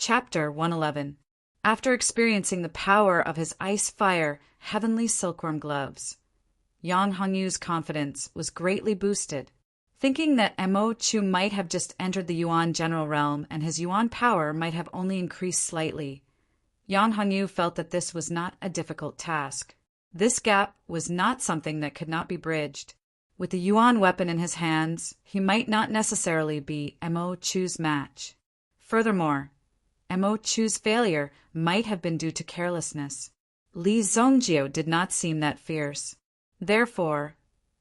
Chapter 111. After experiencing the power of his ice-fire, heavenly silkworm gloves, Yang Hongyu's confidence was greatly boosted. Thinking that Mo Chu might have just entered the Yuan general realm and his Yuan power might have only increased slightly, Yang Hongyu felt that this was not a difficult task. This gap was not something that could not be bridged. With the Yuan weapon in his hands, he might not necessarily be Mo Chu's match. Furthermore, Mo Chu's failure might have been due to carelessness. Li Zongjio did not seem that fierce. Therefore,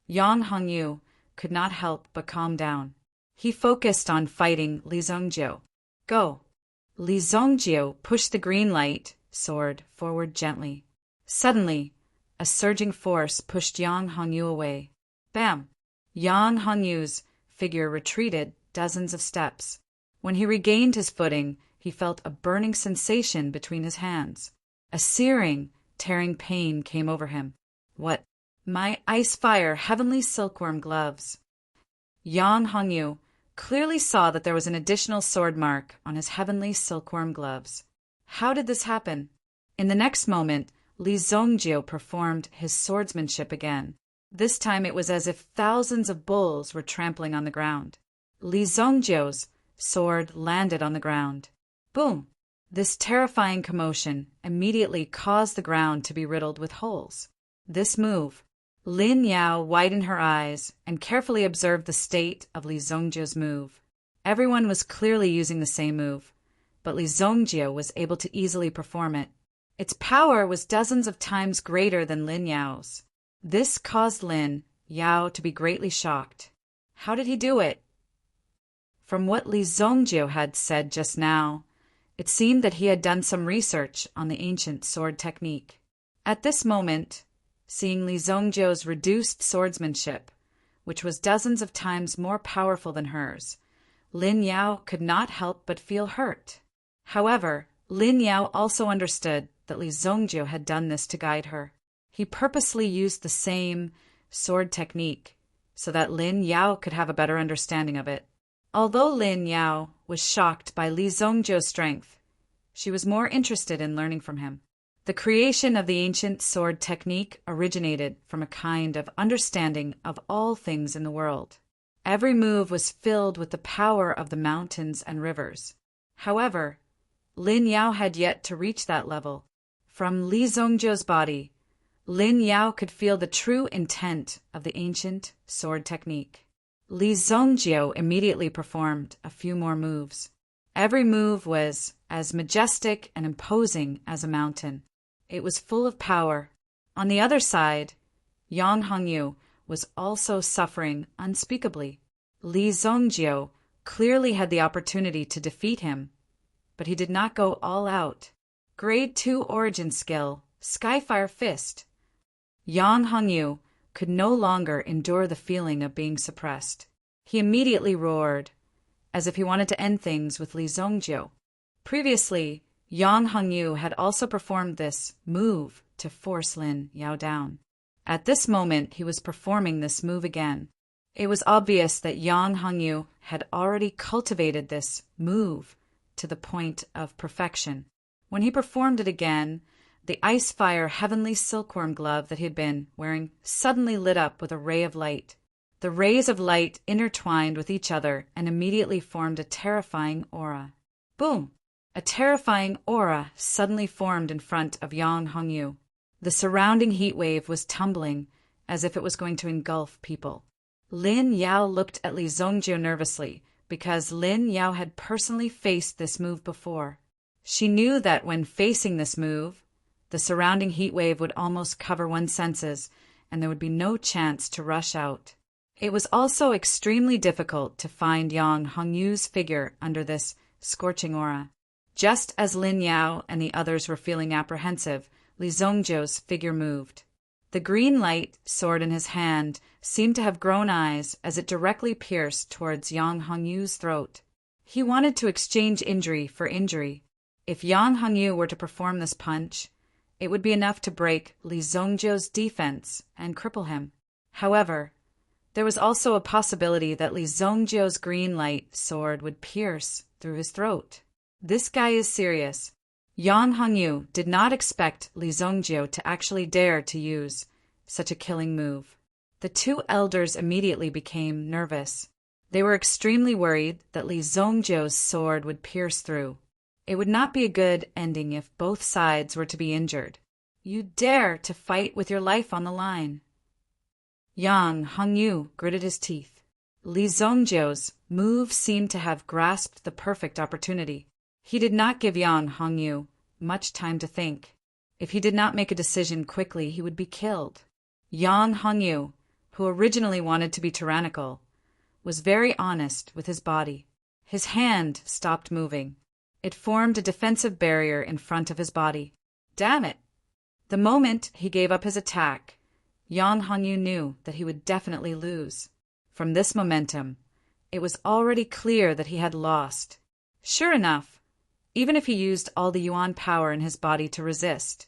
Yang Hongyu could not help but calm down. He focused on fighting Li Zongjio. Go! Li Zongjio pushed the green light sword forward gently. Suddenly, a surging force pushed Yang Hongyu away. Bam! Yang Hongyu's figure retreated dozens of steps. When he regained his footing, he felt a burning sensation between his hands. A searing, tearing pain came over him. What? My ice-fire heavenly silkworm gloves. Yang Hongyu clearly saw that there was an additional sword mark on his heavenly silkworm gloves. How did this happen? In the next moment, Li Zongjio performed his swordsmanship again. This time it was as if thousands of bulls were trampling on the ground. Li Zongjio's sword landed on the ground. Boom! This terrifying commotion immediately caused the ground to be riddled with holes. This move, Lin Yao widened her eyes and carefully observed the state of Li Zongjio's move. Everyone was clearly using the same move, but Li Zongjio was able to easily perform it. Its power was dozens of times greater than Lin Yao's. This caused Lin Yao to be greatly shocked. How did he do it? From what Li Zongjio had said just now, it seemed that he had done some research on the ancient sword technique. At this moment, seeing Li Zongjio's reduced swordsmanship, which was dozens of times more powerful than hers, Lin Yao could not help but feel hurt. However, Lin Yao also understood that Li Zongjio had done this to guide her. He purposely used the same sword technique so that Lin Yao could have a better understanding of it. Although Lin Yao was shocked by Li Zongjio's strength, she was more interested in learning from him. The creation of the ancient sword technique originated from a kind of understanding of all things in the world. Every move was filled with the power of the mountains and rivers. However, Lin Yao had yet to reach that level. From Li Zongjio's body, Lin Yao could feel the true intent of the ancient sword technique. Li Zongjio immediately performed a few more moves. Every move was as majestic and imposing as a mountain. It was full of power. On the other side, Yang Hongyu was also suffering unspeakably. Li Zongjio clearly had the opportunity to defeat him, but he did not go all out. Grade 2 Origin Skill, Skyfire Fist. Yang Hongyu could no longer endure the feeling of being suppressed. He immediately roared, as if he wanted to end things with Li Zongjio. Previously, Yang Hongyu had also performed this move to force Lin Yao down. At this moment, he was performing this move again. It was obvious that Yang Hongyu had already cultivated this move to the point of perfection. When he performed it again, the ice-fire heavenly silkworm glove that he had been wearing suddenly lit up with a ray of light. The rays of light intertwined with each other and immediately formed a terrifying aura. Boom! A terrifying aura suddenly formed in front of Yang Hongyu. The surrounding heat wave was tumbling as if it was going to engulf people. Lin Yao looked at Li Zongjio nervously because Lin Yao had personally faced this move before. She knew that when facing this move, the surrounding heat wave would almost cover one's senses, and there would be no chance to rush out. It was also extremely difficult to find Yang Hongyu's figure under this scorching aura. Just as Lin Yao and the others were feeling apprehensive, Li Zongjio's figure moved. The green light sword in his hand seemed to have grown eyes as it directly pierced towards Yang Hongyu's throat. He wanted to exchange injury for injury. If Yang Hongyu were to perform this punch, it would be enough to break Li Zongjio's defense and cripple him. However, there was also a possibility that Li Zongjio's green light sword would pierce through his throat. This guy is serious. Yang Hongyu did not expect Li Zongjio to actually dare to use such a killing move. The two elders immediately became nervous. They were extremely worried that Li Zongjio's sword would pierce through. It would not be a good ending if both sides were to be injured. You dare to fight with your life on the line. Yang Hongyu gritted his teeth. Li Zongjio's move seemed to have grasped the perfect opportunity. He did not give Yang Hongyu much time to think. If he did not make a decision quickly, he would be killed. Yang Hongyu, who originally wanted to be tyrannical, was very honest with his body. His hand stopped moving. It formed a defensive barrier in front of his body. Damn it! The moment he gave up his attack, Yang Hongyu knew that he would definitely lose. From this momentum, it was already clear that he had lost. Sure enough, even if he used all the yuan power in his body to resist,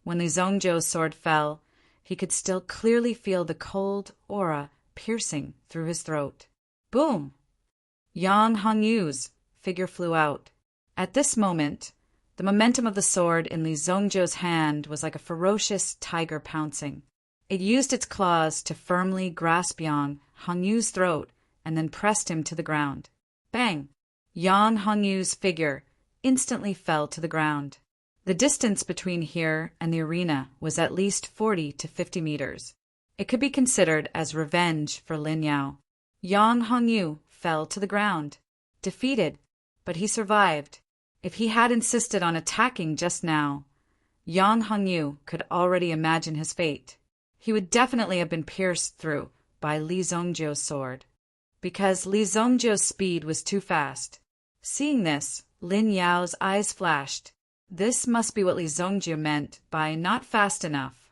when Li Zongjio's sword fell, he could still clearly feel the cold aura piercing through his throat. Boom! Yang Hongyu's figure flew out. At this moment, the momentum of the sword in Li Zongjio's hand was like a ferocious tiger pouncing. It used its claws to firmly grasp Yang Hongyu's throat and then pressed him to the ground. Bang! Yang Hongyu's figure instantly fell to the ground. The distance between here and the arena was at least 40 to 50 meters. It could be considered as revenge for Lin Yao. Yang Hongyu fell to the ground, defeated, but he survived. If he had insisted on attacking just now, Yang Hongyu could already imagine his fate. He would definitely have been pierced through by Li Zongjio's sword, because Li Zongjio's speed was too fast. Seeing this, Lin Yao's eyes flashed. This must be what Li Zongjio meant by not fast enough.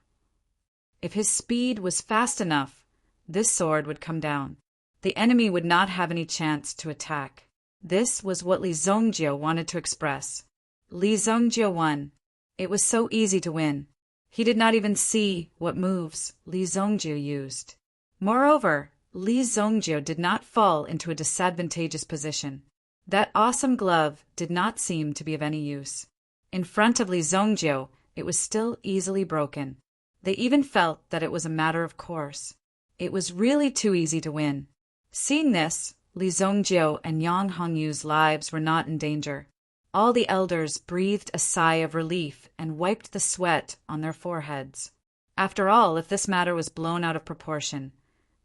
If his speed was fast enough, this sword would come down. The enemy would not have any chance to attack. This was what Li Zongjio wanted to express. Li Zongjio won. It was so easy to win. He did not even see what moves Li Zongjio used. Moreover, Li Zongjio did not fall into a disadvantageous position. That awesome glove did not seem to be of any use. In front of Li Zongjio, it was still easily broken. They even felt that it was a matter of course. It was really too easy to win. Seeing this, Li Zongjio and Yang Hongyu's lives were not in danger. All the elders breathed a sigh of relief and wiped the sweat on their foreheads. After all, if this matter was blown out of proportion,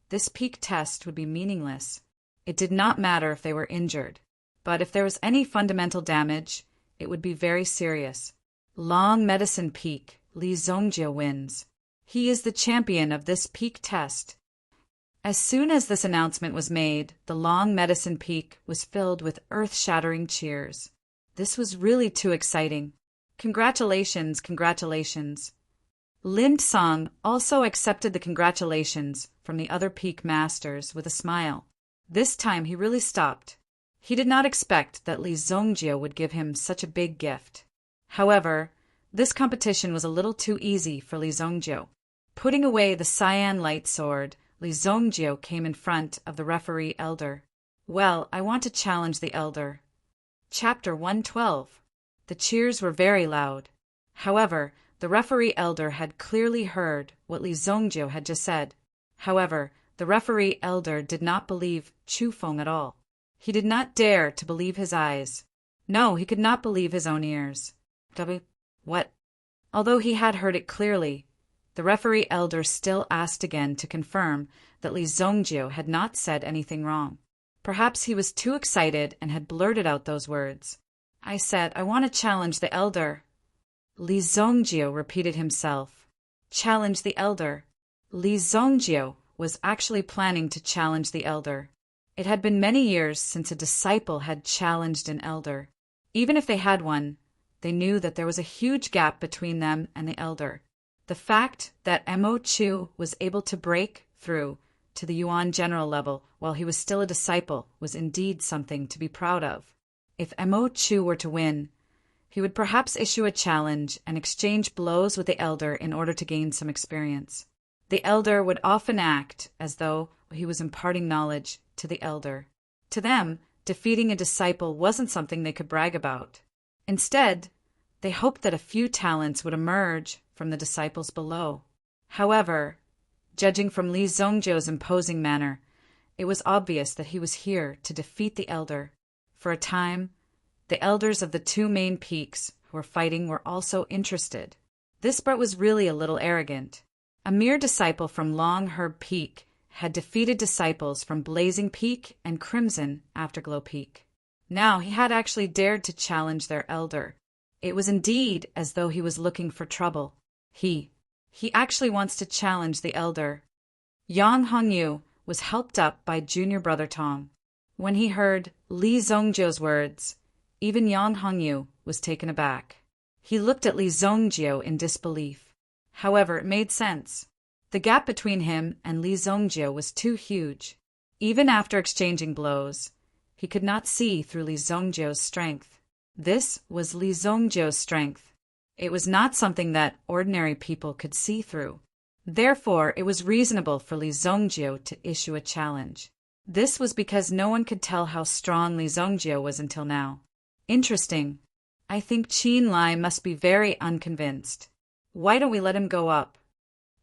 this peak test would be meaningless. It did not matter if they were injured, but if there was any fundamental damage, it would be very serious. Long Medicine Peak, Li Zongjio wins. He is the champion of this peak test. As soon as this announcement was made, the Long Medicine Peak was filled with earth-shattering cheers. This was really too exciting. Congratulations, congratulations. Lin Song also accepted the congratulations from the other peak masters with a smile. This time he really stopped. He did not expect that Li Zongjio would give him such a big gift. However, this competition was a little too easy for Li Zongjio. Putting away the cyan light sword, Li Zongjio came in front of the referee elder. Well, I want to challenge the elder. Chapter 112. The cheers were very loud. However, the referee elder had clearly heard what Li Zongjio had just said. However, the referee elder did not believe Chu Feng at all. He did not dare to believe his eyes. No, he could not believe his own ears. What? Although he had heard it clearly, the referee elder still asked again to confirm that Li Zongjio had not said anything wrong. Perhaps he was too excited and had blurted out those words. I said, I want to challenge the elder. Li Zongjio repeated himself. Challenge the elder. Li Zongjio was actually planning to challenge the elder. It had been many years since a disciple had challenged an elder. Even if they had one, they knew that there was a huge gap between them and the elder. The fact that Mo Chu was able to break through to the Yuan general level while he was still a disciple was indeed something to be proud of. If Mo Chu were to win, he would perhaps issue a challenge and exchange blows with the elder in order to gain some experience. The elder would often act as though he was imparting knowledge to the elder. To them, defeating a disciple wasn't something they could brag about. Instead, they hoped that a few talents would emerge from the disciples below. However, judging from Li Zongjiu's imposing manner, it was obvious that he was here to defeat the elder. For a time, the elders of the two main peaks who were fighting were also interested. This brat was really a little arrogant. A mere disciple from Long Herb Peak had defeated disciples from Blazing Peak and Crimson Afterglow Peak. Now he had actually dared to challenge their elder. It was indeed as though he was looking for trouble. He actually wants to challenge the elder. Yang Hongyu was helped up by junior brother Tong. When he heard Li Zongjiu's words, even Yang Hongyu was taken aback. He looked at Li Zongjiu in disbelief. However, it made sense. The gap between him and Li Zongjiu was too huge. Even after exchanging blows, he could not see through Li Zongjiu's strength. This was Li Zongjiu's strength. It was not something that ordinary people could see through. Therefore, it was reasonable for Li Zongjiu to issue a challenge. This was because no one could tell how strong Li Zongjiu was until now. Interesting. I think Qin Lai must be very unconvinced. Why don't we let him go up?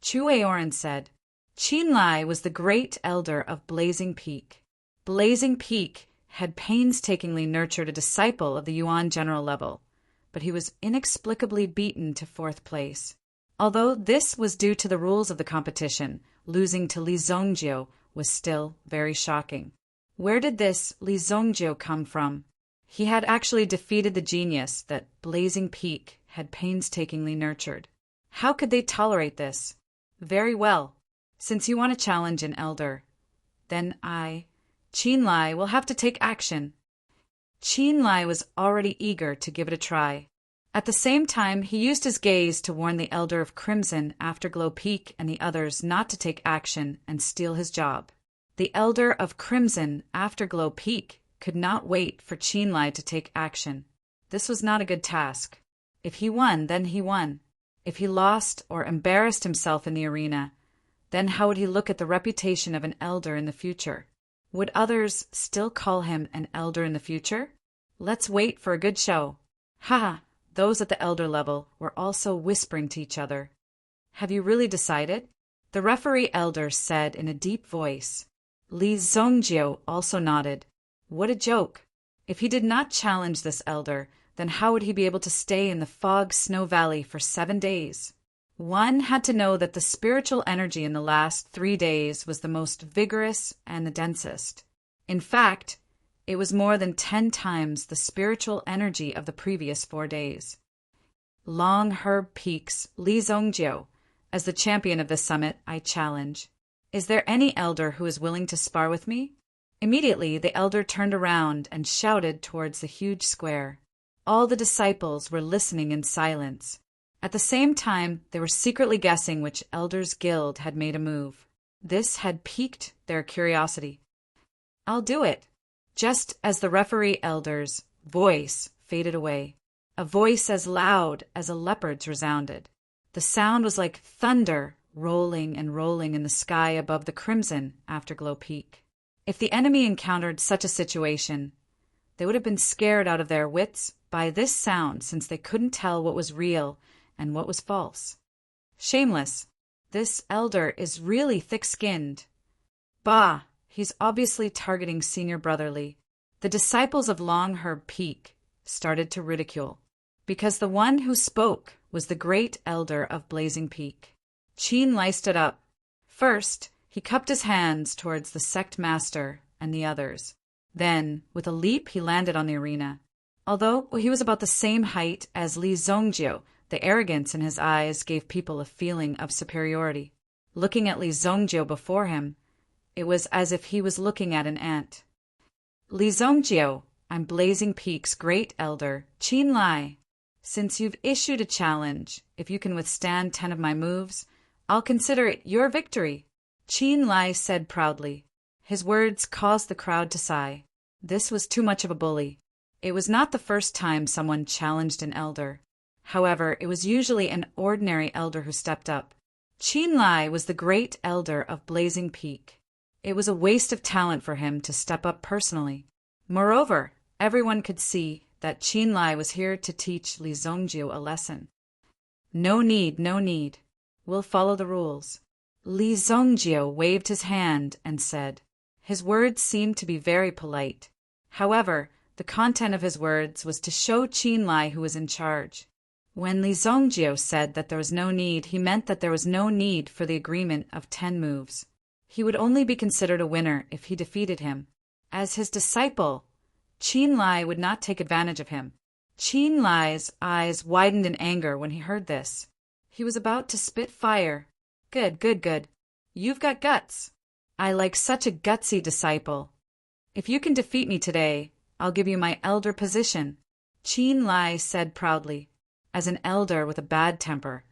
Chu Aoran said. Qin Lai was the great elder of Blazing Peak. Blazing Peak had painstakingly nurtured a disciple of the Yuan general level, but he was inexplicably beaten to 4th place. Although this was due to the rules of the competition, losing to Li Zongjiu was still very shocking. Where did this Li Zongjiu come from? He had actually defeated the genius that Blazing Peak had painstakingly nurtured. How could they tolerate this? Very well. Since you want to challenge an elder, then Qin Lai, will have to take action. Qin Lai was already eager to give it a try. At the same time, he used his gaze to warn the elder of Crimson Afterglow Peak and the others not to take action and steal his job. The elder of Crimson Afterglow Peak could not wait for Qin Lai to take action. This was not a good task. If he won, then he won. If he lost or embarrassed himself in the arena, then how would he look at the reputation of an elder in the future? Would others still call him an elder in the future? Let's wait for a good show. Haha, those at the elder level were also whispering to each other. Have you really decided? The referee elder said in a deep voice. Li Zongjiu also nodded. What a joke. If he did not challenge this elder, then how would he be able to stay in the fog snow valley for 7 days? One had to know that the spiritual energy in the last 3 days was the most vigorous and the densest. In fact, it was more than 10 times the spiritual energy of the previous 4 days. Long Herb Peak's Li Zongjiu, as the champion of the summit, I challenge. Is there any elder who is willing to spar with me? Immediately, the elder turned around and shouted towards the huge square. All the disciples were listening in silence. At the same time, they were secretly guessing which elders' guild had made a move. This had piqued their curiosity. I'll do it. Just as the referee elder's voice faded away, a voice as loud as a leopard's resounded. The sound was like thunder rolling and rolling in the sky above the Crimson Afterglow Peak. If the enemy encountered such a situation, they would have been scared out of their wits by this sound, since they couldn't tell what was real and what was false. Shameless. This elder is really thick-skinned. Bah, he's obviously targeting Senior Brotherly. The disciples of Long Herb Peak started to ridicule, because the one who spoke was the great elder of Blazing Peak. Qin Lai stood up. First, he cupped his hands towards the sect master and the others. Then, with a leap, he landed on the arena. Although he was about the same height as Li Zongjiu, the arrogance in his eyes gave people a feeling of superiority. Looking at Li Zongjiu before him, it was as if he was looking at an ant. Li Zongjiu, I'm Blazing Peak's great elder, Qin Lai. Since you've issued a challenge, if you can withstand 10 of my moves, I'll consider it your victory. Qin Lai said proudly. His words caused the crowd to sigh. This was too much of a bully. It was not the first time someone challenged an elder. However, it was usually an ordinary elder who stepped up. Qin Lai was the great elder of Blazing Peak. It was a waste of talent for him to step up personally. Moreover, everyone could see that Qin Lai was here to teach Li Zongjiu a lesson. No need, no need. We'll follow the rules. Li Zongjiu waved his hand and said. His words seemed to be very polite. However, the content of his words was to show Qin Lai who was in charge. When Li Zongjiu said that there was no need, he meant that there was no need for the agreement of 10 moves. He would only be considered a winner if he defeated him. As his disciple, Qin Lai would not take advantage of him. Qin Lai's eyes widened in anger when he heard this. He was about to spit fire. Good, good, good. You've got guts. I like such a gutsy disciple. If you can defeat me today, I'll give you my elder position, Qin Lai said proudly. As an elder with a bad temper,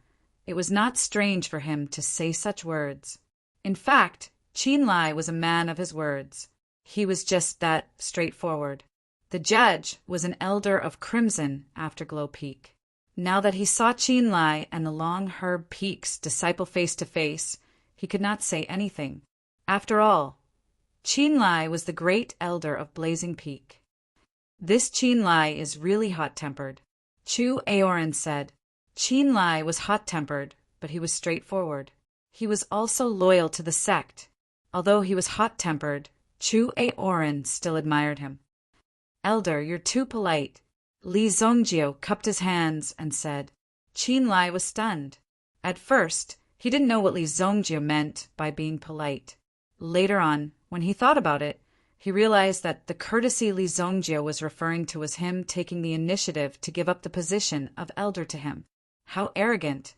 it was not strange for him to say such words. In fact, Qin Lai was a man of his words. He was just that straightforward. The judge was an elder of Crimson Afterglow Peak. Now that he saw Qin Lai and the Long Herb Peak's disciple face to face, he could not say anything. After all, Qin Lai was the great elder of Blazing Peak. This Qin Lai is really hot-tempered, Chu Aoran said. Qin Lai was hot-tempered, but he was straightforward. He was also loyal to the sect. Although he was hot-tempered, Chu Aoran still admired him. Elder, you're too polite. Li Zongjiu cupped his hands and said. Qin Lai was stunned. At first, he didn't know what Li Zongjiu meant by being polite. Later on, when he thought about it, he realized that the courtesy Li Zongjiu was referring to was him taking the initiative to give up the position of elder to him. How arrogant.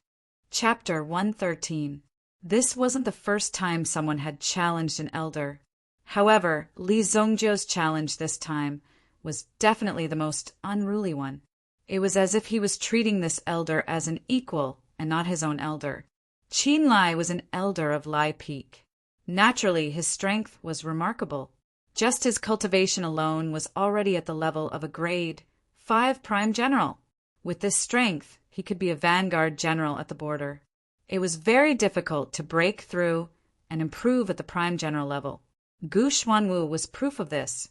Chapter 113. This wasn't the first time someone had challenged an elder. However, Li Zongjiu's challenge this time was definitely the most unruly one. It was as if he was treating this elder as an equal and not his own elder. Qin Lai was an elder of Lai Peak. Naturally, his strength was remarkable. Just his cultivation alone was already at the level of a grade 5 prime general. With this strength, he could be a vanguard general at the border. It was very difficult to break through and improve at the prime general level. Gu Xuanwu was proof of this.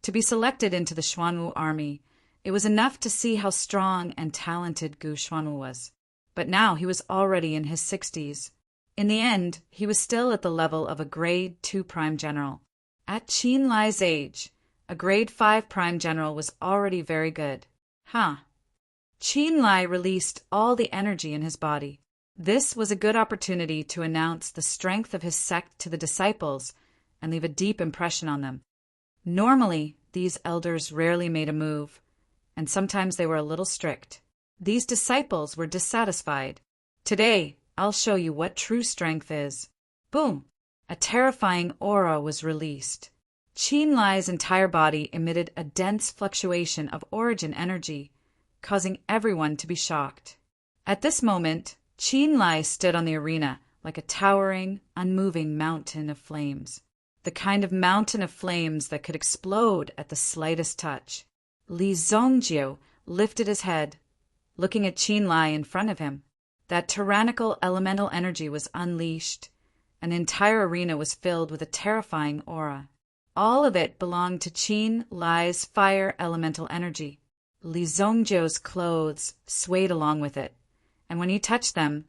To be selected into the Xuanwu army, it was enough to see how strong and talented Gu Xuanwu was. But now he was already in his 60s. In the end, he was still at the level of a grade 2 prime general. At Qin Lai's age, a grade 5 prime general was already very good. Qin Lai released all the energy in his body. This was a good opportunity to announce the strength of his sect to the disciples and leave a deep impression on them. Normally, these elders rarely made a move, and sometimes they were a little strict. These disciples were dissatisfied. Today, I'll show you what true strength is. Boom! A terrifying aura was released. Qin Lai's entire body emitted a dense fluctuation of origin energy, causing everyone to be shocked. At this moment, Qin Lai stood on the arena like a towering, unmoving mountain of flames. The kind of mountain of flames that could explode at the slightest touch. Li Zongjiu lifted his head, looking at Qin Lai in front of him. That tyrannical elemental energy was unleashed. An entire arena was filled with a terrifying aura. All of it belonged to Qin Lai's fire elemental energy. Li Zongjiu's clothes swayed along with it, and when he touched them,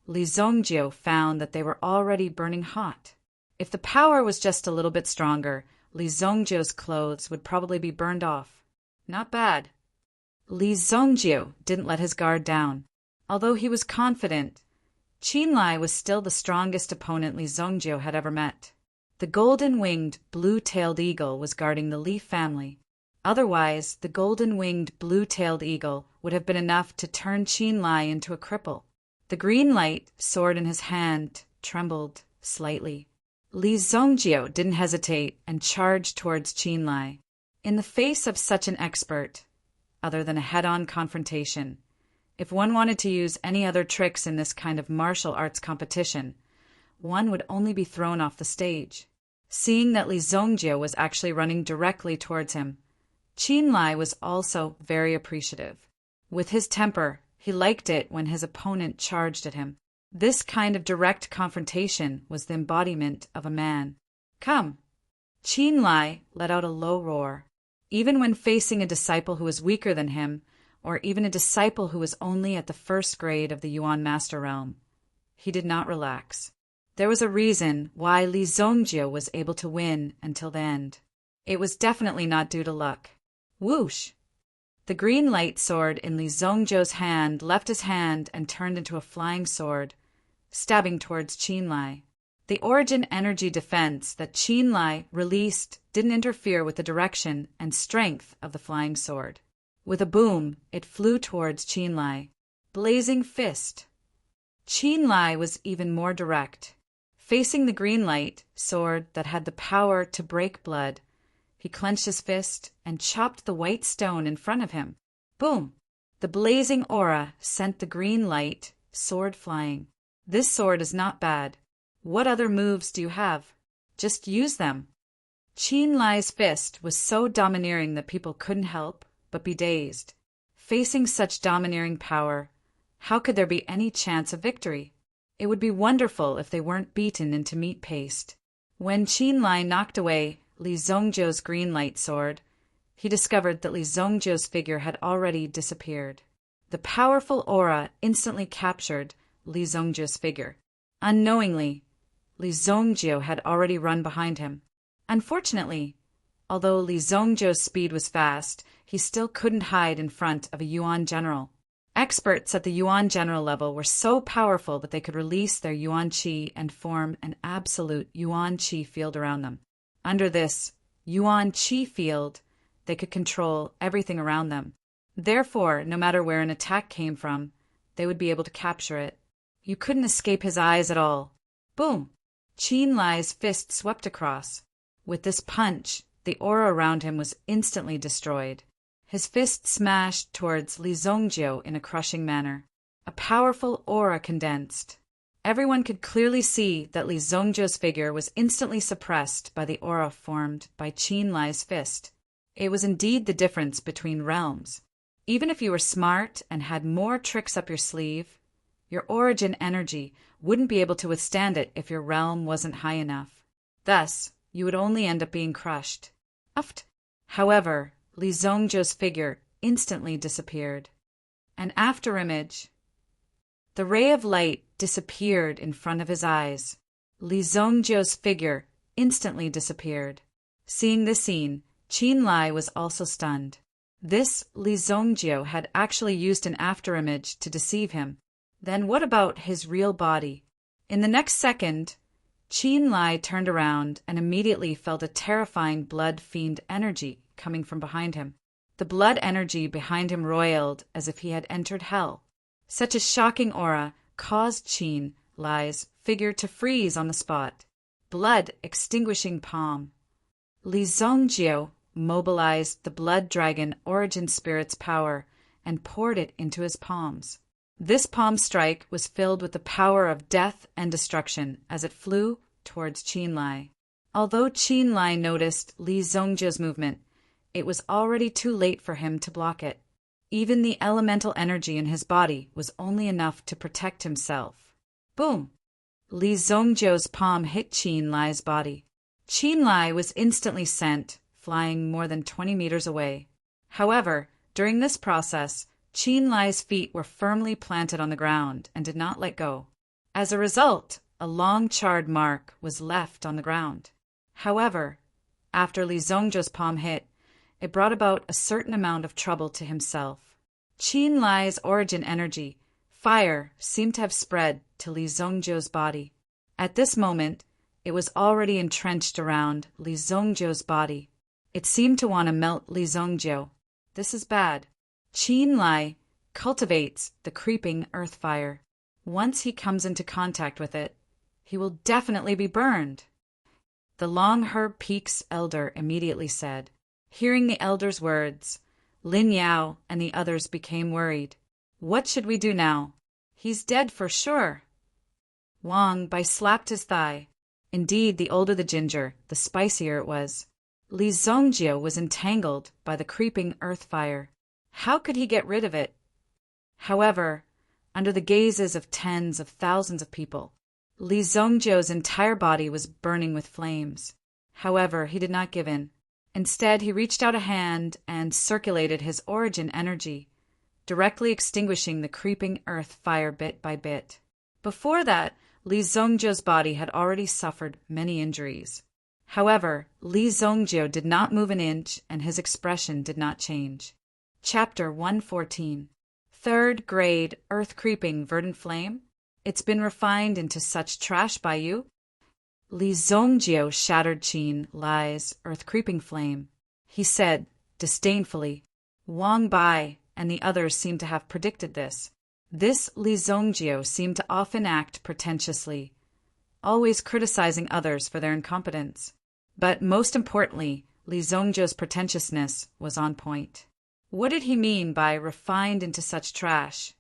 Li Zongjiu found that they were already burning hot. If the power was just a little bit stronger, Li Zongjiu's clothes would probably be burned off. Not bad. Li Zongjiu didn't let his guard down. Although he was confident, Qin Lai was still the strongest opponent Li Zongjiu had ever met. The golden-winged, blue-tailed eagle was guarding the Li family. Otherwise, the golden-winged, blue-tailed eagle would have been enough to turn Qin Lai into a cripple. The green light, sword in his hand, trembled slightly. Li Zongjiu didn't hesitate and charged towards Qin Lai. In the face of such an expert, other than a head-on confrontation, if one wanted to use any other tricks in this kind of martial arts competition, one would only be thrown off the stage. Seeing that Li Zongjiu was actually running directly towards him, Qin Lai was also very appreciative. With his temper, he liked it when his opponent charged at him. This kind of direct confrontation was the embodiment of a man. Come! Qin Lai let out a low roar. Even when facing a disciple who was weaker than him, or even a disciple who was only at the first grade of the Yuan Master Realm, he did not relax. There was a reason why Li Zongjie was able to win until the end. It was definitely not due to luck. Whoosh! The green light sword in Li Zongjie's hand left his hand and turned into a flying sword, stabbing towards Qin Lai. The origin energy defense that Qin Lai released didn't interfere with the direction and strength of the flying sword. With a boom, it flew towards Qin Lai. Blazing fist. Qin Lai was even more direct. Facing the green light sword that had the power to break blood, he clenched his fist and chopped the white stone in front of him. Boom! The blazing aura sent the green light sword flying. This sword is not bad. What other moves do you have? Just use them. Qin Lai's fist was so domineering that people couldn't help but be dazed. Facing such domineering power, how could there be any chance of victory? It would be wonderful if they weren't beaten into meat paste. When Qin Lai knocked away Li Zongjie's green light sword, he discovered that Li Zongjie's figure had already disappeared. The powerful aura instantly captured Li Zongjie's figure. Unknowingly, Li Zongjie had already run behind him. Unfortunately, although Li Zongjie's speed was fast, he still couldn't hide in front of a Yuan general. Experts at the Yuan general level were so powerful that they could release their Yuan Qi and form an absolute Yuan Qi field around them. Under this Yuan Qi field, they could control everything around them. Therefore, no matter where an attack came from, they would be able to capture it. You couldn't escape his eyes at all. Boom! Qin Lai's fist swept across. With this punch, the aura around him was instantly destroyed. His fist smashed towards Li Zongjie in a crushing manner. A powerful aura condensed. Everyone could clearly see that Li Zongjie's figure was instantly suppressed by the aura formed by Qin Lai's fist. It was indeed the difference between realms. Even if you were smart and had more tricks up your sleeve, your origin energy wouldn't be able to withstand it if your realm wasn't high enough. Thus, you would only end up being crushed. Uft. However, Li Zongjie's figure instantly disappeared. An afterimage. The ray of light disappeared in front of his eyes. Li Zongjie's figure instantly disappeared. Seeing this scene, Qin Lai was also stunned. This Li Zongjie had actually used an afterimage to deceive him. Then what about his real body? In the next second, Qin Lai turned around and immediately felt a terrifying blood fiend energy coming from behind him. The blood energy behind him roiled as if he had entered hell. Such a shocking aura caused Qin Lai's figure to freeze on the spot. Blood extinguishing palm. Li Zongjie mobilized the blood dragon origin spirit's power and poured it into his palms. This palm strike was filled with the power of death and destruction as it flew towards Qin Lai. Although Qin Lai noticed Li Zongjie's movement, it was already too late for him to block it. Even the elemental energy in his body was only enough to protect himself. Boom! Li Zongjie's palm hit Qin Lai's body. Qin Lai was instantly sent, flying more than 20 meters away. However, during this process, Qin Lai's feet were firmly planted on the ground and did not let go. As a result, a long charred mark was left on the ground. However, after Li Zongjie's palm hit, it brought about a certain amount of trouble to himself. Qin Lai's origin energy, fire, seemed to have spread to Li Zongjie's body. At this moment, it was already entrenched around Li Zongjie's body. It seemed to want to melt Li Zongjie. This is bad. Qin Lai cultivates the creeping earth fire. Once he comes into contact with it, he will definitely be burned. The Long Herb Peak's elder immediately said. Hearing the elder's words, Lin Yao and the others became worried. What should we do now? He's dead for sure. Wang Bai slapped his thigh. Indeed, the older the ginger, the spicier it was. Li Zongjie was entangled by the creeping earth fire. How could he get rid of it? However, under the gazes of tens of thousands of people, Li Zongjie's entire body was burning with flames. However, he did not give in. Instead, he reached out a hand and circulated his origin energy, directly extinguishing the creeping earth fire bit by bit. Before that, Li Zongjiu's body had already suffered many injuries. However, Li Zongjiu did not move an inch and his expression did not change. Chapter 114. Third grade earth-creeping verdant flame? It's been refined into such trash by you? Li Zongjiu shattered Qin Lai's earth-creeping flame. He said, disdainfully. Wang Bai and the others seemed to have predicted this. This Li Zongjiu seemed to often act pretentiously, always criticizing others for their incompetence. But most importantly, Li Zongjiu's pretentiousness was on point. What did he mean by refined into such trash?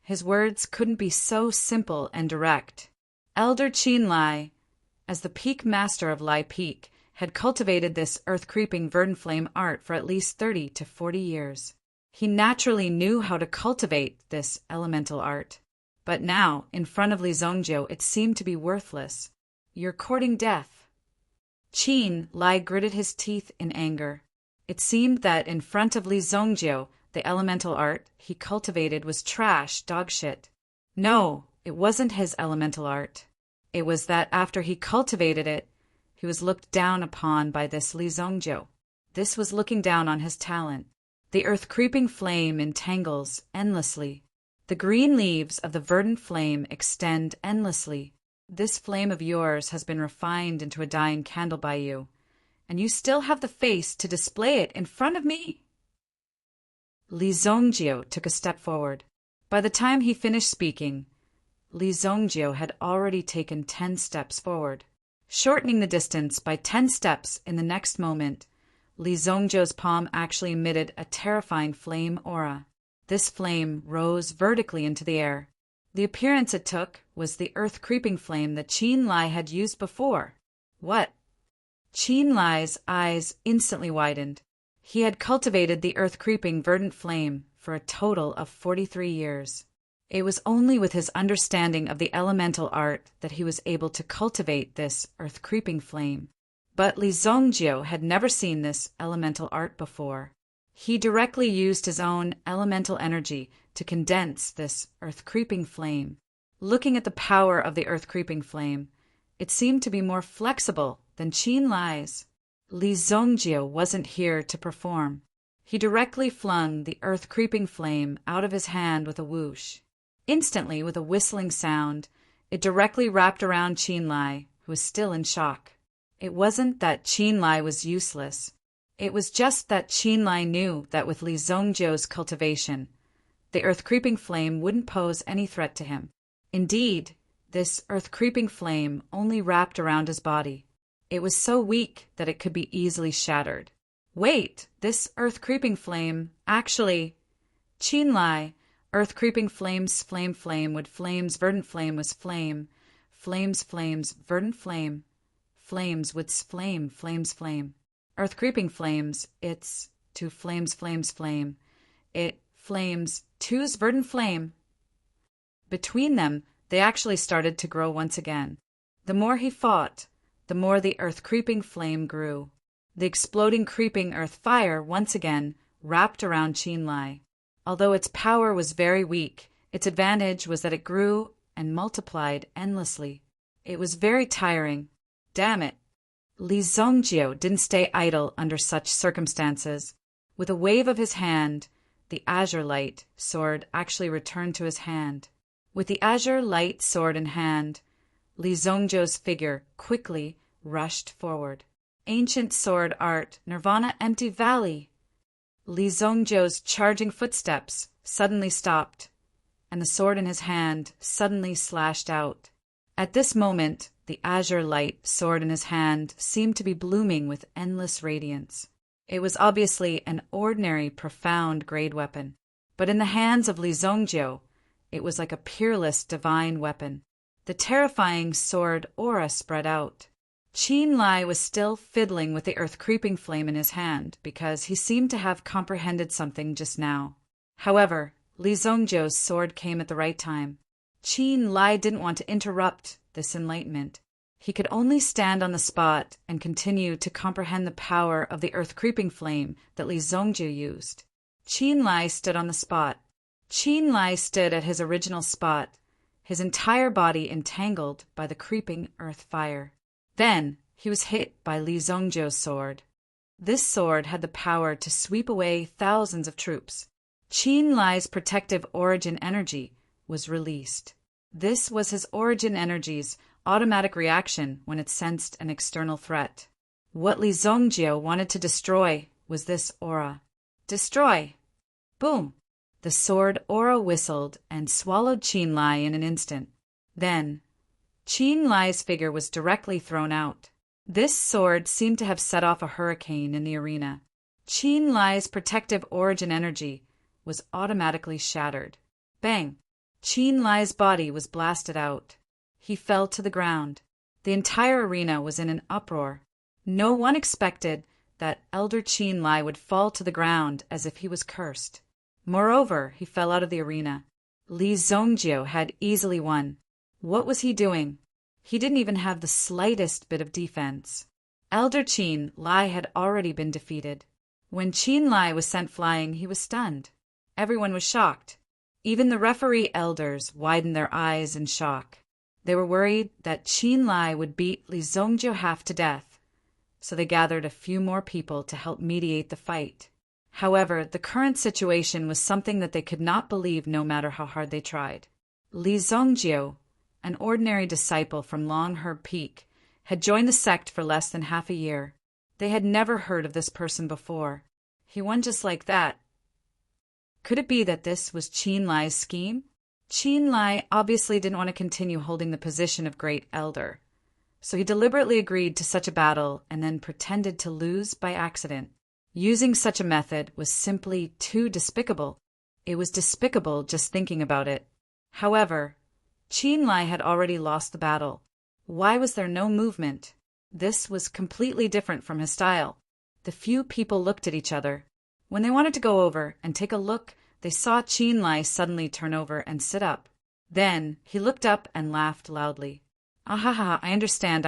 His words couldn't be so simple and direct. Elder Qin Lai, as the peak master of Lai Peak, had cultivated this earth-creeping verdant flame art for at least 30 to 40 years. He naturally knew how to cultivate this elemental art. But now, in front of Li Zongjiu, it seemed to be worthless. You're courting death. Qin Lai gritted his teeth in anger. It seemed that in front of Li Zongjiu, the elemental art he cultivated was trash, dogshit. No, it wasn't his elemental art. It was that after he cultivated it, he was looked down upon by this Li Zongjiu. This was looking down on his talent. The earth-creeping flame entangles endlessly. The green leaves of the verdant flame extend endlessly. This flame of yours has been refined into a dying candle by you, and you still have the face to display it in front of me? Li Zongjiu took a step forward. By the time he finished speaking, Li Zongjiu had already taken 10 steps forward. Shortening the distance by 10 steps in the next moment, Li Zongjiu's palm actually emitted a terrifying flame aura. This flame rose vertically into the air. The appearance it took was the earth-creeping flame that Qin Lai had used before. What? Qin Lai's eyes instantly widened. He had cultivated the earth-creeping verdant flame for a total of 43 years. It was only with his understanding of the elemental art that he was able to cultivate this earth-creeping flame. But Li Zongjiu had never seen this elemental art before. He directly used his own elemental energy to condense this earth-creeping flame. Looking at the power of the earth-creeping flame, it seemed to be more flexible than Qin Lai's. Li Zongjiu wasn't here to perform. He directly flung the earth-creeping flame out of his hand with a whoosh. Instantly, with a whistling sound, it directly wrapped around Qin Lai, who was still in shock. It wasn't that Qin Lai was useless. It was just that Qin Lai knew that with Li Zongjiu's cultivation, the earth-creeping flame wouldn't pose any threat to him. Indeed, this earth-creeping flame only wrapped around his body. It was so weak that it could be easily shattered. Wait, this earth-creeping flame, actually… Qin Lai, earth-creeping flames, flame, would flames, verdant flame was flame, flames, verdant flame, flames, woods, flames, flame. Earth-creeping flames, it's, to flames, flame, it, flames, two's verdant flame. Between them, they actually started to grow once again. The more he fought, the more the earth-creeping flame grew. The exploding creeping earth fire once again wrapped around Qin Lai. Although its power was very weak, its advantage was that it grew and multiplied endlessly. It was very tiring. Damn it. Li Zongjiu didn't stay idle under such circumstances. With a wave of his hand, the azure light sword actually returned to his hand. With the azure light sword in hand, Li Zongjiu's figure quickly rushed forward. Ancient sword art, Nirvana Empty Valley. Li Zongjiu's charging footsteps suddenly stopped, and the sword in his hand suddenly slashed out. At this moment, the azure light sword in his hand seemed to be blooming with endless radiance. It was obviously an ordinary, profound grade weapon, but in the hands of Li Zongjiu, it was like a peerless divine weapon. The terrifying sword aura spread out. Qin Lai was still fiddling with the earth-creeping flame in his hand because he seemed to have comprehended something just now. However, Li Zongjiu's sword came at the right time. Qin Lai didn't want to interrupt this enlightenment. He could only stand on the spot and continue to comprehend the power of the earth-creeping flame that Li Zongjiu used. Qin Lai stood on the spot. Qin Lai stood at his original spot, his entire body entangled by the creeping earth fire. Then he was hit by Li Zongjiu's sword. This sword had the power to sweep away thousands of troops. Qin Lai's protective origin energy was released. This was his origin energy's automatic reaction when it sensed an external threat. What Li Zongjiu wanted to destroy was this aura. Destroy! Boom! The sword aura whistled and swallowed Qin Lai in an instant. Then, Qin Lai's figure was directly thrown out. This sword seemed to have set off a hurricane in the arena. Qin Lai's protective origin energy was automatically shattered. Bang! Qin Lai's body was blasted out. He fell to the ground. The entire arena was in an uproar. No one expected that Elder Qin Lai would fall to the ground as if he was cursed. Moreover, he fell out of the arena. Li Zongjiu had easily won. What was he doing? He didn't even have the slightest bit of defense. Elder Qin Lai had already been defeated. When Qin Lai was sent flying, he was stunned. Everyone was shocked. Even the referee elders widened their eyes in shock. They were worried that Qin Lai would beat Li Zongjiu half to death, so they gathered a few more people to help mediate the fight. However, the current situation was something that they could not believe no matter how hard they tried. Li Zongjiu, an ordinary disciple from Longherb Peak, had joined the sect for less than half a year. They had never heard of this person before. He won just like that. Could it be that this was Qin Lai's scheme? Qin Lai obviously didn't want to continue holding the position of Great Elder, so he deliberately agreed to such a battle and then pretended to lose by accident. Using such a method was simply too despicable. It was despicable just thinking about it. However, Qin Lai had already lost the battle. Why was there no movement? This was completely different from his style. The few people looked at each other. When they wanted to go over and take a look, they saw Qin Lai suddenly turn over and sit up. Then he looked up and laughed loudly. "Ahaha, I understand.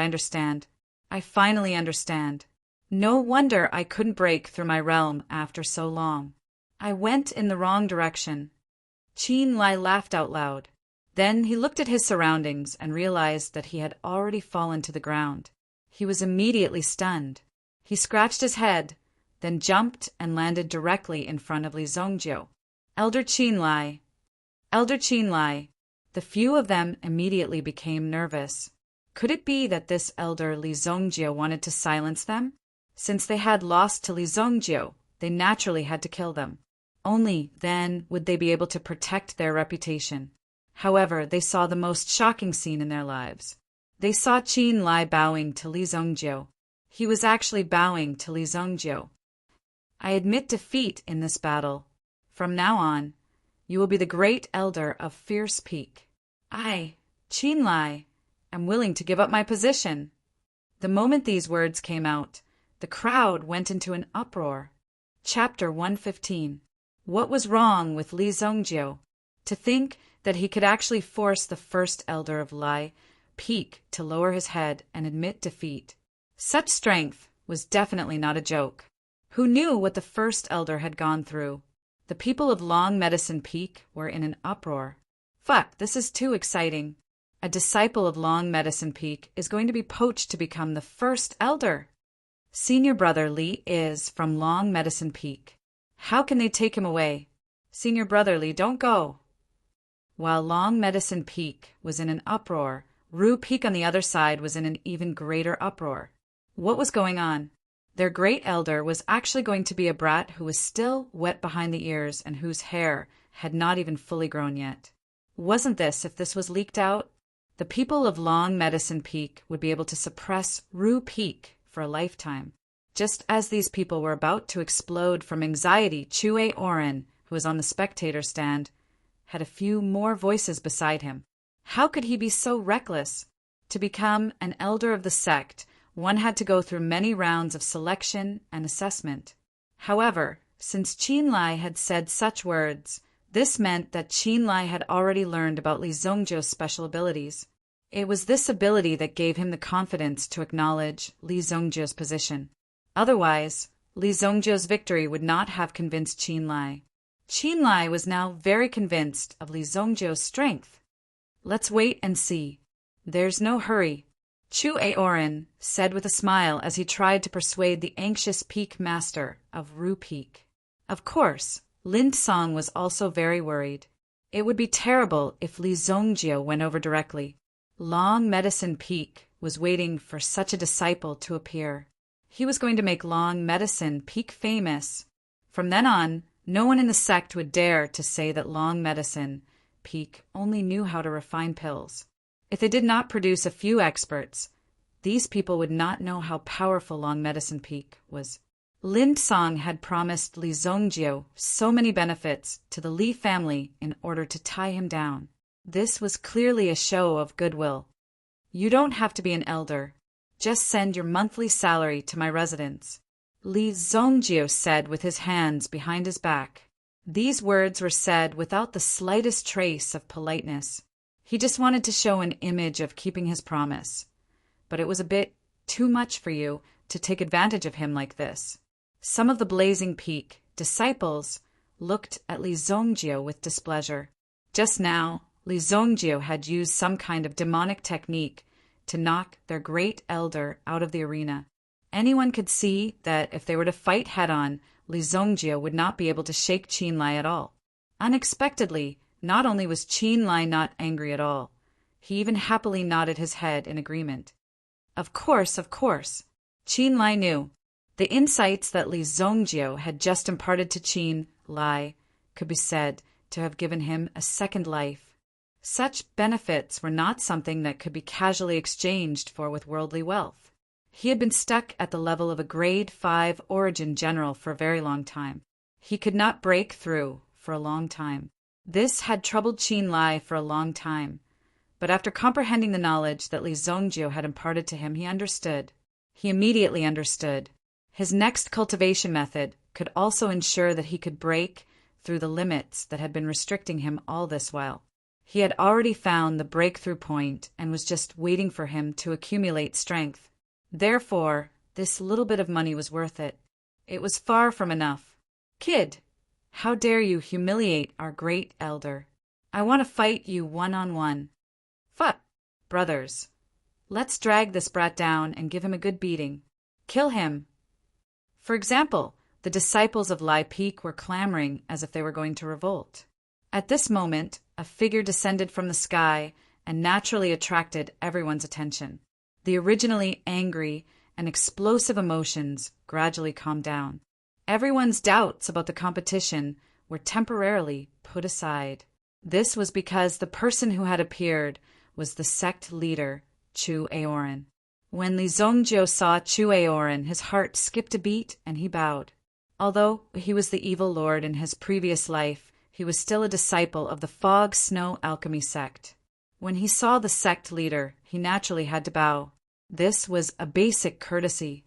I finally understand. No wonder I couldn't break through my realm after so long. I went in the wrong direction." Qin Lai laughed out loud. Then he looked at his surroundings and realized that he had already fallen to the ground. He was immediately stunned. He scratched his head, then jumped and landed directly in front of Li Zongjiu. Elder Qin Lai. The few of them immediately became nervous. Could it be that this elder Li Zongjiu wanted to silence them? Since they had lost to Li Zongjiu, they naturally had to kill them. Only then would they be able to protect their reputation. However, they saw the most shocking scene in their lives. They saw Qin Lai bowing to Li Zongjiu. He was actually bowing to Li Zongjiu. "I admit defeat in this battle. From now on, you will be the great elder of Fierce Peak. I, Qin Lai, am willing to give up my position." The moment these words came out, the crowd went into an uproar. Chapter 115. What was wrong with Li Zongjiu? To think that he could actually force the first elder of Lai Peak to lower his head and admit defeat. Such strength was definitely not a joke. Who knew what the first elder had gone through? The people of Long Medicine Peak were in an uproar. Fuck, this is too exciting. A disciple of Long Medicine Peak is going to be poached to become the first elder. Senior brother Li is from Long Medicine Peak. How can they take him away? Senior brother Li, don't go. While Long Medicine Peak was in an uproar, Ru Peak on the other side was in an even greater uproar. What was going on? Their great elder was actually going to be a brat who was still wet behind the ears and whose hair had not even fully grown yet. Wasn't this if this was leaked out? The people of Long Medicine Peak would be able to suppress Ru Peak for a lifetime. Just as these people were about to explode from anxiety, Chue Oren, who was on the spectator stand, had a few more voices beside him. How could he be so reckless? To become an elder of the sect, one had to go through many rounds of selection and assessment. However, since Qin Lai had said such words, this meant that Qin Lai had already learned about Li Zongjiu's special abilities. It was this ability that gave him the confidence to acknowledge Li Zongjiu's position. Otherwise, Li Zongjiu's victory would not have convinced Qin Lai. Qin Lai was now very convinced of Li Zongjiu's strength. Let's wait and see. There's no hurry, Chu Aoran said with a smile as he tried to persuade the anxious Peak master of Ru Peak. Of course, Lin Song was also very worried. It would be terrible if Li Zongjiu went over directly. Long Medicine Peak was waiting for such a disciple to appear. He was going to make Long Medicine Peak famous. From then on, no one in the sect would dare to say that Long Medicine Peak only knew how to refine pills. If they did not produce a few experts, these people would not know how powerful Long Medicine Peak was. Lin Song had promised Li Zongjiu so many benefits to the Li family in order to tie him down. This was clearly a show of goodwill. You don't have to be an elder. Just send your monthly salary to my residence, Li Zongjiu said with his hands behind his back. These words were said without the slightest trace of politeness. He just wanted to show an image of keeping his promise. But it was a bit too much for you to take advantage of him like this. Some of the Blazing Peak disciples looked at Li Zongjiu with displeasure. Just now, Li Zongjiu had used some kind of demonic technique to knock their great elder out of the arena. Anyone could see that if they were to fight head-on, Li Zongjiu would not be able to shake Qin Lai at all. Unexpectedly, not only was Qin Lai not angry at all, he even happily nodded his head in agreement. Of course, Qin Lai knew. The insights that Li Zongjiu had just imparted to Qin Lai could be said to have given him a second life. Such benefits were not something that could be casually exchanged for with worldly wealth. He had been stuck at the level of a grade 5 origin general for a very long time. He could not break through for a long time. This had troubled Qin Lai for a long time, but after comprehending the knowledge that Li Zongjiu had imparted to him, he understood. He immediately understood. His next cultivation method could also ensure that he could break through the limits that had been restricting him all this while. He had already found the breakthrough point and was just waiting for him to accumulate strength. Therefore, this little bit of money was worth it. It was far from enough. Kid, how dare you humiliate our great elder? I want to fight you one-on-one. Phut, brothers. Let's drag this brat down and give him a good beating. Kill him. For example, the disciples of Lai Peak were clamoring as if they were going to revolt. At this moment, a figure descended from the sky and naturally attracted everyone's attention. The originally angry and explosive emotions gradually calmed down. Everyone's doubts about the competition were temporarily put aside. This was because the person who had appeared was the sect leader, Chu Aoran. When Li Zongjiu saw Chu Aoran, his heart skipped a beat and he bowed. Although he was the evil lord in his previous life, he was still a disciple of the Fog Snow Alchemy sect. When he saw the sect leader, he naturally had to bow. This was a basic courtesy.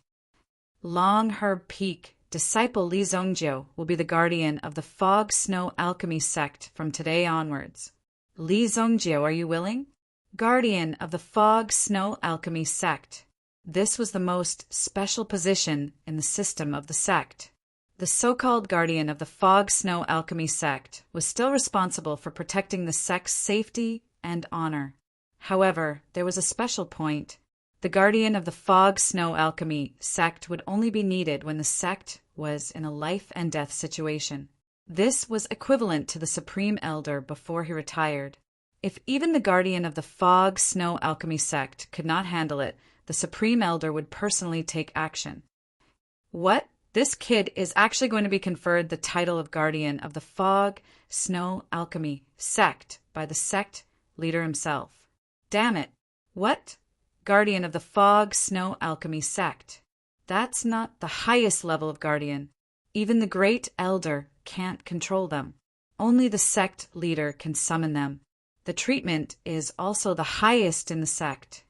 Long Herb Peak, disciple Li Zongjiu will be the guardian of the Fog Snow Alchemy sect from today onwards. Li Zongjiu, are you willing? Guardian of the Fog Snow Alchemy sect. This was the most special position in the system of the sect. The so-called guardian of the Fog Snow Alchemy sect was still responsible for protecting the sect's safety and honor. However, there was a special point. The guardian of the Fog Snow Alchemy sect would only be needed when the sect was in a life-and-death situation. This was equivalent to the Supreme Elder before he retired. If even the guardian of the Fog Snow Alchemy sect could not handle it, the Supreme Elder would personally take action. What? This kid is actually going to be conferred the title of guardian of the Fog Snow Alchemy sect by the sect leader himself. Damn it. What? Guardian of the Fog Snow Alchemy sect. That's not the highest level of guardian. Even the great elder can't control them. Only the sect leader can summon them. The treatment is also the highest in the sect.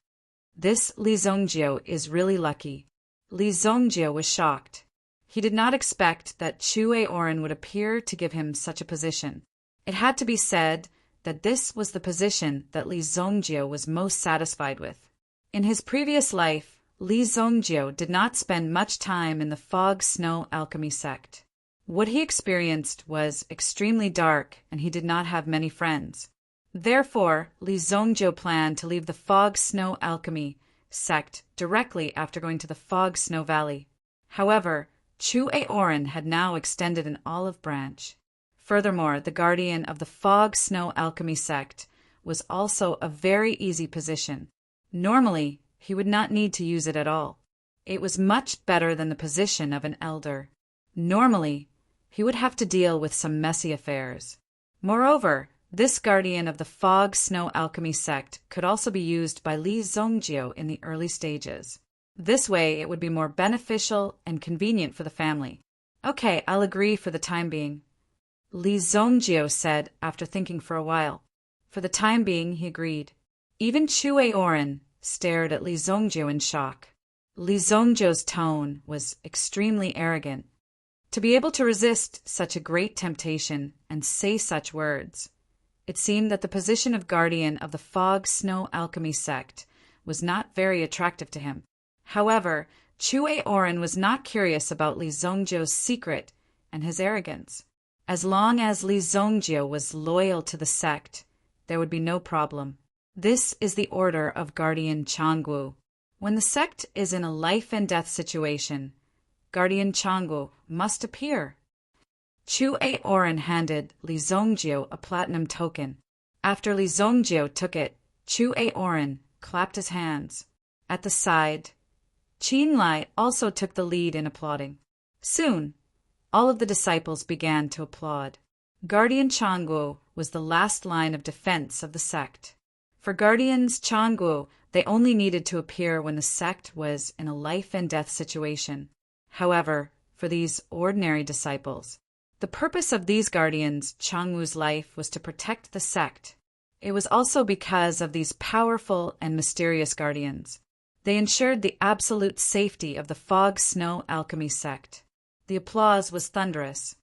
This Li Zongjiu is really lucky. Li Zongjiu was shocked. He did not expect that Chu Aoran would appear to give him such a position. It had to be said that this was the position that Li Zongjio was most satisfied with. In his previous life, Li Zongjio did not spend much time in the fog-snow alchemy sect. What he experienced was extremely dark, and he did not have many friends. Therefore, Li Zongjio planned to leave the fog-snow alchemy sect directly after going to the fog-snow valley. However, Chu Aoran had now extended an olive branch. Furthermore, the guardian of the fog-snow alchemy sect was also a very easy position. Normally, he would not need to use it at all. It was much better than the position of an elder. Normally, he would have to deal with some messy affairs. Moreover, this guardian of the fog-snow alchemy sect could also be used by Li Zongjio in the early stages. This way, it would be more beneficial and convenient for the family. Okay, I'll agree for the time being, Li Zongjio said after thinking for a while. For the time being, he agreed. Even Chu Aoran stared at Li Zongjio in shock. Li Zongjio's tone was extremely arrogant. To be able to resist such a great temptation and say such words, it seemed that the position of guardian of the fog-snow alchemy sect was not very attractive to him. However, Chu Aoran was not curious about Li Zongjio's secret and his arrogance. As long as Li Zongjio was loyal to the sect, there would be no problem. This is the order of Guardian Changwu. When the sect is in a life-and-death situation, Guardian Changwu must appear. Chu Aoran handed Li Zongjio a platinum token. After Li Zongjio took it, Chu Aoran clapped his hands. At the side, Qin Lai also took the lead in applauding. Soon, all of the disciples began to applaud. Guardian Changwu was the last line of defense of the sect. For Guardians Changwu, they only needed to appear when the sect was in a life-and-death situation. However, for these ordinary disciples, the purpose of these Guardians Changwu's life was to protect the sect. It was also because of these powerful and mysterious Guardians. They ensured the absolute safety of the fog-snow alchemy sect. The applause was thunderous.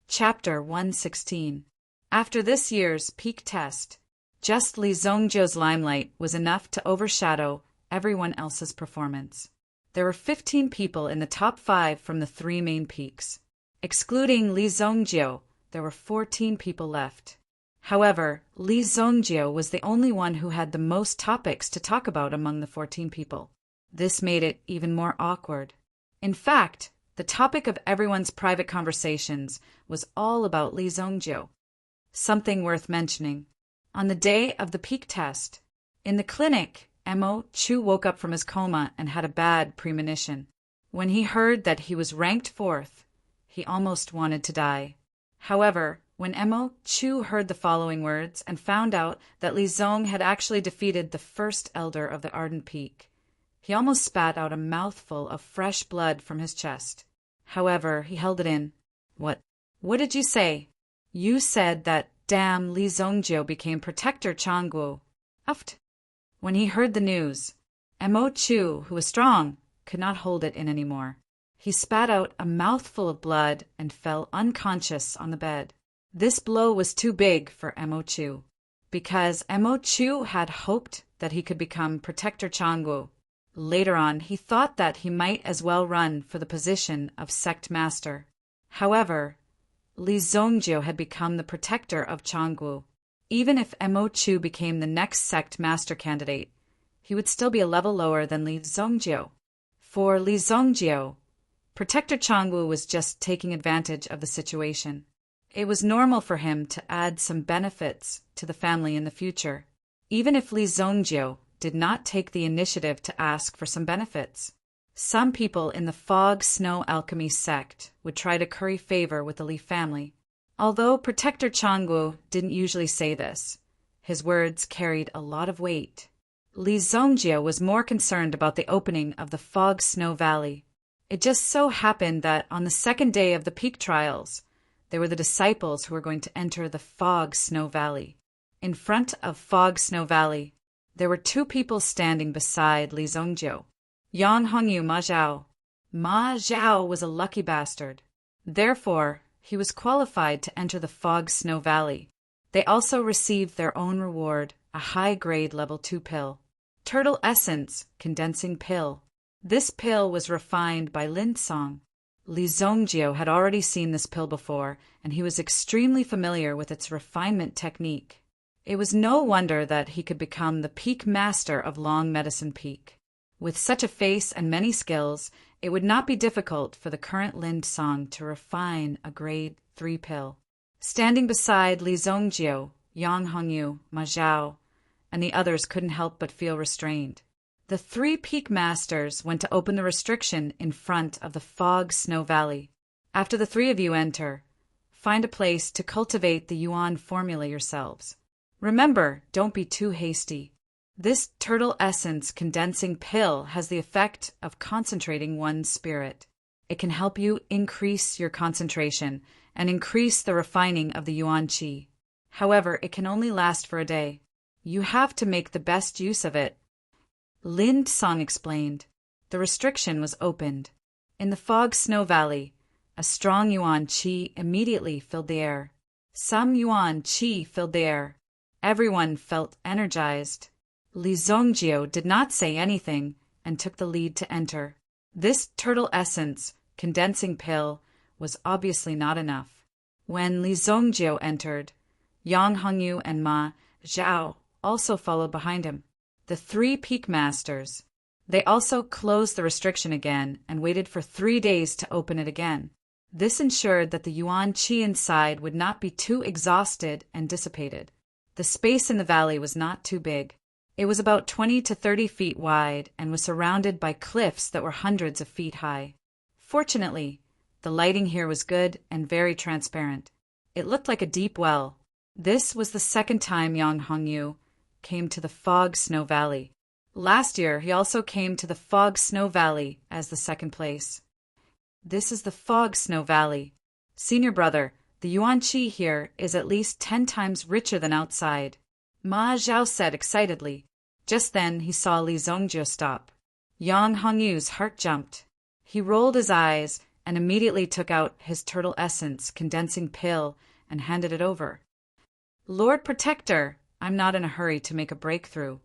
Chapter 116. After this year's peak test, just Li Zongjio's limelight was enough to overshadow everyone else's performance. There were 15 people in the top 5 from the 3 main peaks. Excluding Li Zongjio, there were 14 people left. However, Li Zongjio was the only one who had the most topics to talk about among the 14 people. This made it even more awkward. In fact, the topic of everyone's private conversations was all about Li Zongjio. Something worth mentioning. On the day of the peak test, in the clinic, Mo Chu woke up from his coma and had a bad premonition. When he heard that he was ranked 4th, he almost wanted to die. However, when Mo Chu heard the following words and found out that Li Zong had actually defeated the first elder of the Ardent Peak, he almost spat out a mouthful of fresh blood from his chest. However, he held it in. What did you say? You said that damn Li Zongjio became Protector Changwu. Uft. When he heard the news, Mo Chu, who was strong, could not hold it in anymore. He spat out a mouthful of blood and fell unconscious on the bed. This blow was too big for Mo Chu, because Mo Chu had hoped that he could become Protector Changwu. Later on, he thought that he might as well run for the position of sect master. However, Li Zongjio had become the protector of Changwu. Even if Mo Chu became the next sect master candidate, he would still be a level lower than Li Zongjio. For Li Zongjio, Protector Changwu was just taking advantage of the situation. It was normal for him to add some benefits to the family in the future, even if Li Zongjio did not take the initiative to ask for some benefits. Some people in the fog-snow alchemy sect would try to curry favor with the Li family. Although Protector Changwu didn't usually say this, his words carried a lot of weight. Li Zongjio was more concerned about the opening of the fog-snow valley. It just so happened that on the second day of the peak trials, there were the disciples who were going to enter the fog-snow valley. In front of fog-snow valley, there were 2 people standing beside Li Zongjio. Yang Hongyu Ma Zhao. Ma Zhao was a lucky bastard. Therefore, he was qualified to enter the fog-snow valley. They also received their own reward, a high-grade level 2 pill. Turtle Essence Condensing Pill. This pill was refined by Linsong. Li Zongjio had already seen this pill before, and he was extremely familiar with its refinement technique. It was no wonder that he could become the peak master of Long Medicine Peak. With such a face and many skills, it would not be difficult for the current Linsong to refine a grade 3 pill. Standing beside Li Zongjio, Yang Hongyu, Ma Zhao, and the others couldn't help but feel restrained. The 3 peak masters went to open the restriction in front of the Fog Snow Valley. After the 3 of you enter, find a place to cultivate the Yuan formula yourselves. Remember, don't be too hasty. This turtle essence condensing pill has the effect of concentrating one's spirit. It can help you increase your concentration and increase the refining of the Yuan Qi. However, it can only last for a day. You have to make the best use of it. Lin Song explained. The restriction was opened. In the Fog Snow Valley, a strong Yuan Qi immediately filled the air. Some Yuan Qi filled the air. Everyone felt energized. Li Zongjio did not say anything and took the lead to enter. This turtle essence condensing pill was obviously not enough. When Li Zongjio entered, Yang Hongyu and Ma Zhao also followed behind him. The 3 peak masters. They also closed the restriction again and waited for 3 days to open it again. This ensured that the Yuan Qi inside would not be too exhausted and dissipated. The space in the valley was not too big. It was about 20 to 30 feet wide and was surrounded by cliffs that were hundreds of feet high. Fortunately, the lighting here was good and very transparent. It looked like a deep well. This was the second time Yang Hongyu came to the Fog Snow Valley. Last year, he also came to the Fog Snow Valley as the second place. This is the Fog Snow Valley. Senior brother, the Yuan Qi here is at least 10 times richer than outside. Ma Zhao said excitedly. Just then he saw Li Zongjio stop. Yang Hongyu's heart jumped. He rolled his eyes and immediately took out his turtle essence condensing pill and handed it over. Lord Protector, I'm not in a hurry to make a breakthrough.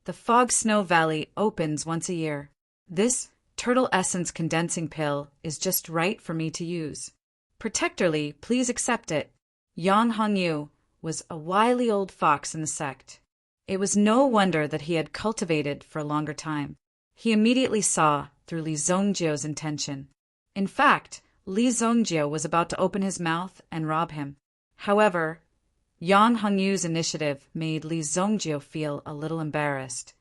The Fog Snow Valley opens once a year. This turtle essence condensing pill is just right for me to use. Protectorly, please accept it. Yang Hongyu was a wily old fox in the sect. It was no wonder that he had cultivated for a longer time. He immediately saw through Li Zongjio's intention. In fact, Li Zongjio was about to open his mouth and rob him. However, Yang Hongyu's initiative made Li Zongjio feel a little embarrassed.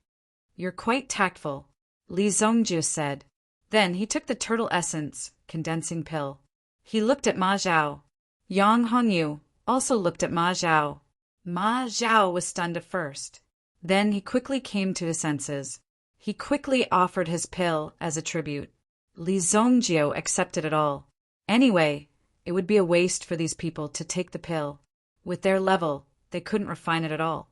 You're quite tactful, Li Zongjio said. Then he took the turtle essence condensing pill. He looked at Ma Zhao. Yang Hongyu also looked at Ma Zhao. Ma Zhao was stunned at first. Then he quickly came to his senses. He quickly offered his pill as a tribute. Li Zongjio accepted it all. Anyway, it would be a waste for these people to take the pill. With their level, they couldn't refine it at all.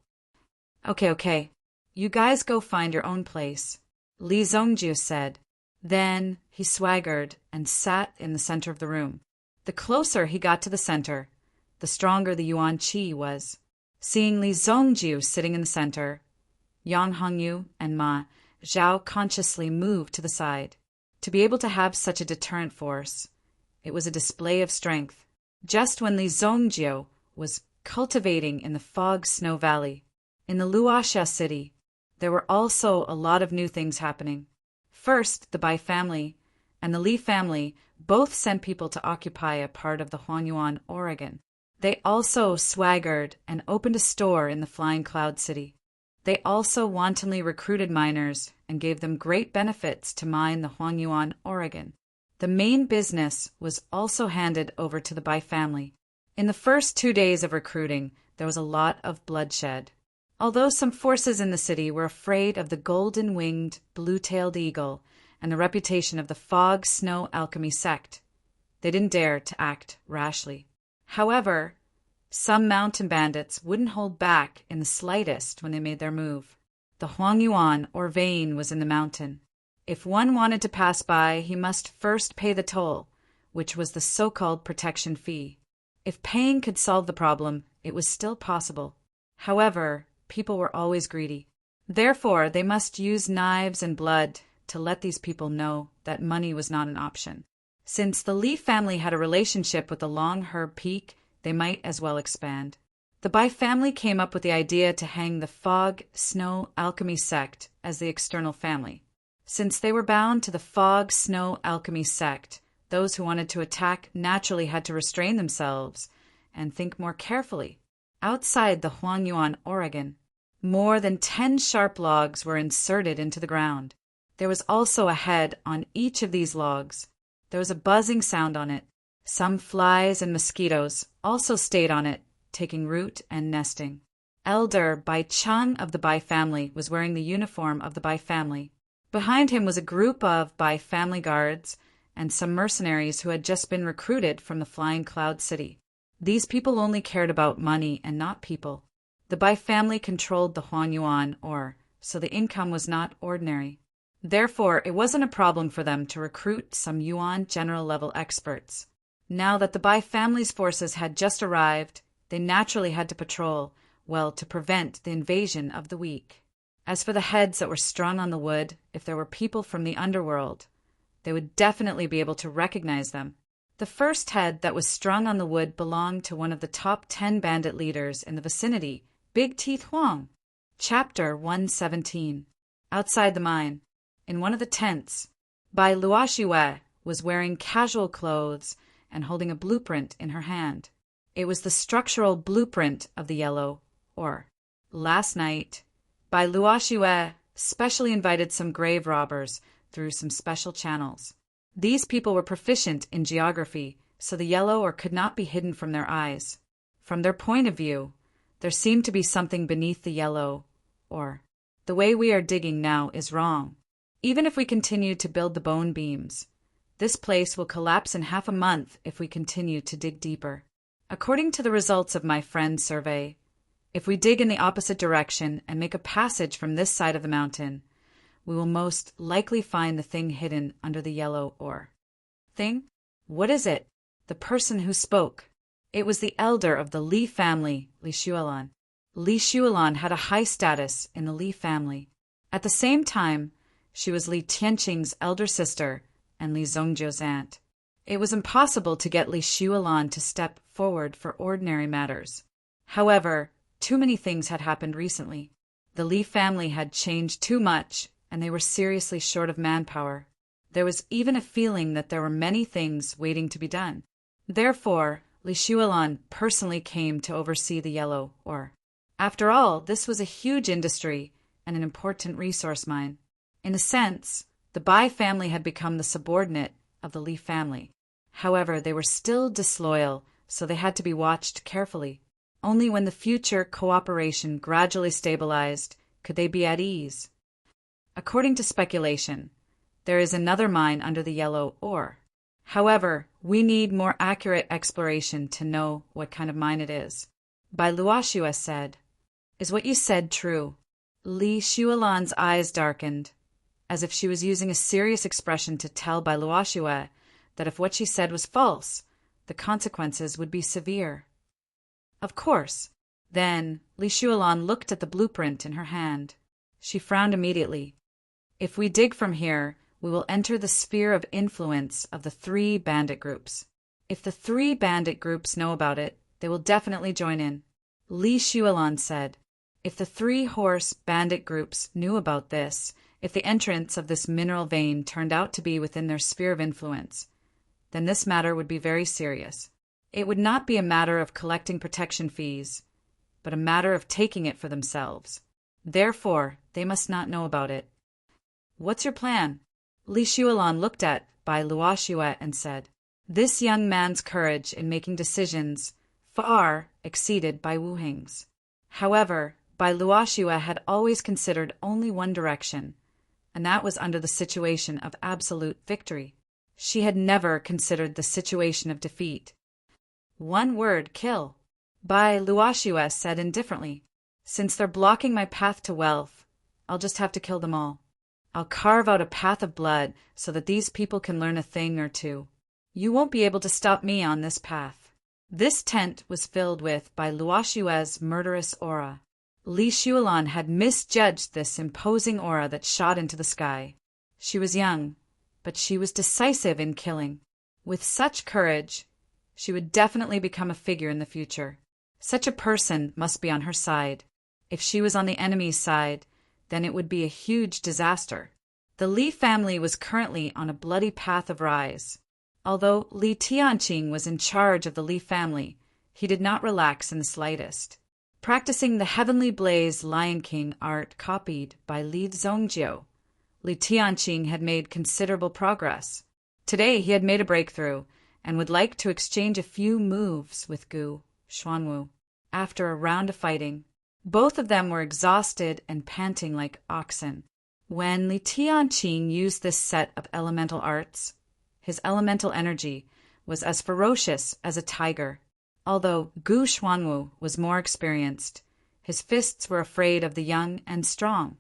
Okay. You guys go find your own place, Li Zongjio said. Then he swaggered and sat in the center of the room. The closer he got to the center, the stronger the Yuan Qi was. Seeing Li Zongjio sitting in the center, Yang Hongyu and Ma Zhao consciously moved to the side. To be able to have such a deterrent force, it was a display of strength. Just when Li Zongjio was cultivating in the Fog Snow Valley, in the Luoxia city, there were also a lot of new things happening. First, the Bai family and the Li family both sent people to occupy a part of the Huangyuan, Oregon. They also swaggered and opened a store in the Flying Cloud City. They also wantonly recruited miners and gave them great benefits to mine the Huangyuan, Oregon. The main business was also handed over to the Bai family. In the first 2 days of recruiting, there was a lot of bloodshed. Although some forces in the city were afraid of the golden-winged, blue-tailed eagle and the reputation of the Fog Snow Alchemy sect, they didn't dare to act rashly. However, some mountain bandits wouldn't hold back in the slightest when they made their move. The Huangyuan, or vein, was in the mountain. If one wanted to pass by, he must first pay the toll, which was the so-called protection fee. If paying could solve the problem, it was still possible. However, people were always greedy. Therefore, they must use knives and blood to let these people know that money was not an option. Since the Li family had a relationship with the Long Herb Peak, they might as well expand. The Bai family came up with the idea to hang the Fog Snow Alchemy sect as the external family. Since they were bound to the Fog Snow Alchemy sect, those who wanted to attack naturally had to restrain themselves and think more carefully. Outside the Huangyuan, Oregon, more than 10 sharp logs were inserted into the ground. There was also a head on each of these logs. There was a buzzing sound on it. Some flies and mosquitoes also stayed on it, taking root and nesting. Elder Bai Chang of the Bai family was wearing the uniform of the Bai family. Behind him was a group of Bai family guards and some mercenaries who had just been recruited from the Flying Cloud City. These people only cared about money and not people. The Bai family controlled the Huanyuan ore, so the income was not ordinary. Therefore, it wasn't a problem for them to recruit some Yuan general-level experts. Now that the Bai family's forces had just arrived, they naturally had to patrol, well, to prevent the invasion of the weak. As for the heads that were strung on the wood, if there were people from the underworld, they would definitely be able to recognize them. The first head that was strung on the wood belonged to one of the top 10 bandit leaders in the vicinity, Big Teeth Huang. Chapter 117. Outside the mine, in one of the tents, Bai Luoxiwe was wearing casual clothes and holding a blueprint in her hand. It was the structural blueprint of the yellow ore. Last night, Bai Luoxiwe specially invited some grave robbers through some special channels. These people were proficient in geography, so the yellow ore could not be hidden from their eyes. From their point of view, there seemed to be something beneath the yellow ore. The way we are digging now is wrong. Even if we continue to build the bone beams, this place will collapse in half a month if we continue to dig deeper. According to the results of my friend's survey, if we dig in the opposite direction and make a passage from this side of the mountain, we will most likely find the thing hidden under the yellow ore. Thing? What is it? The person who spoke. It was the elder of the Li family, Li Shuolan. Li Shuolan had a high status in the Li family. At the same time, she was Li Tianqing's elder sister and Li Zhongjiu's aunt. It was impossible to get Li Shuolan to step forward for ordinary matters. However, too many things had happened recently. The Li family had changed too much, and they were seriously short of manpower. There was even a feeling that there were many things waiting to be done. Therefore, Li Shuolan personally came to oversee the yellow ore. After all, this was a huge industry and an important resource mine. In a sense, the Bai family had become the subordinate of the Li family. However, they were still disloyal, so they had to be watched carefully. Only when the future cooperation gradually stabilized could they be at ease. According to speculation, there is another mine under the yellow ore. However, we need more accurate exploration to know what kind of mine it is. Bai Luoxiwe said, "Is what you said true?" Li Shuolan's eyes darkened, as if she was using a serious expression to tell Bai Luoxiwe that if what she said was false, the consequences would be severe. Of course. Then Li Shuolan looked at the blueprint in her hand. She frowned immediately. If we dig from here, we will enter the sphere of influence of the 3 bandit groups. If the 3 bandit groups know about it, they will definitely join in. Li Shuolan said, if the 3 horse bandit groups knew about this, if the entrance of this mineral vein turned out to be within their sphere of influence, then this matter would be very serious. It would not be a matter of collecting protection fees, but a matter of taking it for themselves. Therefore, they must not know about it. What's your plan? Li Shuolan looked at Bai Luoxiwe and said, this young man's courage in making decisions far exceeded Bai Wuheng's. However, Bai Luoxiwe had always considered only one direction, and that was under the situation of absolute victory. She had never considered the situation of defeat. One word, kill. Bai Luoxiwe said indifferently, since they're blocking my path to wealth, I'll just have to kill them all. I'll carve out a path of blood so that these people can learn a thing or two. You won't be able to stop me on this path. This tent was filled with by Luoshue's murderous aura. Li Shuolan had misjudged this imposing aura that shot into the sky. She was young, but she was decisive in killing. With such courage, she would definitely become a figure in the future. Such a person must be on her side. If she was on the enemy's side, then it would be a huge disaster. The Li family was currently on a bloody path of rise. Although Li Tianqing was in charge of the Li family, he did not relax in the slightest. Practicing the Heavenly Blaze Lion King art copied by Li Zongjiu, Li Tianqing had made considerable progress. Today he had made a breakthrough and would like to exchange a few moves with Gu Xuanwu. After a round of fighting, both of them were exhausted and panting like oxen. When Li Tianqing used this set of elemental arts, his elemental energy was as ferocious as a tiger. Although Gu Xuanwu was more experienced, his fists were afraid of the young and strong.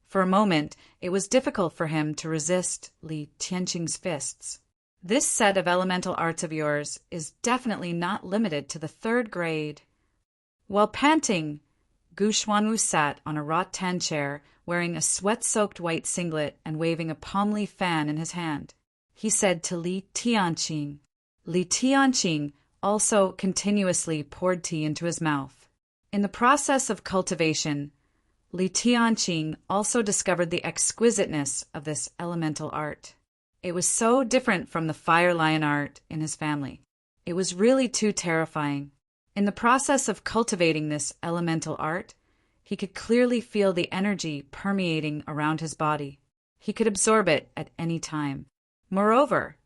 For a moment, it was difficult for him to resist Li Tianqing's fists. This set of elemental arts of yours is definitely not limited to the 3rd grade. While panting, Gu Xuanwu sat on a rattan chair, wearing a sweat-soaked white singlet and waving a palm leaf fan in his hand. He said to Li Tianqing. Li Tianqing also continuously poured tea into his mouth. In the process of cultivation, Li Tianqing also discovered the exquisiteness of this elemental art. It was so different from the fire lion art in his family. It was really too terrifying. In the process of cultivating this elemental art, he could clearly feel the energy permeating around his body. He could absorb it at any time. Moreover,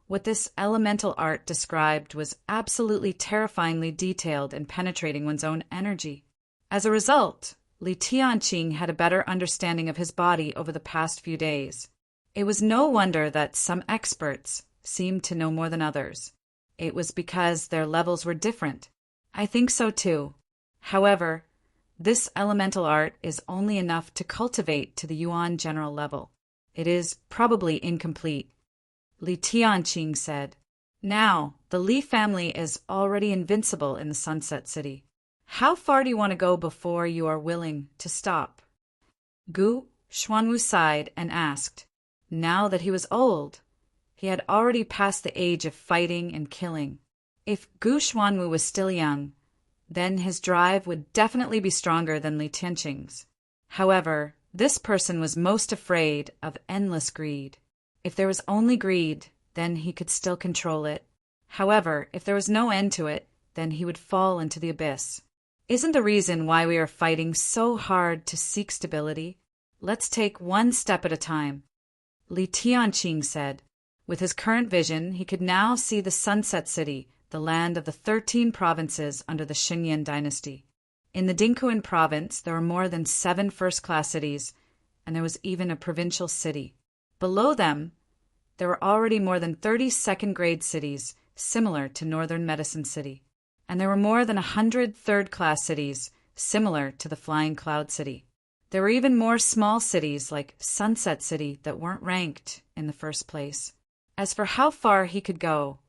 what this elemental art described was absolutely terrifyingly detailed and penetrating one's own energy. As a result, Li Tianqing had a better understanding of his body over the past few days. It was no wonder that some experts seemed to know more than others. It was because their levels were different. I think so too. However, this elemental art is only enough to cultivate to the Yuan general level. It is probably incomplete. Li Tianqing said, "Now, the Li family is already invincible in the Sunset City. How far do you want to go before you are willing to stop?" Gu Xuanwu sighed and asked. Now that he was old, he had already passed the age of fighting and killing. If Gu Xuanwu was still young, then his drive would definitely be stronger than Li Tianqing's. However, this person was most afraid of endless greed. If there was only greed, then he could still control it. However, if there was no end to it, then he would fall into the abyss. Isn't the reason why we are fighting so hard to seek stability? Let's take one step at a time. Li Tianqing said. With his current vision, he could now see the Sunset City, the land of the 13 provinces under the Xingyan dynasty. In the Dinghuan province, there were more than 7 first-class cities, and there was even a provincial city. Below them, there were already more than 30 second-grade cities, similar to Northern Medicine City. And there were more than 100 third-class cities, similar to the Flying Cloud City. There were even more small cities like Sunset City that weren't ranked in the first place. As for how far he could go,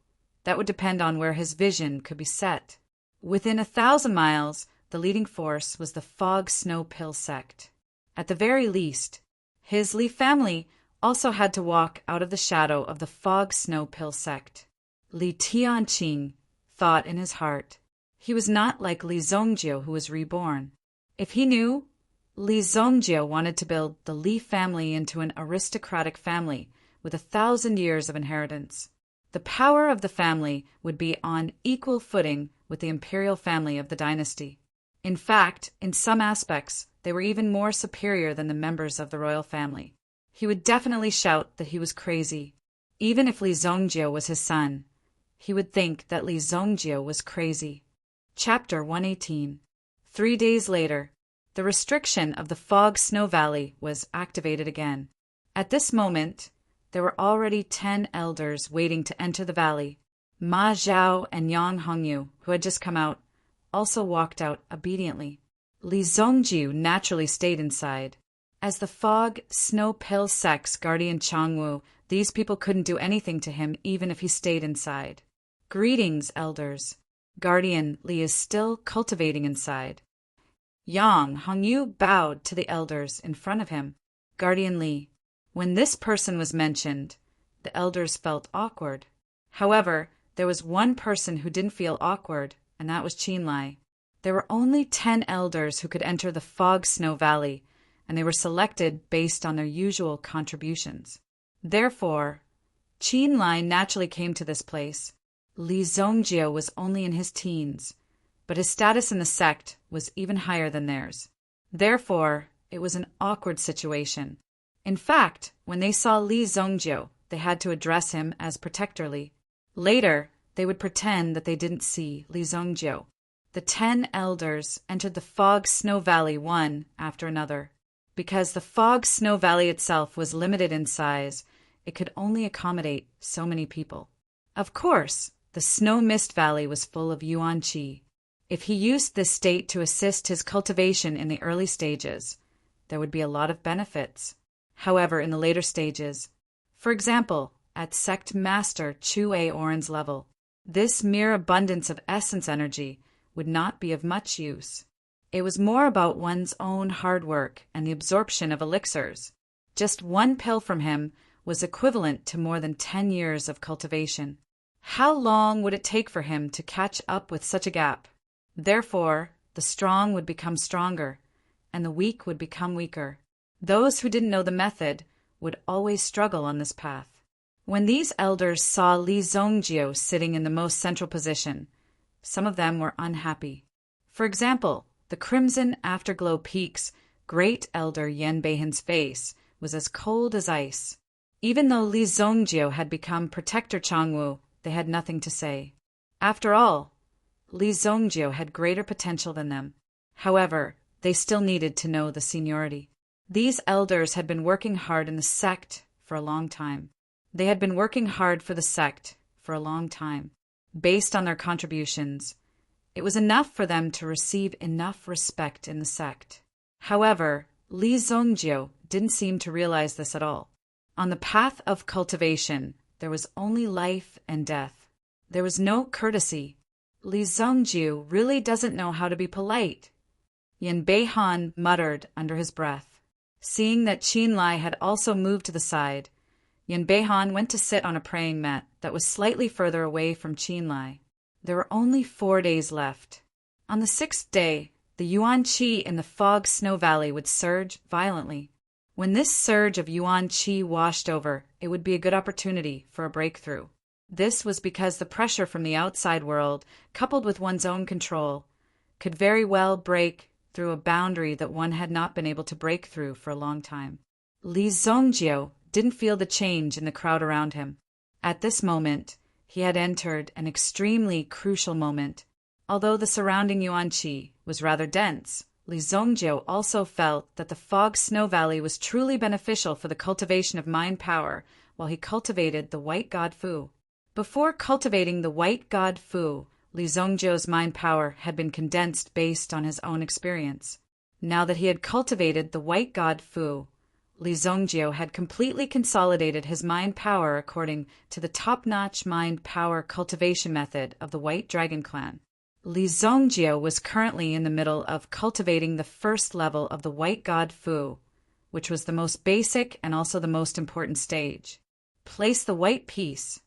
that would depend on where his vision could be set. Within 1,000 miles, the leading force was the Fog Snow Pill sect. At the very least, his Li family also had to walk out of the shadow of the Fog Snow Pill sect. Li Tianqing thought in his heart. He was not like Li Zongjiu, who was reborn. If he knew, Li Zongjiu wanted to build the Li family into an aristocratic family with 1,000 years of inheritance. The power of the family would be on equal footing with the imperial family of the dynasty. In fact, in some aspects, they were even more superior than the members of the royal family. He would definitely shout that he was crazy. Even if Li Zongjiu was his son, he would think that Li Zongjiu was crazy. Chapter 118. 3 days later, the restriction of the Fog Snow Valley was activated again. At this moment, there were already 10 elders waiting to enter the valley. Ma Zhao and Yang Hongyu, who had just come out, also walked out obediently. Li Zongjiu naturally stayed inside. As the Fog Snow Pill sect's guardian Changwu, these people couldn't do anything to him even if he stayed inside. "Greetings, elders." Guardian Li is still cultivating inside. Yang Hongyu bowed to the elders in front of him. Guardian Li. When this person was mentioned, the elders felt awkward. However, there was one person who didn't feel awkward, and that was Qinlai. There were only 10 elders who could enter the Fog Snow Valley, and they were selected based on their usual contributions. Therefore, Qinlai naturally came to this place. Li Zongjio was only in his teens, but his status in the sect was even higher than theirs. Therefore, it was an awkward situation. In fact, when they saw Li Zongjio, they had to address him as Protector Li. Later, they would pretend that they didn't see Li Zongjio. The 10 elders entered the Fog Snow Valley one after another. Because the Fog Snow Valley itself was limited in size, it could only accommodate so many people. Of course, the Snow Mist Valley was full of Yuan Qi. If he used this state to assist his cultivation in the early stages, there would be a lot of benefits. However, in the later stages, for example, at Sect Master Chu A Oren's level, this mere abundance of essence energy would not be of much use. It was more about one's own hard work and the absorption of elixirs. Just one pill from him was equivalent to more than 10 years of cultivation. How long would it take for him to catch up with such a gap? Therefore, the strong would become stronger, and the weak would become weaker. Those who didn't know the method would always struggle on this path. When these elders saw Li Zongjio sitting in the most central position, some of them were unhappy. For example, the Crimson Afterglow Peak's great elder Yan Beihan's face was as cold as ice. Even though Li Zongjio had become Protector Changwu, they had nothing to say. After all, Li Zongjio had greater potential than them. However, they still needed to know the seniority. These elders had been working hard in the sect for a long time. They had been working hard for the sect for a long time. Based on their contributions, it was enough for them to receive enough respect in the sect. However, Li Zongjio didn't seem to realize this at all. On the path of cultivation, there was only life and death. There was no courtesy. Li Zongjio really doesn't know how to be polite. Yan Beihan muttered under his breath. Seeing that Qinlai had also moved to the side, Yan Beihan went to sit on a praying mat that was slightly further away from Qinlai. There were only 4 days left. On the 6th day, the Yuan Qi in the Fog Snow Valley would surge violently. When this surge of Yuan Qi washed over, it would be a good opportunity for a breakthrough. This was because the pressure from the outside world, coupled with one's own control, could very well break through a boundary that one had not been able to break through for a long time. Li Zongjio didn't feel the change in the crowd around him. At this moment, he had entered an extremely crucial moment. Although the surrounding Yuan Qi was rather dense, Li Zongjio also felt that the Fog Snow Valley was truly beneficial for the cultivation of mind power while he cultivated the White God Fu. Before cultivating the White God Fu, Li Zongjio's mind power had been condensed based on his own experience. Now that he had cultivated the White God Fu, Li Zongjio had completely consolidated his mind power according to the top-notch mind power cultivation method of the White Dragon Clan. Li Zongjio was currently in the middle of cultivating the first level of the White God Fu, which was the most basic and also the most important stage. Place the white piece.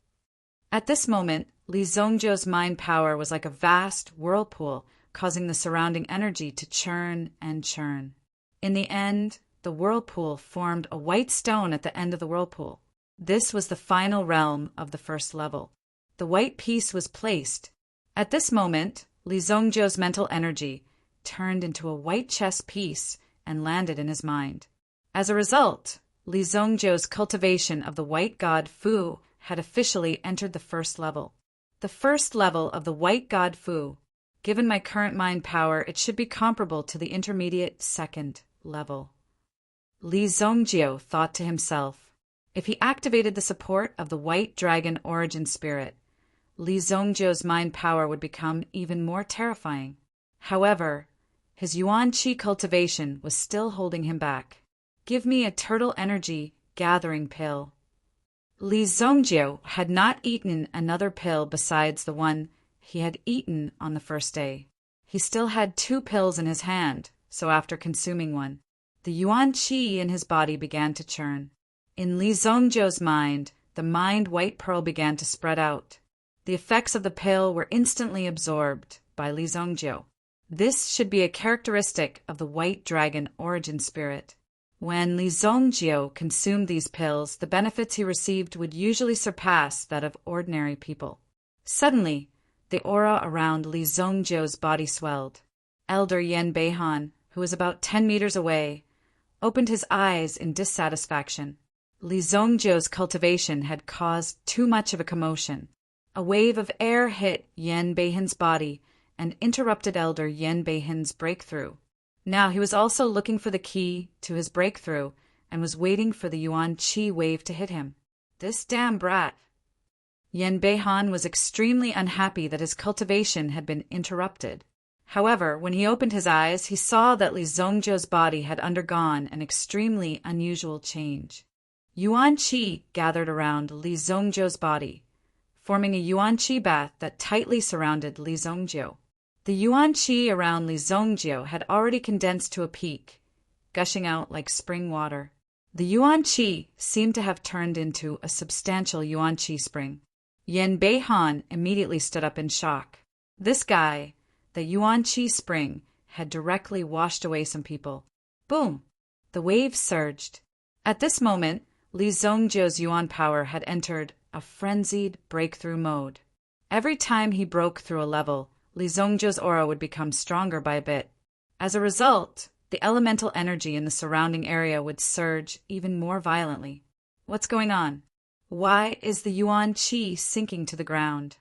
At this moment, Li Zongjio's mind power was like a vast whirlpool, causing the surrounding energy to churn and churn. In the end, the whirlpool formed a white stone at the end of the whirlpool. This was the final realm of the first level. The white piece was placed. At this moment, Li Zongjio's mental energy turned into a white chess piece and landed in his mind. As a result, Li Zongjio's cultivation of the White God Fu had officially entered the first level. The first level of the White God Fu. Given my current mind power, it should be comparable to the intermediate second level. Li Zongjio thought to himself. If he activated the support of the White Dragon Origin Spirit, Li Zongjio's mind power would become even more terrifying. However, his Yuan Qi cultivation was still holding him back. Give me a turtle energy gathering pill. Li Zongjio had not eaten another pill besides the one he had eaten on the first day. He still had 2 pills in his hand, so after consuming one, the yuan qi in his body began to churn. In Li Zongjiu's mind, the mind white pearl began to spread out. The effects of the pill were instantly absorbed by Li Zongjiu. This should be a characteristic of the white dragon origin spirit. When Li Zongjiu consumed these pills, the benefits he received would usually surpass that of ordinary people. Suddenly, the aura around Li Zongjiu's body swelled. Elder Yan Beihan, who was about 10 meters away, opened his eyes in dissatisfaction. Li Zongjiu's cultivation had caused too much of a commotion. A wave of air hit Yan Beihan's body and interrupted Elder Yan Beihan's breakthrough. Now he was also looking for the key to his breakthrough and was waiting for the yuan qi wave to hit him. This damn brat! Yan Beihan was extremely unhappy that his cultivation had been interrupted. However, when he opened his eyes, he saw that Li Zongjiu's body had undergone an extremely unusual change. Yuan qi gathered around Li Zongjiu's body, forming a yuan qi bath that tightly surrounded Li Zongjiu. The yuan qi around Li Zongjiu had already condensed to a peak, gushing out like spring water. The yuan qi seemed to have turned into a substantial yuan qi spring. Yan Beihan immediately stood up in shock. This guy, the yuan qi spring, had directly washed away some people. Boom! The wave surged. At this moment, Li Zongjiu's yuan power had entered a frenzied breakthrough mode. Every time he broke through a level, Li Zongjiu's aura would become stronger by a bit. As a result, the elemental energy in the surrounding area would surge even more violently. What's going on? Why is the yuan qi sinking to the ground?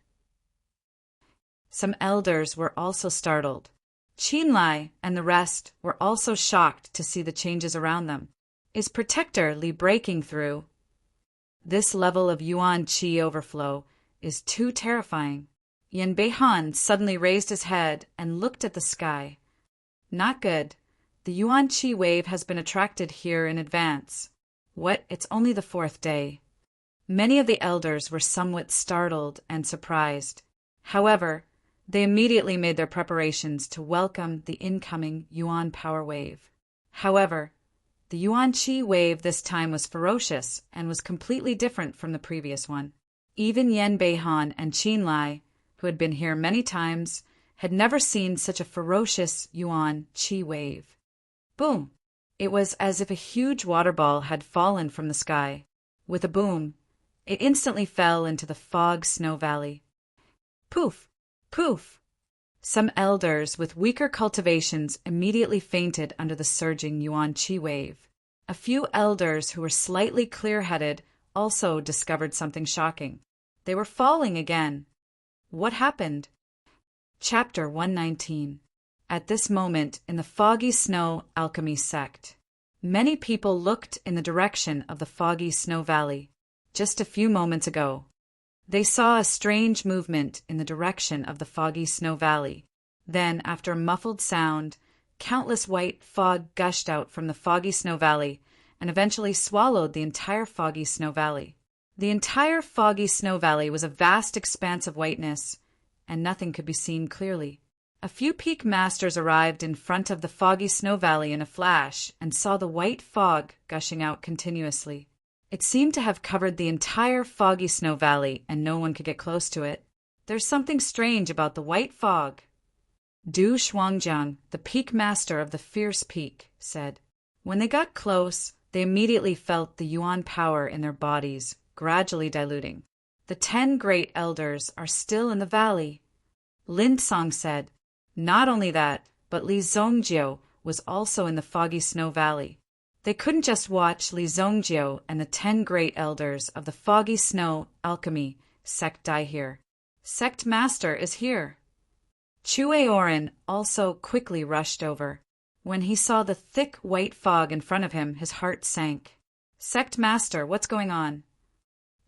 Some elders were also startled. Qinlai and the rest were also shocked to see the changes around them. Is Protector Li breaking through? This level of yuan qi overflow is too terrifying. Yan Beihan suddenly raised his head and looked at the sky. Not good. The yuan qi wave has been attracted here in advance. What? It's only the 4th day. Many of the elders were somewhat startled and surprised. However, they immediately made their preparations to welcome the incoming yuan power wave. However, the yuan qi wave this time was ferocious and was completely different from the previous one. Even Yan Beihan and Qinlai, who had been here many times, had never seen such a ferocious yuan qi wave. Boom! It was as if a huge water ball had fallen from the sky. With a boom, it instantly fell into the fog snow valley. Poof! Poof! Some elders with weaker cultivations immediately fainted under the surging yuan qi wave. A few elders who were slightly clear-headed also discovered something shocking. They were falling again. What happened? Chapter 119. At this moment in the foggy snow alchemy sect, many people looked in the direction of the foggy snow valley. Just a few moments ago, they saw a strange movement in the direction of the foggy snow valley. Then, after a muffled sound, countless white fog gushed out from the foggy snow valley and eventually swallowed the entire foggy snow valley. The entire foggy snow valley was a vast expanse of whiteness, and nothing could be seen clearly. A few peak masters arrived in front of the foggy snow valley in a flash and saw the white fog gushing out continuously. It seemed to have covered the entire foggy snow valley, and no one could get close to it. There's something strange about the white fog. Du Shuangjiang, the peak master of the fierce peak, said. When they got close, they immediately felt the yuan power in their bodies gradually diluting. The 10 great elders are still in the valley. Lin Song said. Not only that, but Li Zongjiu was also in the foggy snow valley. They couldn't just watch Li Zongjiu and the 10 great elders of the foggy snow alchemy sect die here. Sect master is here. Chue Oren also quickly rushed over. When he saw the thick white fog in front of him, his heart sank. Sect master, what's going on?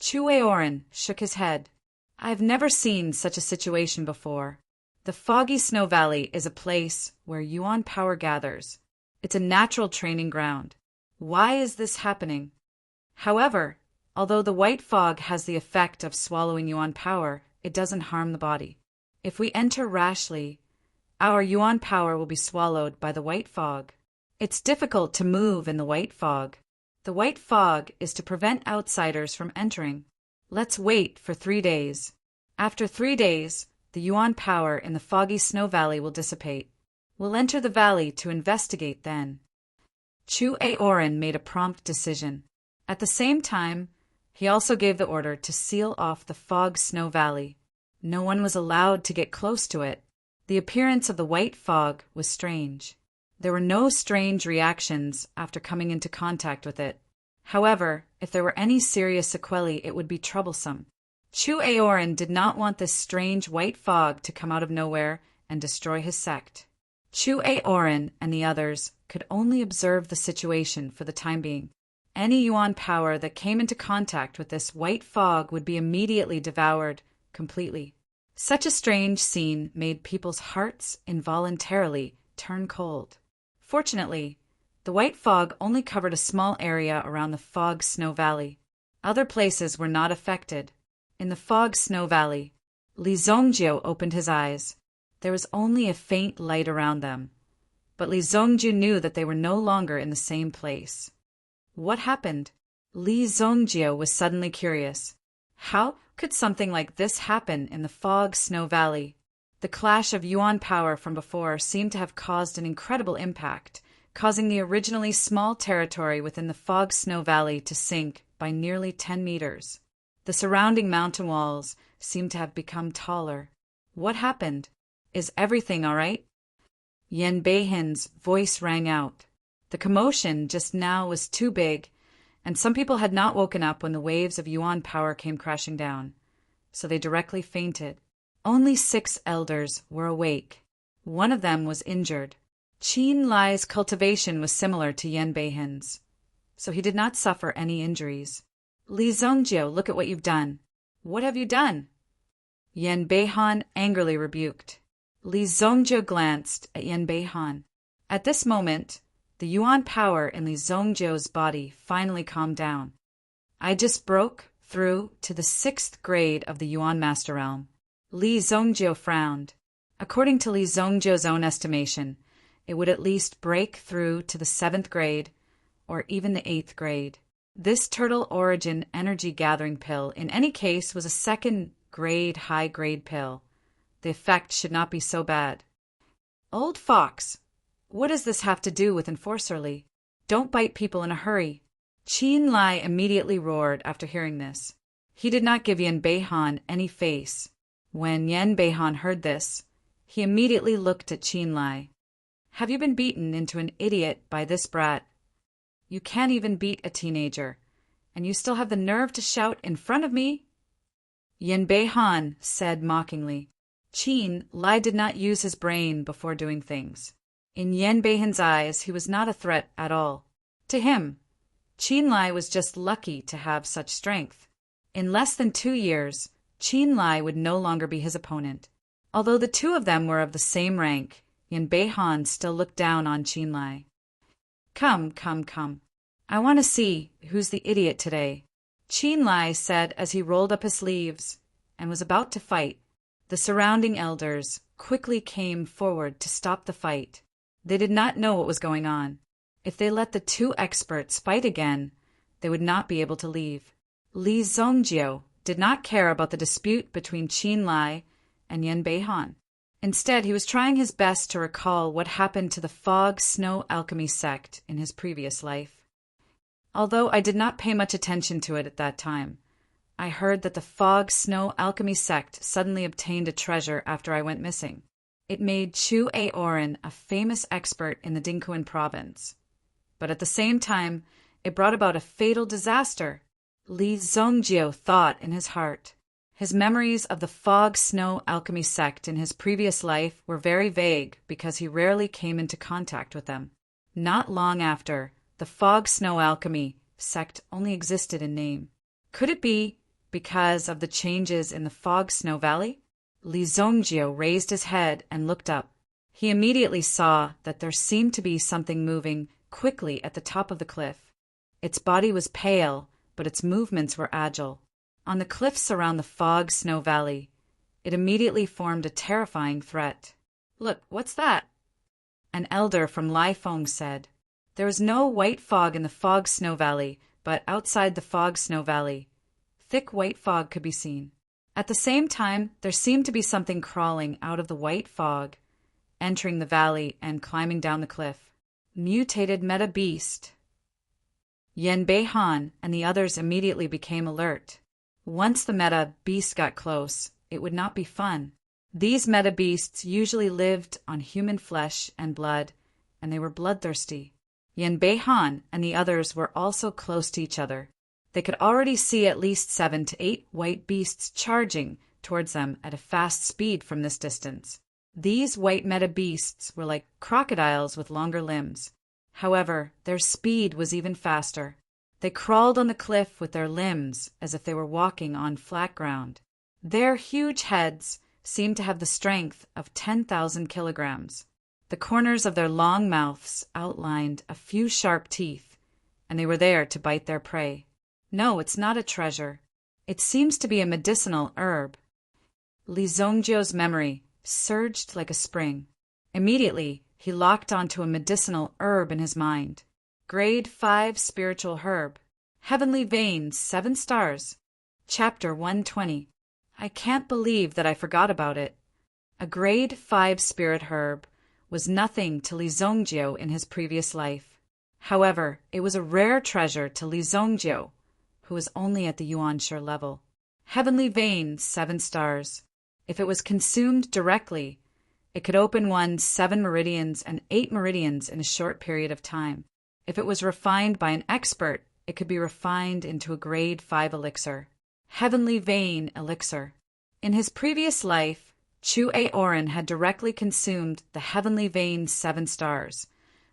Chue Oren shook his head. I've never seen such a situation before. The foggy snow valley is a place where yuan power gathers. It's a natural training ground. Why is this happening? However, although the white fog has the effect of swallowing yuan power, it doesn't harm the body. If we enter rashly, our yuan power will be swallowed by the white fog. It's difficult to move in the white fog. The white fog is to prevent outsiders from entering. Let's wait for 3 days. After 3 days, the yuan power in the foggy snow valley will dissipate. We'll enter the valley to investigate then. Chu Aoran made a prompt decision. At the same time, he also gave the order to seal off the fog snow valley. No one was allowed to get close to it. The appearance of the white fog was strange. There were no strange reactions after coming into contact with it. However, if there were any serious sequelae, it would be troublesome. Chu Aoran did not want this strange white fog to come out of nowhere and destroy his sect. Chu Aoran and the others could only observe the situation for the time being. Any yuan power that came into contact with this white fog would be immediately devoured completely. Such a strange scene made people's hearts involuntarily turn cold. Fortunately, the white fog only covered a small area around the fog snow valley. Other places were not affected. In the fog snow valley, Li Zongjiu opened his eyes. There was only a faint light around them. But Li Zongjiu knew that they were no longer in the same place. What happened? Li Zongjiu was suddenly curious. How could something like this happen in the fog snow valley? The clash of yuan power from before seemed to have caused an incredible impact, causing the originally small territory within the fog snow valley to sink by nearly 10 meters. The surrounding mountain walls seemed to have become taller. What happened? Is everything all right? Yan Beihin's voice rang out. The commotion just now was too big, and some people had not woken up when the waves of yuan power came crashing down, so they directly fainted. Only 6 elders were awake. One of them was injured. Qin Lai's cultivation was similar to Yan Beihin's, so he did not suffer any injuries. Li Zongjiu, look at what you've done. What have you done? Yan Beihan angrily rebuked. Li Zongjiu glanced at Yan Beihan. At this moment, the yuan power in Li Zongjiu's body finally calmed down. I just broke through to the 6th grade of the Yuan Master Realm. Li Zongjiu frowned. According to Li Zongjiu's own estimation, it would at least break through to the 7th grade, or even the 8th grade. This turtle origin energy gathering pill in any case was a 2nd grade high grade pill. The effect should not be so bad. Old fox, what does this have to do with Enforcerly? Don't bite people in a hurry. Qin Lai immediately roared after hearing this. He did not give Yan Beihan any face. When Yan Beihan heard this, he immediately looked at Qin Lai. Have you been beaten into an idiot by this brat? You can't even beat a teenager, and you still have the nerve to shout in front of me? Yan Beihan said mockingly. Qin Lai did not use his brain before doing things. In Yan Beihan's eyes, he was not a threat at all. To him, Qin Lai was just lucky to have such strength. In less than 2 years, Qin Lai would no longer be his opponent. Although the two of them were of the same rank, Yan Beihan still looked down on Qin Lai. Come. I want to see who's the idiot today, Qin Lai said as he rolled up his sleeves and was about to fight. The surrounding elders quickly came forward to stop the fight. They did not know what was going on. If they let the 2 experts fight again, they would not be able to leave. Li Zongjiu did not care about the dispute between Qin Lai and Yan Beihan. Instead, he was trying his best to recall what happened to the Fog Snow Alchemy sect in his previous life. Although I did not pay much attention to it at that time, I heard that the Fog Snow Alchemy sect suddenly obtained a treasure after I went missing. It made Chu Aoran a famous expert in the Dingquan province. But at the same time, it brought about a fatal disaster. Li Zongjiu thought in his heart. His memories of the Fog Snow Alchemy sect in his previous life were very vague because he rarely came into contact with them. Not long after, the Fog Snow Alchemy sect only existed in name. Could it be because of the changes in the Fog Snow Valley? Li Zongjiu raised his head and looked up. He immediately saw that there seemed to be something moving quickly at the top of the cliff. Its body was pale, but its movements were agile. On the cliffs around the Fog Snow Valley, it immediately formed a terrifying threat. "Look, what's that?" An elder from Lai Feng said. There was no white fog in the Fog Snow Valley, but outside the Fog Snow Valley, thick white fog could be seen. At the same time, there seemed to be something crawling out of the white fog, entering the valley and climbing down the cliff. Mutated meta beast. Yen Beihan and the others immediately became alert. Once the meta beast got close, it would not be fun. These meta beasts usually lived on human flesh and blood, and they were bloodthirsty. Yen Beihan and the others were also close to each other. They could already see at least 7 to 8 white beasts charging towards them at a fast speed from this distance. These white meta beasts were like crocodiles with longer limbs. However, their speed was even faster. They crawled on the cliff with their limbs as if they were walking on flat ground. Their huge heads seemed to have the strength of 10,000 kilograms. The corners of their long mouths outlined a few sharp teeth, and they were there to bite their prey. No, it's not a treasure. It seems to be a medicinal herb. Li Zongjio's memory surged like a spring. Immediately, he locked onto a medicinal herb in his mind. Grade 5 spiritual herb. Heavenly Veins, 7 stars. Chapter 120. I can't believe that I forgot about it. A grade 5 spirit herb was nothing to Li Zongjio in his previous life. However, it was a rare treasure to Li Zongjio, who was only at the Yuanshi level. Heavenly Veins, 7 stars. If it was consumed directly, it could open one's 7 meridians and 8 meridians in a short period of time. If it was refined by an expert, it could be refined into a grade 5 elixir. Heavenly Vein elixir. In his previous life, Chu Aoran had directly consumed the Heavenly Vein 7 stars,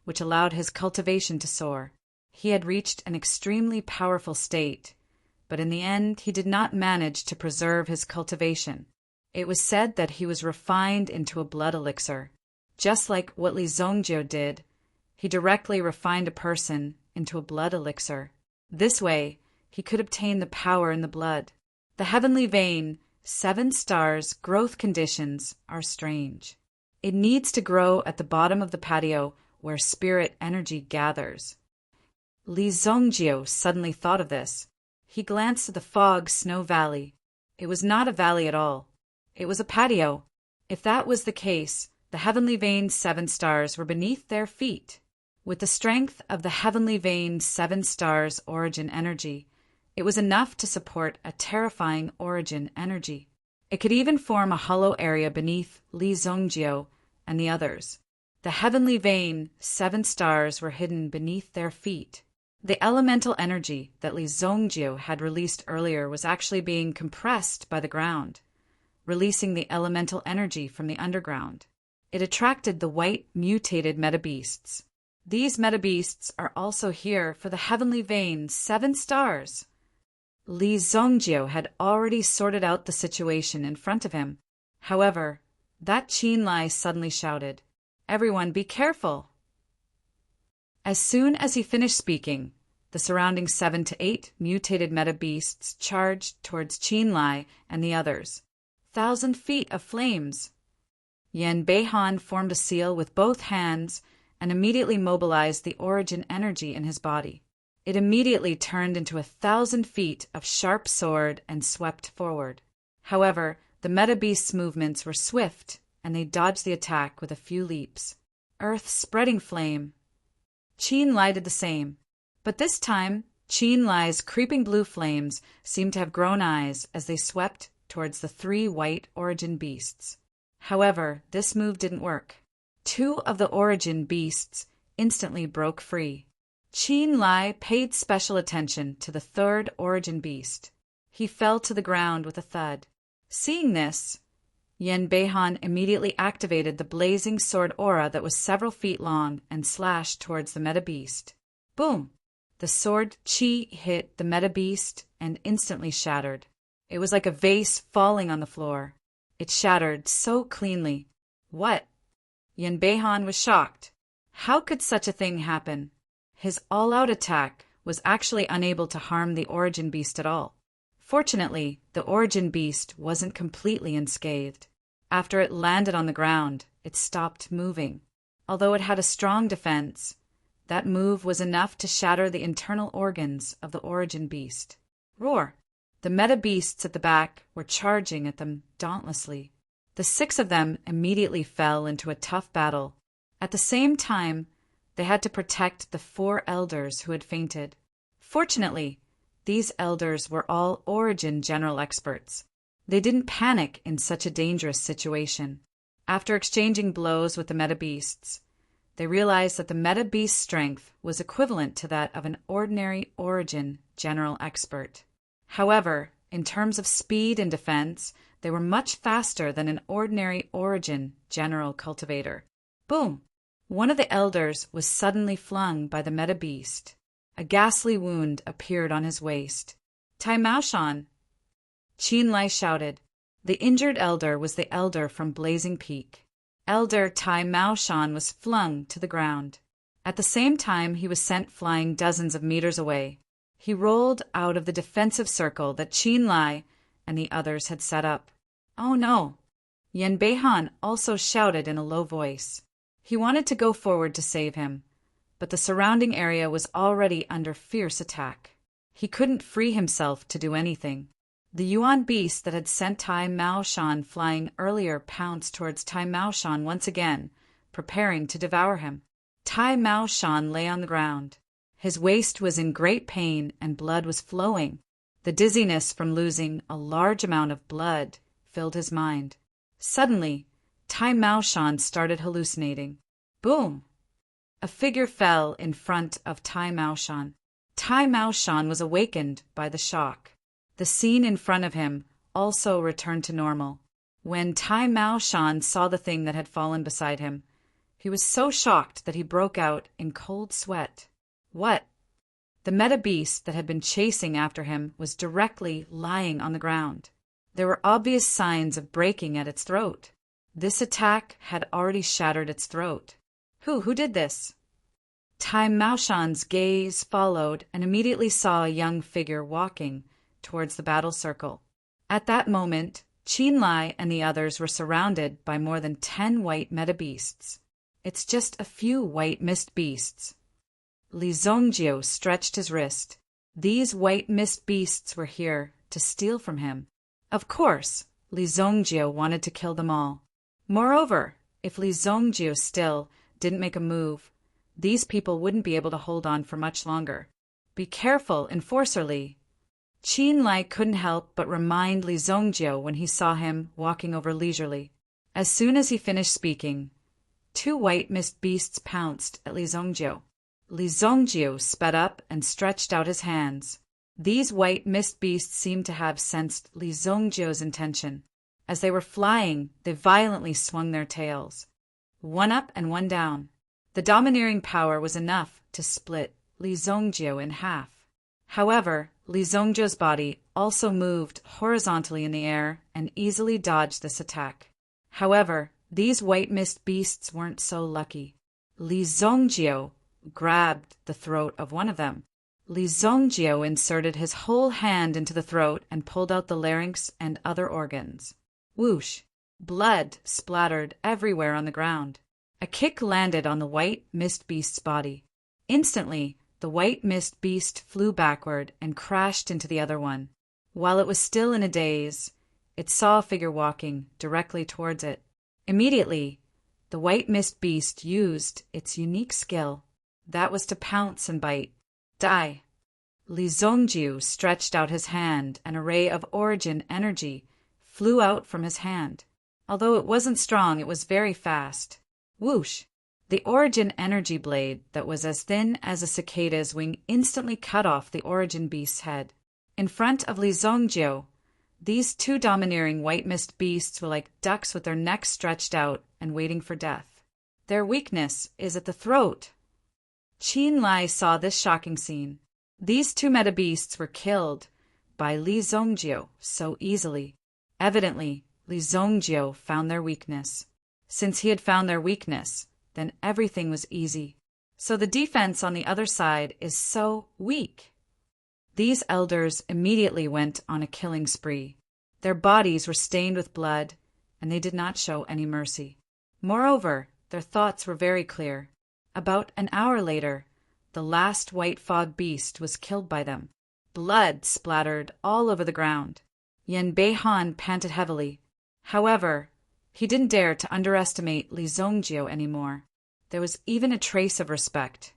which allowed his cultivation to soar. He had reached an extremely powerful state, but in the end he did not manage to preserve his cultivation. It was said that he was refined into a blood elixir. Just like what Li Zongjio did, he directly refined a person into a blood elixir. This way, he could obtain the power in the blood. The Heavenly Vein, 7 stars growth conditions are strange. It needs to grow at the bottom of the patio where spirit energy gathers. Li Zongjio suddenly thought of this. He glanced at the Fog Snow Valley. It was not a valley at all. It was a patio. If that was the case, the Heavenly Vein 7 stars were beneath their feet. With the strength of the Heavenly Vein 7 stars origin energy, it was enough to support a terrifying origin energy. It could even form a hollow area beneath Li Zongjio and the others. The Heavenly Vein 7 stars were hidden beneath their feet. The elemental energy that Li Zongjio had released earlier was actually being compressed by the ground, releasing the elemental energy from the underground. It attracted the white mutated metabeasts. These metabeasts are also here for the Heavenly Vein 7 stars. Li Zongjio had already sorted out the situation in front of him. However, that Qin Lai suddenly shouted, "Everyone be careful!" As soon as he finished speaking, the surrounding 7 to 8 mutated metabeasts charged towards Qin Lai and the others. 1,000 feet of flames. Yen Beihan formed a seal with both hands and immediately mobilized the origin energy in his body. It immediately turned into 1,000 feet of sharp sword and swept forward. However, the metabeast's movements were swift, and they dodged the attack with a few leaps. Earth-spreading flame. Qin Lai did the same, but this time, Qin Lai's creeping blue flames seemed to have grown eyes as they swept towards the 3 white origin beasts. However, this move didn't work. 2 of the origin beasts instantly broke free. Qin Lai paid special attention to the 3rd origin beast. He fell to the ground with a thud. Seeing this, Yen Beihan immediately activated the blazing sword aura that was several feet long and slashed towards the metabeast. Boom! The sword chi hit the metabeast and instantly shattered. It was like a vase falling on the floor. It shattered so cleanly. What? Yen Beihan was shocked. How could such a thing happen? His all-out attack was actually unable to harm the origin beast at all. Fortunately, the origin beast wasn't completely unscathed. After it landed on the ground, it stopped moving. Although it had a strong defense, that move was enough to shatter the internal organs of the origin beast. Roar! The meta beasts at the back were charging at them dauntlessly. The 6 of them immediately fell into a tough battle. At the same time, they had to protect the 4 elders who had fainted. Fortunately, these elders were all origin general experts. They didn't panic in such a dangerous situation. After exchanging blows with the meta beasts, they realized that the meta beast's strength was equivalent to that of an ordinary origin general expert. However, in terms of speed and defense, they were much faster than an ordinary origin general cultivator. Boom! One of the elders was suddenly flung by the meta beast. A ghastly wound appeared on his waist. Tai Maoshan! Qin Lai shouted. The injured elder was the elder from Blazing Peak. Elder Tai Maoshan was flung to the ground. At the same time, he was sent flying dozens of meters away. He rolled out of the defensive circle that Qin Lai and the others had set up. Oh no! Yan Beihan also shouted in a low voice. He wanted to go forward to save him, but the surrounding area was already under fierce attack. He couldn't free himself to do anything. The Yuan beast that had sent Tai Maoshan flying earlier pounced towards Tai Maoshan once again, preparing to devour him. Tai Maoshan lay on the ground. His waist was in great pain and blood was flowing. The dizziness from losing a large amount of blood filled his mind. Suddenly, Tai Maoshan started hallucinating. Boom! A figure fell in front of Tai Maoshan. Tai Maoshan was awakened by the shock. The scene in front of him also returned to normal. When Tai Maoshan saw the thing that had fallen beside him, he was so shocked that he broke out in cold sweat. What? The meta beast that had been chasing after him was directly lying on the ground. There were obvious signs of breaking at its throat. This attack had already shattered its throat. Who did this? Tai Maoshan's gaze followed and immediately saw a young figure walking towards the battle circle. At that moment, Qin Lai and the others were surrounded by more than 10 white meta beasts. It's just a few white mist beasts. Li Zongjio stretched his wrist. These white mist beasts were here to steal from him. Of course, Li Zongjio wanted to kill them all. Moreover, if Li Zongjio still didn't make a move, these people wouldn't be able to hold on for much longer. Be careful, Enforcer Li. Qin Lai couldn't help but remind Li Zongjio when he saw him walking over leisurely. As soon as he finished speaking, 2 white mist beasts pounced at Li Zongjio. Li Zongjio sped up and stretched out his hands. These white mist beasts seemed to have sensed Li Zongjio's intention. As they were flying, they violently swung their tails. One up and one down. The domineering power was enough to split Li Zongjio in half. However, Li Zongjio's body also moved horizontally in the air and easily dodged this attack. However, these white mist beasts weren't so lucky. Li Zongjio grabbed the throat of one of them. Li Zongjio inserted his whole hand into the throat and pulled out the larynx and other organs. Whoosh! Blood splattered everywhere on the ground. A kick landed on the white mist beast's body. Instantly, the white mist beast flew backward and crashed into the other one. While it was still in a daze, it saw a figure walking directly towards it. Immediately, the white mist beast used its unique skill. That was to pounce and bite. Die! Li Zongjio stretched out his hand, and a ray of origin energy flew out from his hand. Although it wasn't strong, it was very fast. Whoosh! The origin energy blade that was as thin as a cicada's wing instantly cut off the origin beast's head. In front of Li Zongjio, these 2 domineering white mist beasts were like ducks with their necks stretched out and waiting for death. Their weakness is at the throat. Qin Lai saw this shocking scene. These 2 meta beasts were killed by Li Zongjio so easily. Evidently, Li Zongjio found their weakness. Since he had found their weakness, then everything was easy. So the defense on the other side is so weak. These elders immediately went on a killing spree. Their bodies were stained with blood, and they did not show any mercy. Moreover, their thoughts were very clear. About an hour later, the last white fog beast was killed by them. Blood splattered all over the ground. Yen Bei-han panted heavily. However, he didn't dare to underestimate Li Zongjio anymore. There was even a trace of respect.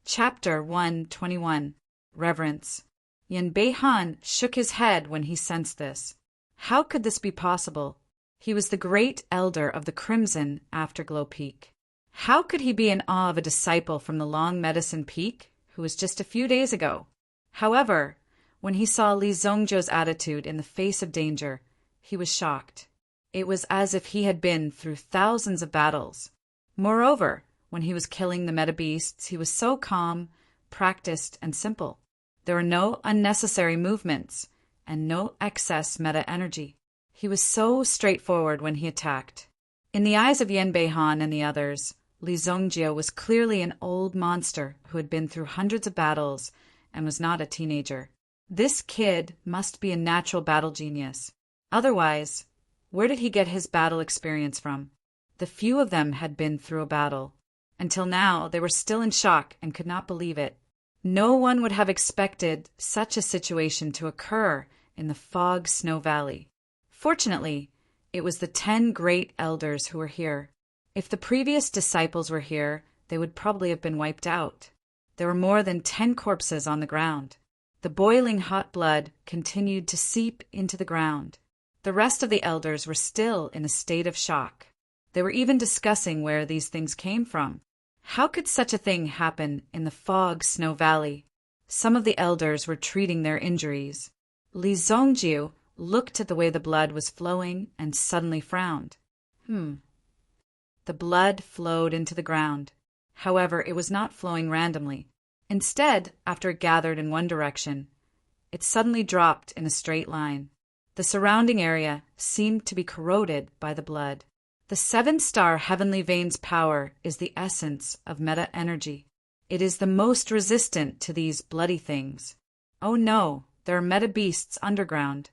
Chapter 121. Reverence. Yen Bei-han shook his head when he sensed this. How could this be possible? He was the great elder of the Crimson Afterglow Peak. How could he be in awe of a disciple from the Long Medicine Peak, who was just a few days ago? However, when he saw Li Zongjio's attitude in the face of danger, he was shocked. It was as if he had been through thousands of battles. Moreover, when he was killing the meta-beasts, he was so calm, practiced, and simple. There were no unnecessary movements, and no excess meta-energy. He was so straightforward when he attacked. In the eyes of Yen Bei-han and the others, Li Zongjio was clearly an old monster who had been through hundreds of battles and was not a teenager. This kid must be a natural battle genius. Otherwise, where did he get his battle experience from? The few of them had been through a battle. Until now, they were still in shock and could not believe it. No one would have expected such a situation to occur in the Fog Snow Valley. Fortunately, it was the 10 great elders who were here. If the previous disciples were here, they would probably have been wiped out. There were more than 10 corpses on the ground. The boiling hot blood continued to seep into the ground. The rest of the elders were still in a state of shock. They were even discussing where these things came from. How could such a thing happen in the Fog Snow Valley? Some of the elders were treating their injuries. Li Zongjio looked at the way the blood was flowing and suddenly frowned. The blood flowed into the ground. However, it was not flowing randomly. Instead, after it gathered in one direction, it suddenly dropped in a straight line. The surrounding area seemed to be corroded by the blood. The 7-star heavenly vein's power is the essence of meta-energy. It is the most resistant to these bloody things. Oh no, there are meta-beasts underground.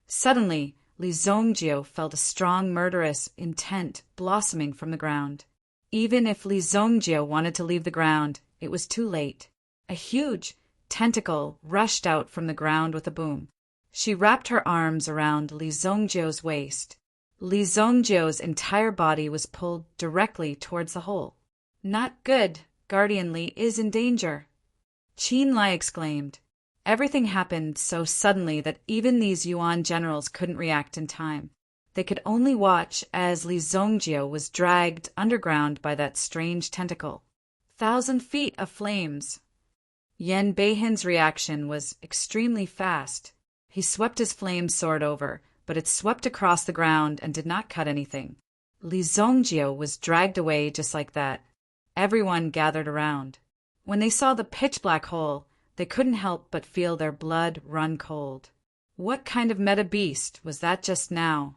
Suddenly, Li Zongjio felt a strong murderous intent blossoming from the ground. Even if Li Zongjio wanted to leave the ground, it was too late. A huge tentacle rushed out from the ground with a boom. She wrapped her arms around Li Zongjio's waist. Li Zongjio's entire body was pulled directly towards the hole. Not good. Guardian Li is in danger. Qin Lai exclaimed. Everything happened so suddenly that even these Yuan generals couldn't react in time. They could only watch as Li Zongjio was dragged underground by that strange tentacle. 1,000 feet of flames. Yen Bei-han's reaction was extremely fast. He swept his flame sword over, but it swept across the ground and did not cut anything. Li Zongjio was dragged away just like that. Everyone gathered around. When they saw the pitch-black hole, they couldn't help but feel their blood run cold. What kind of meta-beast was that just now?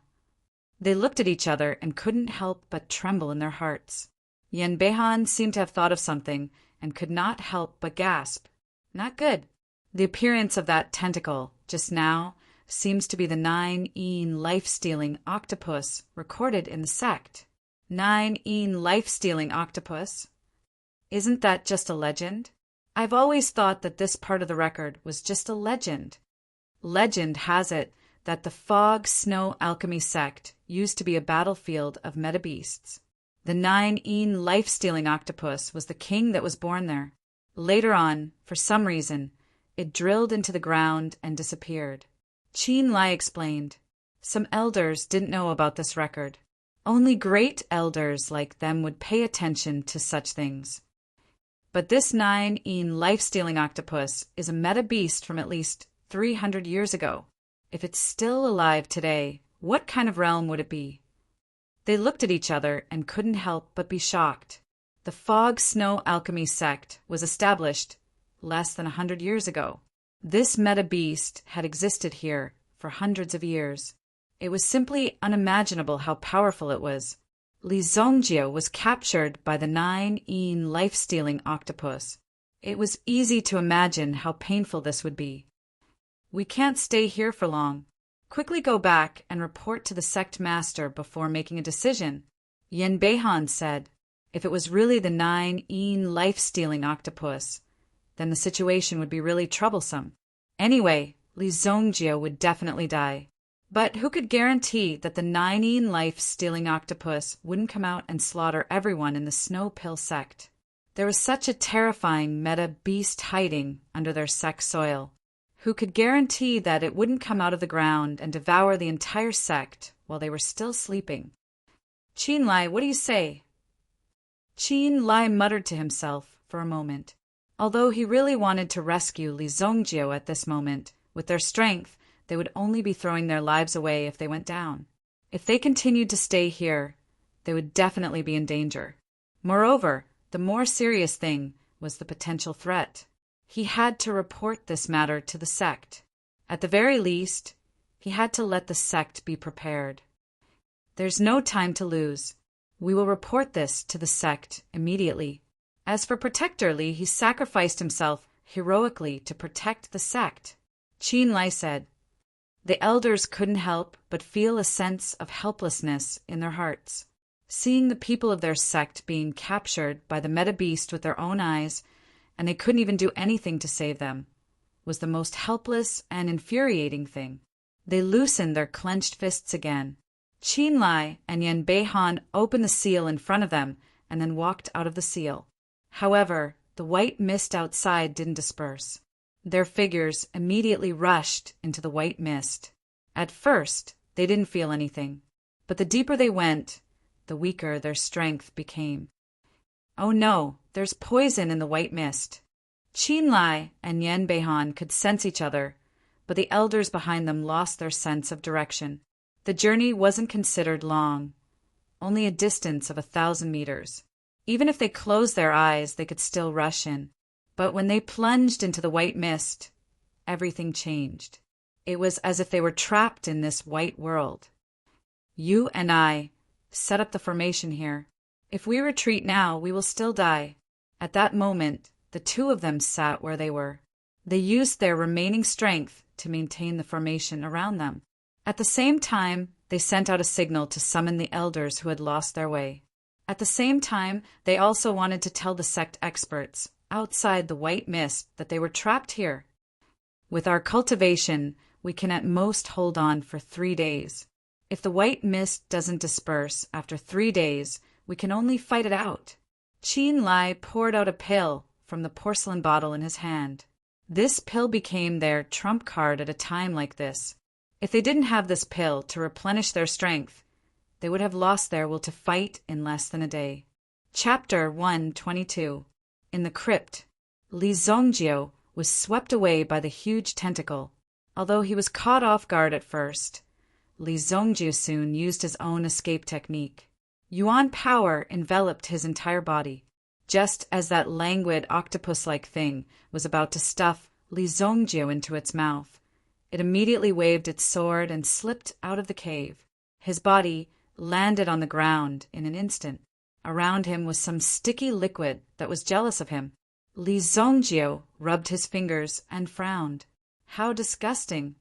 They looked at each other and couldn't help but tremble in their hearts. Yen Bei-han seemed to have thought of something and could not help but gasp. Not good. The appearance of that tentacle just now seems to be the 9-een life-stealing octopus recorded in the sect. 9-een life-stealing octopus? Isn't that just a legend? I've always thought that this part of the record was just a legend. Legend has it that the Fog Snow Alchemy sect used to be a battlefield of meta-beasts. The 9-een life-stealing octopus was the king that was born there. Later on, for some reason, it drilled into the ground and disappeared. Qin Lai explained. Some elders didn't know about this record. Only great elders like them would pay attention to such things. But this 9-een life-stealing octopus is a meta-beast from at least 300 years ago. If it's still alive today, what kind of realm would it be? They looked at each other and couldn't help but be shocked. The Fog Snow Alchemy sect was established less than 100 years ago. This meta-beast had existed here for hundreds of years. It was simply unimaginable how powerful it was. Li Zongjio was captured by the 9-een life-stealing octopus. It was easy to imagine how painful this would be. We can't stay here for long. Quickly go back and report to the sect master before making a decision, Yen Beihan said. If it was really the 9-een life-stealing octopus, then the situation would be really troublesome. Anyway, Li Zongjio would definitely die. But who could guarantee that the 9-een life-stealing octopus wouldn't come out and slaughter everyone in the Snow Pill sect? There was such a terrifying meta-beast hiding under their sect soil. Who could guarantee that it wouldn't come out of the ground and devour the entire sect while they were still sleeping? Qin Lai, what do you say? Qin Lai muttered to himself for a moment. Although he really wanted to rescue Li Zongjio at this moment, with their strength, they would only be throwing their lives away if they went down. If they continued to stay here, they would definitely be in danger. Moreover, the more serious thing was the potential threat. He had to report this matter to the sect. At the very least, he had to let the sect be prepared. There's no time to lose. We will report this to the sect immediately. As for Protector Li, he sacrificed himself heroically to protect the sect. Qin Lai said. The elders couldn't help but feel a sense of helplessness in their hearts. Seeing the people of their sect being captured by the meta-beast with their own eyes, and they couldn't even do anything to save them, was the most helpless and infuriating thing. They loosened their clenched fists again. Qin Lai and Yen Beihan opened the seal in front of them and then walked out of the seal. However, the white mist outside didn't disperse. Their figures immediately rushed into the white mist. At first, they didn't feel anything, but the deeper they went, the weaker their strength became. Oh no, there's poison in the white mist. Qin Lai and Yen Beihan could sense each other, but the elders behind them lost their sense of direction. The journey wasn't considered long, only a distance of 1,000 meters. Even if they closed their eyes, they could still rush in. But when they plunged into the white mist, everything changed. It was as if they were trapped in this white world. You and I set up the formation here. If we retreat now, we will still die. At that moment, the two of them sat where they were. They used their remaining strength to maintain the formation around them. At the same time, they sent out a signal to summon the elders who had lost their way. At the same time, they also wanted to tell the sect experts outside the white mist that they were trapped here. With our cultivation, we can at most hold on for 3 days. If the white mist doesn't disperse after 3 days, we can only fight it out. Qin Lai poured out a pill from the porcelain bottle in his hand. This pill became their trump card at a time like this. If they didn't have this pill to replenish their strength, they would have lost their will to fight in less than a day. Chapter 122. In the crypt, Li Zongjio was swept away by the huge tentacle. Although he was caught off guard at first, Li Zongjio soon used his own escape technique. Yuan power enveloped his entire body. Just as that languid octopus-like thing was about to stuff Li Zongjio into its mouth, it immediately waved its sword and slipped out of the cave. His body landed on the ground in an instant. Around him was some sticky liquid that was jealous of him. Li Zongjio rubbed his fingers and frowned. How disgusting!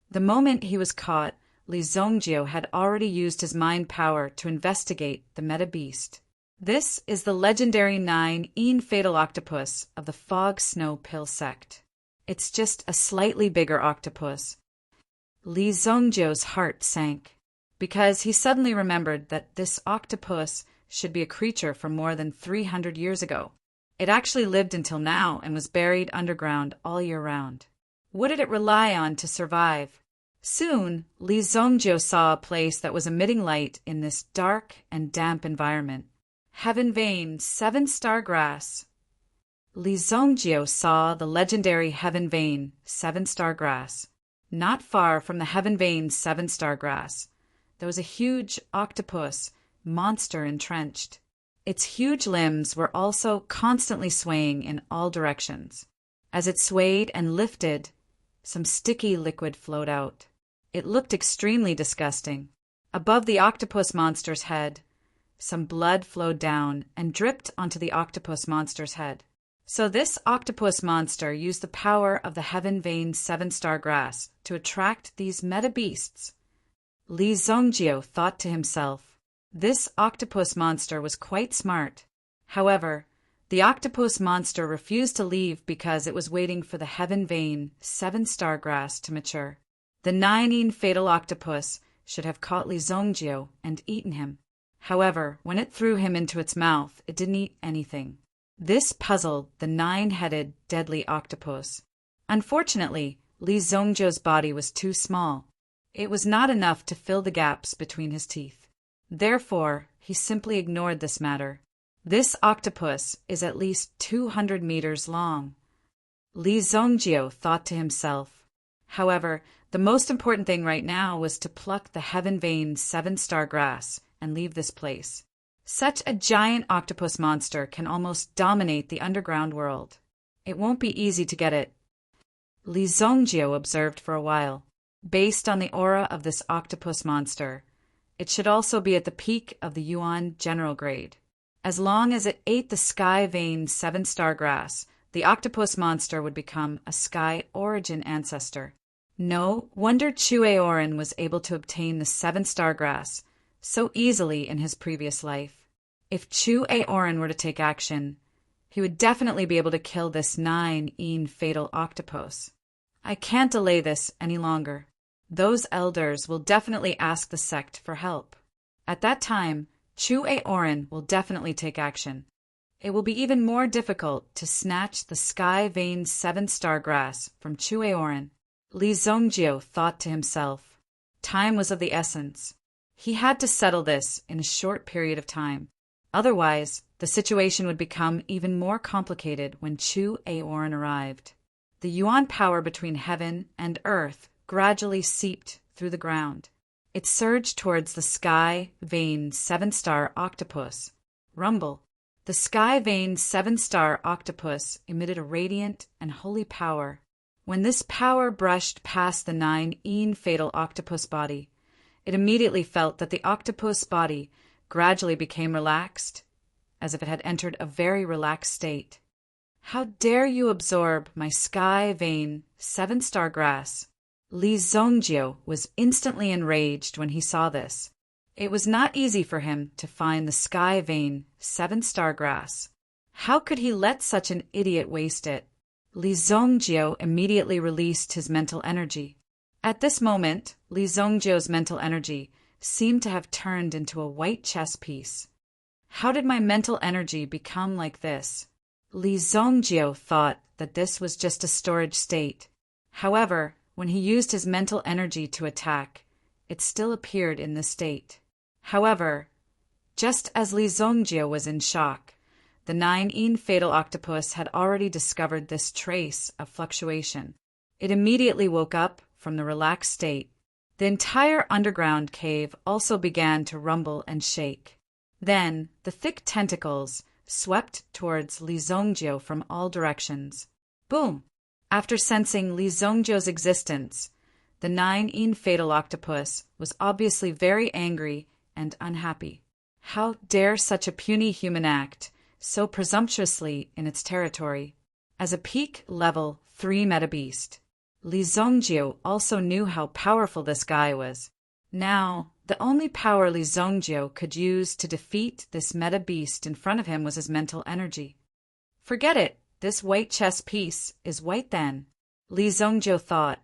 The moment he was caught, Li Zongjio had already used his mind power to investigate the meta-beast. This is the legendary 9-een fatal octopus of the Fog Snow Pill sect. It's just a slightly bigger octopus. Li Zongjio's heart sank, because he suddenly remembered that this octopus should be a creature from more than 300 years ago. It actually lived until now and was buried underground all year round. What did it rely on to survive? Soon, Li Zongjio saw a place that was emitting light in this dark and damp environment. Heaven Vein 7-star grass. Li Zongjio saw the legendary Heaven Vein 7-star grass. Not far from the Heaven Vein 7-star grass, there was a huge octopus monster entrenched. Its huge limbs were also constantly swaying in all directions. As it swayed and lifted, some sticky liquid flowed out. It looked extremely disgusting. Above the octopus monster's head, some blood flowed down and dripped onto the octopus monster's head. So this octopus monster used the power of the heaven-veined seven-star grass to attract these meta-beasts. Li Zongjio thought to himself. This octopus monster was quite smart. However, the octopus monster refused to leave because it was waiting for the heaven-veined seven-star grass to mature. The nine fatal octopus should have caught Li Zongjio and eaten him. However, when it threw him into its mouth, it didn't eat anything. This puzzled the nine-headed, deadly octopus. Unfortunately, Li Zongjio's body was too small. It was not enough to fill the gaps between his teeth. Therefore, he simply ignored this matter. This octopus is at least 200 meters long. Li Zongjio thought to himself. However, the most important thing right now was to pluck the heaven-veined seven-star grass and leave this place. Such a giant octopus monster can almost dominate the underground world. It won't be easy to get it. Li Zongjio observed for a while. Based on the aura of this octopus monster, it should also be at the peak of the Yuan general grade. As long as it ate the sky-veined seven-star grass, the octopus monster would become a sky origin ancestor. No wonder Chu Aoran was able to obtain the seven-star grass so easily in his previous life. If Chu Aoran were to take action, he would definitely be able to kill this nine fatal octopus. I can't delay this any longer. Those elders will definitely ask the sect for help. At that time, Chu Aoran will definitely take action. It will be even more difficult to snatch the sky-veined seven-star grass from Chu Aoran. Li Zongjio thought to himself. Time was of the essence. He had to settle this in a short period of time. Otherwise, the situation would become even more complicated when Chu Aoran arrived. The Yuan power between heaven and earth gradually seeped through the ground. It surged towards the sky-veined seven-star octopus. Rumble. The sky-veined seven-star octopus emitted a radiant and holy power. When this power brushed past the nine fatal octopus body, it immediately felt that the octopus body gradually became relaxed, as if it had entered a very relaxed state. How dare you absorb my sky-veined seven-star grass? Li Zongjio was instantly enraged when he saw this. It was not easy for him to find the sky-veined seven-star grass. How could he let such an idiot waste it? Li Zongjio immediately released his mental energy. At this moment, Li Zongjio's mental energy seemed to have turned into a white chess piece. How did my mental energy become like this? Li Zongjio thought that this was just a storage state. However, when he used his mental energy to attack, it still appeared in this state. However, just as Li Zongjio was in shock, the nine fatal octopus had already discovered this trace of fluctuation. It immediately woke up from the relaxed state. The entire underground cave also began to rumble and shake. Then, the thick tentacles swept towards Li Zongjio from all directions. Boom! After sensing Li Zongjio's existence, the nine fatal octopus was obviously very angry and unhappy. How dare such a puny human act so presumptuously in its territory? As a peak level 3 meta beast, Li Zongjio also knew how powerful this guy was. Now, the only power Li Zongjio could use to defeat this meta beast in front of him was his mental energy. Forget it, this white chess piece is white then, Li Zongjio thought.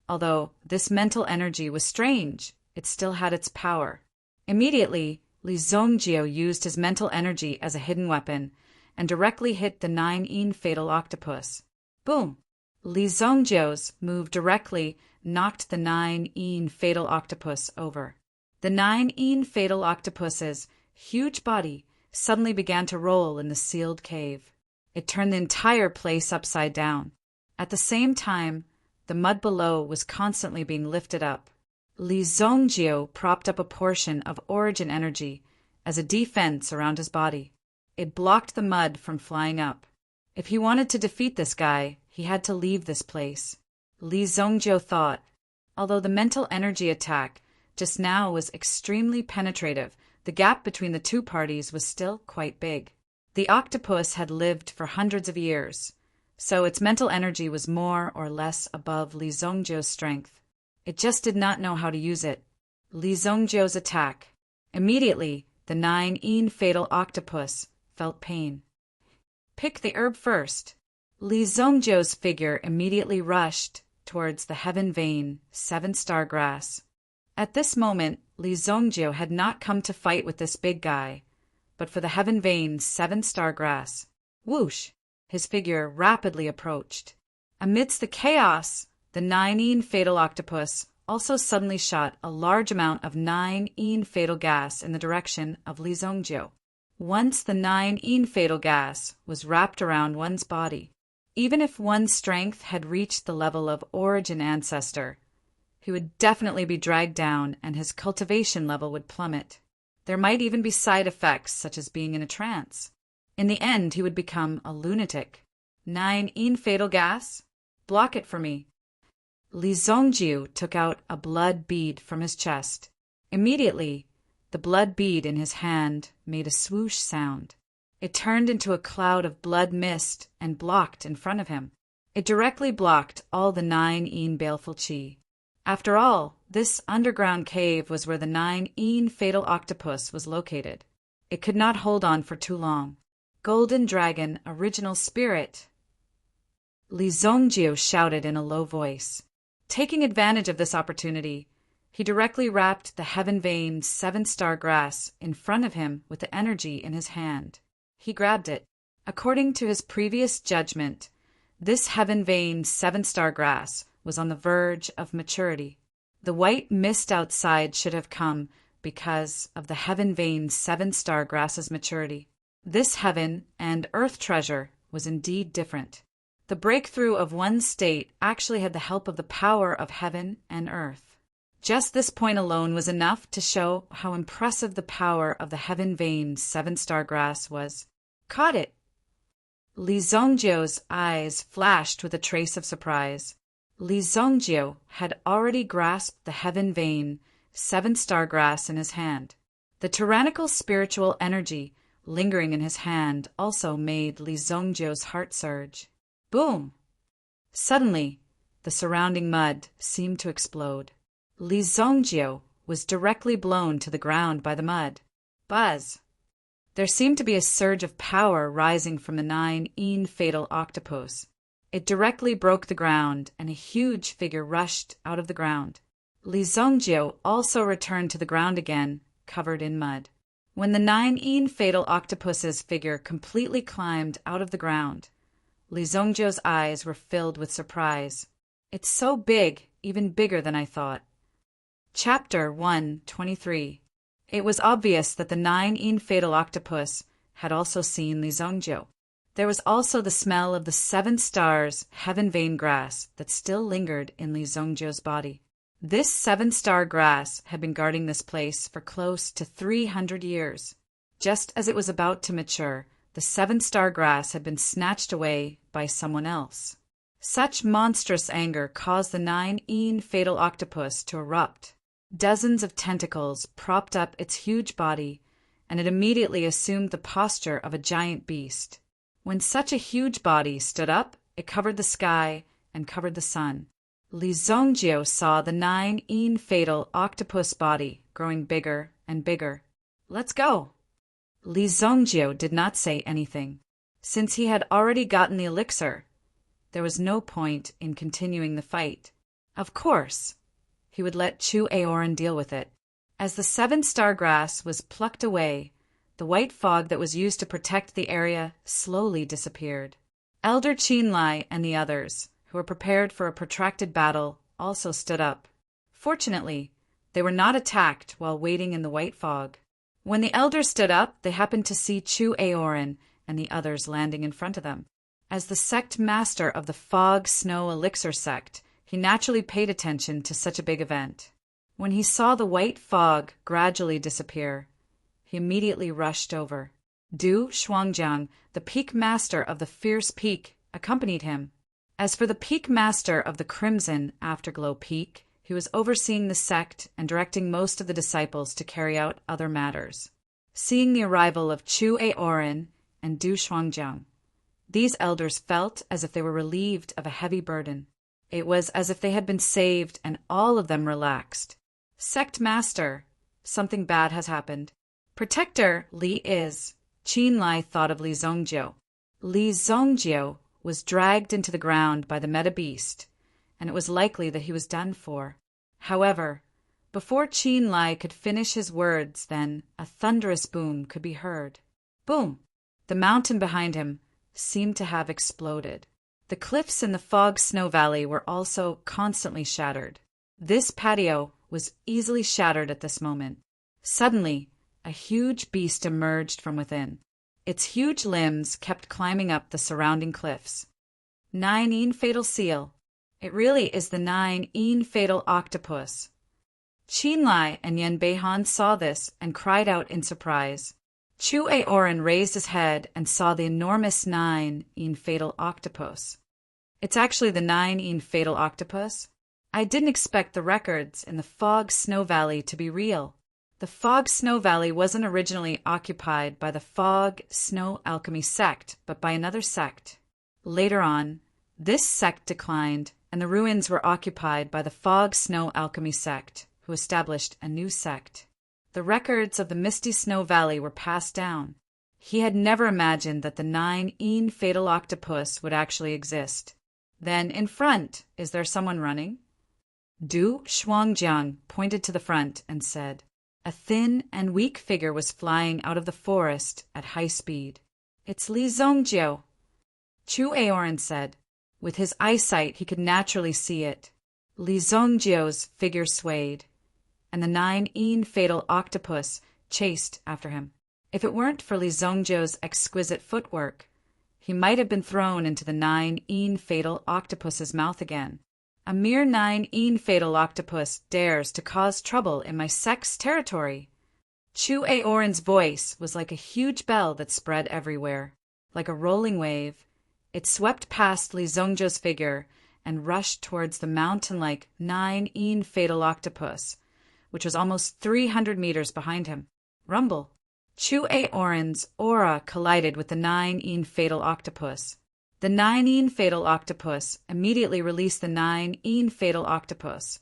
Although this mental energy was strange, it still had its power. Immediately, Li Zongjio used his mental energy as a hidden weapon and directly hit the nine fatal octopus. Boom! Li Zongjio's move directly knocked the nine fatal octopus over. The nine fatal octopus's huge body suddenly began to roll in the sealed cave. It turned the entire place upside down. At the same time, the mud below was constantly being lifted up. Li Zongjio propped up a portion of origin energy as a defense around his body. It blocked the mud from flying up. If he wanted to defeat this guy, he had to leave this place. Li Zongjio thought. Although the mental energy attack just now was extremely penetrative, the gap between the two parties was still quite big. The octopus had lived for hundreds of years, so its mental energy was more or less above Li Zongjiu's strength. It just did not know how to use it. Li Zongjiu's attack. Immediately, the 9 fatal octopus felt pain. Pick the herb first. Li Zongjiu's figure immediately rushed towards the heaven vein 7-star grass. At this moment, Li Zongjiu had not come to fight with this big guy, but for the heaven vein 7-star grass. Whoosh! His figure rapidly approached. Amidst the chaos, the 9 fatal octopus also suddenly shot a large amount of 9 fatal gas in the direction of Li Zongjiu. Once the 9 fatal gas was wrapped around one's body, even if one's strength had reached the level of origin ancestor, he would definitely be dragged down and his cultivation level would plummet. There might even be side effects such as being in a trance. In the end, he would become a lunatic. 9 fatal gas? Block it for me. Li Zongjiu took out a blood bead from his chest. Immediately, the blood bead in his hand made a swoosh sound. It turned into a cloud of blood mist and blocked in front of him. It directly blocked all the 9 baleful qi. After all, this underground cave was where the 9 fatal octopus was located. It could not hold on for too long. Golden Dragon, original spirit. Li Zongjiu shouted in a low voice. Taking advantage of this opportunity, he directly wrapped the heaven vein 7-star grass in front of him with the energy in his hand. He grabbed it. According to his previous judgment, this heaven vein 7-star grass was on the verge of maturity. The white mist outside should have come because of the heaven vein 7-star grass's maturity. This heaven and earth treasure was indeed different. The breakthrough of one state actually had the help of the power of heaven and earth. Just this point alone was enough to show how impressive the power of the heaven vein 7-star grass was. Caught it! Li Zongjiu's eyes flashed with a trace of surprise. Li Zongjiu had already grasped the heaven vein 7-star grass in his hand. The tyrannical spiritual energy lingering in his hand also made Li Zongjiu's heart surge. Boom! Suddenly, the surrounding mud seemed to explode. Li Zongjiu was directly blown to the ground by the mud. Buzz! There seemed to be a surge of power rising from the 9 fatal octopus. It directly broke the ground, and a huge figure rushed out of the ground. Li Zongjiu also returned to the ground again, covered in mud. When the 9 fatal octopus's figure completely climbed out of the ground, Li Zongjiu's eyes were filled with surprise. It's so big, even bigger than I thought. Chapter 123. It was obvious that the 9 fatal octopus had also seen Li Zongjiu. There was also the smell of the 7 stars heaven vein grass that still lingered in Li Zongjiu's body. This 7-star grass had been guarding this place for close to 300 years. Just as it was about to mature, the 7-star grass had been snatched away by someone else. Such monstrous anger caused the 9 fatal octopus to erupt. Dozens of tentacles propped up its huge body, and it immediately assumed the posture of a giant beast. When such a huge body stood up, it covered the sky and covered the sun. Li Zongjiu saw the 9 fatal octopus body growing bigger and bigger. Let's go! Li Zongjiu did not say anything. Since he had already gotten the elixir, there was no point in continuing the fight. Of course, he would let Chu Aoran deal with it. As the 7-star grass was plucked away, the white fog that was used to protect the area slowly disappeared. Elder Qinlai and the others, who were prepared for a protracted battle, also stood up. Fortunately, they were not attacked while waiting in the white fog. When the elders stood up, they happened to see Chu Aoran and the others landing in front of them. As the sect master of the Fog Snow Elixir sect, he naturally paid attention to such a big event. When he saw the white fog gradually disappear, he immediately rushed over. Du Shuangjiang, the peak master of the Fierce Peak, accompanied him. As for the peak master of the Crimson Afterglow Peak, he was overseeing the sect and directing most of the disciples to carry out other matters. Seeing the arrival of Chu Aoran, and Du Shuangjiang. These elders felt as if they were relieved of a heavy burden. It was as if they had been saved, and all of them relaxed. Sect Master, something bad has happened. Protector, Li is. Qin Lai thought of Li Zongjiu. Li Zongjiu was dragged into the ground by the meta beast, and it was likely that he was done for. However, before Qin Lai could finish his words, then a thunderous boom could be heard. Boom! The mountain behind him seemed to have exploded. The cliffs in the Fog Snow Valley were also constantly shattered. This patio was easily shattered at this moment. Suddenly, a huge beast emerged from within. Its huge limbs kept climbing up the surrounding cliffs. 9 fatal seal. It really is the 9 fatal octopus. Qin Lai and Yan Beihan saw this and cried out in surprise. Chu Aoran raised his head and saw the enormous 9 fatal octopus. It's actually the 9 fatal octopus. I didn't expect the records in the Fog Snow Valley to be real. The Fog Snow Valley wasn't originally occupied by the Fog Snow Alchemy sect, but by another sect. Later on, this sect declined, and the ruins were occupied by the Fog Snow Alchemy sect, who established a new sect. The records of the Misty Snow Valley were passed down. He had never imagined that the 9 fatal octopus would actually exist. Then, in front, is there someone running? Du Shuangjiang pointed to the front and said, a thin and weak figure was flying out of the forest at high speed. It's Li Zongjiu. Chu Aoran said. With his eyesight, he could naturally see it. Li Zongjiu's figure swayed, and the 9 fatal octopus chased after him. If it weren't for Li Zongjiu's exquisite footwork, he might have been thrown into the 9 fatal octopus's mouth again. A mere 9 fatal octopus dares to cause trouble in my sect's territory. Chu Aoran's voice was like a huge bell that spread everywhere. Like a rolling wave, it swept past Li Zongjiu's figure and rushed towards the mountain-like 9 fatal octopus, which was almost 300 meters behind him. Rumble. Chu Aoran's aura collided with the 9 fatal octopus. The 9 fatal octopus immediately released the 9 fatal octopus,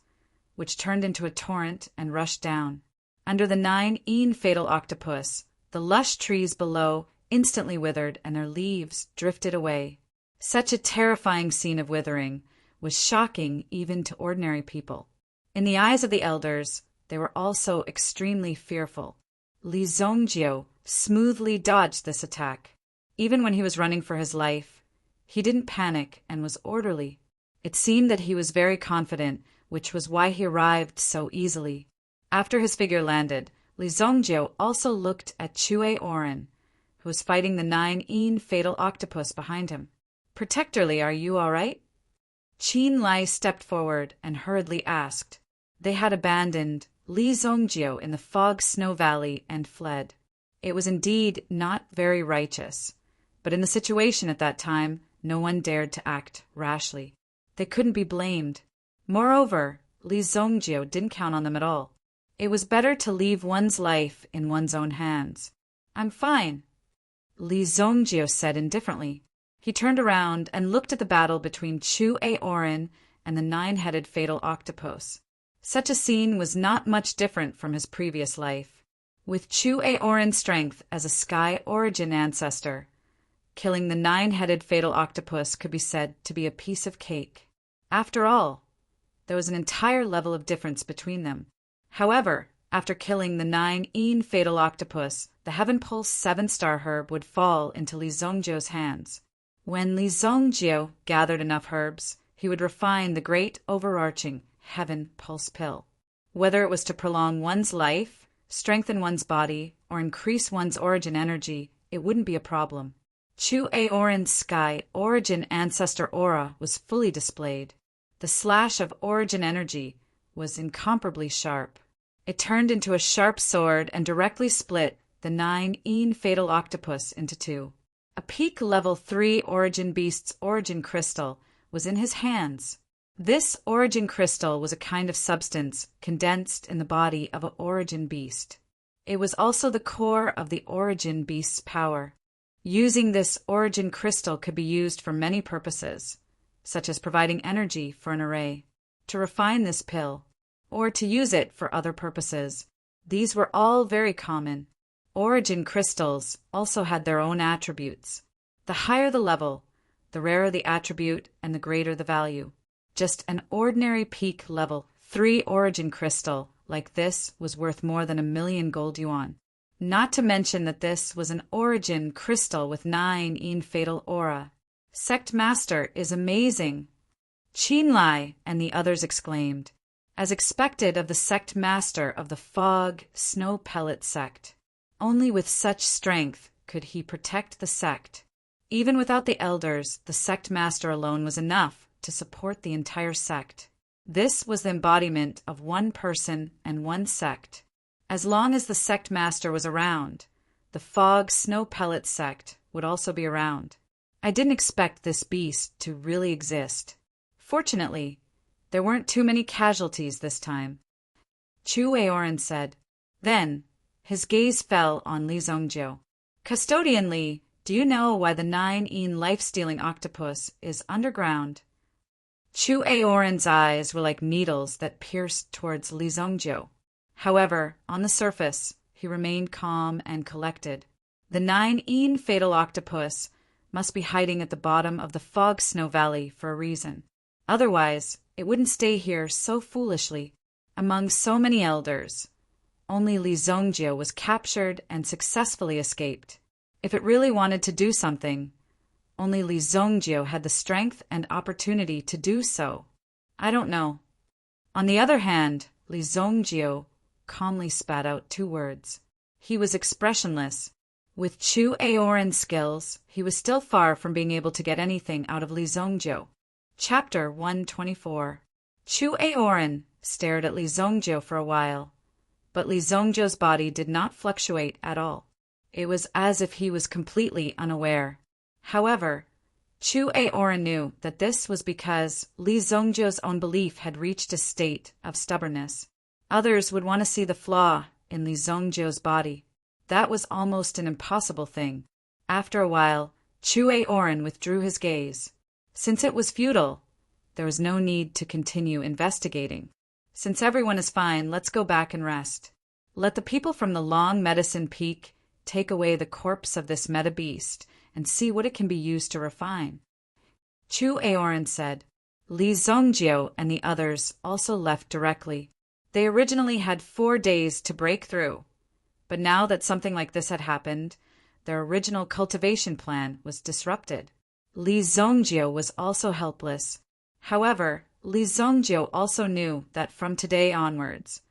which turned into a torrent and rushed down. Under the 9 fatal octopus, the lush trees below instantly withered and their leaves drifted away. Such a terrifying scene of withering was shocking even to ordinary people. In the eyes of the elders, they were also extremely fearful. Li Zongjiu smoothly dodged this attack. Even when he was running for his life, he didn't panic and was orderly. It seemed that he was very confident, which was why he arrived so easily. After his figure landed, Li Zongjiu also looked at Chu Aoran, who was fighting the 9 fatal octopus behind him. Protector Li, are you all right? Qin Lai stepped forward and hurriedly asked. They had abandoned Li Zongjiu in the Fog Snow Valley and fled. It was indeed not very righteous, but in the situation at that time, no one dared to act rashly. They couldn't be blamed. Moreover, Li Zongjiu didn't count on them at all. It was better to leave one's life in one's own hands. I'm fine, Li Zongjiu said indifferently. He turned around and looked at the battle between Chu Aoran and the 9-headed fatal octopus. Such a scene was not much different from his previous life. With Chu Aoran's strength as a Sky Origin ancestor, killing the 9-headed fatal octopus could be said to be a piece of cake. After all, there was an entire level of difference between them. However, after killing the 9 fatal octopus, the Heaven Pulse 7-star herb would fall into Li Zongjiu's hands. When Li Zongjiu gathered enough herbs, he would refine the great overarching Heaven Pulse pill. Whether it was to prolong one's life, strengthen one's body, or increase one's origin energy, it wouldn't be a problem. Chu Aoran's Sky Origin Ancestor aura was fully displayed. The slash of origin energy was incomparably sharp. It turned into a sharp sword and directly split the 9 fatal octopus into two. A peak level 3 Origin Beast's origin crystal was in his hands. This origin crystal was a kind of substance condensed in the body of an origin beast. It was also the core of the origin beast's power. Using this origin crystal could be used for many purposes, such as providing energy for an array, to refine this pill, or to use it for other purposes. These were all very common. Origin crystals also had their own attributes. The higher the level, the rarer the attribute and the greater the value. Just an ordinary peak level 3 origin crystal like this was worth more than 1,000,000 gold yuan. Not to mention that this was an origin crystal with 9 in fatal aura. Sect Master is amazing! Qin Lai and the others exclaimed, as expected of the Sect Master of the Fog Snow Pellet Sect. Only with such strength could he protect the sect. Even without the elders, the Sect Master alone was enough to support the entire sect. This was the embodiment of one person and one sect. As long as the Sect Master was around, the Fog Snow Pellet Sect would also be around. I didn't expect this beast to really exist. Fortunately, there weren't too many casualties this time. Chu Aoran said. Then, his gaze fell on Li Zongjiu. Custodian Li, do you know why the 9 in life-stealing octopus is underground? Chu Aoran's eyes were like needles that pierced towards Li Zongjiu. However, on the surface, he remained calm and collected. The 9 in fatal octopus must be hiding at the bottom of the Fog Snow Valley for a reason. Otherwise, it wouldn't stay here so foolishly, among so many elders. Only Li Zongjiu was captured and successfully escaped. If it really wanted to do something, only Li Zongjiu had the strength and opportunity to do so. I don't know. On the other hand, Li Zongjiu calmly spat out 2 words. He was expressionless. With Chu Aoran's skills, he was still far from being able to get anything out of Li Zongjiu. Chapter 124. Chu Aoran stared at Li Zongjiu for a while, but Li Zongjiu's body did not fluctuate at all. It was as if he was completely unaware. However, Chu Aoran knew that this was because Li Zongjiu's own belief had reached a state of stubbornness. Others would want to see the flaw in Li Zongjiu's body. That was almost an impossible thing. After a while, Chu Aoran withdrew his gaze. Since it was futile, there was no need to continue investigating. Since everyone is fine, let's go back and rest. Let the people from the Long Medicine Peak take away the corpse of this meta beast and see what it can be used to refine. Chu Aoran said. Li Zongjiu and the others also left directly. They originally had 4 days to break through, but now that something like this had happened, their original cultivation plan was disrupted. Li Zongjiu was also helpless. However, Li Zongjiu also knew that from today onwards,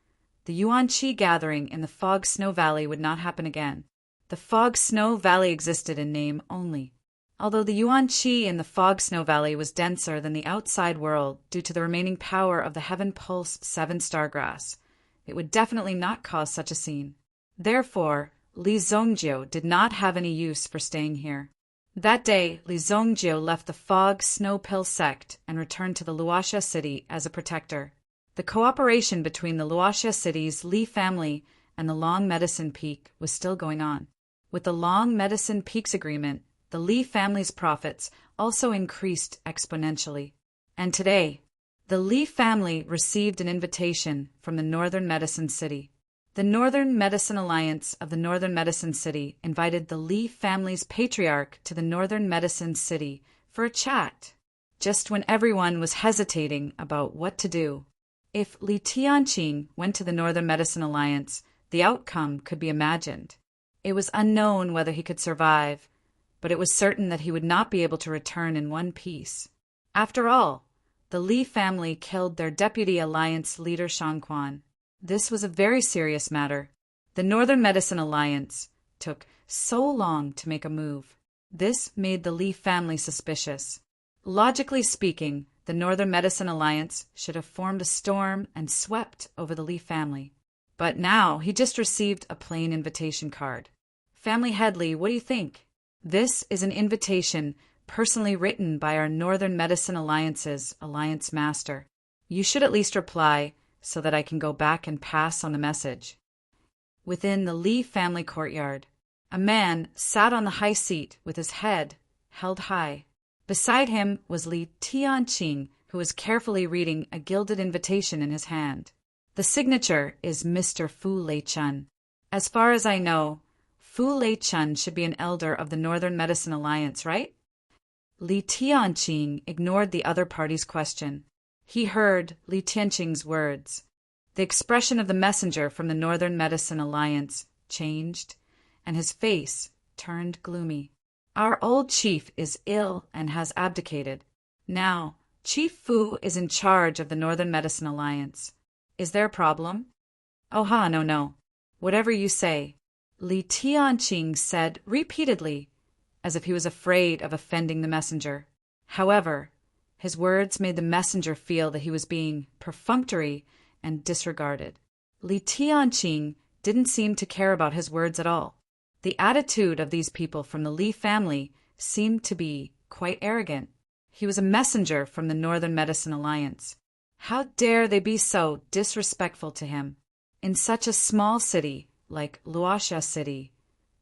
the Yuan-Chi gathering in the Fog Snow Valley would not happen again. The Fog Snow Valley existed in name only. Although the Yuan-Chi in the Fog Snow Valley was denser than the outside world due to the remaining power of the Heaven Pulse 7-star grass, it would definitely not cause such a scene. Therefore, Li Zongjiu did not have any use for staying here. That day, Li Zongjiu left the Fog Snow Pill sect and returned to the Luoxia city as a protector. The cooperation between the Luoxia city's Li family and the Long Medicine Peak was still going on. With the Long Medicine Peaks agreement, the Li family's profits also increased exponentially. And today, the Li family received an invitation from the Northern Medicine City. The Northern Medicine Alliance of the Northern Medicine City invited the Li family's patriarch to the Northern Medicine City for a chat, just when everyone was hesitating about what to do. If Li Tianqing went to the Northern Medicine Alliance, the outcome could be imagined. It was unknown whether he could survive, but it was certain that he would not be able to return in one piece. After all, the Li family killed their deputy alliance leader Shang Quan. This was a very serious matter. The Northern Medicine Alliance took so long to make a move. This made the Li family suspicious. Logically speaking, the Northern Medicine Alliance should have formed a storm and swept over the Li family. But now he just received a plain invitation card. Family Head Li, what do you think? This is an invitation personally written by our Northern Medicine Alliance's Alliance Master. You should at least reply so that I can go back and pass on the message. Within the Li family courtyard, A man sat on the high seat with his head held high. Beside him was Li Tianqing, who was carefully reading a gilded invitation in his hand. The signature is Mr. Fu Leichun. As far as I know, Fu Leichun should be an elder of the Northern Medicine Alliance, right? Li Tianqing ignored the other party's question. He heard Li Tianqing's words. The expression of the messenger from the Northern Medicine Alliance changed, and his face turned gloomy. Our old chief is ill and has abdicated. Now, Chief Fu is in charge of the Northern Medicine Alliance. Is there a problem? Oh ha, no. Whatever you say, Li Tianqing said repeatedly, as if he was afraid of offending the messenger. However, his words made the messenger feel that he was being perfunctory and disregarded. Li Tianqing didn't seem to care about his words at all. The attitude of these people from the Li family seemed to be quite arrogant. He was a messenger from the Northern Medicine Alliance. How dare they be so disrespectful to him? In such a small city like Luoxia City,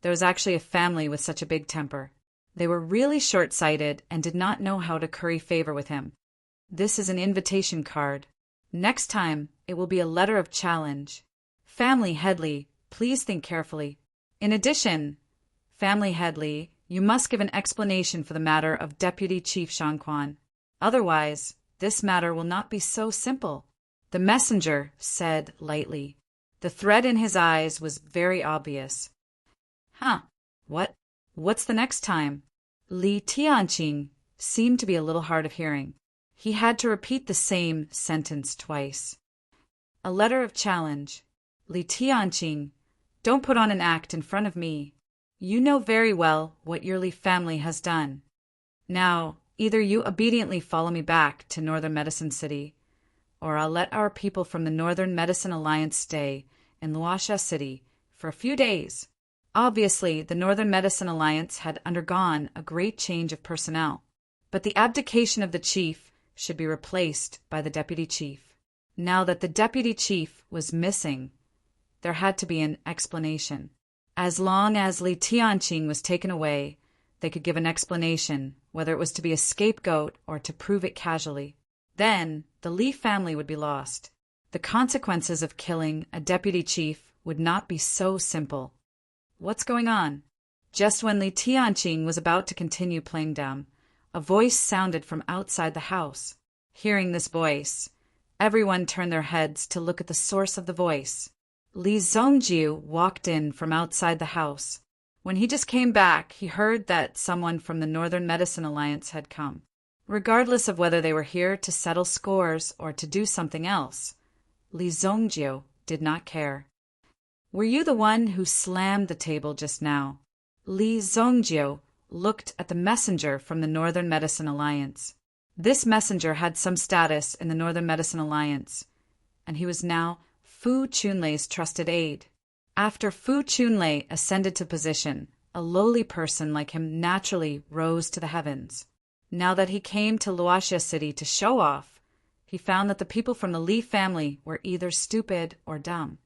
there was actually a family with such a big temper. They were really short-sighted and did not know how to curry favor with him. This is an invitation card. Next time, it will be a letter of challenge. Family Headley, please think carefully. In addition, Family Headley, you must give an explanation for the matter of Deputy Chief Shangquan. Otherwise, this matter will not be so simple. The messenger said lightly. The thread in his eyes was very obvious. What's the next time? Li Tianqing seemed to be a little hard of hearing. He had to repeat the same sentence twice. A letter of challenge. Li Tianqing, don't put on an act in front of me. You know very well what your Li family has done. Now, either you obediently follow me back to Northern Medicine City, or I'll let our people from the Northern Medicine Alliance stay in Luoxia City for a few days. Obviously, the Northern Medicine Alliance had undergone a great change of personnel, but the abdication of the chief should be replaced by the deputy chief. Now that the deputy chief was missing, there had to be an explanation. As long as Li Tianqing was taken away, they could give an explanation, whether it was to be a scapegoat or to prove it casually. Then, the Li family would be lost. The consequences of killing a deputy chief would not be so simple. What's going on? Just when Li Tianqing was about to continue playing dumb, a voice sounded from outside the house. Hearing this voice, everyone turned their heads to look at the source of the voice. Li Zongjiu walked in from outside the house. When he just came back, he heard that someone from the Northern Medicine Alliance had come. Regardless of whether they were here to settle scores or to do something else, Li Zongjiu did not care. Were you the one who slammed the table just now? Li Zongjiu looked at the messenger from the Northern Medicine Alliance. This messenger had some status in the Northern Medicine Alliance, and he was now Fu Chunlei's trusted aide. After Fu Chunlei ascended to position, a lowly person like him naturally rose to the heavens. Now that he came to Luoxia City to show off, he found that the people from the Li family were either stupid or dumb.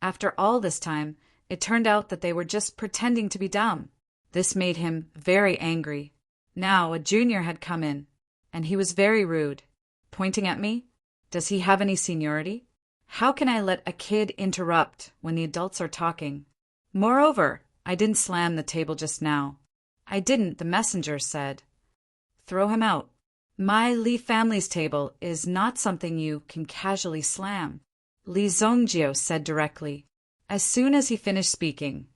After all this time, it turned out that they were just pretending to be dumb. This made him very angry. Now a junior had come in, and he was very rude. Pointing at me? Does he have any seniority? How can I let a kid interrupt when the adults are talking? Moreover, I didn't slam the table just now. I didn't, the messenger said. Throw him out. My Li family's table is not something you can casually slam, Li Zongjiu said directly. As soon as he finished speaking,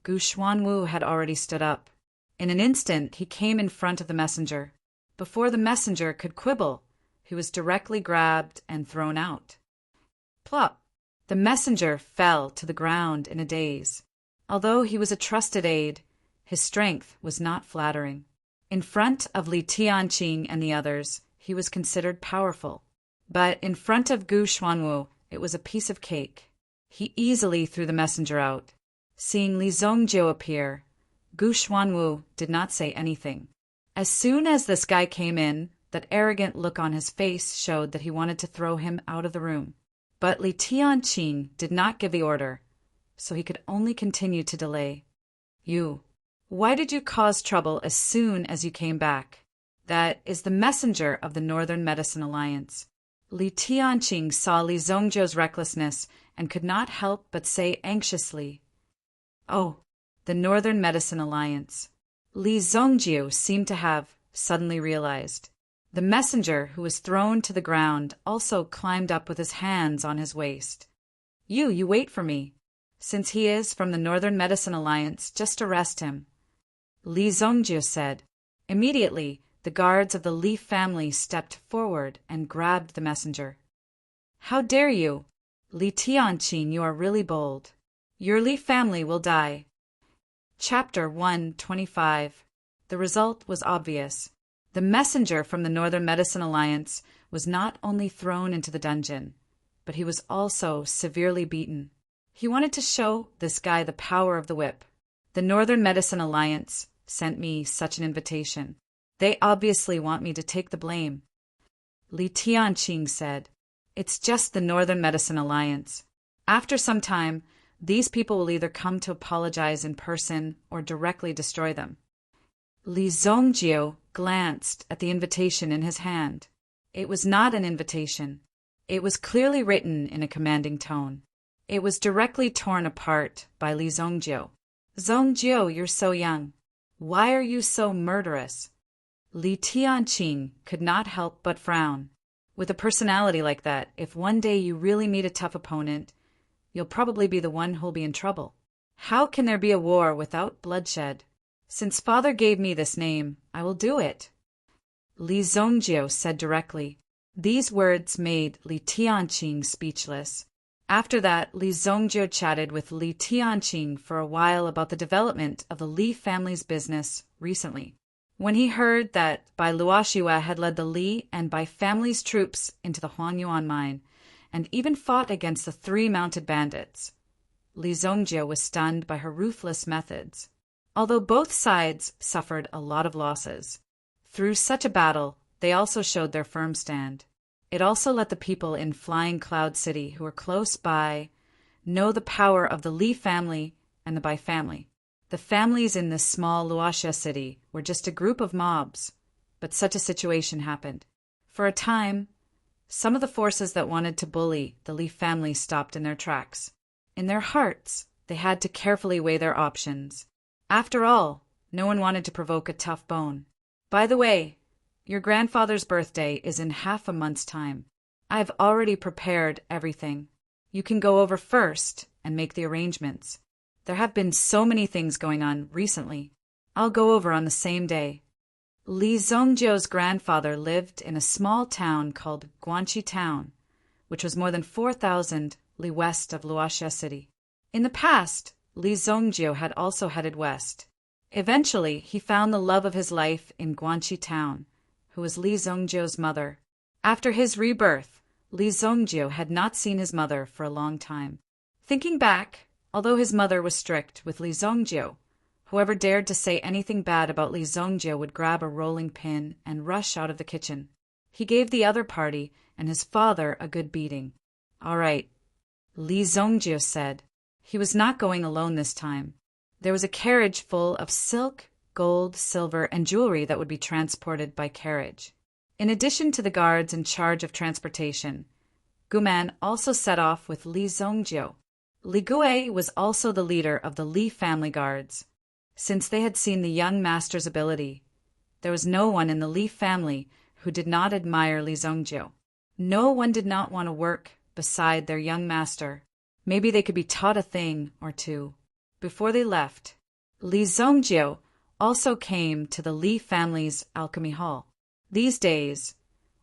Gu Xuanwu had already stood up. In an instant, he came in front of the messenger. Before the messenger could quibble, he was directly grabbed and thrown out. Plop! The messenger fell to the ground in a daze. Although he was a trusted aide, his strength was not flattering. In front of Li Tianqing and the others, he was considered powerful. But in front of Gu Xuanwu, it was a piece of cake. He easily threw the messenger out. Seeing Li Zongjiu appear, Gu Xuanwu did not say anything. As soon as this guy came in, that arrogant look on his face showed that he wanted to throw him out of the room. But Li Tianqing did not give the order, so he could only continue to delay. You. Why did you cause trouble as soon as you came back? That is the messenger of the Northern Medicine Alliance. Li Tianqing saw Li Zongjiu's recklessness and could not help but say anxiously, "Oh, the Northern Medicine Alliance." Li Zongjiu seemed to have suddenly realized. The messenger, who was thrown to the ground, also climbed up with his hands on his waist. You wait for me. Since he is from the Northern Medicine Alliance, just arrest him," Li Zongjiu said. Immediately, the guards of the Li family stepped forward and grabbed the messenger. "How dare you? Li Tianqing, you are really bold. Your Li family will die." Chapter 125. The result was obvious. The messenger from the Northern Medicine Alliance was not only thrown into the dungeon, but he was also severely beaten. He wanted to show this guy the power of the whip. The Northern Medicine Alliance sent me such an invitation. They obviously want me to take the blame. Li Tianqing said, "It's just the Northern Medicine Alliance. After some time, these people will either come to apologize in person or directly destroy them." Li Zongjiu glanced at the invitation in his hand. It was not an invitation. It was clearly written in a commanding tone. It was directly torn apart by Li Zongjiu. "Zongjiu, you're so young. Why are you so murderous?" Li Tianqing could not help but frown. With a personality like that, if one day you really meet a tough opponent, you'll probably be the one who'll be in trouble. How can there be a war without bloodshed? Since father gave me this name, I will do it," Li Zongjiu said directly. These words made Li Tianqing speechless. After that, Li Zongjiu chatted with Li Tianqing for a while about the development of the Li family's business recently. When he heard that Bai Luoxiwa had led the Li and Bai family's troops into the Huangyuan mine, and even fought against the 3 mounted bandits, Li Zongjiu was stunned by her ruthless methods. Although both sides suffered a lot of losses, through such a battle, they also showed their firm stand. It also let the people in Flying Cloud City who were close by know the power of the Li family and the Bai family. The families in this small Luoxia city were just a group of mobs, but such a situation happened. For a time, some of the forces that wanted to bully the Li family stopped in their tracks. In their hearts, they had to carefully weigh their options. After all, no one wanted to provoke a tough bone. "By the way, your grandfather's birthday is in half a month's time. I've already prepared everything. You can go over first and make the arrangements. There have been so many things going on recently. I'll go over on the same day." Li Zongjiu's grandfather lived in a small town called Guanxi Town, which was more than 4,000 li west of Luoxia City. In the past, Li Zongjiu had also headed west. Eventually, he found the love of his life in Guanxi Town, who was Li Zongjiu's mother. After his rebirth, Li Zongjiu had not seen his mother for a long time. Thinking back, although his mother was strict with Li Zongjiu, whoever dared to say anything bad about Li Zongjiu would grab a rolling pin and rush out of the kitchen. He gave the other party and his father a good beating. "All right," Li Zongjiu said. He was not going alone this time. There was a carriage full of silk, gold, silver, and jewelry that would be transported by carriage. In addition to the guards in charge of transportation, Guman also set off with Li Zongjiu. Li Gui was also the leader of the Li family guards. Since they had seen the young master's ability, there was no one in the Li family who did not admire Li Zongjiu. No one did not want to work beside their young master. Maybe they could be taught a thing or two. Before they left, Li Zongjiu also came to the Li family's alchemy hall. These days,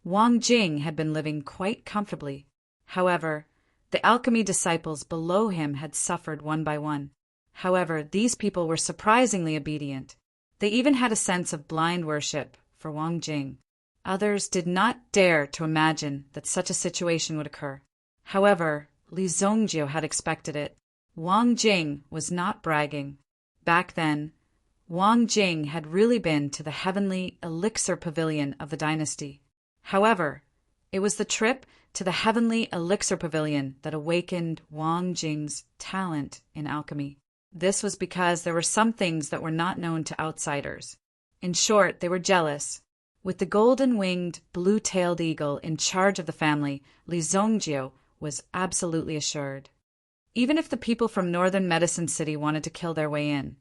Wang Jing had been living quite comfortably. However, the alchemy disciples below him had suffered one by one. However, these people were surprisingly obedient. They even had a sense of blind worship for Wang Jing. Others did not dare to imagine that such a situation would occur. However, Li Zongjiu had expected it. Wang Jing was not bragging. Back then, Wang Jing had really been to the heavenly elixir pavilion of the dynasty. However, it was the trip to the heavenly elixir pavilion that awakened Wang Jing's talent in alchemy. This was because there were some things that were not known to outsiders. In short, they were jealous. With the golden-winged, blue-tailed eagle in charge of the family, Li Zongjio was absolutely assured. Even if the people from northern Medicine City wanted to kill their way in,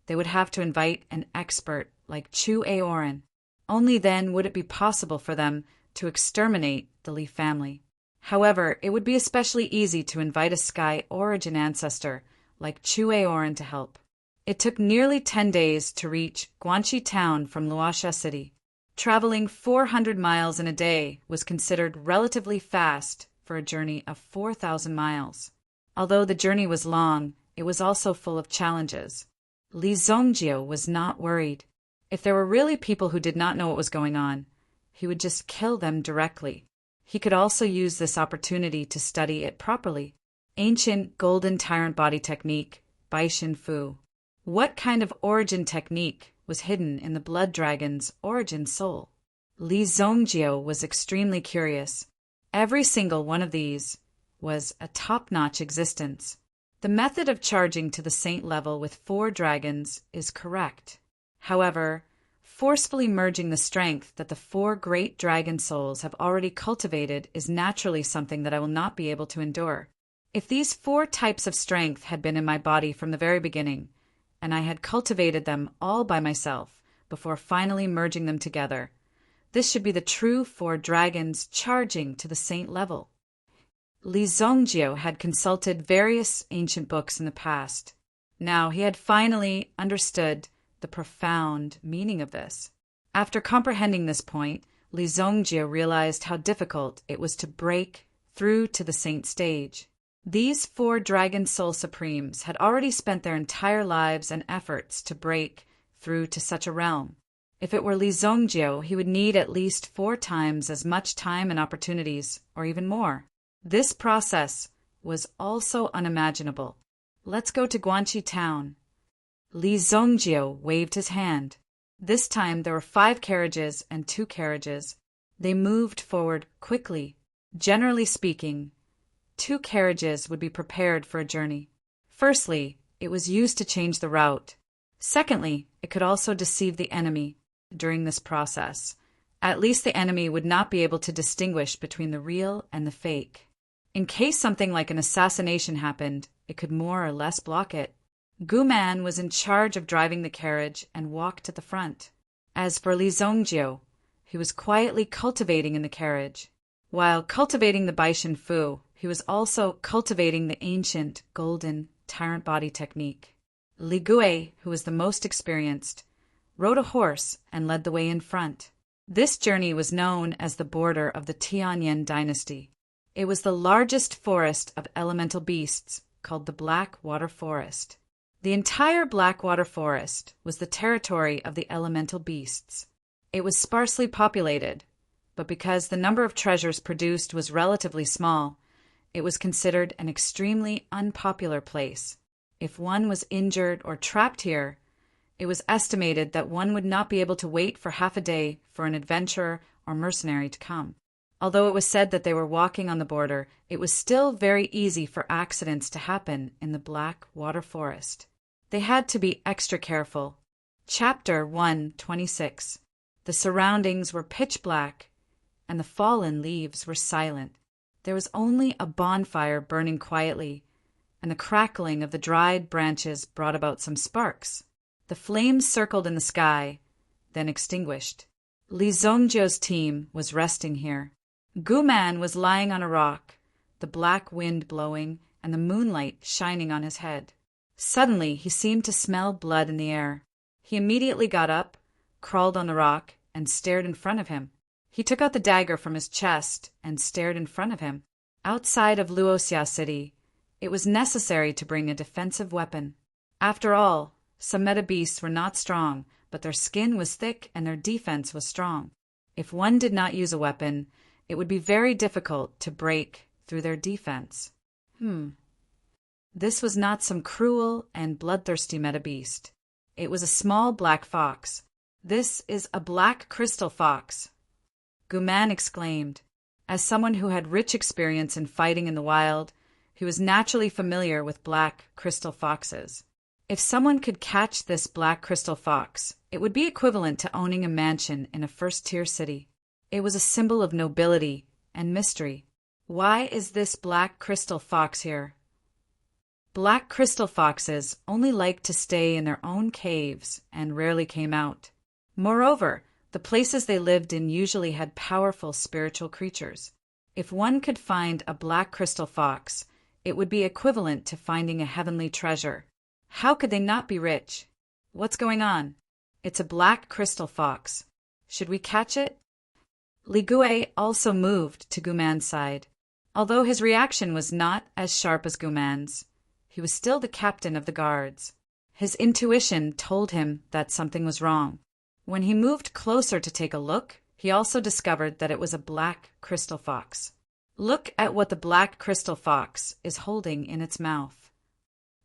they would have to invite an expert like Chu Aoran. Only then would it be possible for them to exterminate the Li family. However, it would be especially easy to invite a Sky Origin ancestor like Chu Aoran to help. It took nearly 10 days to reach Guanxi town from Luoxia City. Traveling 400 miles in a day was considered relatively fast for a journey of 4,000 miles. Although the journey was long, it was also full of challenges. Li Zongjio was not worried. If there were really people who did not know what was going on, he would just kill them directly. He could also use this opportunity to study it properly. Ancient golden tyrant body technique, Baishin Fu. What kind of origin technique was hidden in the blood dragon's origin soul? Li Zongjio was extremely curious. Every single one of these was a top-notch existence. The method of charging to the saint level with 4 dragons is correct. However, forcefully merging the strength that the 4 great dragon souls have already cultivated is naturally something that I will not be able to endure. If these 4 types of strength had been in my body from the very beginning, and I had cultivated them all by myself before finally merging them together, this should be the true 4 dragons charging to the saint level. Li Zongjio had consulted various ancient books in the past. Now he had finally understood the profound meaning of this. After comprehending this point, Li Zongjio realized how difficult it was to break through to the saint stage. These 4 Dragon Soul Supremes had already spent their entire lives and efforts to break through to such a realm. If it were Li Zongjio, he would need at least 4 times as much time and opportunities, or even more. This process was also unimaginable. Let's go to Guanxi town. Li Zongjio waved his hand. This time there were 5 carriages and 2 carriages. They moved forward quickly. Generally speaking, 2 carriages would be prepared for a journey. Firstly, it was used to change the route. Secondly, it could also deceive the enemy during this process. At least the enemy would not be able to distinguish between the real and the fake. In case something like an assassination happened, it could more or less block it. Gu Man was in charge of driving the carriage and walked at the front. As for Li Zongjio, he was quietly cultivating in the carriage. While cultivating the Baishin Fu, he was also cultivating the ancient golden tyrant body technique. Li Gui, who was the most experienced, rode a horse and led the way in front. This journey was known as the border of the Tianyan dynasty. It was the largest forest of elemental beasts, called the Black Water Forest. The entire Blackwater Forest was the territory of the elemental beasts. It was sparsely populated, but because the number of treasures produced was relatively small, it was considered an extremely unpopular place. If one was injured or trapped here, it was estimated that one would not be able to wait for half a day for an adventurer or mercenary to come. Although it was said that they were walking on the border, it was still very easy for accidents to happen in the Black Water Forest. They had to be extra careful. Chapter 126. The surroundings were pitch black, and the fallen leaves were silent. There was only a bonfire burning quietly, and the crackling of the dried branches brought about some sparks. The flames circled in the sky, then extinguished. Li Zongjio's team was resting here. Gu Man was lying on a rock, the black wind blowing and the moonlight shining on his head. Suddenly he seemed to smell blood in the air. He immediately got up, crawled on the rock, and stared in front of him. He took out the dagger from his chest and stared in front of him. Outside of Luoxia City, it was necessary to bring a defensive weapon. After all, some meta beasts were not strong, but their skin was thick and their defense was strong. If one did not use a weapon, it would be very difficult to break through their defense. This was not some cruel and bloodthirsty meta beast. It was a small black fox. This is a black crystal fox, Gu Man exclaimed. As someone who had rich experience in fighting in the wild, he was naturally familiar with black crystal foxes. If someone could catch this black crystal fox, it would be equivalent to owning a mansion in a first-tier city. It was a symbol of nobility and mystery. Why is this black crystal fox here? Black crystal foxes only liked to stay in their own caves and rarely came out. Moreover, the places they lived in usually had powerful spiritual creatures. If one could find a black crystal fox, it would be equivalent to finding a heavenly treasure. How could they not be rich? What's going on? It's a black crystal fox. Should we catch it? Li Gui also moved to Guman's side. Although his reaction was not as sharp as Guman's, he was still the captain of the guards. His intuition told him that something was wrong. When he moved closer to take a look, he also discovered that it was a black crystal fox. Look at what the black crystal fox is holding in its mouth.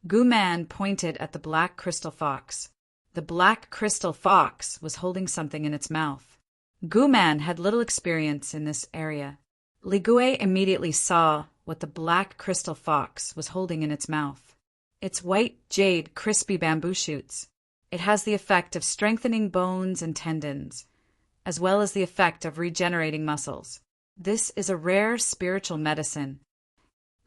Guman pointed at the black crystal fox. The black crystal fox was holding something in its mouth. Guman had little experience in this area. Li Gui immediately saw what the black crystal fox was holding in its mouth. It's white jade crispy bamboo shoots. It has the effect of strengthening bones and tendons, as well as the effect of regenerating muscles. This is a rare spiritual medicine.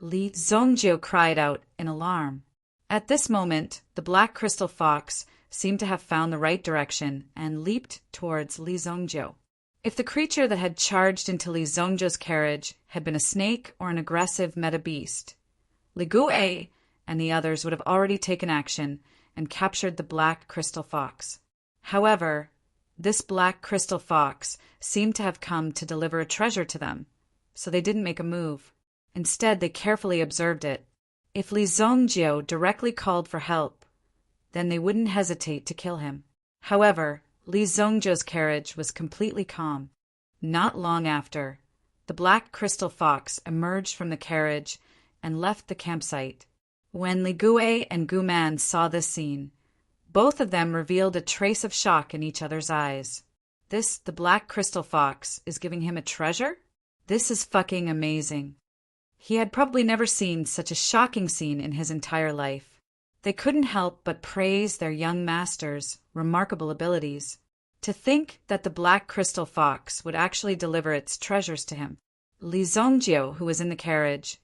Li Zongjiu cried out in alarm. At this moment, the black crystal fox seemed to have found the right direction and leaped towards Li Zongjiu. If the creature that had charged into Li Zongjiu's carriage had been a snake or an aggressive meta beast, Li Gui and the others would have already taken action and captured the black crystal fox. However, this black crystal fox seemed to have come to deliver a treasure to them, so they didn't make a move. Instead, they carefully observed it. If Li Zongjiu directly called for help, then they wouldn't hesitate to kill him. However, Li Zongjiu's carriage was completely calm. Not long after, the black crystal fox emerged from the carriage and left the campsite. When Li Gui and Guman saw this scene, both of them revealed a trace of shock in each other's eyes. The black crystal fox, is giving him a treasure? This is fucking amazing. He had probably never seen such a shocking scene in his entire life. They couldn't help but praise their young master's remarkable abilities. To think that the black crystal fox would actually deliver its treasures to him. Li Zongjiu, who was in the carriage,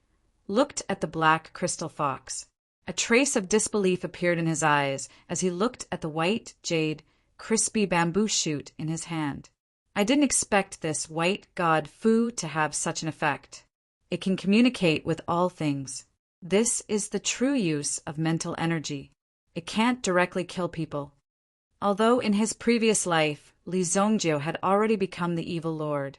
looked at the black crystal fox. A trace of disbelief appeared in his eyes as he looked at the white jade, crispy bamboo shoot in his hand. I didn't expect this white god Fu to have such an effect. It can communicate with all things. This is the true use of mental energy. It can't directly kill people. Although in his previous life, Li Zongjiu had already become the evil lord,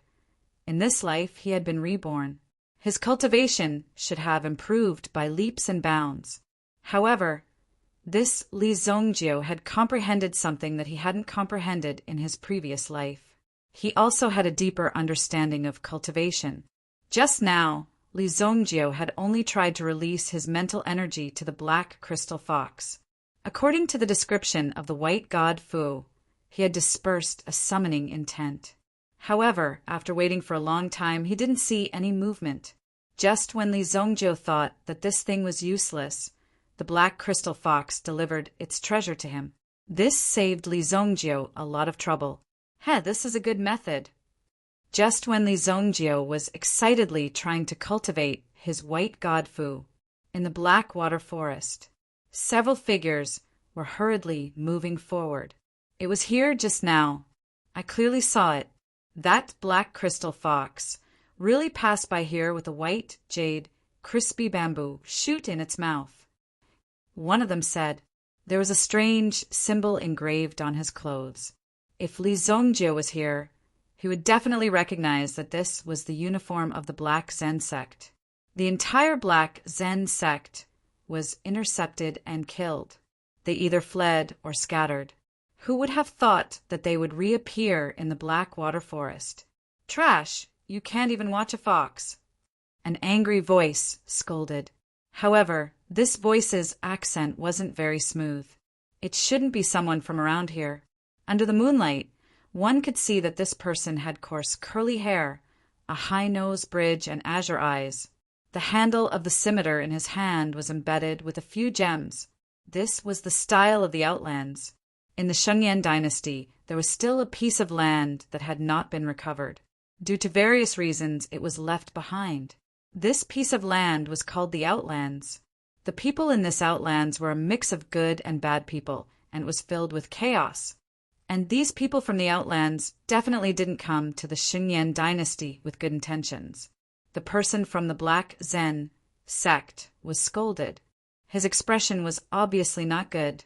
in this life he had been reborn. His cultivation should have improved by leaps and bounds. However, this Li Zongjiu had comprehended something that he hadn't comprehended in his previous life. He also had a deeper understanding of cultivation. Just now, Li Zongjiu had only tried to release his mental energy to the black crystal fox. According to the description of the white god Fu, he had dispersed a summoning intent. However, after waiting for a long time, he didn't see any movement. Just when Li Zongjiu thought that this thing was useless, the black crystal fox delivered its treasure to him. This saved Li Zongjiu a lot of trouble. This is a good method. Just when Li Zongjiu was excitedly trying to cultivate his white god Fu in the black water forest, several figures were hurriedly moving forward. It was here just now. I clearly saw it. That black crystal fox really passed by here with a white jade, crispy bamboo shoot in its mouth. One of them said, there was a strange symbol engraved on his clothes. If Li Zongjiu was here, he would definitely recognize that this was the uniform of the Black Zen sect. The entire Black Zen sect was intercepted and killed. They either fled or scattered. Who would have thought that they would reappear in the black water forest? Trash! You can't even watch a fox. An angry voice scolded. However, this voice's accent wasn't very smooth. It shouldn't be someone from around here. Under the moonlight, one could see that this person had coarse curly hair, a high nose bridge, and azure eyes. The handle of the scimitar in his hand was embedded with a few gems. This was the style of the Outlands. In the Shunyan dynasty, there was still a piece of land that had not been recovered. Due to various reasons, it was left behind. This piece of land was called the Outlands. The people in this Outlands were a mix of good and bad people, and it was filled with chaos. And these people from the Outlands definitely didn't come to the Shunyan dynasty with good intentions. The person from the Black Zen sect was scolded. His expression was obviously not good,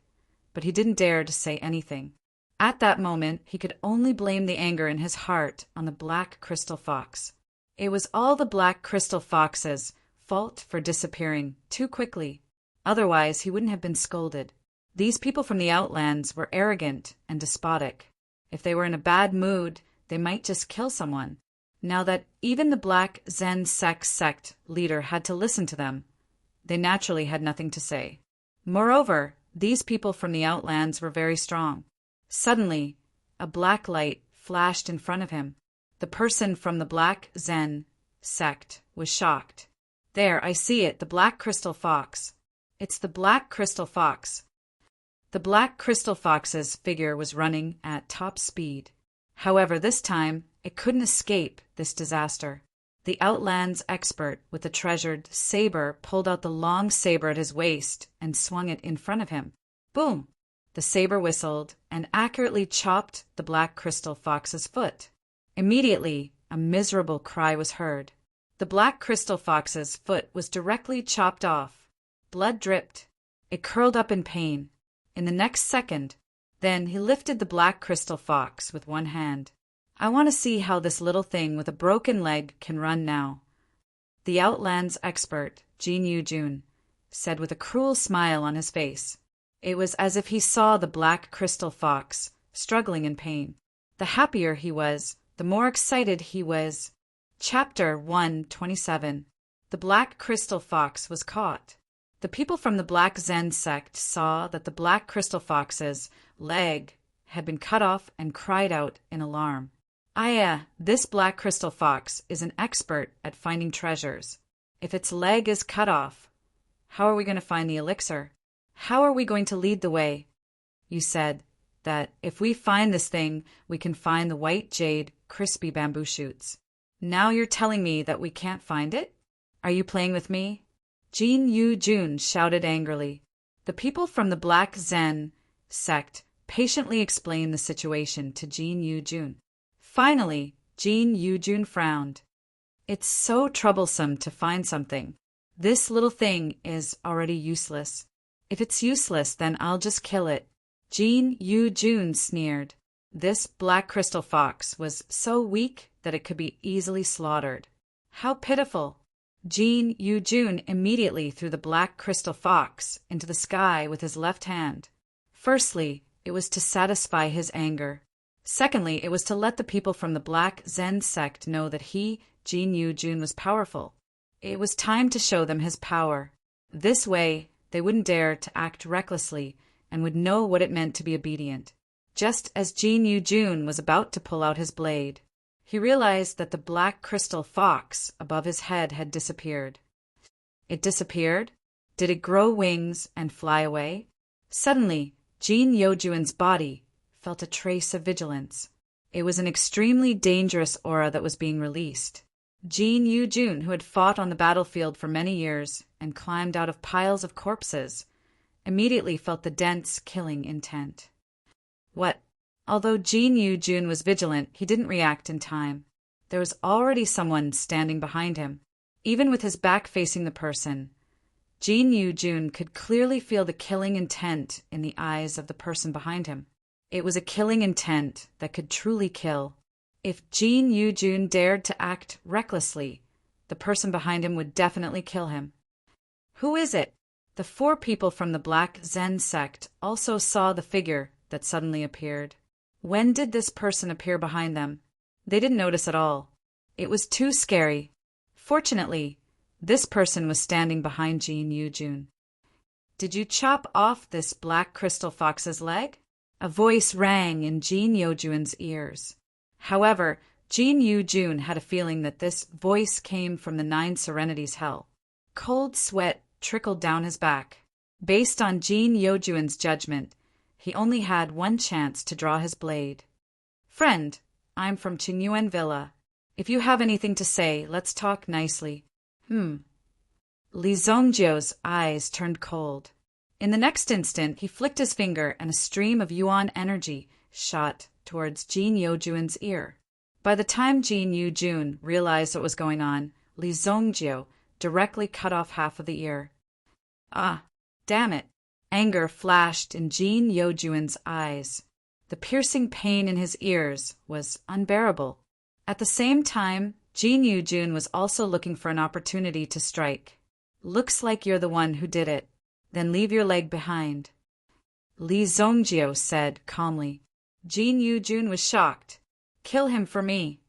but he didn't dare to say anything. At that moment, he could only blame the anger in his heart on the Black Crystal Fox. It was all the Black Crystal Fox's fault for disappearing too quickly. Otherwise, he wouldn't have been scolded. These people from the Outlands were arrogant and despotic. If they were in a bad mood, they might just kill someone. Now that even the Black Zen sect leader had to listen to them, they naturally had nothing to say. Moreover, these people from the Outlands were very strong. Suddenly, a black light flashed in front of him. The person from the Black Zen sect was shocked. There, I see it, the Black Crystal Fox. It's the Black Crystal Fox. The Black Crystal Fox's figure was running at top speed. However, this time, it couldn't escape this disaster. The Outlands expert with the treasured saber pulled out the long saber at his waist and swung it in front of him. Boom! The saber whistled and accurately chopped the Black Crystal Fox's foot. Immediately, a miserable cry was heard. The Black Crystal Fox's foot was directly chopped off. Blood dripped. It curled up in pain. In the next second, then he lifted the Black Crystal Fox with one hand. I want to see how this little thing with a broken leg can run now. The Outlands expert, Jin Yu-jun, said with a cruel smile on his face. It was as if he saw the Black Crystal Fox struggling in pain. The happier he was, the more excited he was. Chapter 127. The Black Crystal Fox was caught. The people from the Black Zen sect saw that the Black Crystal Fox's leg had been cut off and cried out in alarm. This Black Crystal Fox is an expert at finding treasures. If its leg is cut off, how are we going to find the elixir? How are we going to lead the way? You said that if we find this thing, we can find the white jade, crispy bamboo shoots. Now you're telling me that we can't find it? Are you playing with me? Jin Yu-jun shouted angrily. The people from the Black Zen sect patiently explained the situation to Jin Yu-jun. Finally, Jin Yu-jun frowned. It's so troublesome to find something. This little thing is already useless. If it's useless, then I'll just kill it. Jin Yu-jun sneered. This Black Crystal Fox was so weak that it could be easily slaughtered. How pitiful! Jin Yu-jun immediately threw the Black Crystal Fox into the sky with his left hand. Firstly, it was to satisfy his anger. Secondly, it was to let the people from the Black Zen sect know that he, Jin Yu-jun, was powerful. It was time to show them his power. This way, they wouldn't dare to act recklessly and would know what it meant to be obedient. Just as Jin Yu-jun was about to pull out his blade, he realized that the Black Crystal Fox above his head had disappeared. It disappeared? Did it grow wings and fly away? Suddenly, Jin Yu-jun's body felt a trace of vigilance. It was an extremely dangerous aura that was being released. Jin Yu-jun, who had fought on the battlefield for many years and climbed out of piles of corpses, immediately felt the dense killing intent. What? Although Jin Yu-jun was vigilant, he didn't react in time. There was already someone standing behind him. Even with his back facing the person, Jin Yu-jun could clearly feel the killing intent in the eyes of the person behind him. It was a killing intent that could truly kill. If Jin Yu-jun dared to act recklessly, the person behind him would definitely kill him. Who is it? The 4 people from the Black Zen sect also saw the figure that suddenly appeared. When did this person appear behind them? They didn't notice at all. It was too scary. Fortunately, this person was standing behind Jin Yu-jun. Did you chop off this Black Crystal Fox's leg? A voice rang in Jin Yu-jun's ears. However, Jin Yu-jun had a feeling that this voice came from the 9 Serenities hell. Cold sweat trickled down his back. Based on Jin Yojuan's judgment, he only had one chance to draw his blade. "Friend, I'm from Qinyuan Villa. If you have anything to say, let's talk nicely." Li Zongjiu's eyes turned cold. In the next instant, he flicked his finger and a stream of yuan energy shot towards Jin Yojuan's ear. By the time Jin Yojun realized what was going on, Li Zongjiu directly cut off half of the ear. "Ah, damn it!" Anger flashed in Jin Yojuan's eyes. The piercing pain in his ears was unbearable. At the same time, Jin Yojun was also looking for an opportunity to strike. "Looks like you're the one who did it. Then leave your leg behind," Li Zongjiu said calmly. Jin Yojun was shocked. "Kill him for me,"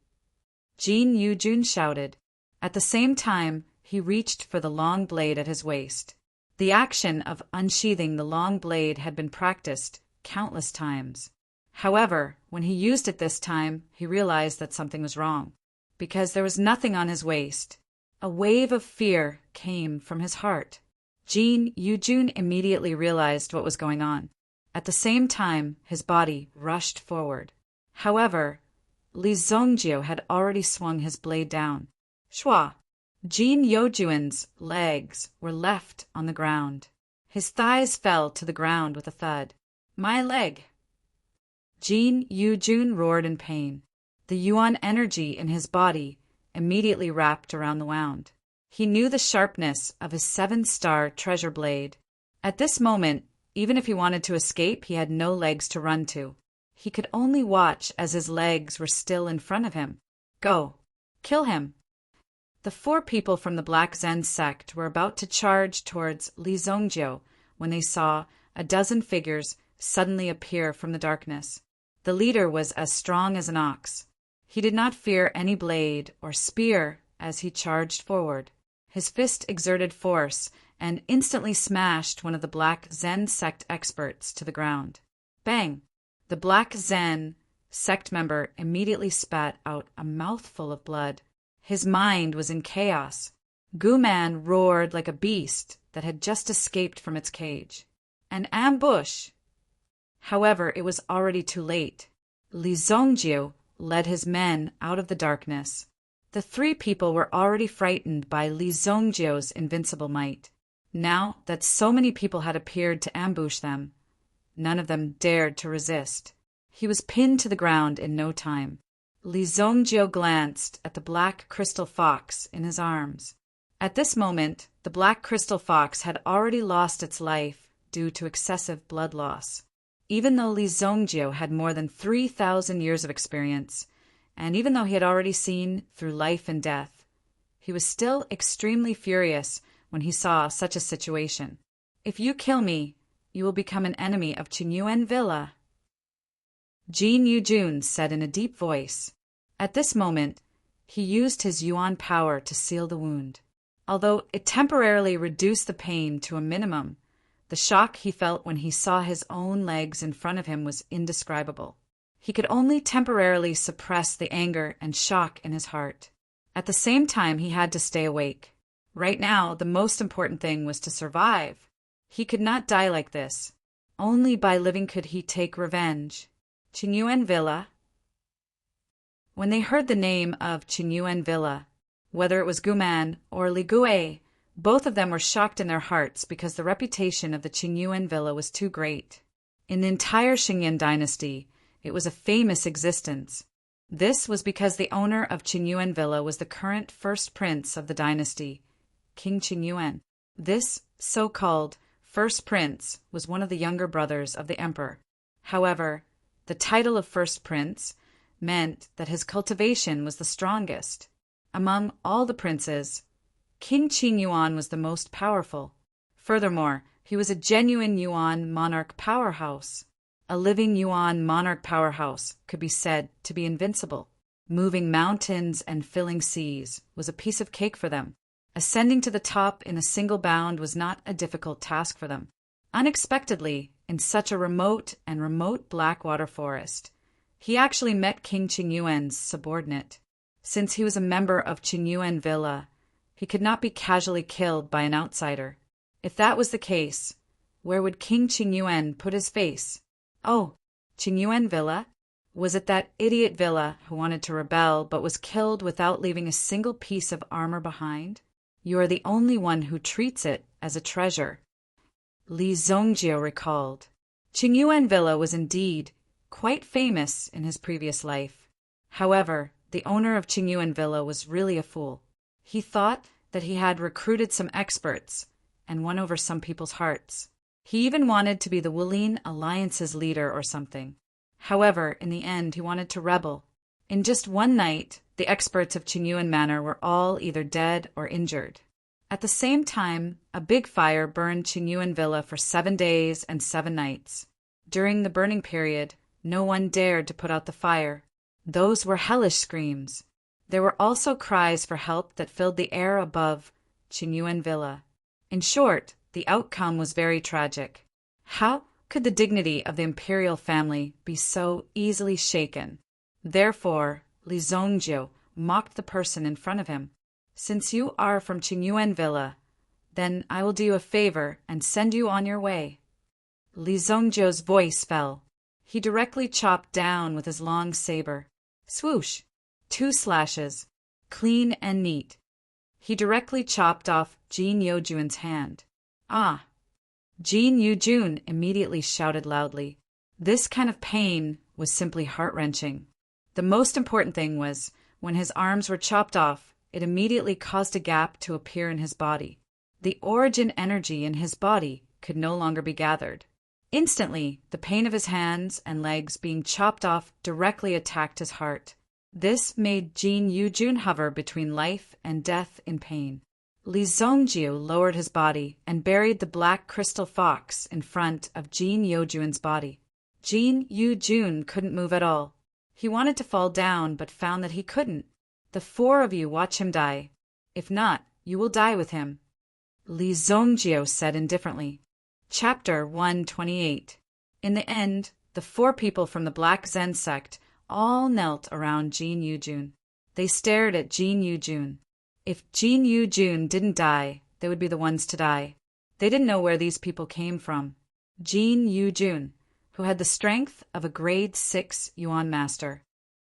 Jin Yojun shouted. At the same time, he reached for the long blade at his waist. The action of unsheathing the long blade had been practiced countless times. However, when he used it this time, he realized that something was wrong, because there was nothing on his waist. A wave of fear came from his heart. Jin Yojun immediately realized what was going on. At the same time, his body rushed forward. However, Li Zongjiu had already swung his blade down. Shua! Jin Yojuan's legs were left on the ground. His thighs fell to the ground with a thud. "My leg!" Jin Yojun roared in pain. The yuan energy in his body immediately wrapped around the wound. He knew the sharpness of his 7-star treasure blade. At this moment, even if he wanted to escape, he had no legs to run to. He could only watch as his legs were still in front of him. "Go! Kill him!" The 4 people from the Black Zen sect were about to charge towards Li Zongjiu when they saw a dozen figures suddenly appear from the darkness. The leader was as strong as an ox. He did not fear any blade or spear as he charged forward. His fist exerted force and instantly smashed one of the Black Zen sect experts to the ground. Bang! The Black Zen sect member immediately spat out a mouthful of blood. His mind was in chaos. Gu-man roared like a beast that had just escaped from its cage. An ambush! However, it was already too late. Li Zongjiu led his men out of the darkness. The 3 people were already frightened by Li Zongjiu's invincible might. Now that so many people had appeared to ambush them, none of them dared to resist. He was pinned to the ground in no time. Li Zongjiu glanced at the black crystal fox in his arms. At this moment, the black crystal fox had already lost its life due to excessive blood loss. Even though Li Zongjiu had more than 3,000 years of experience, and even though he had already seen through life and death, he was still extremely furious when he saw such a situation. "If you kill me, you will become an enemy of Qinyuan Villa," Jin Yojun said in a deep voice. At this moment, he used his yuan power to seal the wound. Although it temporarily reduced the pain to a minimum, the shock he felt when he saw his own legs in front of him was indescribable. He could only temporarily suppress the anger and shock in his heart. At the same time, he had to stay awake. Right now, the most important thing was to survive. He could not die like this. Only by living could he take revenge. Qinyuan Villa. When they heard the name of Qinyuan Villa, whether it was Guman or Li Gue, both of them were shocked in their hearts because the reputation of the Qinyuan Villa was too great. In the entire Xingyan dynasty, it was a famous existence. This was because the owner of Qinyuan Villa was the current first prince of the dynasty, King Qinyuan. This so-called first prince was one of the younger brothers of the emperor. However, the title of first prince meant that his cultivation was the strongest. Among all the princes, King Qinyuan was the most powerful. Furthermore, he was a genuine Yuan monarch powerhouse. A living Yuan monarch powerhouse could be said to be invincible. Moving mountains and filling seas was a piece of cake for them. Ascending to the top in a single bound was not a difficult task for them. Unexpectedly, in such a remote Blackwater forest, he actually met King Qinyuan's subordinate. Since he was a member of Qinyuan Villa, he could not be casually killed by an outsider. If that was the case, Where would King Qingyuan put his face? Oh, Qingyuan Villa? Was it that idiot Villa who wanted to rebel but was killed without leaving a single piece of armor behind? You are the only one who treats it as a treasure. Li Zongjio recalled. Qingyuan Villa was indeed quite famous in his previous life. However, the owner of Qingyuan Villa was really a fool. He thought that he had recruited some experts and won over some people's hearts. He even wanted to be the Wulin Alliance's leader or something. However, in the end, he wanted to rebel. In just one night, the experts of Qingyuan Manor were all either dead or injured. At the same time, a big fire burned Qingyuan Villa for 7 days and 7 nights. During the burning period, no one dared to put out the fire. Those were hellish screams. There were also cries for help that filled the air above Qingyuan Villa. In short, the outcome was very tragic. How could the dignity of the imperial family be so easily shaken? Therefore, Li Zongjio mocked the person in front of him. Since you are from Qingyuan Villa, then I will do you a favor and send you on your way. Li Zongjio's voice fell. He directly chopped down with his long saber. Swoosh! 2 slashes, clean and neat. He directly chopped off Jin Yojuan's hand. Ah! Jin Yujun immediately shouted loudly. This kind of pain was simply heart-wrenching. The most important thing was, when his arms were chopped off, it immediately caused a gap to appear in his body. The origin energy in his body could no longer be gathered. Instantly, the pain of his hands and legs being chopped off directly attacked his heart. This made Jin Yujun hover between life and death in pain. Li Zongjio lowered his body and buried the black crystal fox in front of Jin Yojuan's body. Jin Yujun couldn't move at all. He wanted to fall down but found that he couldn't. The 4 of you watch him die. If not, you will die with him. Li Zongjio said indifferently. Chapter 128. In the end, the 4 people from the Black Zen sect all knelt around Jin Yujun. They stared at Jin Yujun. If Jin Yujun didn't die, they would be the ones to die. They didn't know where these people came from. Jin Yujun, who had the strength of a grade 6 Yuan master.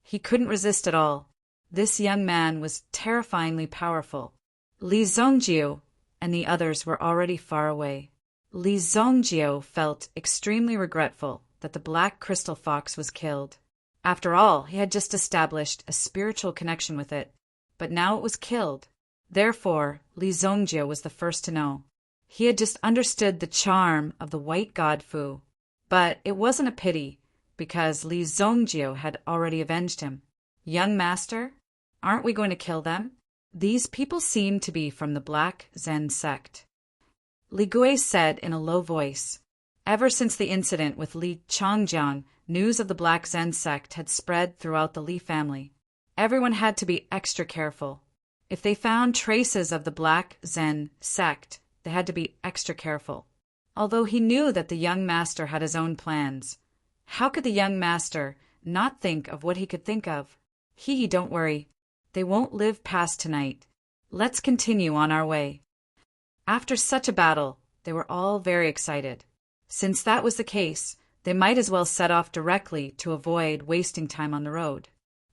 He couldn't resist at all. This young man was terrifyingly powerful. Li Zongjio and the others were already far away. Li Zongjio felt extremely regretful that the black crystal fox was killed. After all, he had just established a spiritual connection with it, but now it was killed. Therefore, Li Zongjio was the first to know. He had just understood the charm of the white god Fu. But it wasn't a pity, because Li Zongjio had already avenged him. Young master, aren't we going to kill them? These people seem to be from the Black Zen sect. Li Gui said in a low voice. Ever since the incident with Li Changjiang, news of the Black Zen sect had spread throughout the Li family. Everyone had to be extra careful. If they found traces of the Black Zen sect, they had to be extra careful. Although he knew that the young master had his own plans, how could the young master not think of what he could think of? Don't worry. They won't live past tonight. Let's continue on our way. After such a battle, they were all very excited. Since that was the case, they might as well set off directly to avoid wasting time on the road.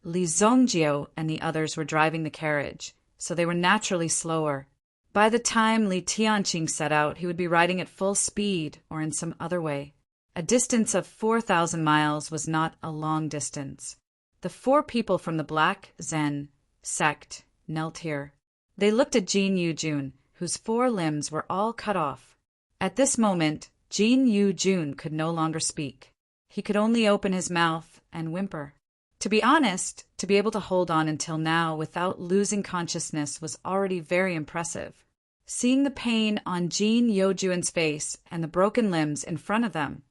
Li Zongjio and the others were driving the carriage, so they were naturally slower. By the time Li Tianqing set out, he would be riding at full speed or in some other way. A distance of 4,000 miles was not a long distance. The 4 people from the Black Zen sect knelt here. They looked at Jin Yujun, whose 4 limbs were all cut off. At this moment, Jin Yujun could no longer speak. He could only open his mouth and whimper. To be honest, to be able to hold on until now without losing consciousness was already very impressive. Seeing the pain on Jin Yojuan's face and the broken limbs in front of them,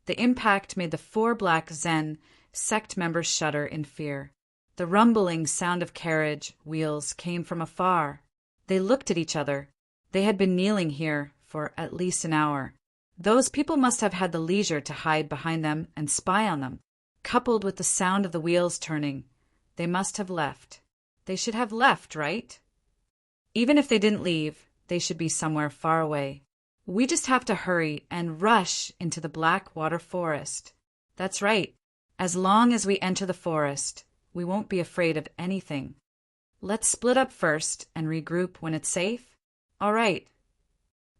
the impact made the 4 Black Zen sect members shudder in fear. The rumbling sound of carriage wheels came from afar. They looked at each other. They had been kneeling here for at least an hour. Those people must have had the leisure to hide behind them and spy on them. Coupled with the sound of the wheels turning, they must have left. They should have left, right? Even if they didn't leave, they should be somewhere far away. We just have to hurry and rush into the Blackwater Forest. That's right. As long as we enter the forest, we won't be afraid of anything. Let's split up first and regroup when it's safe. All right.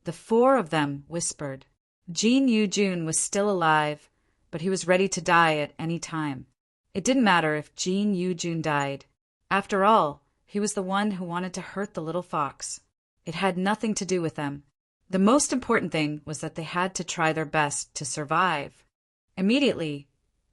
The four of them whispered. Jin Yu-jun was still alive, but he was ready to die at any time. It didn't matter if Jin Yu-jun died. After all, he was the one who wanted to hurt the little fox. It had nothing to do with them. The most important thing was that they had to try their best to survive. Immediately,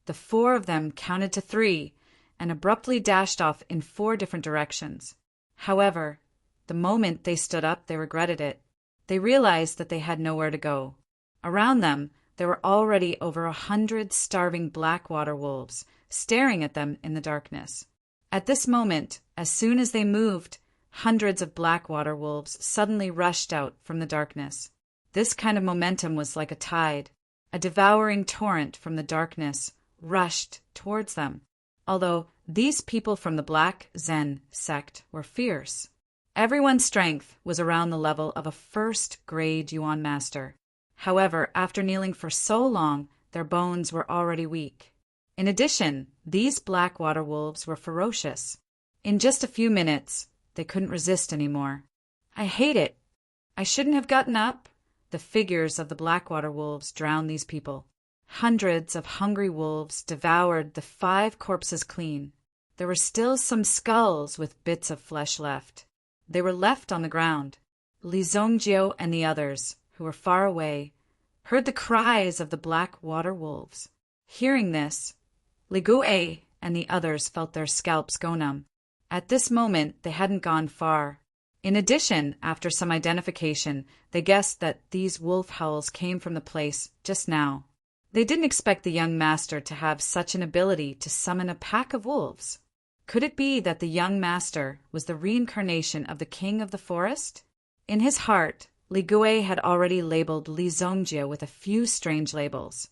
the four of them counted to 3 and abruptly dashed off in 4 different directions. However, the moment they stood up, they regretted it. They realized that they had nowhere to go. Around them, there were already over 100 starving Blackwater wolves staring at them in the darkness. At this moment, as soon as they moved, hundreds of Blackwater wolves suddenly rushed out from the darkness. This kind of momentum was like a tide. A devouring torrent from the darkness rushed towards them. Although these people from the Black Zen sect were fierce. Everyone's strength was around the level of a first-grade Yuan master. However, after kneeling for so long, their bones were already weak. In addition, these Blackwater wolves were ferocious. In just a few minutes, they couldn't resist anymore. I hate it. I shouldn't have gotten up. The figures of the Blackwater wolves drowned these people. Hundreds of hungry wolves devoured the 5 corpses clean. There were still some skulls with bits of flesh left. They were left on the ground. Li Zongjio and the others, who were far away, heard the cries of the Blackwater wolves. Hearing this, Li Guei and the others felt their scalps go numb. At this moment, they hadn't gone far. In addition, after some identification, they guessed that these wolf howls came from the place just now. They didn't expect the young master to have such an ability to summon a pack of wolves. Could it be that the young master was the reincarnation of the king of the forest? In his heart, Li Guei had already labeled Li Zongjio with a few strange labels,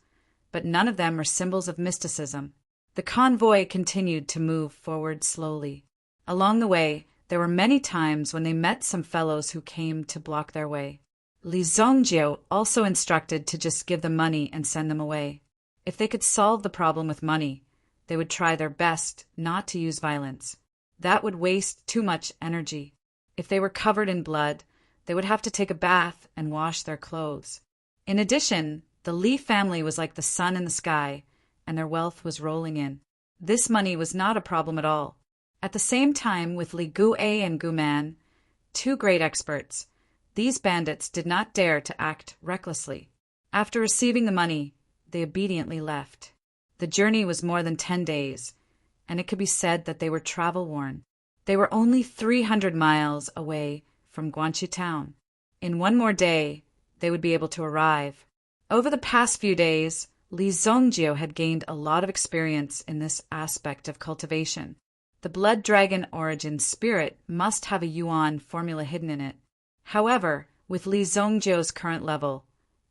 but none of them are symbols of mysticism. The convoy continued to move forward slowly. Along the way, there were many times when they met some fellows who came to block their way. Li Zongjio also instructed to just give them money and send them away. If they could solve the problem with money, they would try their best not to use violence. That would waste too much energy. If they were covered in blood, they would have to take a bath and wash their clothes. In addition, the Li family was like the sun in the sky, and their wealth was rolling in. This money was not a problem at all. At the same time, with Li Guei and Guman, 2 great experts, these bandits did not dare to act recklessly. After receiving the money, they obediently left. The journey was more than 10 days, and it could be said that they were travel-worn. They were only 300 miles away from Guanxi town. In 1 more day, they would be able to arrive. Over the past few days, Li Zongjio had gained a lot of experience in this aspect of cultivation. The blood dragon origin spirit must have a Yuan formula hidden in it. However, with Li Zongjio's current level,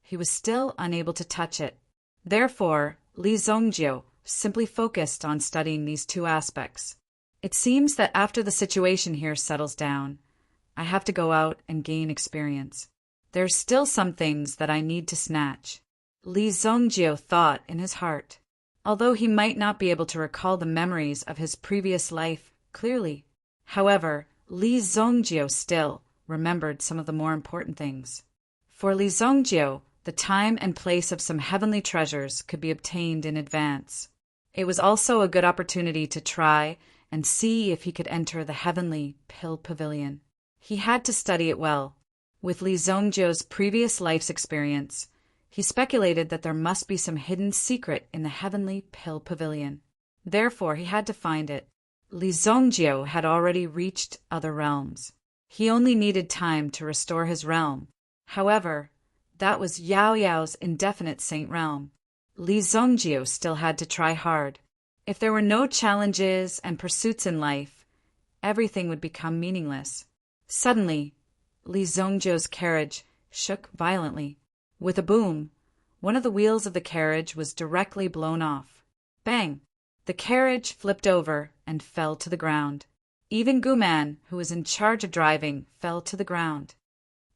he was still unable to touch it. Therefore, Li Zongjio simply focused on studying these 2 aspects. It seems that after the situation here settles down, I have to go out and gain experience. There's still some things that I need to snatch. Li Zongjio thought in his heart, although he might not be able to recall the memories of his previous life clearly. However, Li Zongjio still remembered some of the more important things. For Li Zongjio, the time and place of some heavenly treasures could be obtained in advance. It was also a good opportunity to try and see if he could enter the heavenly pill pavilion. He had to study it well. With Li Zongjio's previous life's experience, he speculated that there must be some hidden secret in the heavenly pill pavilion. Therefore, he had to find it. Li Zongjio had already reached other realms. He only needed time to restore his realm. However, that was Yao Yao's indefinite saint realm. Li Zongjio still had to try hard. If there were no challenges and pursuits in life, everything would become meaningless. Suddenly, Li Zongjio's carriage shook violently. With a boom, one of the wheels of the carriage was directly blown off. Bang! The carriage flipped over and fell to the ground. Even Guman, who was in charge of driving, fell to the ground.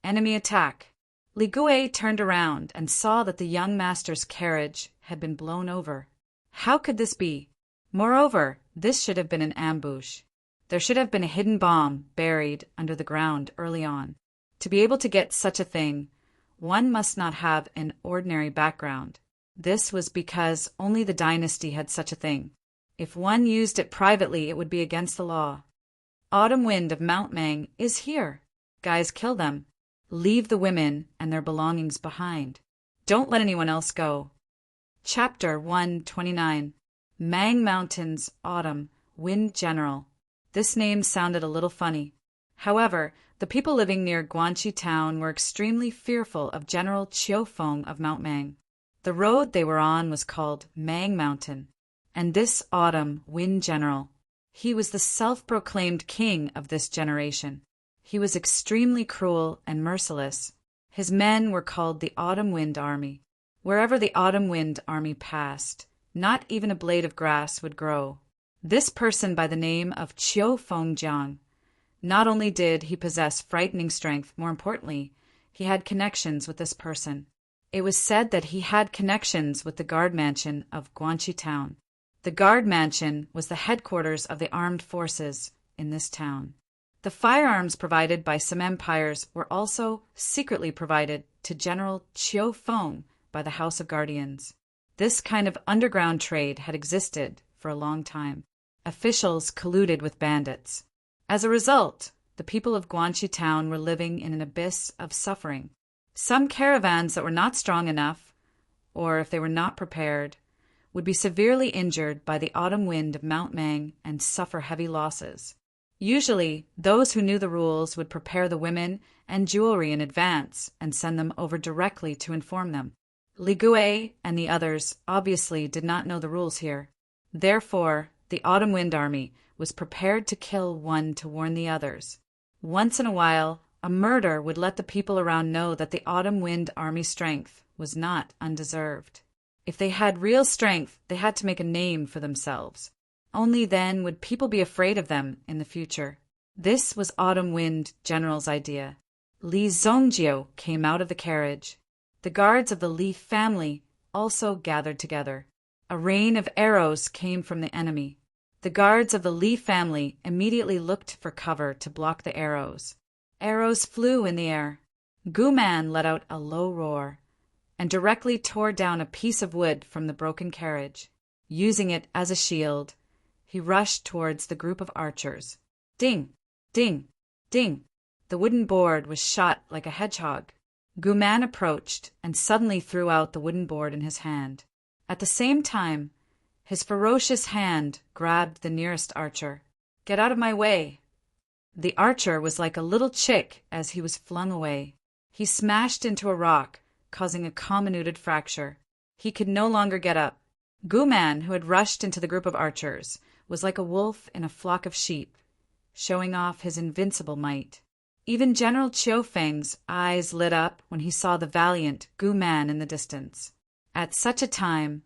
Enemy attack! Li Gui turned around and saw that the young master's carriage had been blown over. How could this be? Moreover, this should have been an ambush. There should have been a hidden bomb buried under the ground early on. To be able to get such a thing, one must not have an ordinary background. This was because only the dynasty had such a thing. If one used it privately, it would be against the law. Autumn Wind of Mount Mang is here. Guys, kill them. Leave the women and their belongings behind. Don't let anyone else go. Chapter 129. Mang Mountains Autumn Wind General. This name sounded a little funny. However, the people living near Guanxi town were extremely fearful of General Qiufeng of Mount Mang. The road they were on was called Mang Mountain, and this Autumn Wind General, he was the self-proclaimed king of this generation. He was extremely cruel and merciless. His men were called the Autumn Wind Army. Wherever the Autumn Wind Army passed, not even a blade of grass would grow. This person by the name of Qiufeng Jiang, not only did he possess frightening strength, more importantly, he had connections with this person. It was said that he had connections with the guard mansion of Guanxi town. The guard mansion was the headquarters of the armed forces in this town. The firearms provided by some empires were also secretly provided to General Qiufeng by the House of Guardians. This kind of underground trade had existed for a long time. Officials colluded with bandits. As a result, the people of Guanxi town were living in an abyss of suffering. Some caravans that were not strong enough, or if they were not prepared, would be severely injured by the autumn wind of Mount Mang and suffer heavy losses. Usually, those who knew the rules would prepare the women and jewelry in advance and send them over directly to inform them. Li Gui and the others obviously did not know the rules here. Therefore, the Autumn Wind Army was prepared to kill one to warn the others. Once in a while, a murder would let the people around know that the Autumn Wind Army strength was not undeserved. If they had real strength, they had to make a name for themselves. Only then would people be afraid of them in the future. This was Autumn Wind General's idea. Li Zongjio came out of the carriage. The guards of the Li family also gathered together. A rain of arrows came from the enemy. The guards of the Li family immediately looked for cover to block the arrows. Arrows flew in the air. Gu Man let out a low roar and directly tore down a piece of wood from the broken carriage. Using it as a shield, he rushed towards the group of archers. Ding! Ding! Ding! The wooden board was shot like a hedgehog. Gu Man approached and suddenly threw out the wooden board in his hand. At the same time, his ferocious hand grabbed the nearest archer. "Get out of my way!" The archer was like a little chick as he was flung away. He smashed into a rock, causing a comminuted fracture. He could no longer get up. Gu Man, who had rushed into the group of archers, was like a wolf in a flock of sheep, showing off his invincible might. Even General Qiufeng's eyes lit up when he saw the valiant Gu Man in the distance. At such a time,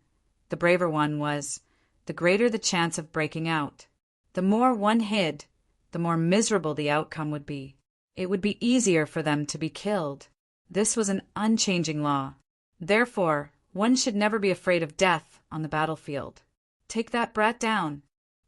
the braver one was, the greater the chance of breaking out. The more one hid, the more miserable the outcome would be. It would be easier for them to be killed. This was an unchanging law. Therefore, one should never be afraid of death on the battlefield. Take that brat down.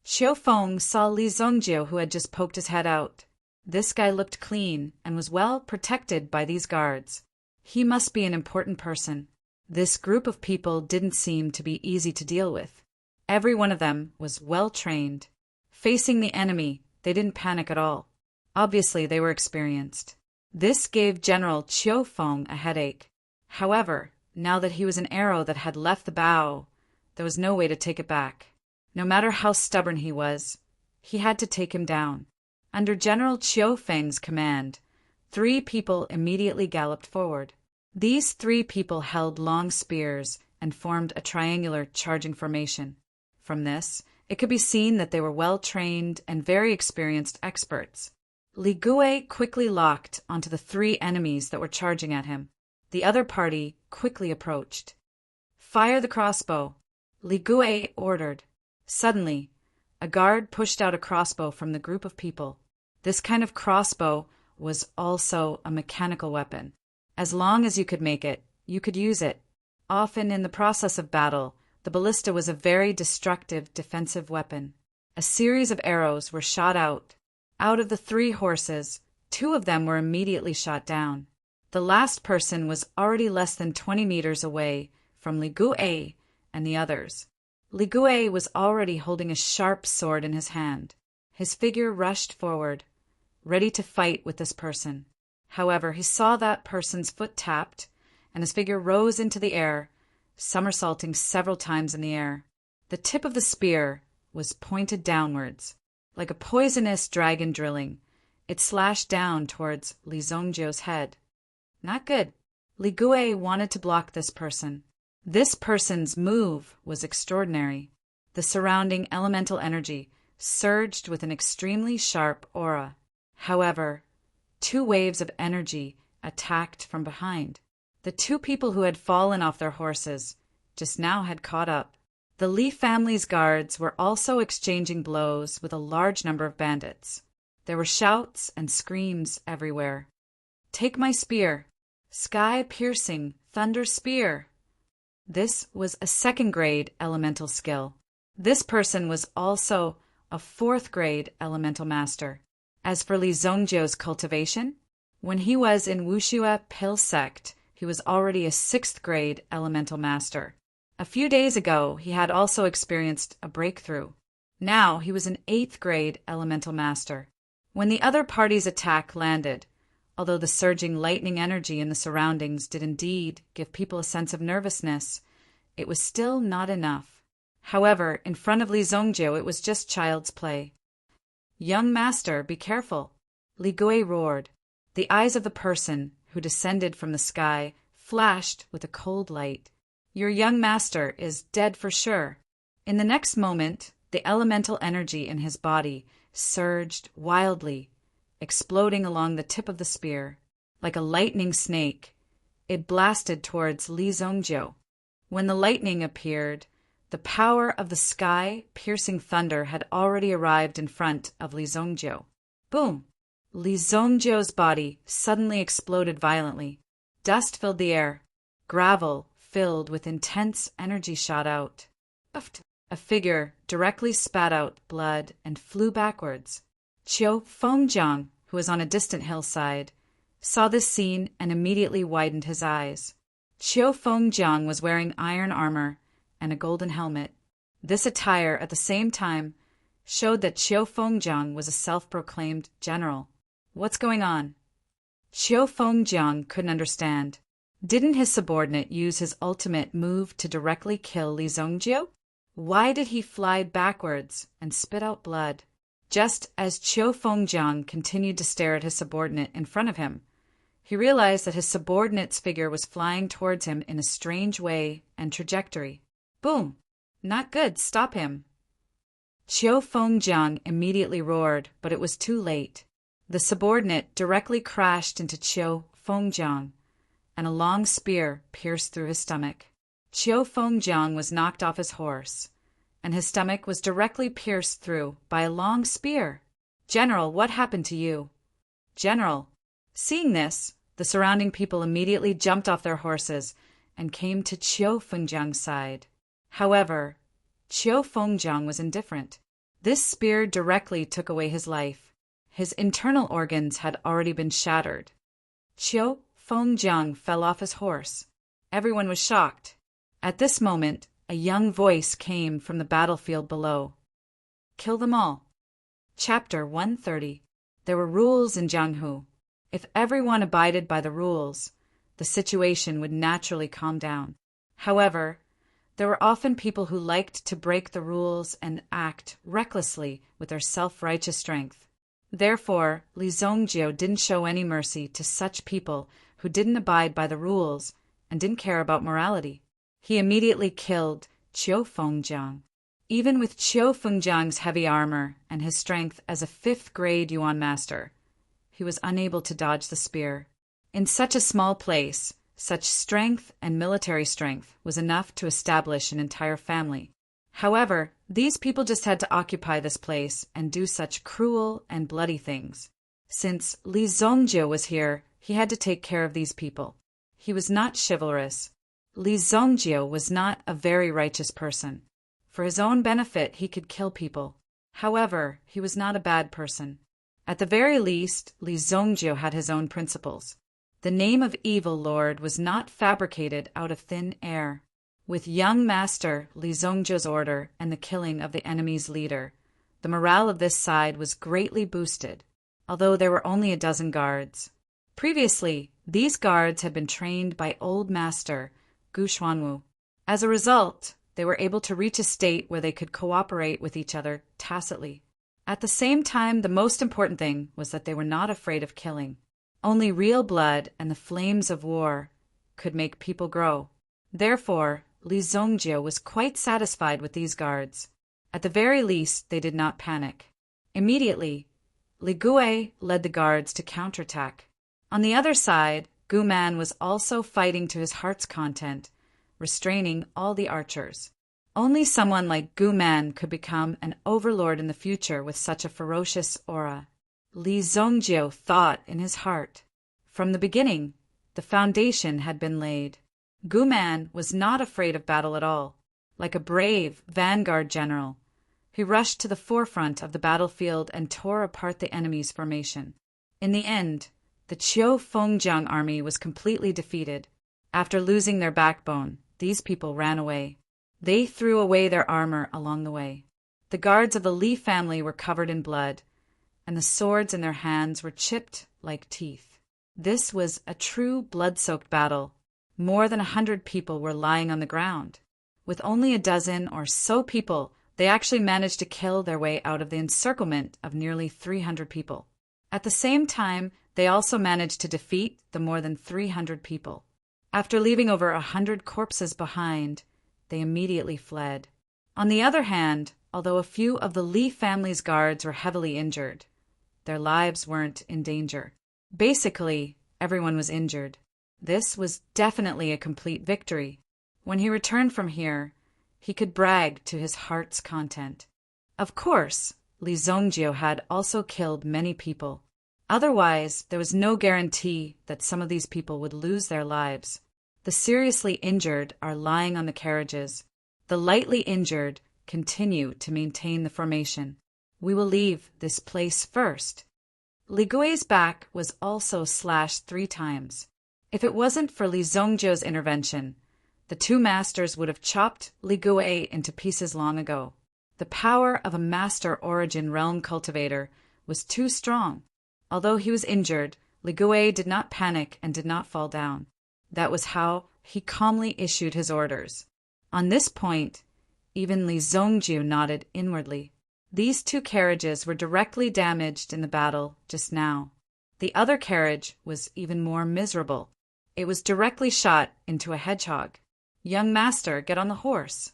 Qiufeng saw Li Zongjio, who had just poked his head out. This guy looked clean and was well protected by these guards. He must be an important person. This group of people didn't seem to be easy to deal with. Every one of them was well trained. Facing the enemy, they didn't panic at all. Obviously, they were experienced. This gave General Qiufeng a headache. However, now that he was an arrow that had left the bow, there was no way to take it back. No matter how stubborn he was, he had to take him down. Under General Qiufeng's command, 3 people immediately galloped forward. These 3 people held long spears and formed a triangular charging formation. From this, it could be seen that they were well-trained and very experienced experts. Li Gui quickly locked onto the 3 enemies that were charging at him. The other party quickly approached. "Fire the crossbow," Li Gui ordered. Suddenly, a guard pushed out a crossbow from the group of people. This kind of crossbow was also a mechanical weapon. As long as you could make it, you could use it. Often in the process of battle, the ballista was a very destructive defensive weapon. A series of arrows were shot out. Out of the 3 horses, 2 of them were immediately shot down. The last person was already less than 20 meters away from Li Guo and the others. Li Guo was already holding a sharp sword in his hand. His figure rushed forward, ready to fight with this person. However, he saw that person's foot tapped, and his figure rose into the air, somersaulting several times in the air. The tip of the spear was pointed downwards. Like a poisonous dragon drilling, it slashed down towards Li Zongjiu's head. Not good. Li Guo wanted to block this person. This person's move was extraordinary. The surrounding elemental energy surged with an extremely sharp aura. However, 2 waves of energy attacked from behind. The 2 people who had fallen off their horses just now had caught up. The Li family's guards were also exchanging blows with a large number of bandits. There were shouts and screams everywhere. "Take my spear! Sky-piercing thunder spear!" This was a 2nd-grade elemental skill. This person was also a 4th-grade elemental master. As for Li Zongjiu's cultivation, when he was in Wuxia Pill sect, he was already a 6th-grade elemental master. A few days ago, he had also experienced a breakthrough. Now he was an 8th-grade elemental master. When the other party's attack landed, although the surging lightning energy in the surroundings did indeed give people a sense of nervousness, it was still not enough. However, in front of Li Zongjiu, it was just child's play. "Young master, be careful!" Li Guo roared. The eyes of the person who descended from the sky flashed with a cold light. "Your young master is dead for sure." In the next moment, the elemental energy in his body surged wildly, exploding along the tip of the spear. Like a lightning snake, it blasted towards Li Zongjiu. When the lightning appeared, the power of the sky-piercing thunder had already arrived in front of Li Zongjiu. Boom! Li Zongjiu's body suddenly exploded violently. Dust filled the air. Gravel filled with intense energy shot out. A figure directly spat out blood and flew backwards. Qiu Fengjiang, who was on a distant hillside, saw this scene and immediately widened his eyes. Qiu Fengjiang was wearing iron armor and a golden helmet. This attire, at the same time, showed that Qiu Fengjiang was a self-proclaimed general. What's going on? Qiu Fengjiang couldn't understand. Didn't his subordinate use his ultimate move to directly kill Li Zongjiu? Why did he fly backwards and spit out blood? Just as Qiu Fengjiang continued to stare at his subordinate in front of him, he realized that his subordinate's figure was flying towards him in a strange way and trajectory. Boom! Not good, stop him! Qiu Fengjiang immediately roared, but it was too late. The subordinate directly crashed into Qiu Fengjiang, and a long spear pierced through his stomach. Qiu Fengjiang was knocked off his horse, and his stomach was directly pierced through by a long spear. "General, what happened to you?" "General." Seeing this, the surrounding people immediately jumped off their horses and came to Qiu Fengjiang's side. However, Qiu Fengjiang was indifferent. This spear directly took away his life. His internal organs had already been shattered. Qiu Fengjiang fell off his horse. Everyone was shocked. At this moment, a young voice came from the battlefield below. "Kill them all." Chapter 130. There were rules in Jianghu. If everyone abided by the rules, the situation would naturally calm down. However, there were often people who liked to break the rules and act recklessly with their self-righteous strength. Therefore, Li Zongjiu didn't show any mercy to such people who didn't abide by the rules and didn't care about morality. He immediately killed Qiu Fengjiang. Even with Qiu Fengjiang's heavy armor and his strength as a 5th-grade Yuan master, he was unable to dodge the spear. In such a small place, such strength and military strength was enough to establish an entire family. However, these people just had to occupy this place and do such cruel and bloody things. Since Li Zongjiu was here, he had to take care of these people. he was not chivalrous. Li Zongjio was not a very righteous person. For his own benefit, he could kill people. However, he was not a bad person. At the very least, Li Zongjio had his own principles. The name of evil lord was not fabricated out of thin air. With young master Li Zongjio's order and the killing of the enemy's leader, the morale of this side was greatly boosted, although there were only a dozen guards. Previously, these guards had been trained by old master Gu Xuanwu. As a result, they were able to reach a state where they could cooperate with each other tacitly. At the same time, the most important thing was that they were not afraid of killing. Only real blood and the flames of war could make people grow. Therefore, Li Zongjio was quite satisfied with these guards. At the very least, they did not panic. Immediately, Li Gui led the guards to counterattack. On the other side, Gu Man was also fighting to his heart's content, restraining all the archers. Only someone like Gu Man could become an overlord in the future with such a ferocious aura. Li Zongjio thought in his heart. From the beginning, the foundation had been laid. Gu Man was not afraid of battle at all. Like a brave vanguard general, he rushed to the forefront of the battlefield and tore apart the enemy's formation. In the end, the Qiu Fengjiang army was completely defeated. After losing their backbone, these people ran away. They threw away their armor along the way. The guards of the Li family were covered in blood, and the swords in their hands were chipped like teeth. This was a true blood-soaked battle. More than 100 people were lying on the ground. With only a dozen or so people, they actually managed to kill their way out of the encirclement of nearly 300 people. At the same time, they also managed to defeat the more than 300 people. After leaving over 100 corpses behind, they immediately fled. On the other hand, although a few of the Li family's guards were heavily injured, their lives weren't in danger. Basically, everyone was injured. This was definitely a complete victory. When he returned from here, he could brag to his heart's content. Of course, Li Zongjio had also killed many people. Otherwise, there was no guarantee that some of these people would lose their lives. The seriously injured are lying on the carriages. The lightly injured continue to maintain the formation. We will leave this place first. Li Gui's back was also slashed 3 times. If it wasn't for Li Zongjio's intervention, the 2 masters would have chopped Li Gui into pieces long ago. The power of a master origin realm cultivator was too strong. Although he was injured, Li Gui did not panic and did not fall down. That was how he calmly issued his orders. On this point, even Li Zongjio nodded inwardly. These 2 carriages were directly damaged in the battle just now. The other carriage was even more miserable. It was directly shot into a hedgehog. "Young master, get on the horse,"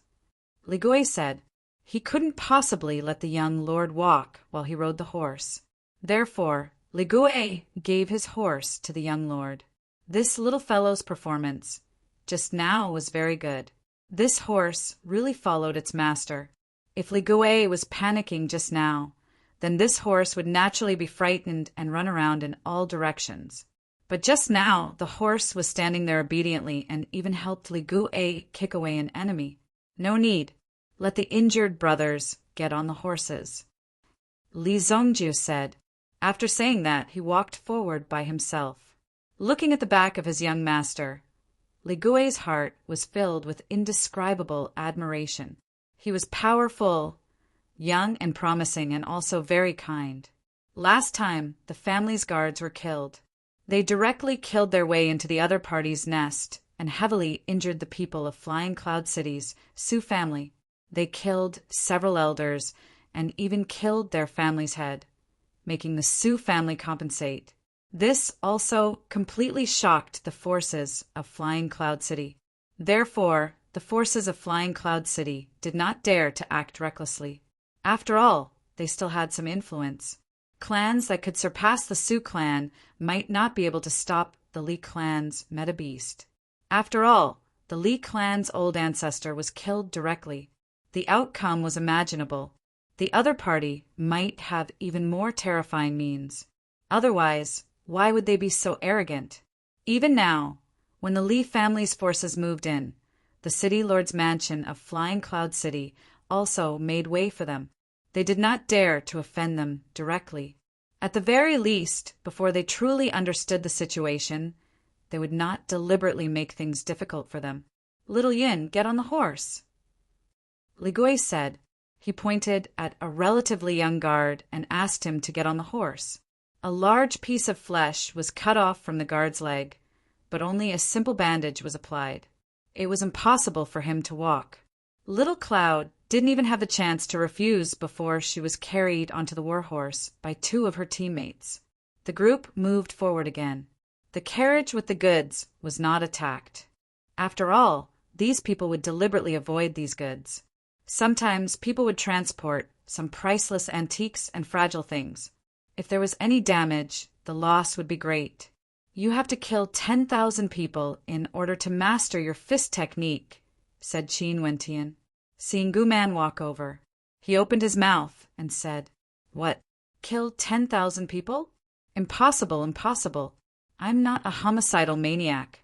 Li Gui said. He couldn't possibly let the young lord walk while he rode the horse. Therefore, Li Gui gave his horse to the young lord. This little fellow's performance just now was very good. This horse really followed its master. If Li Gui was panicking just now, then this horse would naturally be frightened and run around in all directions. But just now, the horse was standing there obediently and even helped Li Gui kick away an enemy. No need. Let the injured brothers get on the horses, Li Zongjio said. After saying that, he walked forward by himself. Looking at the back of his young master, Li Gui's heart was filled with indescribable admiration. He was powerful, young and promising, and also very kind. Last time, the family's guards were killed. They directly killed their way into the other party's nest and heavily injured the people of Flying Cloud City's Sioux family. They killed several elders and even killed their family's head, making the Sioux family compensate. This also completely shocked the forces of Flying Cloud City. Therefore, the forces of Flying Cloud City did not dare to act recklessly. After all, they still had some influence. Clans that could surpass the Sioux clan might not be able to stop the Li clan's meta beast. After all, the Li clan's old ancestor was killed directly. The outcome was imaginable. The other party might have even more terrifying means. Otherwise, why would they be so arrogant? Even now, When the Li family's forces moved in, the city lord's mansion of Flying Cloud City also made way for them. They did not dare to offend them directly. At the very least, before they truly understood the situation, they would not deliberately make things difficult for them. "Little Yin, get on the horse," Li Gui said. He pointed at a relatively young guard and asked him to get on the horse. A large piece of flesh was cut off from the guard's leg, but only a simple bandage was applied. It was impossible for him to walk. Little Cloud didn't even have the chance to refuse before she was carried onto the warhorse by two of her teammates. The group moved forward again. The carriage with the goods was not attacked. After all, these people would deliberately avoid these goods. Sometimes people would transport some priceless antiques and fragile things. If there was any damage, the loss would be great. "You have to kill 10,000 people in order to master your fist technique," said Qin Wentian, seeing Gu Man walk over. He opened his mouth and said, "What? Kill 10,000 people? Impossible, impossible. I'm not a homicidal maniac."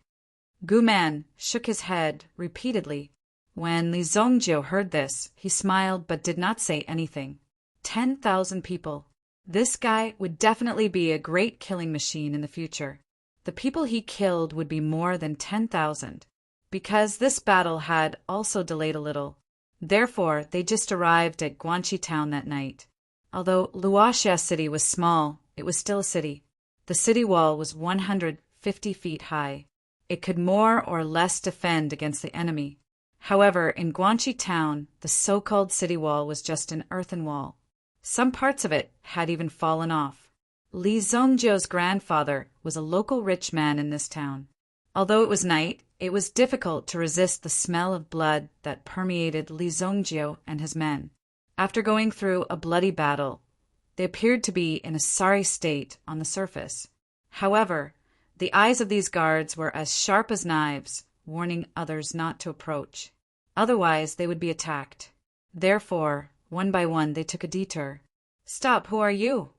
Gu Man shook his head repeatedly. When Li Zongjio heard this, he smiled but did not say anything. 10,000 people. This guy would definitely be a great killing machine in the future. The people he killed would be more than 10,000. Because this battle had also delayed a little. Therefore, they just arrived at Guanxi town that night. Although Luoxia city was small, it was still a city. The city wall was 150 feet high. It could more or less defend against the enemy. However, in Guanxi town, the so-called city wall was just an earthen wall. Some parts of it had even fallen off. Li Zongjio's grandfather was a local rich man in this town. Although it was night, it was difficult to resist the smell of blood that permeated Li Zongjio and his men. After going through a bloody battle, they appeared to be in a sorry state on the surface. However, the eyes of these guards were as sharp as knives, warning others not to approach. Otherwise, they would be attacked. Therefore, one by one, they took a detour. "Stop, who are you?"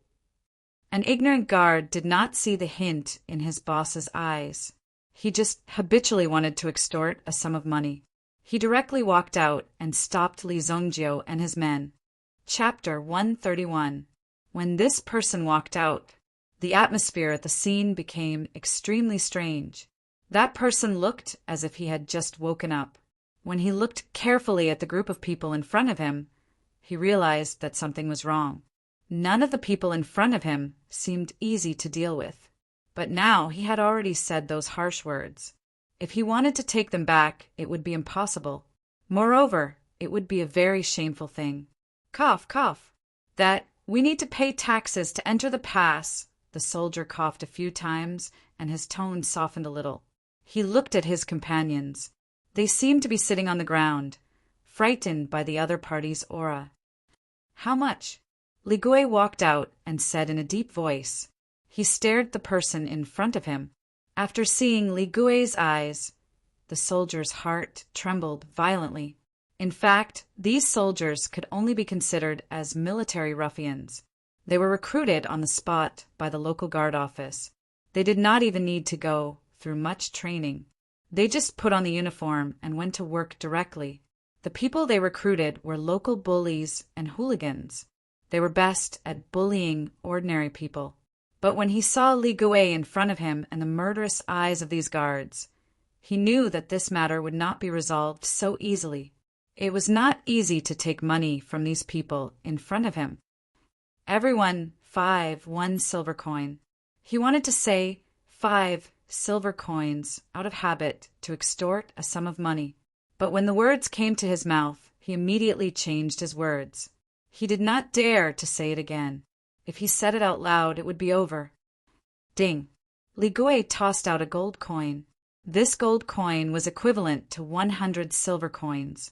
An ignorant guard did not see the hint in his boss's eyes. He just habitually wanted to extort a sum of money. He directly walked out and stopped Li Zongjio and his men. Chapter 131. When this person walked out, the atmosphere at the scene became extremely strange. That person looked as if he had just woken up. When he looked carefully at the group of people in front of him, he realized that something was wrong. None of the people in front of him seemed easy to deal with. But now he had already said those harsh words. If he wanted to take them back, it would be impossible. Moreover, it would be a very shameful thing. Cough, cough. That we need to pay taxes to enter the pass. The soldier coughed a few times, and his tone softened a little. He looked at his companions. They seemed to be sitting on the ground, frightened by the other party's aura. "How much?" Li Gui walked out and said in a deep voice. He stared at the person in front of him. After seeing Li Gui's eyes, the soldier's heart trembled violently. In fact, these soldiers could only be considered as military ruffians. They were recruited on the spot by the local guard office. They did not even need to go through much training. They just put on the uniform and went to work directly. The people they recruited were local bullies and hooligans. They were best at bullying ordinary people. But when he saw Li Gui in front of him and the murderous eyes of these guards, he knew that this matter would not be resolved so easily. It was not easy to take money from these people in front of him. Everyone 1 silver coin. He wanted to say 5 silver coins out of habit to extort a sum of money. But when the words came to his mouth, he immediately changed his words. He did not dare to say it again. If he said it out loud, it would be over. Ding! Li Gui tossed out a gold coin. This gold coin was equivalent to 100 silver coins.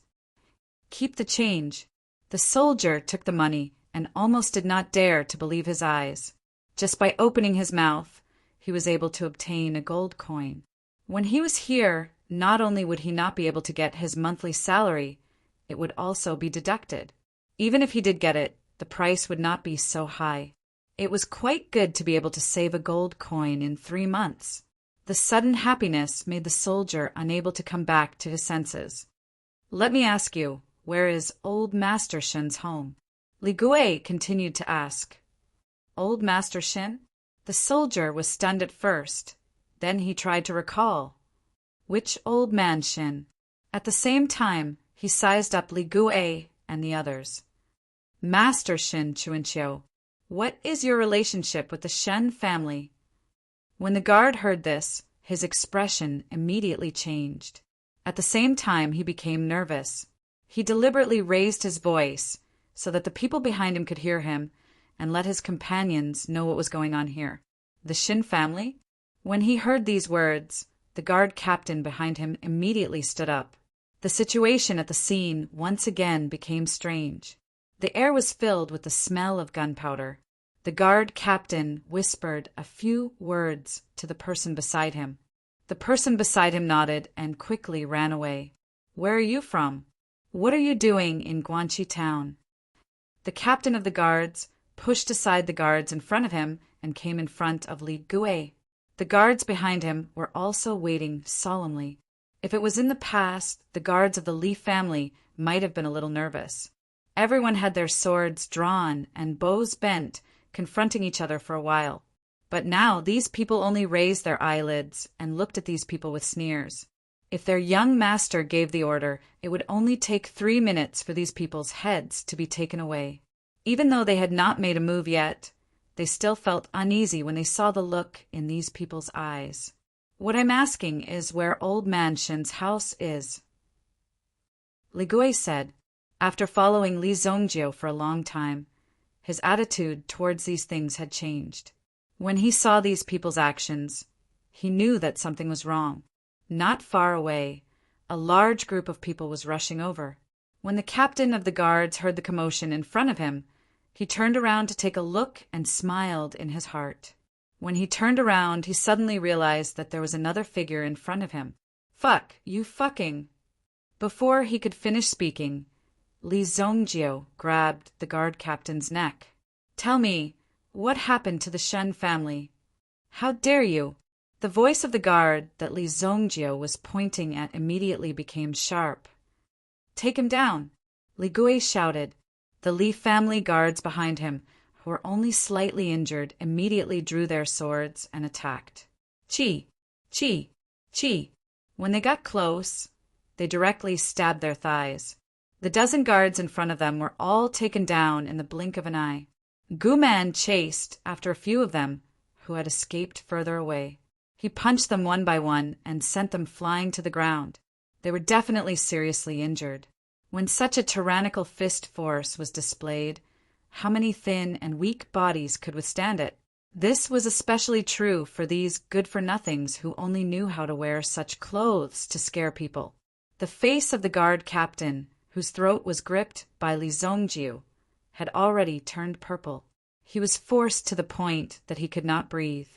"Keep the change." The soldier took the money and almost did not dare to believe his eyes. Just by opening his mouth, he was able to obtain a gold coin. When he was here, not only would he not be able to get his monthly salary, it would also be deducted. Even if he did get it, the price would not be so high. It was quite good to be able to save a gold coin in 3 months. The sudden happiness made the soldier unable to come back to his senses. "Let me ask you, where is old Master Shin's home?" Li Gui continued to ask. Old Master Shin? The soldier was stunned at first. Then he tried to recall. Which old man Shin? At the same time, he sized up Li Gui and the others. "Master Shin Chuanqiu, what is your relationship with the Shen family?" When the guard heard this, his expression immediately changed. At the same time, he became nervous. He deliberately raised his voice so that the people behind him could hear him and let his companions know what was going on here. The Shin family? When he heard these words, the guard captain behind him immediately stood up. The situation at the scene once again became strange. The air was filled with the smell of gunpowder. The guard captain whispered a few words to the person beside him. The person beside him nodded and quickly ran away. "Where are you from? What are you doing in Guanxi town?" The captain of the guards pushed aside the guards in front of him and came in front of Li Gui. The guards behind him were also waiting solemnly. If it was in the past, the guards of the Li family might have been a little nervous. Everyone had their swords drawn and bows bent, confronting each other for a while. But now these people only raised their eyelids and looked at these people with sneers. If their young master gave the order, it would only take 3 minutes for these people's heads to be taken away. Even though they had not made a move yet, they still felt uneasy when they saw the look in these people's eyes. "What I'm asking is where Old Man Shin's house is," Li Gui said. After following Li Zongjio for a long time, his attitude towards these things had changed. When he saw these people's actions, he knew that something was wrong. Not far away, a large group of people was rushing over. When the captain of the guards heard the commotion in front of him, he turned around to take a look and smiled in his heart. When he turned around, he suddenly realized that there was another figure in front of him. "Fuck, you fucking." Before he could finish speaking, Li Zongjio grabbed the guard captain's neck. "Tell me, what happened to the Shen family? How dare you?" The voice of the guard that Li Zongjio was pointing at immediately became sharp. "Take him down," Li Gui shouted. The Li family guards behind him, who were only slightly injured, immediately drew their swords and attacked. Chi, chi, chi. When they got close, they directly stabbed their thighs. The dozen guards in front of them were all taken down in the blink of an eye. Guman chased after a few of them who had escaped further away. He punched them one by one and sent them flying to the ground. They were definitely seriously injured. When such a tyrannical fist force was displayed, how many thin and weak bodies could withstand it? This was especially true for these good-for-nothings who only knew how to wear such clothes to scare people. The face of the guard captain, whose throat was gripped by Li Zongjiu, had already turned purple. He was forced to the point that he could not breathe.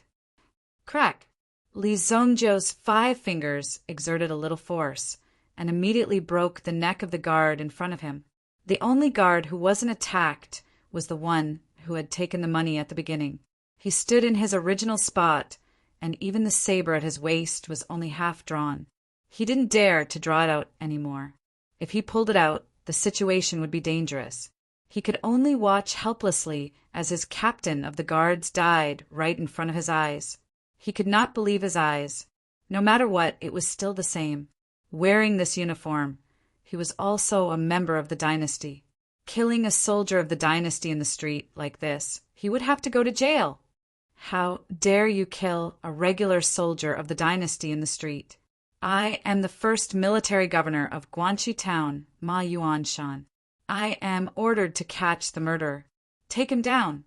Crack! Li Zongjiu's 5 fingers exerted a little force and immediately broke the neck of the guard in front of him. The only guard who wasn't attacked was the one who had taken the money at the beginning. He stood in his original spot, and even the saber at his waist was only half drawn. He didn't dare to draw it out anymore. If he pulled it out, the situation would be dangerous. He could only watch helplessly as his captain of the guards died right in front of his eyes. He could not believe his eyes. No matter what, it was still the same. Wearing this uniform, he was also a member of the dynasty. Killing a soldier of the dynasty in the street like this, he would have to go to jail. How dare you kill a regular soldier of the dynasty in the street? I am the first military governor of Guanxi town, Ma Yuanshan. I am ordered to catch the murderer. Take him down.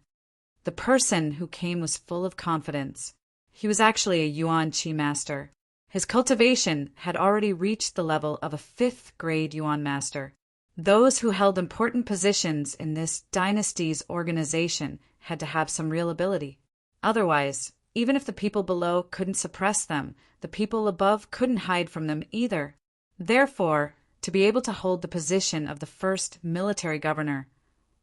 The person who came was full of confidence. He was actually a Yuan Qi master. His cultivation had already reached the level of a 5th grade Yuan master. Those who held important positions in this dynasty's organization had to have some real ability. Otherwise, even if the people below couldn't suppress them, the people above couldn't hide from them either. Therefore, to be able to hold the position of the first military governor,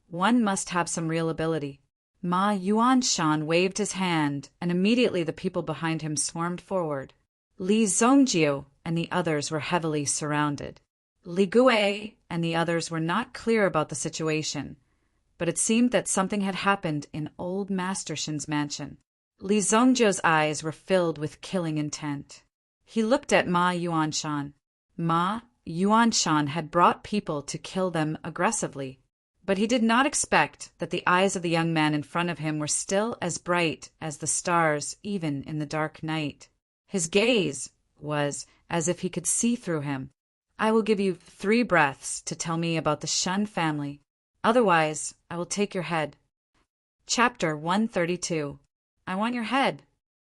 one must have some real ability. Ma Yuanshan waved his hand, and immediately the people behind him swarmed forward. Li Zongjiu and the others were heavily surrounded. Li Gui and the others were not clear about the situation, but it seemed that something had happened in old Master Shin's mansion. Li Zongjiu's eyes were filled with killing intent. He looked at Ma Yuanshan. Ma Yuanshan had brought people to kill them aggressively, but he did not expect that the eyes of the young man in front of him were still as bright as the stars even in the dark night. His gaze was as if he could see through him. I will give you 3 breaths to tell me about the Shun family. Otherwise, I will take your head. Chapter 132. I want your head.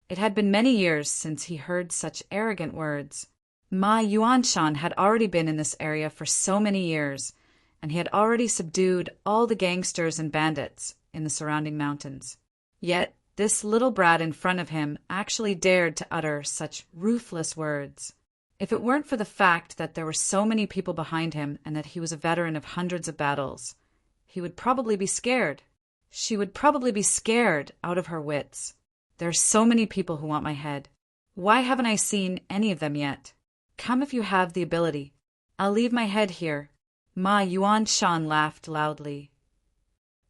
It had been many years since he heard such arrogant words. Ma Yuanshan had already been in this area for so many years, and he had already subdued all the gangsters and bandits in the surrounding mountains. Yet this little brat in front of him actually dared to utter such ruthless words. If it weren't for the fact that there were so many people behind him and that he was a veteran of hundreds of battles, he would probably be scared. She would probably be scared out of her wits. There are so many people who want my head. Why haven't I seen any of them yet? Come if you have the ability. I'll leave my head here. Ma Yuanshan laughed loudly.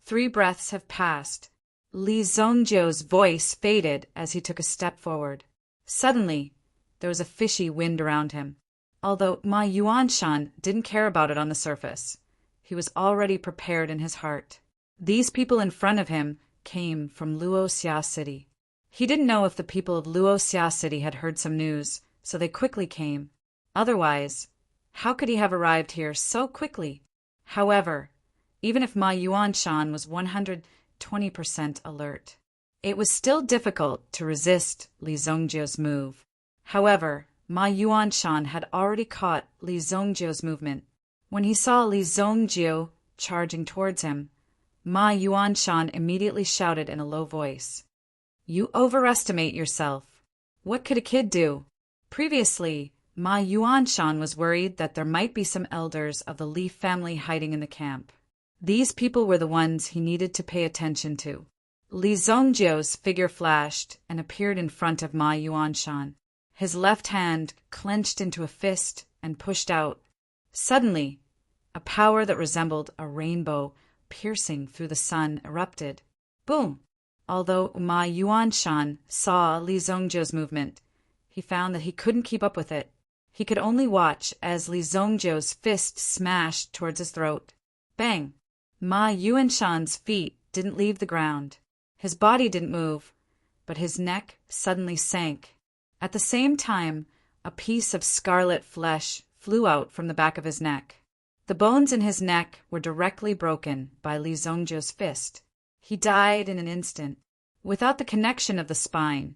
3 breaths have passed. Li Zongjiu's voice faded as he took a step forward. Suddenly, there was a fishy wind around him. Although Ma Yuanshan didn't care about it on the surface, he was already prepared in his heart. These people in front of him came from Luoxia City. He didn't know if the people of Luoxia City had heard some news, so they quickly came. Otherwise, how could he have arrived here so quickly? However, even if Ma Yuanshan was 120% alert, it was still difficult to resist Li Zongjiu's move. However, Ma Yuanshan had already caught Li Zongjiu's movement. When he saw Li Zongjiu charging towards him, Ma Yuanshan immediately shouted in a low voice, "You overestimate yourself. What could a kid do?" Previously, Ma Yuanshan was worried that there might be some elders of the Li family hiding in the camp. These people were the ones he needed to pay attention to. Li Zongjiu's figure flashed and appeared in front of Ma Yuanshan. His left hand clenched into a fist and pushed out. Suddenly, a power that resembled a rainbow piercing through the sun erupted. Boom! Although Ma Yuanshan saw Li Zongjiu's movement, he found that he couldn't keep up with it. He could only watch as Li Zongjiu's fist smashed towards his throat. Bang! Ma Yuanshan's feet didn't leave the ground. His body didn't move, but his neck suddenly sank. At the same time, a piece of scarlet flesh flew out from the back of his neck. The bones in his neck were directly broken by Li Zongjiu's fist. He died in an instant. Without the connection of the spine,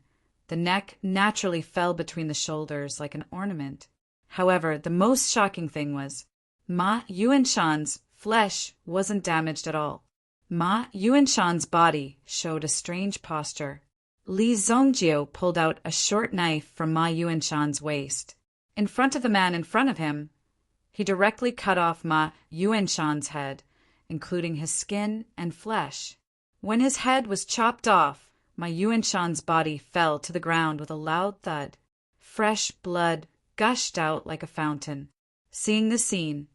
the neck naturally fell between the shoulders like an ornament. However, the most shocking thing was, Ma Yuanshan's flesh wasn't damaged at all. Ma Yuanshan's body showed a strange posture. Li Zongjiu pulled out a short knife from Ma Yuanshan's waist. In front of the man in front of him, he directly cut off Ma Yuanshan's head, including his skin and flesh. When his head was chopped off, Ma Yuanshan's body fell to the ground with a loud thud. Fresh blood gushed out like a fountain. Seeing the scene,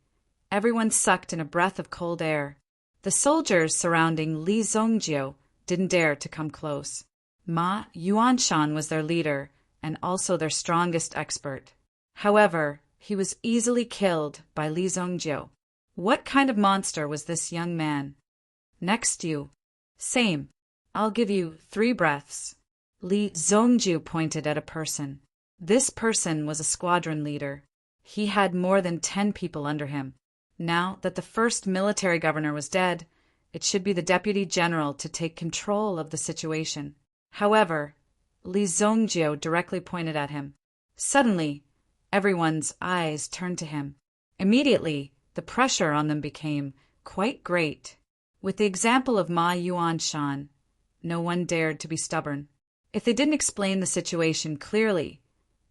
everyone sucked in a breath of cold air. The soldiers surrounding Li Zongjiu didn't dare to come close. Ma Yuanshan was their leader and also their strongest expert. However, he was easily killed by Li Zongjiu. What kind of monster was this young man? Next you. Same. I'll give you 3 breaths. Li Zongjiu pointed at a person. This person was a squadron leader. He had more than 10 people under him. Now that the first military governor was dead, it should be the deputy general to take control of the situation. However, Li Zongjiu directly pointed at him. Suddenly, everyone's eyes turned to him. Immediately, the pressure on them became quite great. With the example of Ma Yuanshan, no one dared to be stubborn. If they didn't explain the situation clearly,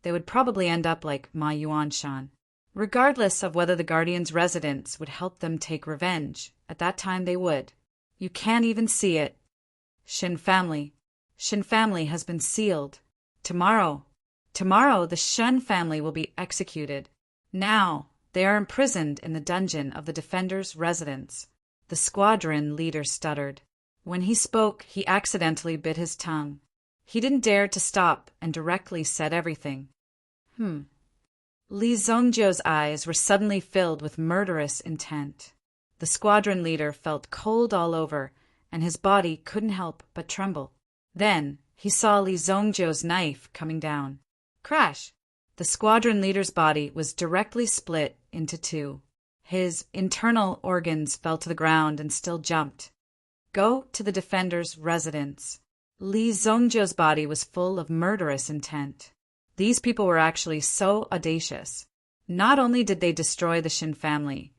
they would probably end up like Ma Yuanshan. Regardless of whether the Guardian's residence would help them take revenge, at that time they would. You can't even see it. Shin family. Shin family has been sealed. Tomorrow the Shin family will be executed. Now, they are imprisoned in the dungeon of the defender's residence. The squadron leader stuttered. When he spoke, he accidentally bit his tongue. He didn't dare to stop and directly said everything. Li Zhongjiu's eyes were suddenly filled with murderous intent. The squadron leader felt cold all over, and his body couldn't help but tremble. Then he saw Li Zhongjiu's knife coming down. Crash! The squadron leader's body was directly split into two. His internal organs fell to the ground and still jumped. Go to the defender's residence. Li Zhongjiu's body was full of murderous intent. These people were actually so audacious. Not only did they destroy the Shin family,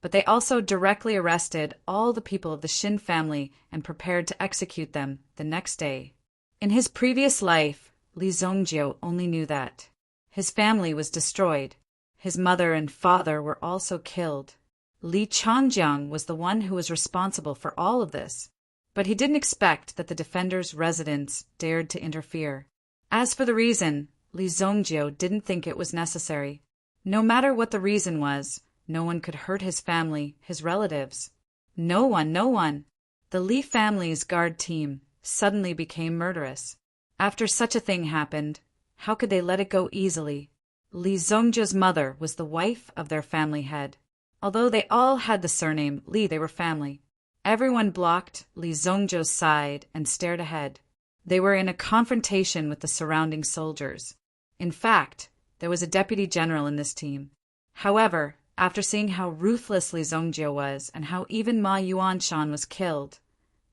but they also directly arrested all the people of the Shin family and prepared to execute them the next day. In his previous life, Li Zhongjiu only knew that his family was destroyed. His mother and father were also killed. Li Changjiang was the one who was responsible for all of this, but he didn't expect that the defender's residents dared to interfere. As for the reason, Li Zhongjiu didn't think it was necessary. No matter what the reason was, no one could hurt his family, his relatives. No one. The Li family's guard team suddenly became murderous. After such a thing happened, how could they let it go easily? Li Zhongjiu's mother was the wife of their family head. Although they all had the surname Li, they were family. Everyone blocked Li Zhongjiu's side and stared ahead. They were in a confrontation with the surrounding soldiers. In fact, there was a deputy general in this team. However, after seeing how ruthless Li Zhongjiu was and how even Ma Yuanshan was killed,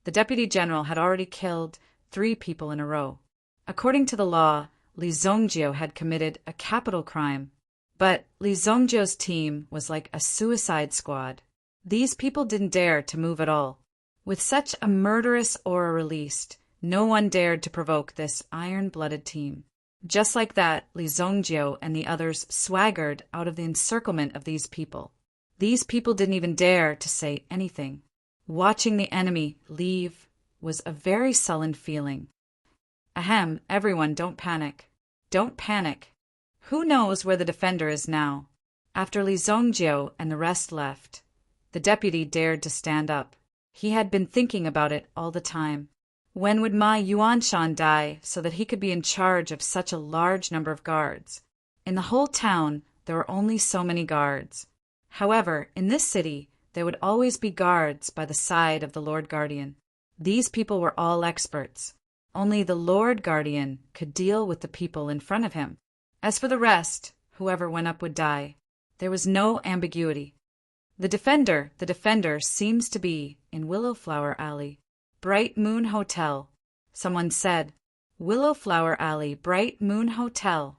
the deputy general had already killed 3 people in a row. According to the law, Li Zhongjiu had committed a capital crime. But Li Zhongjiu's team was like a suicide squad. These people didn't dare to move at all. With such a murderous aura released, no one dared to provoke this iron-blooded team. Just like that, Li Zhongjiu and the others swaggered out of the encirclement of these people. These people didn't even dare to say anything. Watching the enemy leave was a very sullen feeling. Ahem, everyone, don't panic. Don't panic. Who knows where the defender is now? After Li Zhongjiu and the rest left, the deputy dared to stand up. He had been thinking about it all the time. When would Ma Yuanshan die so that he could be in charge of such a large number of guards? In the whole town, there were only so many guards. However, in this city, there would always be guards by the side of the Lord Guardian. These people were all experts. Only the Lord Guardian could deal with the people in front of him. As for the rest, whoever went up would die. There was no ambiguity. The defender seems to be in Willowflower Alley. Bright Moon Hotel. Someone said, Willowflower Alley, Bright Moon Hotel.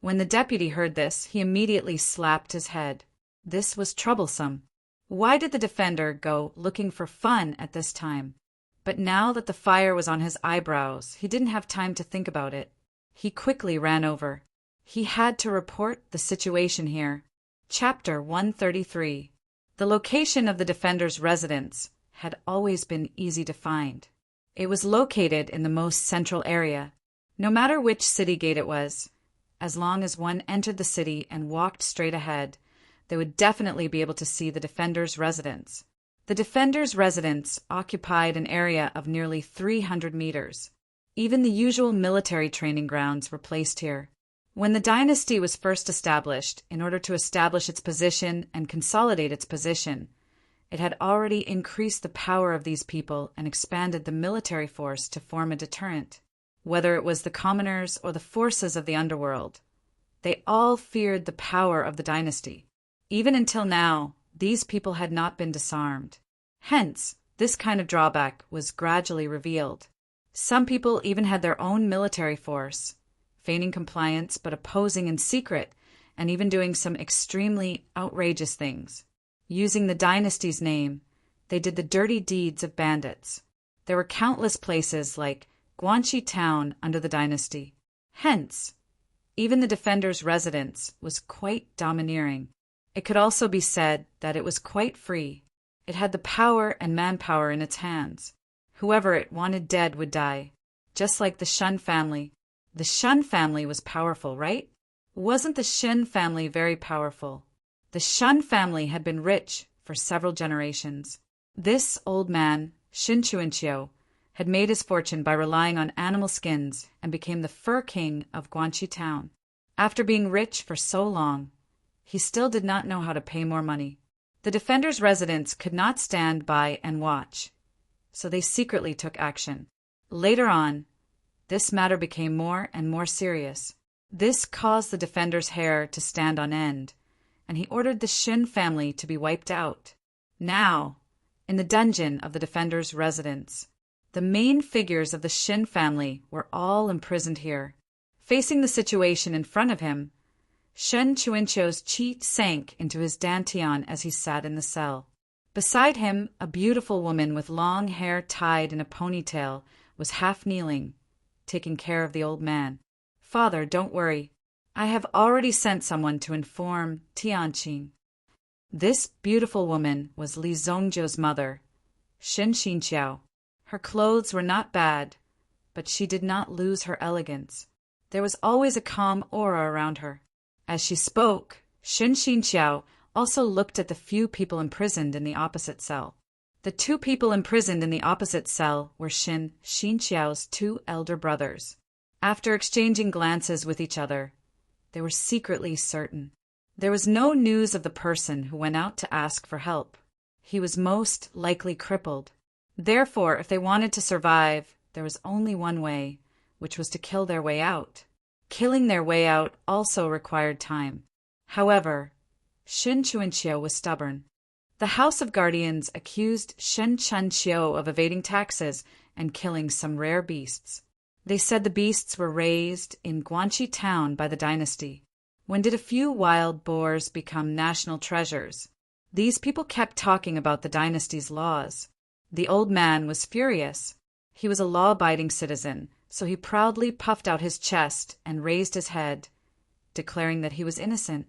When the deputy heard this, he immediately slapped his head. This was troublesome. Why did the defender go looking for fun at this time? But now that the fire was on his eyebrows, he didn't have time to think about it. He quickly ran over. He had to report the situation here. Chapter 133. The location of the defender's residence had always been easy to find. It was located in the most central area. No matter which city gate it was, as long as one entered the city and walked straight ahead, they would definitely be able to see the defender's residence. The defender's residence occupied an area of nearly 300 meters. Even the usual military training grounds were placed here. When the dynasty was first established, in order to establish its position and consolidate its position, it had already increased the power of these people and expanded the military force to form a deterrent. Whether it was the commoners or the forces of the underworld, they all feared the power of the dynasty. Even until now, these people had not been disarmed. Hence, this kind of drawback was gradually revealed. Some people even had their own military force, feigning compliance but opposing in secret and even doing some extremely outrageous things. Using the dynasty's name, they did the dirty deeds of bandits. There were countless places like Guanxi Town under the dynasty. Hence, even the defender's residence was quite domineering. It could also be said that it was quite free. It had the power and manpower in its hands. Whoever it wanted dead would die, just like the Shun family. The Shun family was powerful, right? Wasn't the Shin family very powerful? The Shun family had been rich for several generations. This old man, Shin Chuinchyo, had made his fortune by relying on animal skins and became the fur king of Guanxi town. After being rich for so long, he still did not know how to pay more money. The defenders' residents could not stand by and watch, so they secretly took action. Later on, this matter became more and more serious. This caused the defenders' hair to stand on end, and he ordered the Shin family to be wiped out. Now, in the dungeon of the defenders' residence, the main figures of the Shin family were all imprisoned here. Facing the situation in front of him, Shen Chuincho's chi sank into his dantian as he sat in the cell. Beside him, a beautiful woman with long hair tied in a ponytail was half kneeling, taking care of the old man. "Father, don't worry. I have already sent someone to inform Tianqing." This beautiful woman was Li Zhongzhou's mother, Shin Xinqiao. Her clothes were not bad, but she did not lose her elegance. There was always a calm aura around her. As she spoke, Shin Xinqiao also looked at the few people imprisoned in the opposite cell. The two people imprisoned in the opposite cell were Shin Xinqiao's two elder brothers. After exchanging glances with each other, they were secretly certain. There was no news of the person who went out to ask for help. He was most likely crippled. Therefore, if they wanted to survive, there was only one way, which was to kill their way out. Killing their way out also required time. However, Shin Chuinqiu was stubborn. The House of Guardians accused Shen Chunqiu of evading taxes and killing some rare beasts. They said the beasts were raised in Guanxi town by the dynasty. When did a few wild boars become national treasures? These people kept talking about the dynasty's laws. The old man was furious. He was a law-abiding citizen, so he proudly puffed out his chest and raised his head, declaring that he was innocent.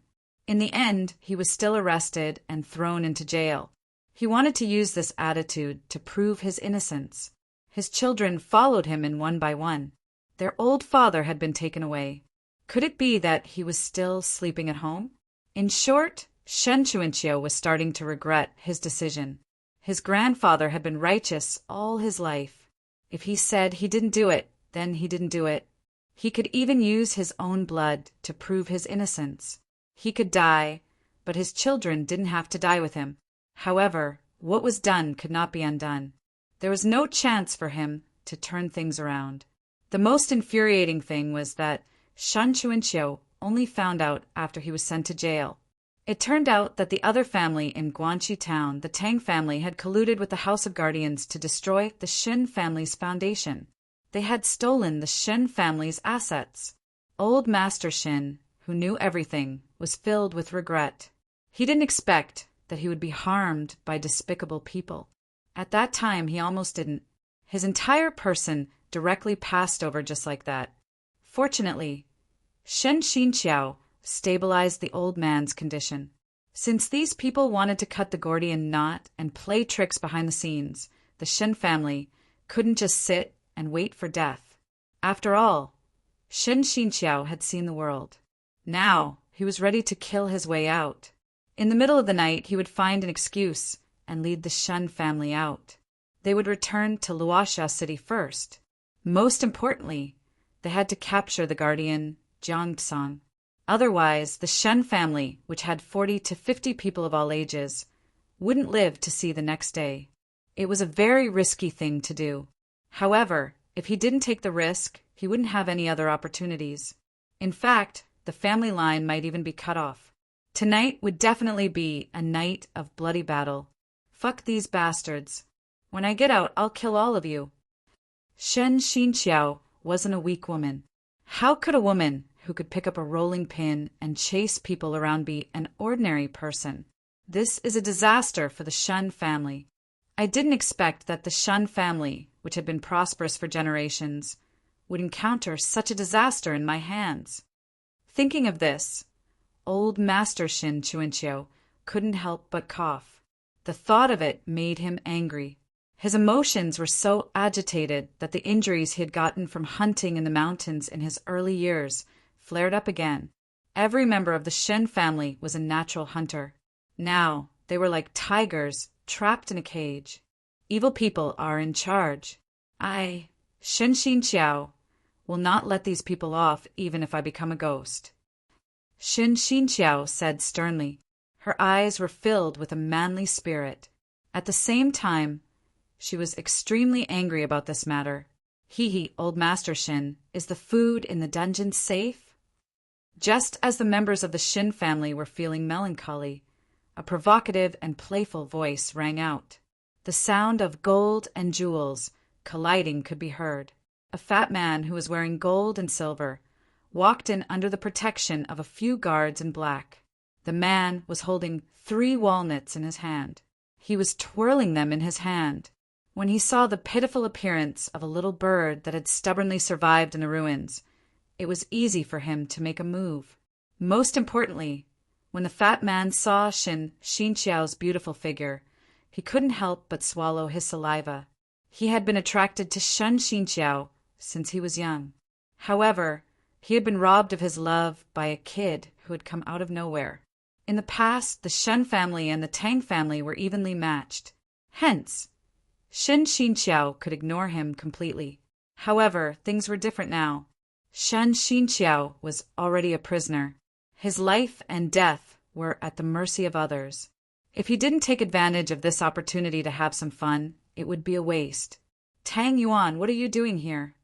In the end, he was still arrested and thrown into jail. He wanted to use this attitude to prove his innocence. His children followed him in one by one. Their old father had been taken away. Could it be that he was still sleeping at home? In short, Shen Chuinqiu was starting to regret his decision. His grandfather had been righteous all his life. If he said he didn't do it, then he didn't do it. He could even use his own blood to prove his innocence. He could die, but his children didn't have to die with him. However, what was done could not be undone. There was no chance for him to turn things around. The most infuriating thing was that Shen Chuinqiu only found out after he was sent to jail. It turned out that the other family in Guanxi town, the Tang family, had colluded with the House of Guardians to destroy the Shin family's foundation. They had stolen the Shin family's assets. Old Master Shin, who knew everything, was filled with regret. He didn't expect that he would be harmed by despicable people. At that time, he almost didn't. His entire person directly passed over just like that. Fortunately, Shen Xinqiao stabilized the old man's condition. Since these people wanted to cut the Gordian knot and play tricks behind the scenes, the Shen family couldn't just sit and wait for death. After all, Shen Xinqiao had seen the world. Now, he was ready to kill his way out. In the middle of the night, he would find an excuse and lead the Shen family out. They would return to Luoxia city first. Most importantly, they had to capture the guardian, Jiangsang. Otherwise, the Shen family, which had 40 to 50 people of all ages, wouldn't live to see the next day. It was a very risky thing to do. However, if he didn't take the risk, he wouldn't have any other opportunities. In fact, the family line might even be cut off. Tonight would definitely be a night of bloody battle. Fuck these bastards. When I get out, I'll kill all of you. Shen Xinqiao wasn't a weak woman. How could a woman who could pick up a rolling pin and chase people around be an ordinary person? This is a disaster for the Shen family. I didn't expect that the Shen family, which had been prosperous for generations, would encounter such a disaster in my hands. Thinking of this, old Master Shin Chuinqiu couldn't help but cough. The thought of it made him angry. His emotions were so agitated that the injuries he had gotten from hunting in the mountains in his early years flared up again. Every member of the Shen family was a natural hunter. Now they were like tigers trapped in a cage. Evil people are in charge. I, Shen Xinqiao, will not let these people off even if I become a ghost. Shen Xinqiao said sternly. Her eyes were filled with a manly spirit. At the same time, she was extremely angry about this matter. He, old Master Shin, is the food in the dungeon safe? Just as the members of the Shin family were feeling melancholy, a provocative and playful voice rang out. The sound of gold and jewels colliding could be heard. A fat man who was wearing gold and silver walked in under the protection of a few guards in black. The man was holding 3 walnuts in his hand. He was twirling them in his hand. When he saw the pitiful appearance of a little bird that had stubbornly survived in the ruins, it was easy for him to make a move. Most importantly, when the fat man saw Shen Xinqiao's beautiful figure, he couldn't help but swallow his saliva. He had been attracted to Shen Xinqiao since he was young. However, he had been robbed of his love by a kid who had come out of nowhere. In the past, the Shen family and the Tang family were evenly matched. Hence, Shen Xinqiao could ignore him completely. However, things were different now. Shen Xinqiao was already a prisoner. His life and death were at the mercy of others. If he didn't take advantage of this opportunity to have some fun, it would be a waste. Tang Yuan, what are you doing here?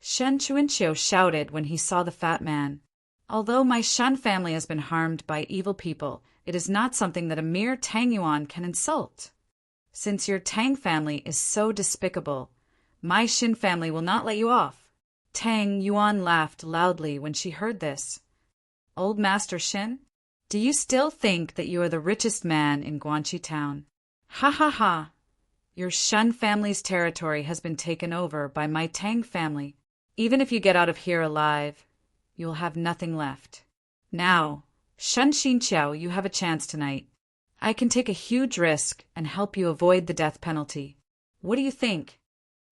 Shen Chuinqiu shouted when he saw the fat man. Although my Shen family has been harmed by evil people, it is not something that a mere Tang Yuan can insult. Since your Tang family is so despicable, my Shin family will not let you off. Tang Yuan laughed loudly when she heard this. Old Master Shin, do you still think that you are the richest man in Guanxi town? Ha ha ha! Your Shen family's territory has been taken over by my Tang family. Even if you get out of here alive, you will have nothing left. Now, Shen Xinqiao, you have a chance tonight. I can take a huge risk and help you avoid the death penalty. What do you think?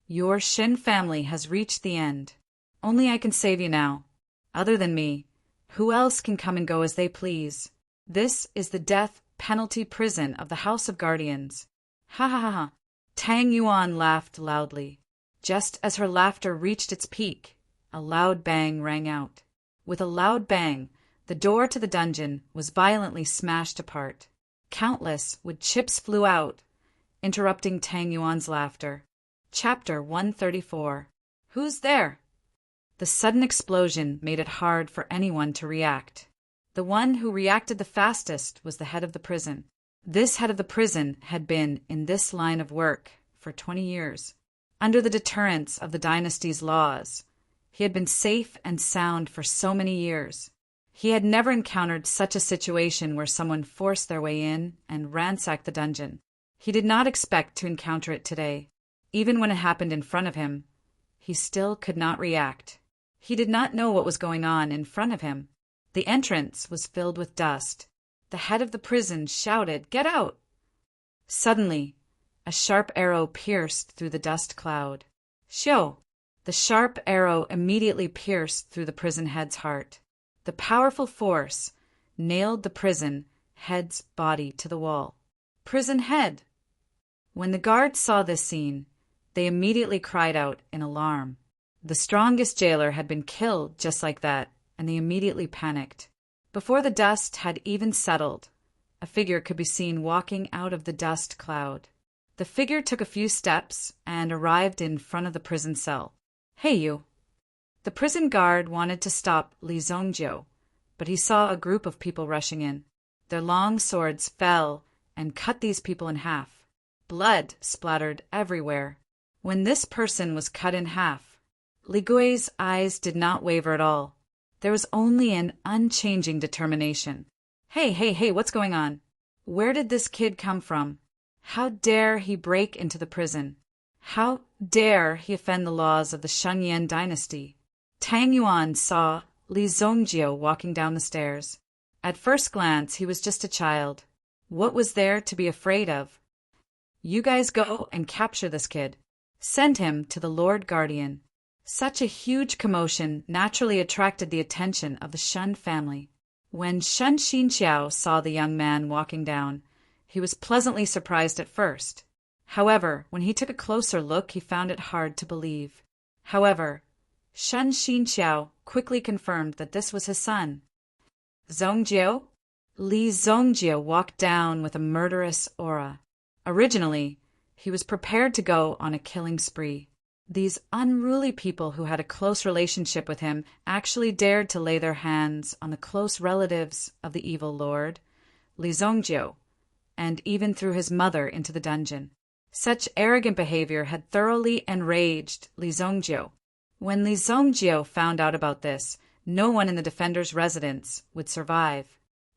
Your Shen family has reached the end. Only I can save you now. Other than me, who else can come and go as they please? This is the death penalty prison of the House of Guardians. Ha ha ha ha! Tang Yuan laughed loudly. Just as her laughter reached its peak, a loud bang rang out. With a loud bang, the door to the dungeon was violently smashed apart. Countless wood chips flew out, interrupting Tang Yuan's laughter. Chapter 134. Who's there? The sudden explosion made it hard for anyone to react. The one who reacted the fastest was the head of the prison. This head of the prison had been in this line of work for 20 years. Under the deterrence of the dynasty's laws, he had been safe and sound for so many years. He had never encountered such a situation where someone forced their way in and ransacked the dungeon. He did not expect to encounter it today. Even when it happened in front of him, he still could not react. He did not know what was going on in front of him. The entrance was filled with dust. The head of the prison shouted, "Get out!" Suddenly, a sharp arrow pierced through the dust cloud. Xiu! The sharp arrow immediately pierced through the prison head's heart. The powerful force nailed the prison head's body to the wall. Prison head! When the guards saw this scene, they immediately cried out in alarm. The strongest jailer had been killed just like that, and they immediately panicked. Before the dust had even settled, a figure could be seen walking out of the dust cloud. The figure took a few steps and arrived in front of the prison cell. "Hey, you!" The prison guard wanted to stop Li Zongjiu, but he saw a group of people rushing in. Their long swords fell and cut these people in half. Blood splattered everywhere. When this person was cut in half, Li Gui's eyes did not waver at all. There was only an unchanging determination. Hey, what's going on? Where did this kid come from? How dare he break into the prison? How dare he offend the laws of the Shengyan dynasty? Tang Yuan saw Li Zongjiu walking down the stairs. At first glance, he was just a child. What was there to be afraid of? You guys go and capture this kid. Send him to the Lord Guardian. Such a huge commotion naturally attracted the attention of the Shen family. When Shen Xinqiao saw the young man walking down, he was pleasantly surprised at first. However, when he took a closer look, he found it hard to believe. However, Shen Xinqiao quickly confirmed that this was his son. Zongjiu? Li Zongjiu walked down with a murderous aura. Originally, he was prepared to go on a killing spree. These unruly people who had a close relationship with him actually dared to lay their hands on the close relatives of the evil lord, Li Zongjiu, and even threw his mother into the dungeon. Such arrogant behavior had thoroughly enraged Li Zongjiu. When Li Zongjiu found out about this, no one in the defender's residence would survive.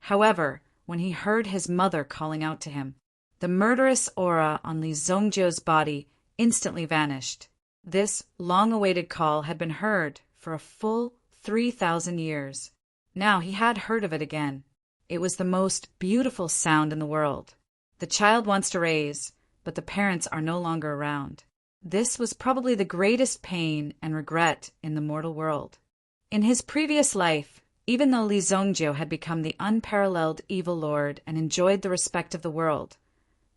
However, when he heard his mother calling out to him, the murderous aura on Li Zongjiu's body instantly vanished. This long-awaited call had been heard for a full 3,000 years. Now he had heard of it again. It was the most beautiful sound in the world. The child wants to raise, but the parents are no longer around. This was probably the greatest pain and regret in the mortal world. In his previous life, even though Li Zongjiu had become the unparalleled evil lord and enjoyed the respect of the world,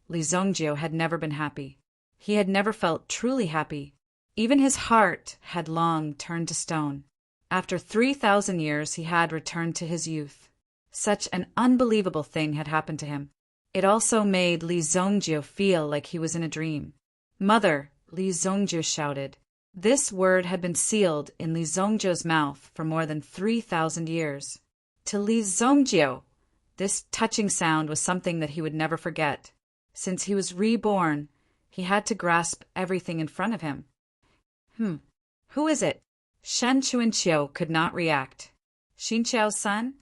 Li Zongjiu had never been happy. He had never felt truly happy. Even his heart had long turned to stone. After 3,000 years, he had returned to his youth. Such an unbelievable thing had happened to him. It also made Li Zongjiu feel like he was in a dream. "Mother," Li Zongjiu shouted. This word had been sealed in Li Zongjiu's mouth for more than 3,000 years. To Li Zongjiu, this touching sound was something that he would never forget. Since he was reborn, he had to grasp everything in front of him. Who is it? Shen Chuanqiu could not react. Xinqiao's son?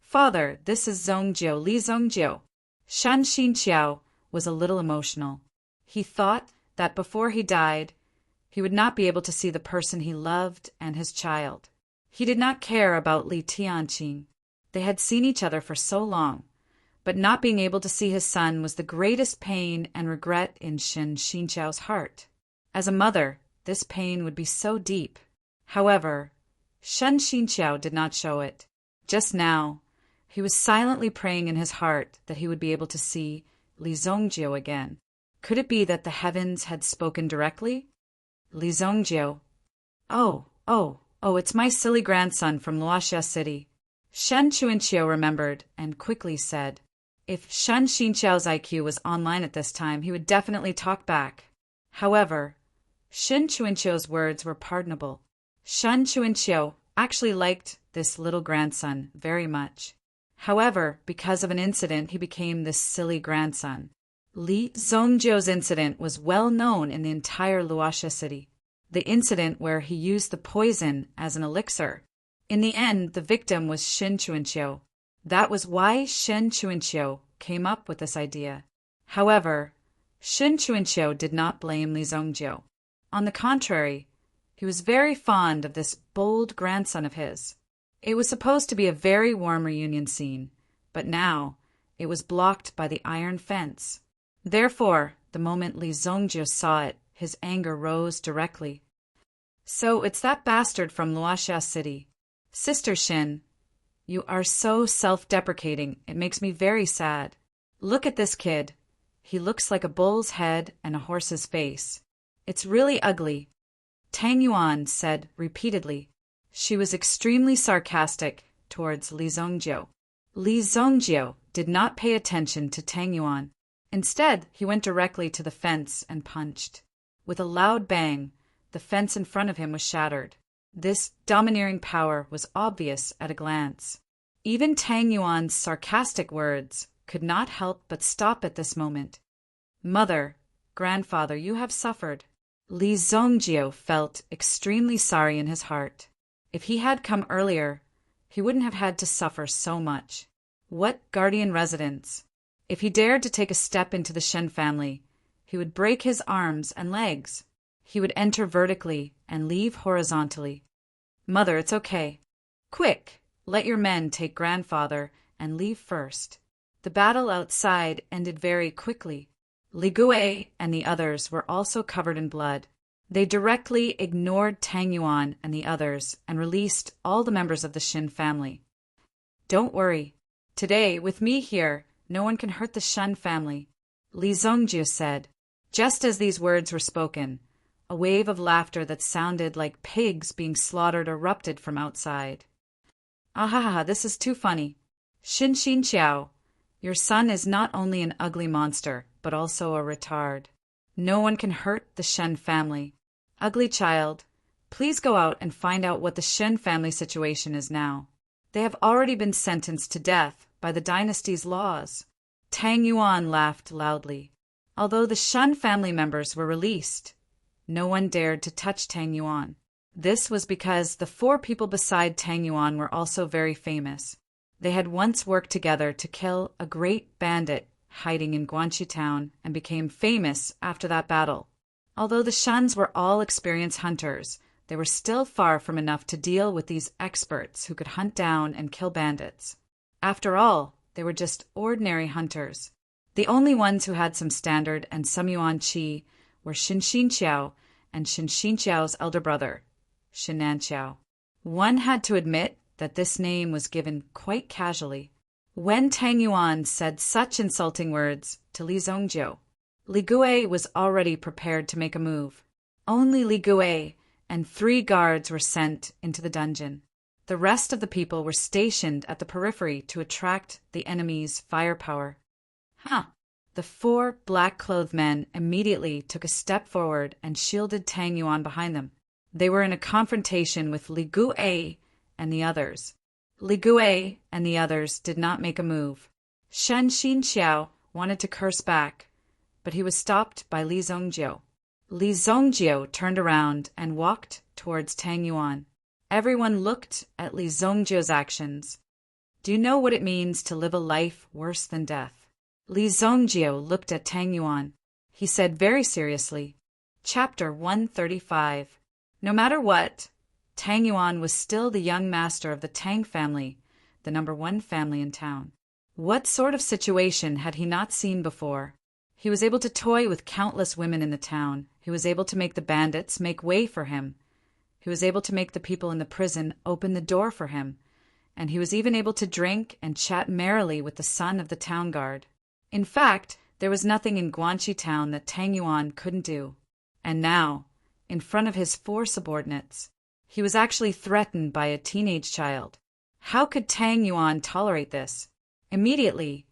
Father, this is Zongjiu, Li Zongjiu. Shen Xinqiao was a little emotional. He thought that before he died, he would not be able to see the person he loved and his child. He did not care about Li Tianqing. They had seen each other for so long, but not being able to see his son was the greatest pain and regret in Shen Xinqiao's heart. As a mother, this pain would be so deep. However, Shen Xinqiao did not show it. Just now, he was silently praying in his heart that he would be able to see Li Zongjiu again. Could it be that the heavens had spoken directly? Li Zongjiu. Oh, it's my silly grandson from Luoxia City. Shen Chuanqiu remembered and quickly said, if Shen Xinqiao's IQ was online at this time, he would definitely talk back. However, Shen Chuanqiu's words were pardonable. Shen Chuanqiu actually liked this little grandson very much. However, because of an incident, he became this silly grandson. Li Zongjiu's incident was well known in the entire Luoxia city. The incident where he used the poison as an elixir. In the end, the victim was Shen Chuanqiu. That was why Shen Chuanqiu came up with this idea. However, Shen Chuanqiu did not blame Li Zongjiu. On the contrary, he was very fond of this bold grandson of his. It was supposed to be a very warm reunion scene, but now it was blocked by the iron fence. Therefore, the moment Li Zongjiu saw it, his anger rose directly. So it's that bastard from Luoxia City. Sister Shin, you are so self-deprecating, it makes me very sad. Look at this kid. He looks like a bull's head and a horse's face. It's really ugly. Tang Yuan said repeatedly. She was extremely sarcastic towards Li Zongjiu. Li Zongjiu did not pay attention to Tang Yuan. Instead, he went directly to the fence and punched. With a loud bang, the fence in front of him was shattered. This domineering power was obvious at a glance. Even Tang Yuan's sarcastic words could not help but stop at this moment. Mother, grandfather, you have suffered. Li Zongjiu felt extremely sorry in his heart. If he had come earlier, he wouldn't have had to suffer so much. What guardian residence? If he dared to take a step into the Shen family, he would break his arms and legs. He would enter vertically and leave horizontally. Mother, it's okay. Quick, let your men take grandfather and leave first. The battle outside ended very quickly. Li Gui and the others were also covered in blood. They directly ignored Tang Yuan and the others and released all the members of the Shen family. Don't worry. Today, with me here, no one can hurt the Shen family, Li Zongjiu said. Just as these words were spoken, a wave of laughter that sounded like pigs being slaughtered erupted from outside. Ahaha, this is too funny. Xin Xiao, your son is not only an ugly monster, but also a retard. No one can hurt the Shen family. Ugly child, please go out and find out what the Shen family situation is now. They have already been sentenced to death by the dynasty's laws. Tang Yuan laughed loudly. Although the Shen family members were released, no one dared to touch Tang Yuan. This was because the 4 people beside Tang Yuan were also very famous. They had once worked together to kill a great bandit hiding in Guanxi town and became famous after that battle. Although the Shens were all experienced hunters, they were still far from enough to deal with these experts who could hunt down and kill bandits. After all, they were just ordinary hunters. The only ones who had some standard and some yuan qi were Xin Xiao and Xin Xiao's elder brother, Xin Nanqiao. One had to admit that this name was given quite casually. When Tang Yuan said such insulting words to Li Zongjiu, Li Gui was already prepared to make a move. Only Li Gui and 3 guards were sent into the dungeon. The rest of the people were stationed at the periphery to attract the enemy's firepower. The 4 black-clothed men immediately took a step forward and shielded Tang Yuan behind them. They were in a confrontation with Li Gui and the others. Li Gui and the others did not make a move. Shen Xiao wanted to curse back, but he was stopped by Li Zongjiu. Li Zongjiu turned around and walked towards Tang Yuan. Everyone looked at Li Zongjiu's actions. Do you know what it means to live a life worse than death? Li Zongjiu looked at Tang Yuan. He said very seriously, Chapter 135. No matter what, Tang Yuan was still the young master of the Tang family, the number 1 family in town. What sort of situation had he not seen before? He was able to toy with countless women in the town. He was able to make the bandits make way for him. He was able to make the people in the prison open the door for him. And he was even able to drink and chat merrily with the son of the town guard. In fact, there was nothing in Guanxi town that Tang Yuan couldn't do. And now, in front of his 4 subordinates, he was actually threatened by a teenage child. How could Tang Yuan tolerate this? Immediately,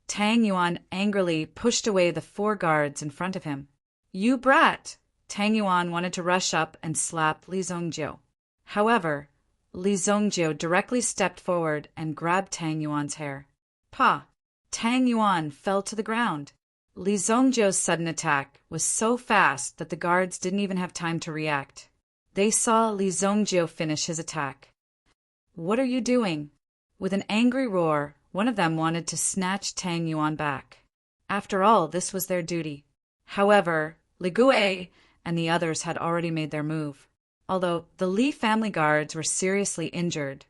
Tang Yuan angrily pushed away the 4 guards in front of him. You brat! Tang Yuan wanted to rush up and slap Li Zongjiu. However, Li Zongjiu directly stepped forward and grabbed Tang Yuan's hair. Pa! Tang Yuan fell to the ground. Li Zongjiu's sudden attack was so fast that the guards didn't even have time to react. They saw Li Zongjiu finish his attack. What are you doing? With an angry roar, one of them wanted to snatch Tang Yuan back. After all, this was their duty. However, Li Gui and the others had already made their move. Although the Li family guards were seriously injured,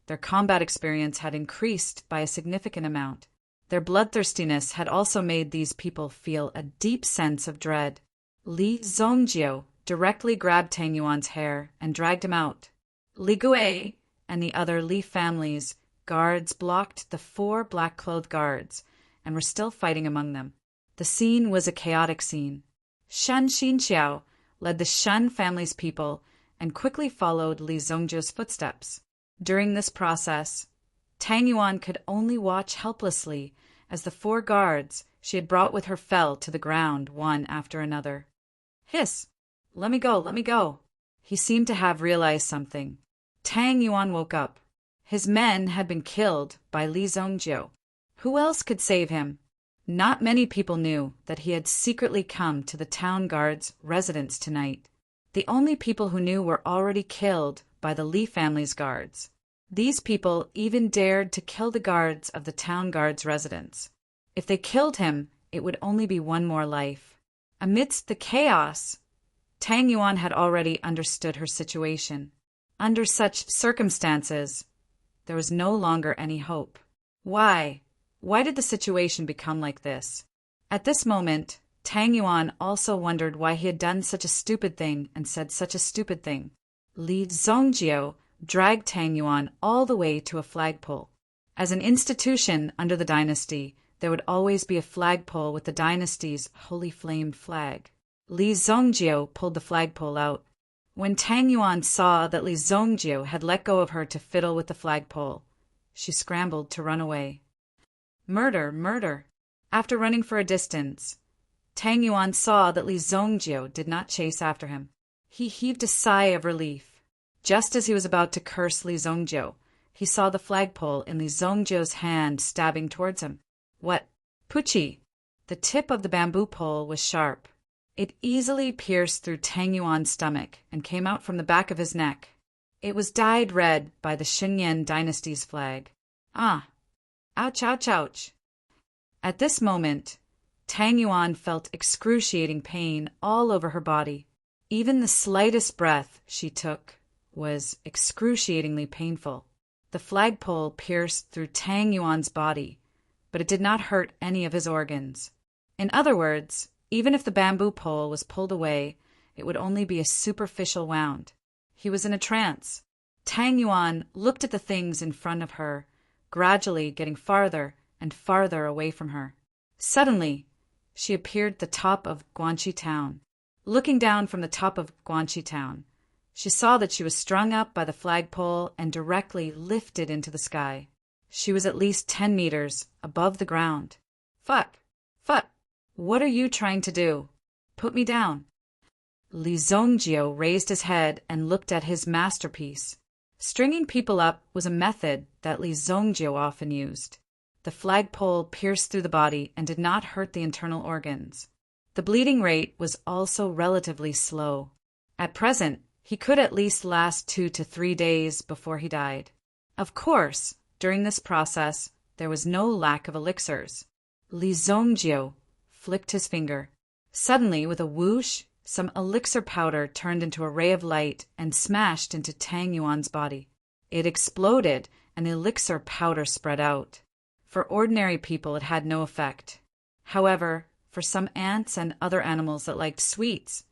their combat experience had increased by a significant amount. Their bloodthirstiness had also made these people feel a deep sense of dread. Li Zongjiu directly grabbed Tang Yuan's hair and dragged him out. Li Gui and the other Li family's guards blocked the 4 black-clothed guards and were still fighting among them. The scene was a chaotic scene. Shen Xiao led the Shen family's people and quickly followed Li Zongjiu's footsteps. During this process, Tang Yuan could only watch helplessly as the 4 guards she had brought with her fell to the ground one after another. Hiss! Let me go, let me go! He seemed to have realized something. Tang Yuan woke up. His men had been killed by Li Zongjiu. Who else could save him? Not many people knew that he had secretly come to the town guard's residence tonight. The only people who knew were already killed by the Li family's guards. These people even dared to kill the guards of the town guard's residence. If they killed him, it would only be one more life. Amidst the chaos, Tang Yuan had already understood her situation. Under such circumstances, there was no longer any hope. Why? Why did the situation become like this? At this moment, Tang Yuan also wondered why he had done such a stupid thing and said such a stupid thing. Li Zhongjie dragged Tang Yuan all the way to a flagpole. As an institution under the dynasty, there would always be a flagpole with the dynasty's holy flamed flag. Li Zhongjie pulled the flagpole out. When Tang Yuan saw that Li Zhongjie had let go of her to fiddle with the flagpole, she scrambled to run away. Murder, murder! After running for a distance, Tang Yuan saw that Li Zhongjie did not chase after him. He heaved a sigh of relief. Just as he was about to curse Li Zhongjie, he saw the flagpole in Li Zhongjie's hand stabbing towards him. What? Puchi! The tip of the bamboo pole was sharp. It easily pierced through Tang Yuan's stomach and came out from the back of his neck. It was dyed red by the Xinyan dynasty's flag. Ah! Ouch, ouch, ouch! At this moment, Tang Yuan felt excruciating pain all over her body. Even the slightest breath she took was excruciatingly painful. The flagpole pierced through Tang Yuan's body, but it did not hurt any of his organs. In other words, even if the bamboo pole was pulled away, it would only be a superficial wound. He was in a trance. Tang Yuan looked at the things in front of her, gradually getting farther and farther away from her. Suddenly, she appeared at the top of Guanxi town. Looking down from the top of Guanxi town, she saw that she was strung up by the flagpole and directly lifted into the sky. She was at least 10 meters above the ground. Fuck! Fuck! What are you trying to do? Put me down. Li Zhongjie raised his head and looked at his masterpiece. Stringing people up was a method that Li Zhongjie often used. The flagpole pierced through the body and did not hurt the internal organs. The bleeding rate was also relatively slow. At present, he could at least last 2 to 3 days before he died. Of course, during this process, there was no lack of elixirs. Li Zhongjie flicked his finger. Suddenly, with a whoosh, some elixir powder turned into a ray of light and smashed into Tang Yuan's body. It exploded, and the elixir powder spread out. For ordinary people, it had no effect. However, for some ants and other animals that liked sweets,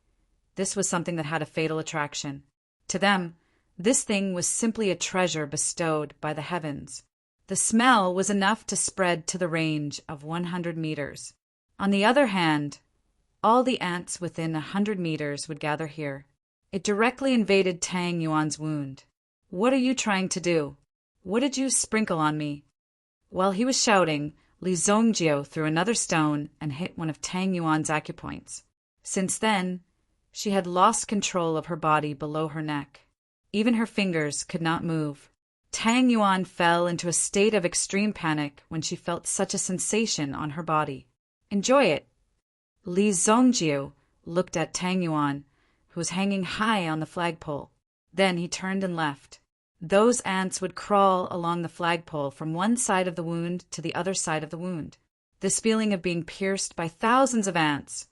this was something that had a fatal attraction. To them, this thing was simply a treasure bestowed by the heavens. The smell was enough to spread to the range of 100 meters. On the other hand, all the ants within 100 meters would gather here. It directly invaded Tang Yuan's wound. What are you trying to do? What did you sprinkle on me? While he was shouting, Li Zhongjie threw another stone and hit one of Tang Yuan's acupoints. Since then, she had lost control of her body below her neck. Even her fingers could not move. Tang Yuan fell into a state of extreme panic when she felt such a sensation on her body. Enjoy it. Li Zhongjie looked at Tang Yuan, who was hanging high on the flagpole. Then he turned and left. Those ants would crawl along the flagpole from one side of the wound to the other side of the wound. This feeling of being pierced by thousands of ants,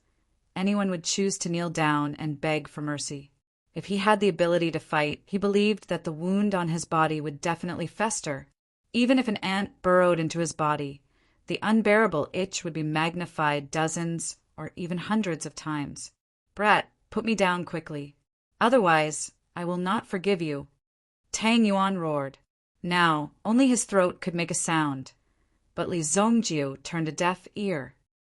anyone would choose to kneel down and beg for mercy. If he had the ability to fight, he believed that the wound on his body would definitely fester. Even if an ant burrowed into his body, the unbearable itch would be magnified dozens or even hundreds of times. Brat, put me down quickly. Otherwise, I will not forgive you. Tang Yuan roared. Now, only his throat could make a sound, but Li Zhongjie turned a deaf ear.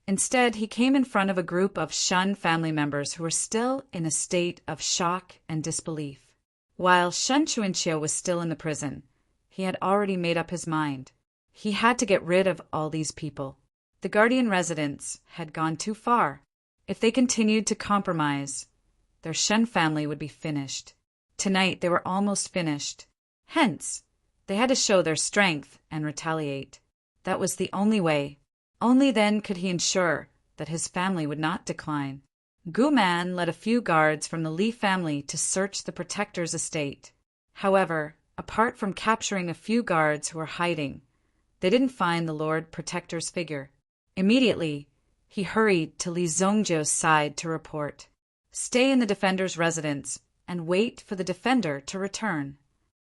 Instead, he came in front of a group of Shun family members who were still in a state of shock and disbelief. While Shun Chuanqiu was still in the prison, he had already made up his mind. He had to get rid of all these people. The guardian residents had gone too far. If they continued to compromise, their Shun family would be finished. Tonight they were almost finished. Hence, they had to show their strength and retaliate. That was the only way. Only then could he ensure that his family would not decline. Gu Man led a few guards from the Li family to search the protector's estate. However, apart from capturing a few guards who were hiding, they didn't find the Lord Protector's figure. Immediately, he hurried to Li Zhongjie's side to report. Stay in the defender's residence and wait for the defender to return.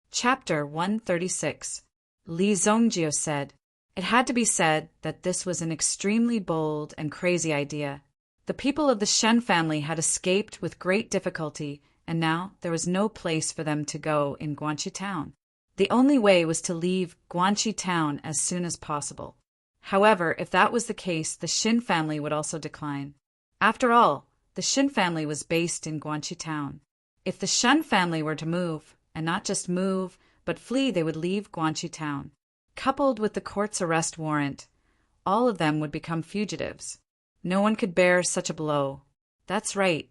Chapter 136. Li Zhongjie said. It had to be said that this was an extremely bold and crazy idea. The people of the Shen family had escaped with great difficulty, and now there was no place for them to go in Guanxi town. The only way was to leave Guanxi town as soon as possible. However, if that was the case, the Shin family would also decline. After all, the Shin family was based in Guanxi town. If the Shen family were to move, and not just move, but flee, they would leave Guanxi town. Coupled with the court's arrest warrant, all of them would become fugitives. No one could bear such a blow. That's right.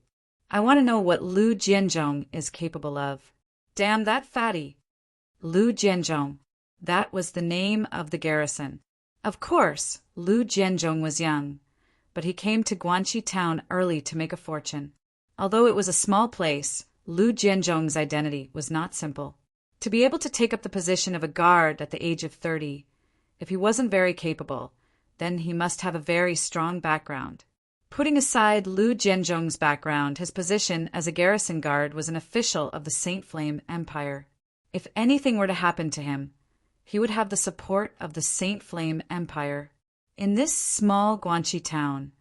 I want to know what Lu Jianzhong is capable of. Damn that fatty. Lu Jianzhong. That was the name of the garrison. Of course, Lu Jianzhong was young, but he came to Guanxi town early to make a fortune. Although it was a small place, Lu Jianzhong's identity was not simple. To be able to take up the position of a guard at the age of 30, if he wasn't very capable, then he must have a very strong background. Putting aside Lu Jianzhong's background, his position as a garrison guard was an official of the Saint Flame Empire. If anything were to happen to him, he would have the support of the Saint Flame Empire. In this small Guanxi town,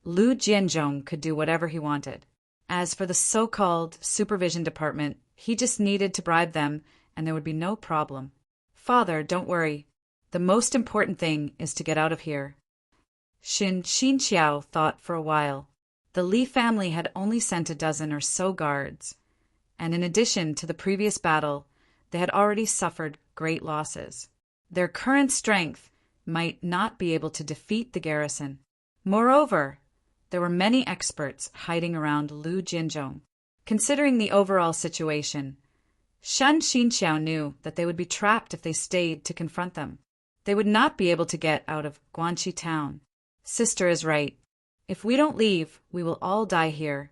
Lu Jianzhong could do whatever he wanted. As for the so-called supervision department, he just needed to bribe them, and there would be no problem. Father, don't worry. The most important thing is to get out of here. Xinxiao thought for a while. The Li family had only sent a dozen or so guards, and in addition to the previous battle, they had already suffered great losses. Their current strength might not be able to defeat the garrison. Moreover, there were many experts hiding around Lu Jianzhong. Considering the overall situation, Shan Xinxiao knew that they would be trapped if they stayed to confront them. They would not be able to get out of Guanxi town. Sister is right. If we don't leave, we will all die here.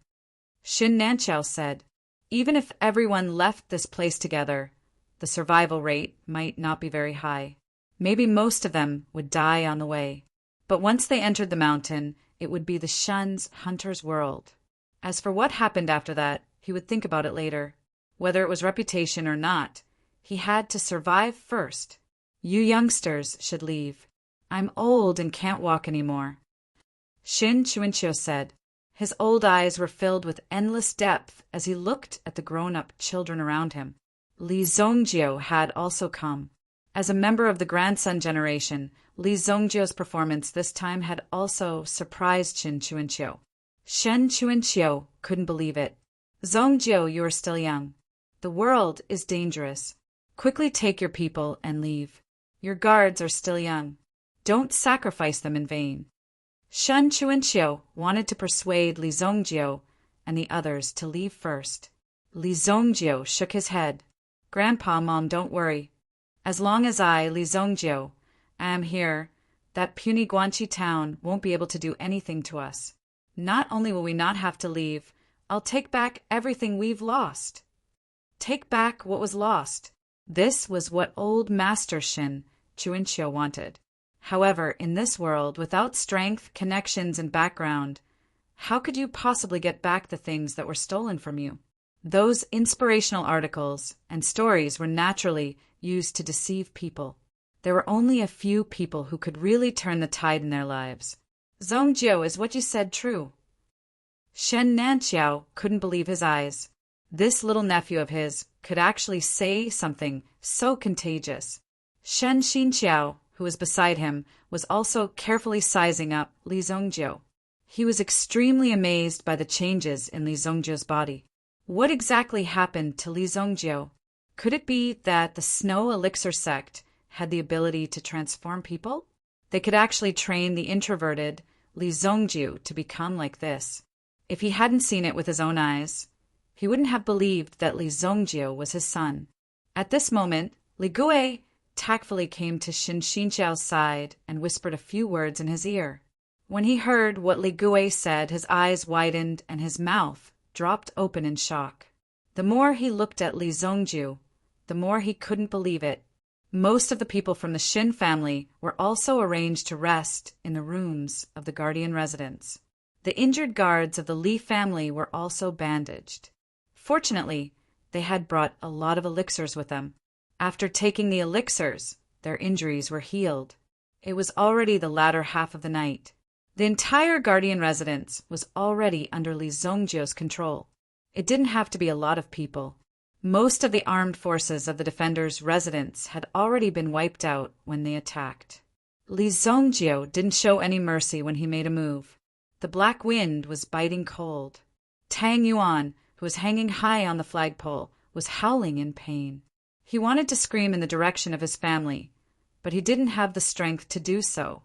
Xin Nanqiao said, even if everyone left this place together, the survival rate might not be very high. Maybe most of them would die on the way. But once they entered the mountain, it would be the Shun's hunter's world. As for what happened after that, he would think about it later. Whether it was reputation or not, he had to survive first. You youngsters should leave. I'm old and can't walk anymore. Xin Chuanqiu said. His old eyes were filled with endless depth as he looked at the grown-up children around him. Li Zongjiu had also come. As a member of the grandson generation, Li Zongjiu's performance this time had also surprised Xin Chuanqiu. Shen Chuanqiu couldn't believe it. Zongjiu, you are still young. The world is dangerous. Quickly take your people and leave. Your guards are still young. Don't sacrifice them in vain. Shen Chuanqiu wanted to persuade Li Zongjiu and the others to leave first. Li Zongjiu shook his head. Grandpa, Mom, don't worry. As long as I, Li Zongjiu, am here, that puny Guanxi town won't be able to do anything to us. Not only will we not have to leave, I'll take back everything we've lost. Take back what was lost. This was what old Master Xin Chuanqiu wanted. However, in this world, without strength, connections, and background, how could you possibly get back the things that were stolen from you? Those inspirational articles and stories were naturally used to deceive people. There were only a few people who could really turn the tide in their lives. Zongjiu, is what you said true? Shen Nanqiao couldn't believe his eyes. This little nephew of his could actually say something so contagious. Shen Xinqiao, who was beside him, was also carefully sizing up Li Zongjiu. He was extremely amazed by the changes in Li Zongjiu's body. What exactly happened to Li Zongjiu? Could it be that the Snow Elixir sect had the ability to transform people? They could actually train the introverted Li Zongjiu to become like this. If he hadn't seen it with his own eyes, he wouldn't have believed that Li Zongjiu was his son. At this moment, Li Gui tactfully came to Xin Xinqiao's side and whispered a few words in his ear. When he heard what Li Gui said, his eyes widened and his mouth dropped open in shock. The more he looked at Li Zongjiu, the more he couldn't believe it. Most of the people from the Xin family were also arranged to rest in the rooms of the guardian residence. The injured guards of the Li family were also bandaged. Fortunately, they had brought a lot of elixirs with them. After taking the elixirs, their injuries were healed. It was already the latter half of the night. The entire Guardian residence was already under Li Zongjiu's control. It didn't have to be a lot of people. Most of the armed forces of the defenders' residence had already been wiped out when they attacked. Li Zongjiu didn't show any mercy when he made a move. The black wind was biting cold. Tang Yuan, who was hanging high on the flagpole, was howling in pain. He wanted to scream in the direction of his family, but he didn't have the strength to do so.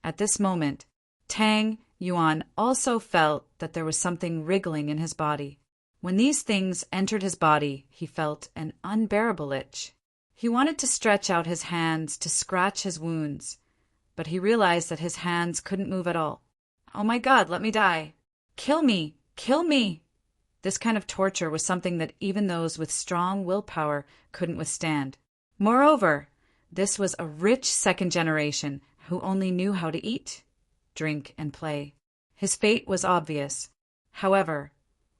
At this moment, Tang Yuan also felt that there was something wriggling in his body. When these things entered his body, he felt an unbearable itch. He wanted to stretch out his hands to scratch his wounds, but he realized that his hands couldn't move at all. "Oh my God, let me die. Kill me! Kill me!" This kind of torture was something that even those with strong willpower couldn't withstand. Moreover, this was a rich second generation who only knew how to eat, drink, and play. His fate was obvious. However,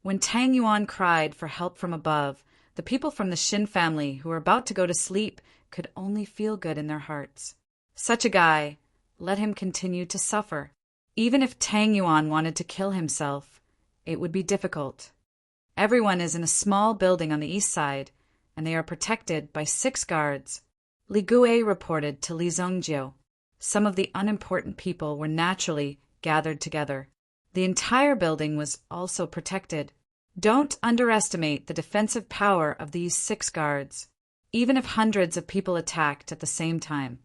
when Tang Yuan cried for help from above, the people from the Shin family who were about to go to sleep could only feel good in their hearts. Such a guy, let him continue to suffer. Even if Tang Yuan wanted to kill himself, it would be difficult. Everyone is in a small building on the east side, and they are protected by 6 guards. Li Gui reported to Li Zongjiu. Some of the unimportant people were naturally gathered together. The entire building was also protected. Don't underestimate the defensive power of these 6 guards. Even if hundreds of people attacked at the same time,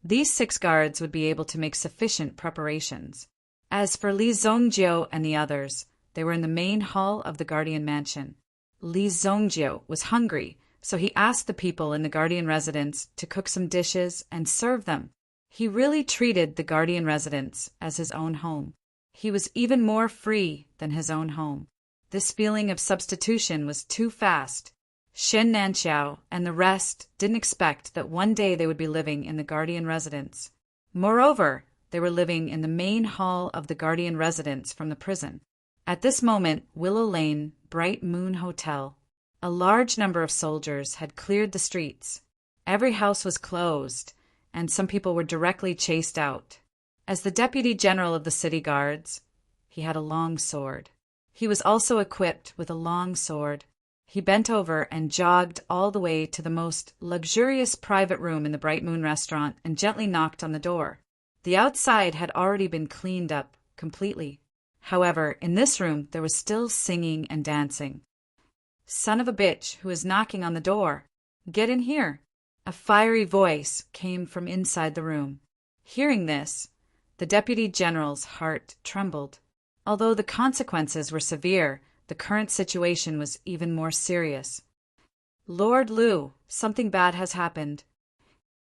these 6 guards would be able to make sufficient preparations. As for Li Zongjiu and the others, they were in the main hall of the Guardian mansion. Li Zongjiu was hungry, so he asked the people in the Guardian residence to cook some dishes and serve them. He really treated the Guardian residence as his own home. He was even more free than his own home. This feeling of substitution was too fast. Shen Nanxiao and the rest didn't expect that one day they would be living in the Guardian residence. Moreover, they were living in the main hall of the Guardian residence from the prison. At this moment, Willow Lane, Bright Moon Hotel. A large number of soldiers had cleared the streets. Every house was closed, and some people were directly chased out. As the deputy general of the city guards, he had a long sword. He was also equipped with a long sword. He bent over and jogged all the way to the most luxurious private room in the Bright Moon restaurant and gently knocked on the door. The outside had already been cleaned up completely. However, in this room there was still singing and dancing. "Son of a bitch, who is knocking on the door? Get in here." A fiery voice came from inside the room. Hearing this, the deputy general's heart trembled. Although the consequences were severe, the current situation was even more serious. "Lord Liu, something bad has happened."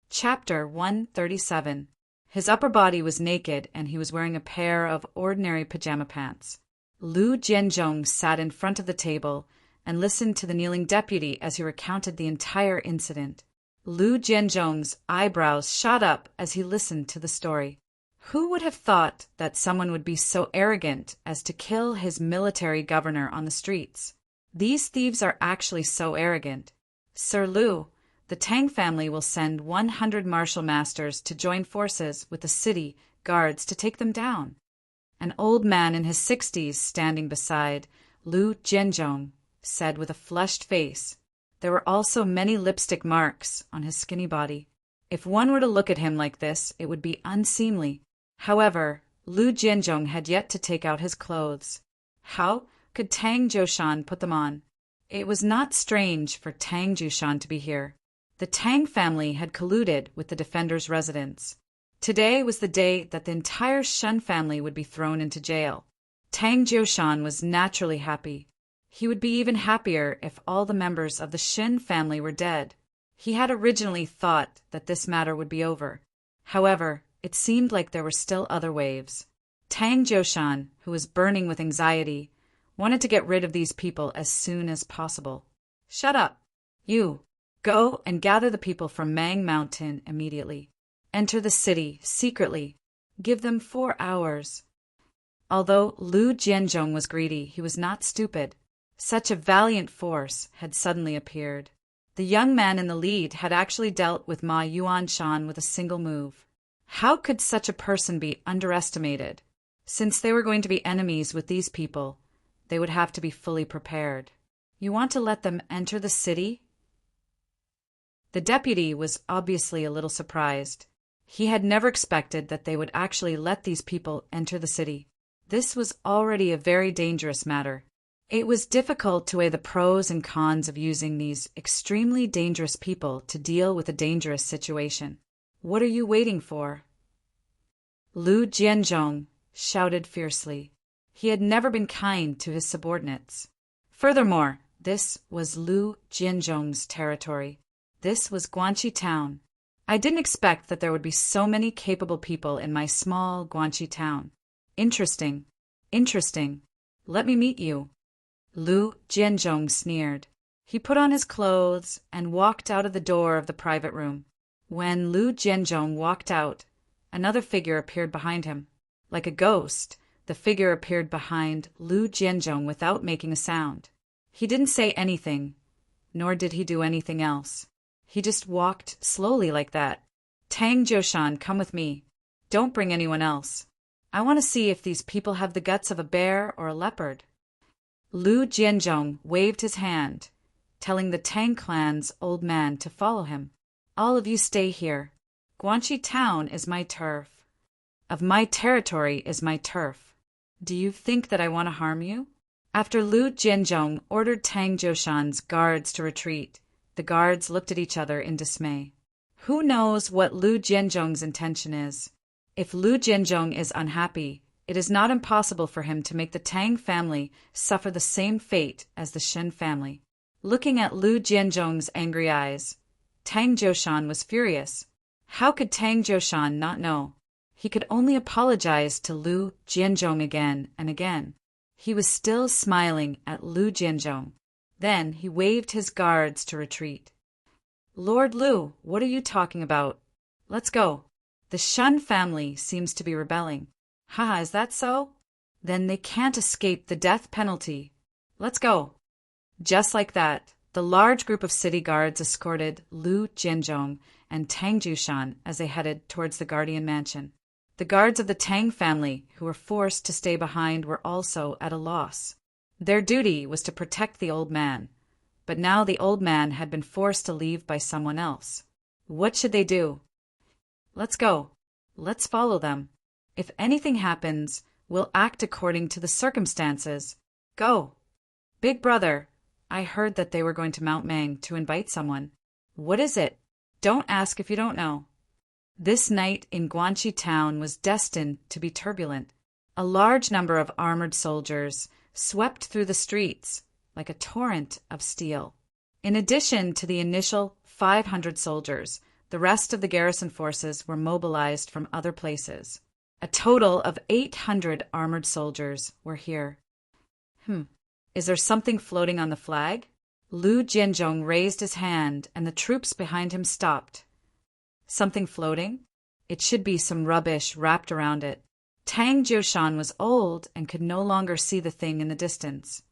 Chapter 137. His upper body was naked, and he was wearing a pair of ordinary pajama pants. Lu Jianzhong sat in front of the table and listened to the kneeling deputy as he recounted the entire incident. Lu Jianzhong's eyebrows shot up as he listened to the story. Who would have thought that someone would be so arrogant as to kill his military governor on the streets? These thieves are actually so arrogant. "Sir Lu, the Tang family will send 100 martial masters to join forces with the city guards to take them down." An old man in his 60s standing beside Lu Jianzhong said with a flushed face. There were also many lipstick marks on his skinny body. If one were to look at him like this, it would be unseemly. However, Lu Jianzhong had yet to take out his clothes. How could Tang Jiushan put them on? It was not strange for Tang Jiushan to be here. The Tang family had colluded with the defenders' residence. Today was the day that the entire Shen family would be thrown into jail. Tang Jiushan was naturally happy. He would be even happier if all the members of the Shin family were dead. He had originally thought that this matter would be over. However, it seemed like there were still other waves. Tang Jiushan, who was burning with anxiety, wanted to get rid of these people as soon as possible. "Shut up! You! Go and gather the people from Mang Mountain immediately. Enter the city secretly. Give them 4 hours." Although Lu Jianzhong was greedy, he was not stupid. Such a valiant force had suddenly appeared. The young man in the lead had actually dealt with Ma Yuanshan with a single move. How could such a person be underestimated? Since they were going to be enemies with these people, they would have to be fully prepared. You want to let them enter the city? The deputy was obviously a little surprised. He had never expected that they would actually let these people enter the city. This was already a very dangerous matter. It was difficult to weigh the pros and cons of using these extremely dangerous people to deal with a dangerous situation. What are you waiting for? Lu Jianzhong shouted fiercely. He had never been kind to his subordinates. Furthermore, this was Lu Jianzhong's territory. This was Guanxi town. I didn't expect that there would be so many capable people in my small Guanxi town. Interesting. Interesting. Let me meet you. Lu Jianzhong sneered. He put on his clothes and walked out of the door of the private room. When Lu Jianzhong walked out, another figure appeared behind him. Like a ghost, the figure appeared behind Lu Jianzhong without making a sound. He didn't say anything, nor did he do anything else. He just walked slowly like that. Tang Jiushan, come with me. Don't bring anyone else. I want to see if these people have the guts of a bear or a leopard. Lu Jianzhong waved his hand, telling the Tang clan's old man to follow him. All of you stay here. Guanxi town is my turf. Of my territory is my turf. Do you think that I want to harm you? After Lu Jianzhong ordered Tang Jiushan's guards to retreat, the guards looked at each other in dismay. Who knows what Lu Jianzhong's intention is? If Lu Jianzhong is unhappy, it is not impossible for him to make the Tang family suffer the same fate as the Shen family. Looking at Lu Jianzhong's angry eyes, Tang Jiushan was furious. How could Tang Jiushan not know? He could only apologize to Lu Jianzhong again and again. He was still smiling at Lu Jianzhong. Then he waved his guards to retreat. Lord Lu, what are you talking about? Let's go. The Shun family seems to be rebelling. Haha, is that so? Then they can't escape the death penalty. Let's go. Just like that, the large group of city guards escorted Lu Jianzhong and Tang Jiushan as they headed towards the Guardian Mansion. The guards of the Tang family, who were forced to stay behind, were also at a loss. Their duty was to protect the old man, but now the old man had been forced to leave by someone else. What should they do? Let's go. Let's follow them. If anything happens, we'll act according to the circumstances. Go. Big brother, I heard that they were going to Mount Mang to invite someone. What is it? Don't ask if you don't know. This night in Guanxi town was destined to be turbulent. A large number of armored soldiers swept through the streets like a torrent of steel. In addition to the initial 500 soldiers, the rest of the garrison forces were mobilized from other places. A total of 800 armored soldiers were here. Is there something floating on the flag? Lu Jianzhong raised his hand and the troops behind him stopped. Something floating? It should be some rubbish wrapped around it. Tang Jiushan was old and could no longer see the thing in the distance.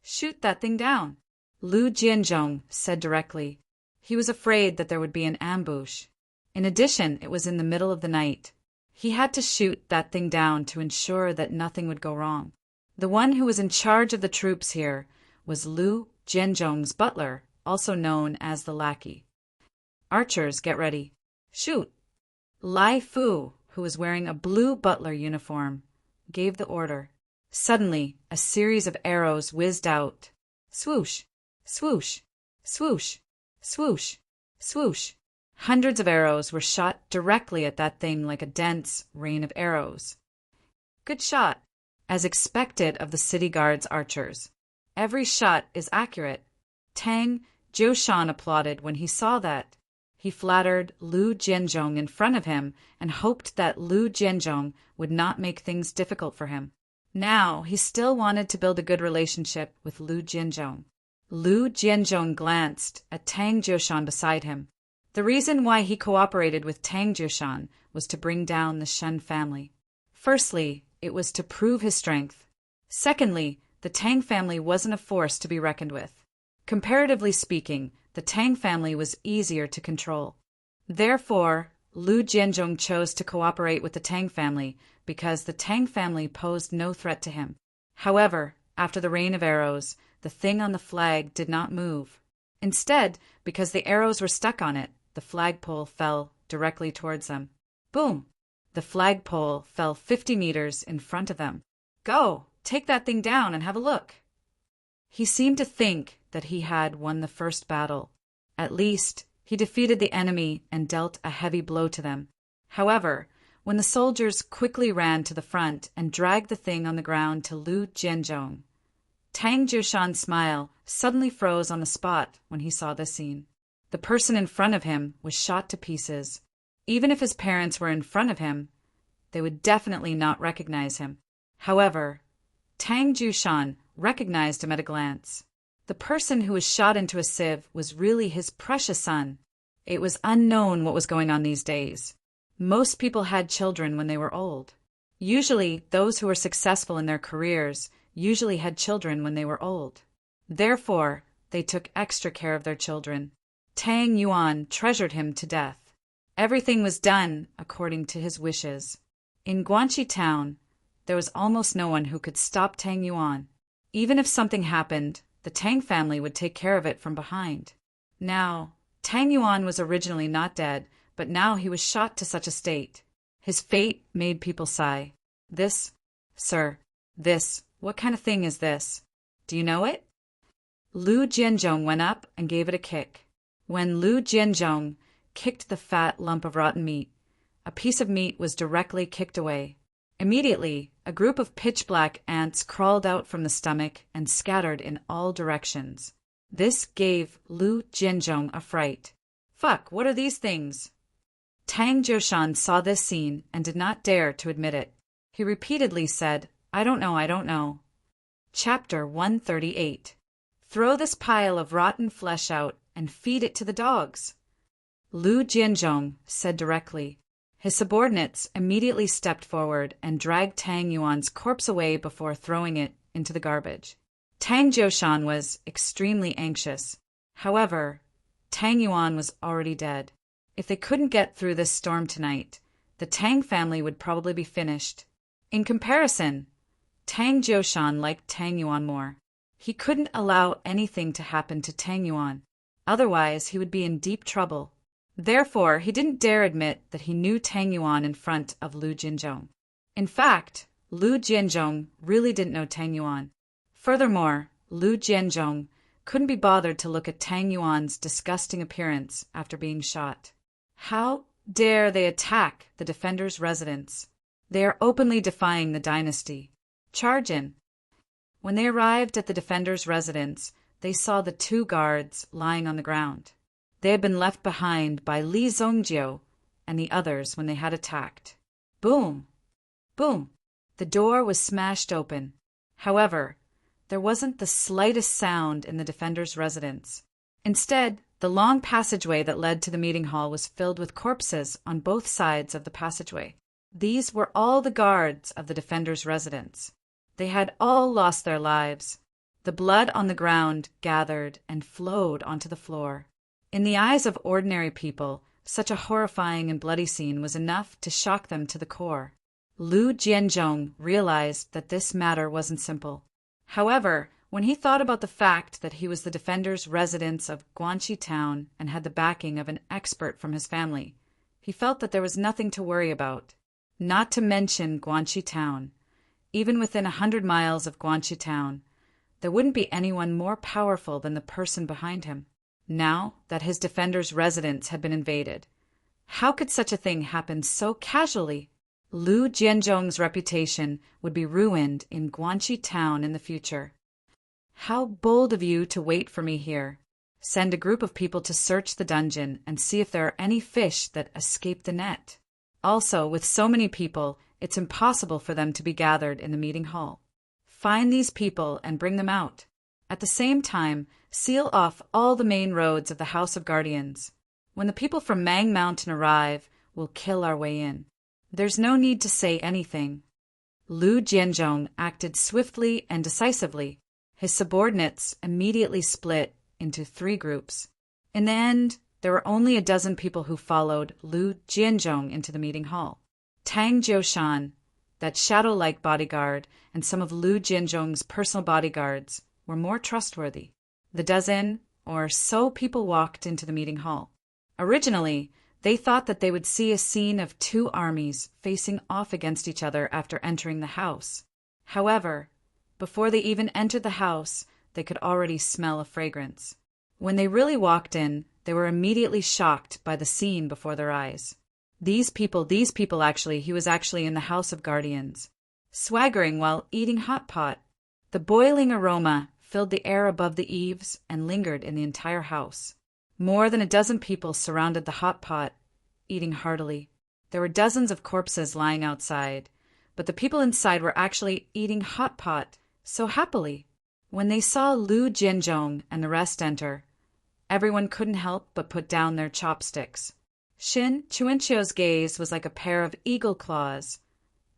Shoot that thing down, Lu Jianzhong said directly. He was afraid that there would be an ambush. In addition, it was in the middle of the night. He had to shoot that thing down to ensure that nothing would go wrong. The one who was in charge of the troops here was Lu Jianzhong's butler, also known as the lackey. Archers, get ready. Shoot! Lai Fu, who was wearing a blue butler uniform, gave the order. Suddenly, a series of arrows whizzed out. Swoosh! Swoosh! Swoosh! Swoosh! Swoosh! Hundreds of arrows were shot directly at that thing like a dense rain of arrows. Good shot, as expected of the city guard's archers. Every shot is accurate. Tang Jiushan applauded when he saw that. He flattered Lu Jianzhong in front of him and hoped that Lu Jianzhong would not make things difficult for him. Now, he still wanted to build a good relationship with Lu Jianzhong. Lu Jianzhong glanced at Tang Jiushan beside him. The reason why he cooperated with Tang Jiushan was to bring down the Shen family. Firstly, it was to prove his strength. Secondly, the Tang family wasn't a force to be reckoned with. Comparatively speaking, the Tang family was easier to control. Therefore, Lu Jianzhong chose to cooperate with the Tang family because the Tang family posed no threat to him. However, after the rain of arrows, the thing on the flag did not move. Instead, because the arrows were stuck on it, the flagpole fell directly towards them. Boom! The flagpole fell 50 meters in front of them. Go! Take that thing down and have a look. He seemed to think that he had won the first battle. At least, he defeated the enemy and dealt a heavy blow to them. However, when the soldiers quickly ran to the front and dragged the thing on the ground to Lu Jianzhong, Tang Jiushan's smile suddenly froze on the spot when he saw this scene. The person in front of him was shot to pieces. Even if his parents were in front of him, they would definitely not recognize him. However, Tang Jiushan recognized him at a glance. The person who was shot into a sieve was really his precious son. It was unknown what was going on these days. Most people had children when they were old. Usually, those who were successful in their careers usually had children when they were old. Therefore, they took extra care of their children. Tang Yuan treasured him to death. Everything was done according to his wishes. In Guanxi town, there was almost no one who could stop Tang Yuan. Even if something happened, the Tang family would take care of it from behind. Now, Tang Yuan was originally not dead, but now he was shot to such a state. His fate made people sigh. This, sir, what kind of thing is this? Do you know it? Lu Jianzhong went up and gave it a kick. When Lu Jianzhong kicked the fat lump of rotten meat, a piece of meat was directly kicked away. Immediately, a group of pitch-black ants crawled out from the stomach and scattered in all directions. This gave Lu Jianzhong a fright. Fuck, what are these things? Tang Jiushan saw this scene and did not dare to admit it. He repeatedly said, I don't know. Chapter 138. Throw this pile of rotten flesh out and feed it to the dogs. Lu Jianzhong said directly. His subordinates immediately stepped forward and dragged Tang Yuan's corpse away before throwing it into the garbage. Tang Jiushan was extremely anxious. However, Tang Yuan was already dead. If they couldn't get through this storm tonight, the Tang family would probably be finished. In comparison, Tang Jiushan liked Tang Yuan more. He couldn't allow anything to happen to Tang Yuan. Otherwise, he would be in deep trouble. Therefore, he didn't dare admit that he knew Tang Yuan in front of Lu Jianzhong. In fact, Lu Jianzhong really didn't know Tang Yuan. Furthermore, Lu Jianzhong couldn't be bothered to look at Tang Yuan's disgusting appearance after being shot. How dare they attack the defender's residence? They are openly defying the dynasty. Charge in. When they arrived at the defender's residence, they saw the 2 guards lying on the ground. They had been left behind by Li Zongjiu and the others when they had attacked. Boom! Boom! The door was smashed open. However, there wasn't the slightest sound in the defender's residence. Instead, the long passageway that led to the meeting hall was filled with corpses on both sides of the passageway. These were all the guards of the defender's residence. They had all lost their lives. The blood on the ground gathered and flowed onto the floor. In the eyes of ordinary people, such a horrifying and bloody scene was enough to shock them to the core. Lu Jianzhong realized that this matter wasn't simple. However, when he thought about the fact that he was the defender's residence of Guanxi town and had the backing of an expert from his family, he felt that there was nothing to worry about. Not to mention Guanxi town. Even within 100 miles of Guanxi town, there wouldn't be anyone more powerful than the person behind him. Now that his defender's residence had been invaded, how could such a thing happen so casually? Lu Jianzhong's reputation would be ruined in Guanxi town in the future. How bold of you to wait for me here. Send a group of people to search the dungeon and see if there are any fish that escaped the net. Also, with so many people, it's impossible for them to be gathered in the meeting hall. Find these people and bring them out. At the same time, seal off all the main roads of the House of Guardians. When the people from Mang Mountain arrive, we'll kill our way in. There's no need to say anything. Lu Jianzhong acted swiftly and decisively. His subordinates immediately split into 3 groups. In the end, There were only a dozen people who followed Lu Jianzhong into the meeting hall. Tang Jiushan, that shadow-like bodyguard, and some of Lu Jianzhong's personal bodyguards were more trustworthy. The dozen or so people walked into the meeting hall. Originally, they thought that they would see a scene of two armies facing off against each other after entering the house. However, before they even entered the house, they could already smell a fragrance. When they really walked in, they were immediately shocked by the scene before their eyes. These people actually, he was actually in the House of Guardians, swaggering while eating hot pot. The boiling aroma filled the air above the eaves and lingered in the entire house. More than a dozen people surrounded the hot pot, eating heartily. There were dozens of corpses lying outside, but the people inside were actually eating hot pot so happily. When they saw Lu Jianzhong and the rest enter, everyone couldn't help but put down their chopsticks. Shin Chuanqiu's gaze was like a pair of eagle claws,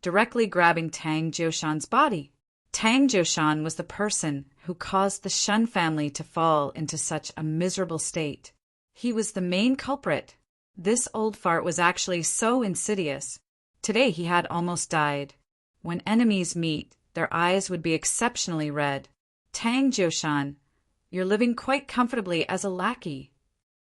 directly grabbing Tang Jiushan's body. Tang Jiushan was the person who caused the Shun family to fall into such a miserable state. He was the main culprit. This old fart was actually so insidious. Today he had almost died. When enemies meet, their eyes would be exceptionally red. Tang Jiushan, you're living quite comfortably as a lackey,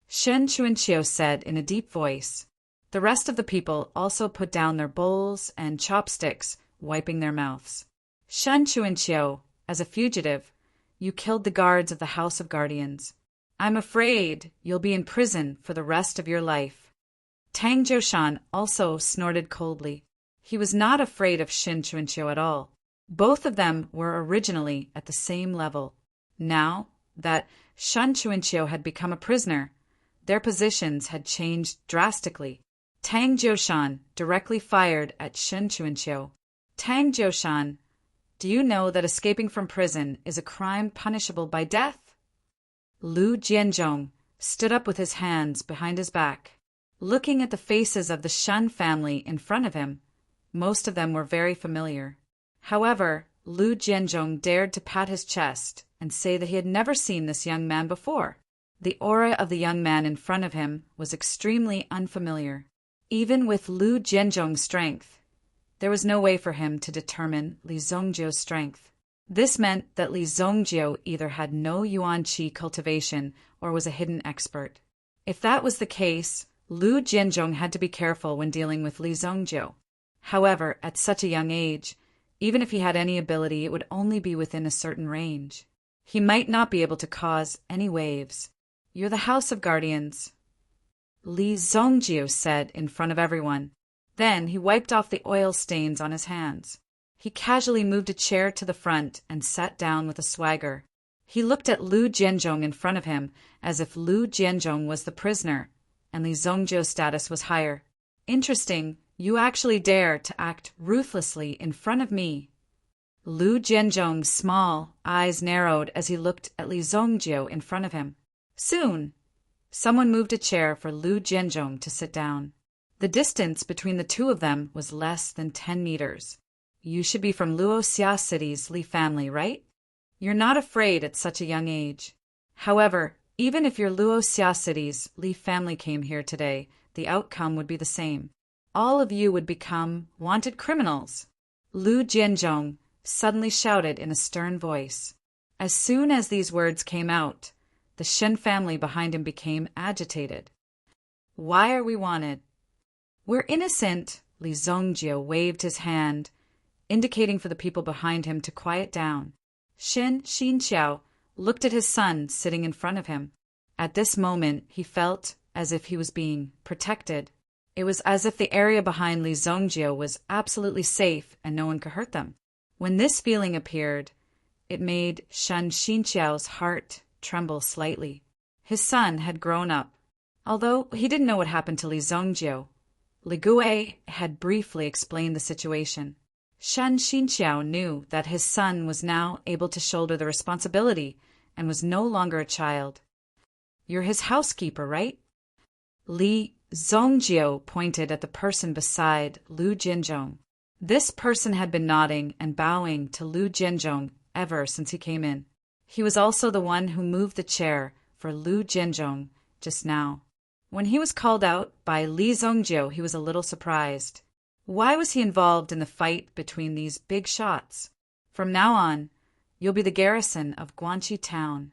Shen Chuanqiu said in a deep voice. The rest of the people also put down their bowls and chopsticks, wiping their mouths. Shen Chuanqiu, as a fugitive, you killed the guards of the House of Guardians. I'm afraid you'll be in prison for the rest of your life. Tang Jiushan also snorted coldly. He was not afraid of Shen Chuanqiu at all. Both of them were originally at the same level. Now that Shen Chuanqiu had become a prisoner, their positions had changed drastically. Tang Jiushan directly fired at Shen Chuanqiu. Tang Jiushan, do you know that escaping from prison is a crime punishable by death? Lu Jianzhong stood up with his hands behind his back. Looking at the faces of the Shun family in front of him, most of them were very familiar. However, Lu Jianzhong dared to pat his chest and say that he had never seen this young man before. The aura of the young man in front of him was extremely unfamiliar. Even with Lu Jianzhong's strength, there was no way for him to determine Li Zongjiu's strength. This meant that Li Zongjiu either had no yuan qi cultivation or was a hidden expert. If that was the case, Lu Jianzhong had to be careful when dealing with Li Zongjiu. However, at such a young age, even if he had any ability, it would only be within a certain range. He might not be able to cause any waves. You're the House of Guardians, Li Zongjiu said in front of everyone. Then he wiped off the oil stains on his hands. He casually moved a chair to the front and sat down with a swagger. He looked at Lu Jianzhong in front of him as if Lu Jianzhong was the prisoner and Li Zongjiu's status was higher. Interesting, you actually dare to act ruthlessly in front of me. Lu Jianzhong's small eyes narrowed as he looked at Li Zongjiu in front of him. Soon, someone moved a chair for Lu Jianzhong to sit down. The distance between the two of them was less than 10 meters. You should be from Luoxia City's Li family, right? You're not afraid at such a young age. However, even if your Luoxia City's Li family came here today, the outcome would be the same. All of you would become wanted criminals. Lu Jianzhong suddenly shouted in a stern voice. As soon as these words came out, the Shen family behind him became agitated. Why are we wanted? We're innocent, Li Zongjiu waved his hand, indicating for the people behind him to quiet down. Shen Xinqiao looked at his son sitting in front of him. At this moment, he felt as if he was being protected. It was as if the area behind Li Zongjiu was absolutely safe and no one could hurt them. When this feeling appeared, it made Shen Xinqiao's heart tremble slightly. His son had grown up. Although he didn't know what happened to Li Zongjiu, Li Gui had briefly explained the situation. Shen Xinqiao knew that his son was now able to shoulder the responsibility and was no longer a child. You're his housekeeper, right? Li Zongjiu pointed at the person beside Lu Jianzhong. This person had been nodding and bowing to Lu Jianzhong ever since he came in. He was also the one who moved the chair for Lu Jianzhong just now. When he was called out by Li Zhongjie, he was a little surprised. Why was he involved in the fight between these big shots? From now on, you'll be the garrison of Guanxi town.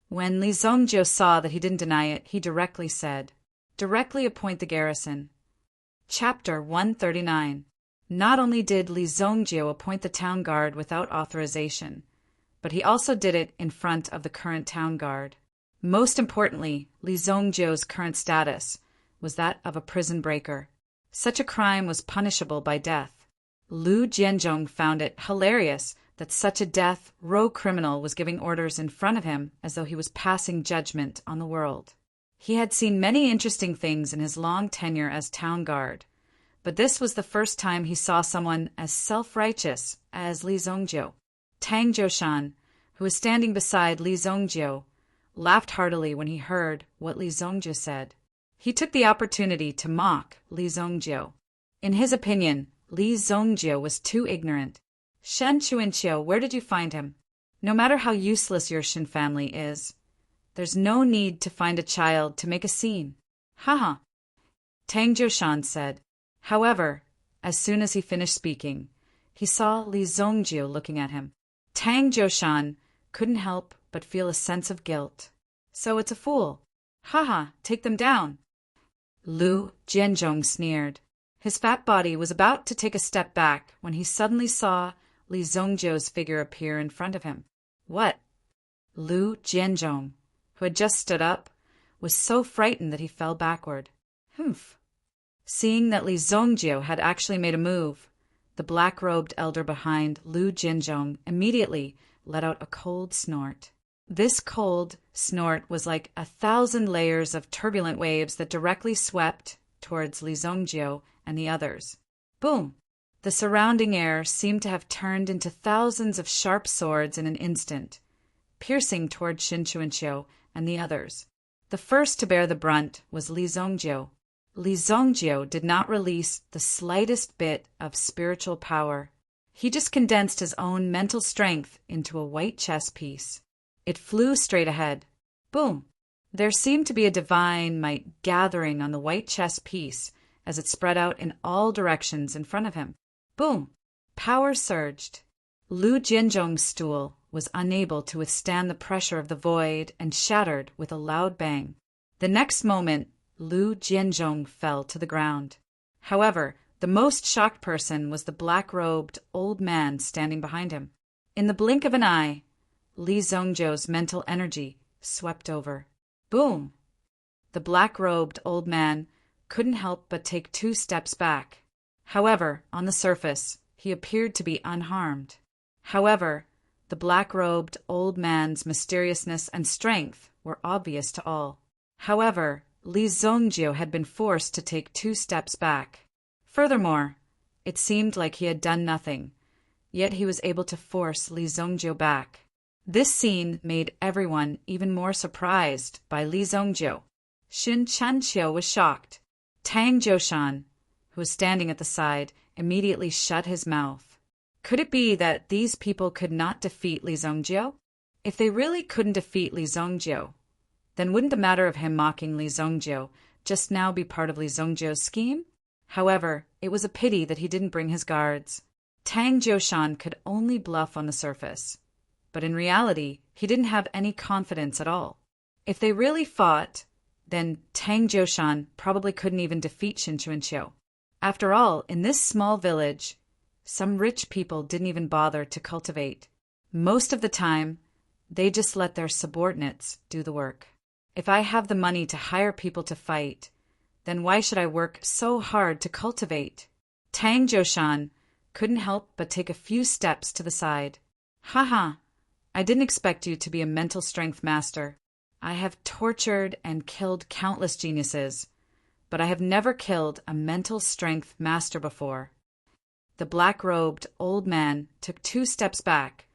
When Li Zhongjie saw that he didn't deny it, he directly said, "Directly appoint the garrison." Chapter 139. Not only did Li Zhongjie appoint the town guard without authorization, but he also did it in front of the current town guard. Most importantly, Li Zhongjie's current status was that of a prison breaker. Such a crime was punishable by death. Lu Jianzhong found it hilarious that such a death row criminal was giving orders in front of him as though he was passing judgment on the world. He had seen many interesting things in his long tenure as town guard, but this was the first time he saw someone as self-righteous as Li Zhongjie. Tang Jiushan, who was standing beside Li Zhongjie, laughed heartily when he heard what Li Zhongjie said. He took the opportunity to mock Li Zhongjie. In his opinion, Li Zhongjie was too ignorant. "Shen Chuanqiu, where did you find him? No matter how useless your Shin family is, there's no need to find a child to make a scene." "Haha," Tang Jiushan said. However, as soon as he finished speaking, he saw Li Zhongjie looking at him. Tang Jiushan couldn't help but feel a sense of guilt. "So it's a fool. Haha, take them down." Lu Jianzhong sneered. His fat body was about to take a step back when he suddenly saw Li Zhongjie's figure appear in front of him. "What?" Lu Jianzhong, who had just stood up, was so frightened that he fell backward. "Humph." Seeing that Li Zhongjie had actually made a move, the black-robed elder behind Lu Jianzhong immediately let out a cold snort. This cold snort was like 1,000 layers of turbulent waves that directly swept towards Li Zhongjie and the others. Boom! The surrounding air seemed to have turned into thousands of sharp swords in an instant, piercing toward Shin Chuanqiu and the others. The first to bear the brunt was Li Zhongjie. Li Zhongjie did not release the slightest bit of spiritual power. He just condensed his own mental strength into a white chess piece. It flew straight ahead. Boom! There seemed to be a divine might gathering on the white chess piece as it spread out in all directions in front of him. Boom! Power surged. Lu Jianzhong's stool was unable to withstand the pressure of the void and shattered with a loud bang. The next moment, Lu Jianzhong fell to the ground. However, the most shocked person was the black-robed old man standing behind him. In the blink of an eye, Li Zhongjie's mental energy swept over. Boom! The black-robed old man couldn't help but take 2 steps back. However, on the surface, he appeared to be unharmed. However, the black-robed old man's mysteriousness and strength were obvious to all. However, Li Zhongjie had been forced to take 2 steps back. Furthermore, it seemed like he had done nothing, yet he was able to force Li Zhongjie back. This scene made everyone even more surprised by Li Zhongjie. Shin Chuanqiu was shocked. Tang Jiushan, who was standing at the side, immediately shut his mouth. Could it be that these people could not defeat Li Zhongjie? If they really couldn't defeat Li Zhongjie, then wouldn't the matter of him mocking Li Zhongjie just now be part of Li Zhongjie's scheme? However, it was a pity that he didn't bring his guards. Tang Jiushan could only bluff on the surface, but in reality, he didn't have any confidence at all. If they really fought, then Tang Jiushan probably couldn't even defeat Shin Chuanqiu. After all, in this small village, some rich people didn't even bother to cultivate. Most of the time, they just let their subordinates do the work. If I have the money to hire people to fight, then why should I work so hard to cultivate? Tang Jiushan couldn't help but take a few steps to the side. Haha, I didn't expect you to be a mental strength master. I have tortured and killed countless geniuses, but I have never killed a mental strength master before. The black-robed old man took 2 steps back,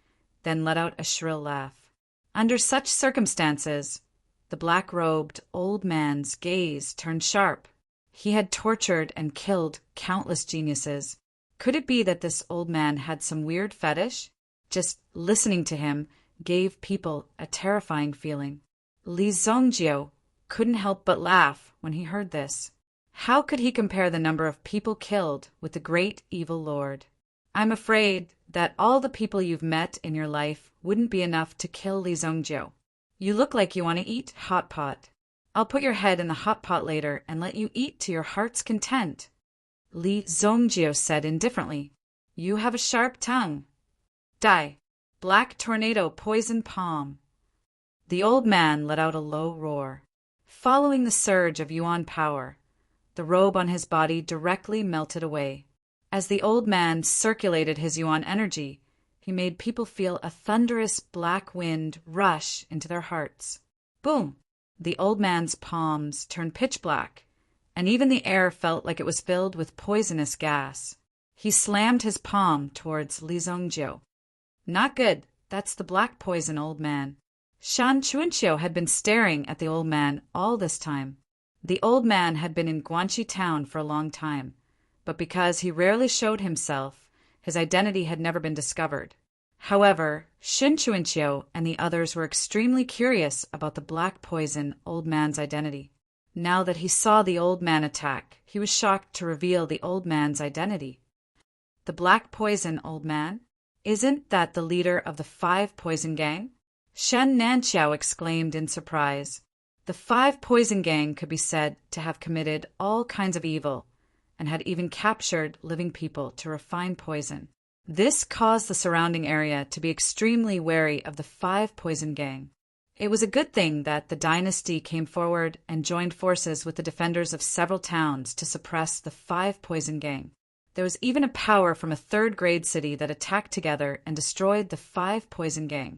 then let out a shrill laugh. Under such circumstances, the black-robed old man's gaze turned sharp. He had tortured and killed countless geniuses. Could it be that this old man had some weird fetish? Just listening to him gave people a terrifying feeling. Li Zhongjie couldn't help but laugh when he heard this. How could he compare the number of people killed with the great evil lord? I'm afraid that all the people you've met in your life wouldn't be enough to kill Li Zongjiu. You look like you want to eat hot pot. I'll put your head in the hot pot later and let you eat to your heart's content. Li Zongjiu said indifferently. You have a sharp tongue. Die. Black tornado poison palm. The old man let out a low roar. Following the surge of Yuan power, the robe on his body directly melted away. As the old man circulated his Yuan energy, he made people feel a thunderous black wind rush into their hearts. Boom! The old man's palms turned pitch black, and even the air felt like it was filled with poisonous gas. He slammed his palm towards Li Zongjiu. Not good. That's the black poison, old man. Shan Chuanqiu had been staring at the old man all this time. The old man had been in Guanxi town for a long time, but because he rarely showed himself, his identity had never been discovered. However, Shan Chuanqiu and the others were extremely curious about the black poison old man's identity. Now that he saw the old man attack, he was shocked to reveal the old man's identity. The black poison, old man? Isn't that the leader of the 5 Poison Gang? Shen Nanqiao exclaimed in surprise. The 5 Poison Gang could be said to have committed all kinds of evil and had even captured living people to refine poison. This caused the surrounding area to be extremely wary of the 5 Poison Gang. It was a good thing that the dynasty came forward and joined forces with the defenders of several towns to suppress the 5 Poison Gang. There was even a power from a 3rd-grade city that attacked together and destroyed the 5 Poison Gang.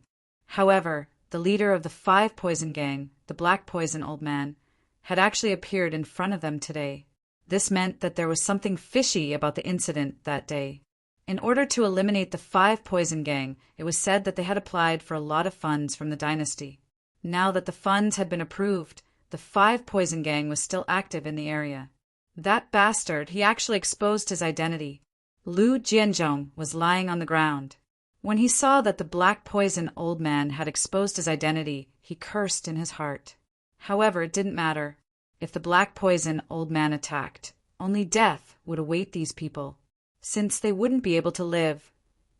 However, the leader of the 5 Poison Gang, the Black Poison Old Man, had actually appeared in front of them today. This meant that there was something fishy about the incident that day. In order to eliminate the 5 Poison Gang, it was said that they had applied for a lot of funds from the dynasty. Now that the funds had been approved, the 5 Poison Gang was still active in the area. That bastard, he actually exposed his identity. Lu Jianzhong was lying on the ground. When he saw that the Black Poison Old Man had exposed his identity, he cursed in his heart. However, it didn't matter. If the Black Poison Old Man attacked, only death would await these people. Since they wouldn't be able to live,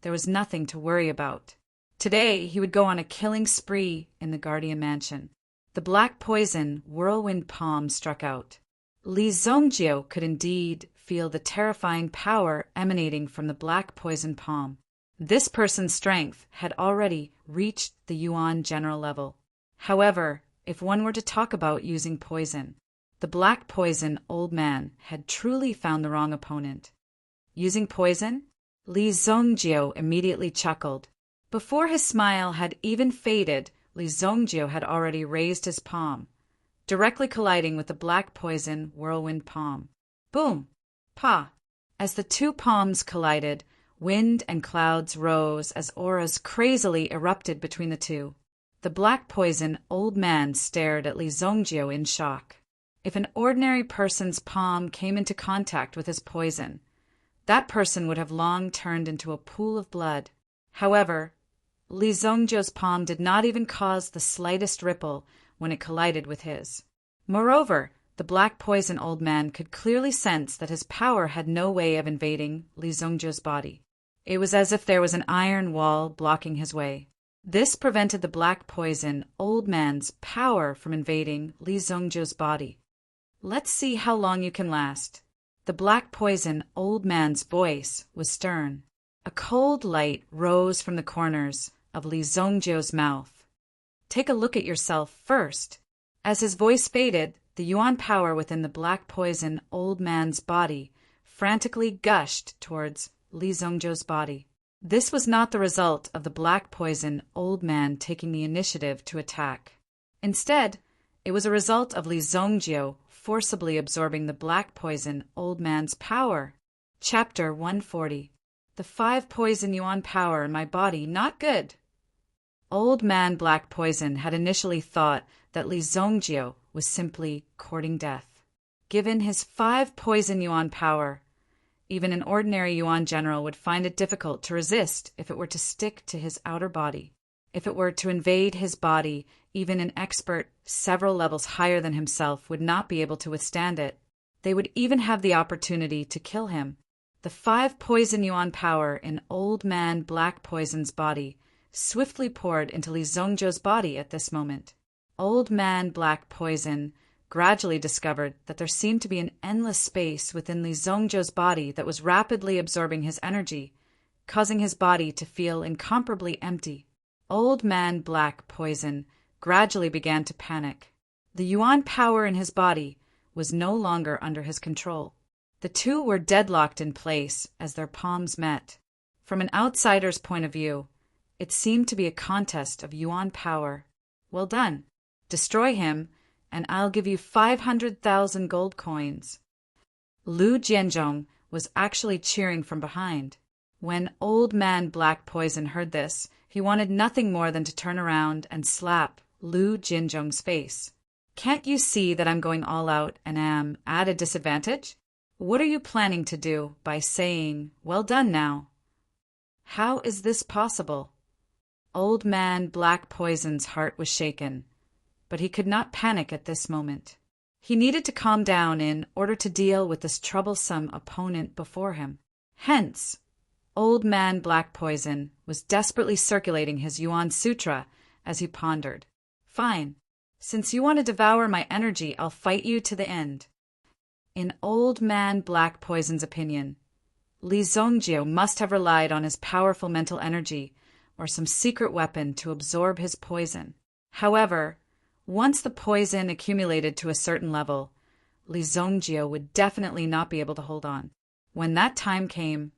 there was nothing to worry about. Today, he would go on a killing spree in the Guardian Mansion. The Black Poison Whirlwind Palm struck out. Li Zongjiu could indeed feel the terrifying power emanating from the Black Poison Palm. This person's strength had already reached the Yuan general level. However, if one were to talk about using poison, the Black Poison Old Man had truly found the wrong opponent. Using poison? Li Zongjiu immediately chuckled. Before his smile had even faded, Li Zongjiu had already raised his palm, directly colliding with the Black Poison Whirlwind Palm. Boom! Pa! As the 2 palms collided, wind and clouds rose as auras crazily erupted between the 2. The Black Poison Old Man stared at Li Zongjiu in shock. If an ordinary person's palm came into contact with his poison, that person would have long turned into a pool of blood. However, Li Zongjiu's palm did not even cause the slightest ripple when it collided with his. Moreover, the Black Poison Old Man could clearly sense that his power had no way of invading Li Zongjiu's body. It was as if there was an iron wall blocking his way. This prevented the Black Poison Old Man's power from invading Li Zongjiu's body. Let's see how long you can last. The Black Poison Old Man's voice was stern. A cold light rose from the corners of Li Zongjiu's mouth. Take a look at yourself first. As his voice faded, the Yuan power within the Black Poison Old Man's body frantically gushed towards Li Zongjiu's body. This was not the result of the Black Poison Old Man taking the initiative to attack. Instead, it was a result of Li Zongjiu forcibly absorbing the Black Poison Old Man's power. Chapter 140. The 5 Poison Yuan power in my body not good. Old Man Black Poison had initially thought that Li Zongjiu was simply courting death. Given his 5 Poison Yuan power, even an ordinary Yuan general would find it difficult to resist if it were to stick to his outer body. If it were to invade his body, even an expert several levels higher than himself would not be able to withstand it. They would even have the opportunity to kill him. The 5 poison yuan power in Old Man Black Poison's body swiftly poured into Li Zongjiu's body at this moment. Old Man Black Poison gradually discovered that there seemed to be an endless space within Li Zongjiu's body that was rapidly absorbing his energy, causing his body to feel incomparably empty. Old Man Black Poison gradually began to panic. The yuan power in his body was no longer under his control. The two were deadlocked in place as their palms met. From an outsider's point of view, it seemed to be a contest of yuan power. Well done. Destroy him, and I'll give you 500,000 gold coins. Lu Jianzhong was actually cheering from behind. When Old Man Black Poison heard this, he wanted nothing more than to turn around and slap Lu Jianzhong's face. Can't you see that I'm going all out and am at a disadvantage? What are you planning to do by saying, "Well done now"? How is this possible? Old Man Black Poison's heart was shaken, but he could not panic at this moment. He needed to calm down in order to deal with this troublesome opponent before him. Hence, Old Man Black Poison was desperately circulating his Yuan Sutra as he pondered. Fine. Since you want to devour my energy, I'll fight you to the end. In Old Man Black Poison's opinion, Li Zongjiu must have relied on his powerful mental energy or some secret weapon to absorb his poison. However, once the poison accumulated to a certain level, Li Zongjiu would definitely not be able to hold on. When that time came,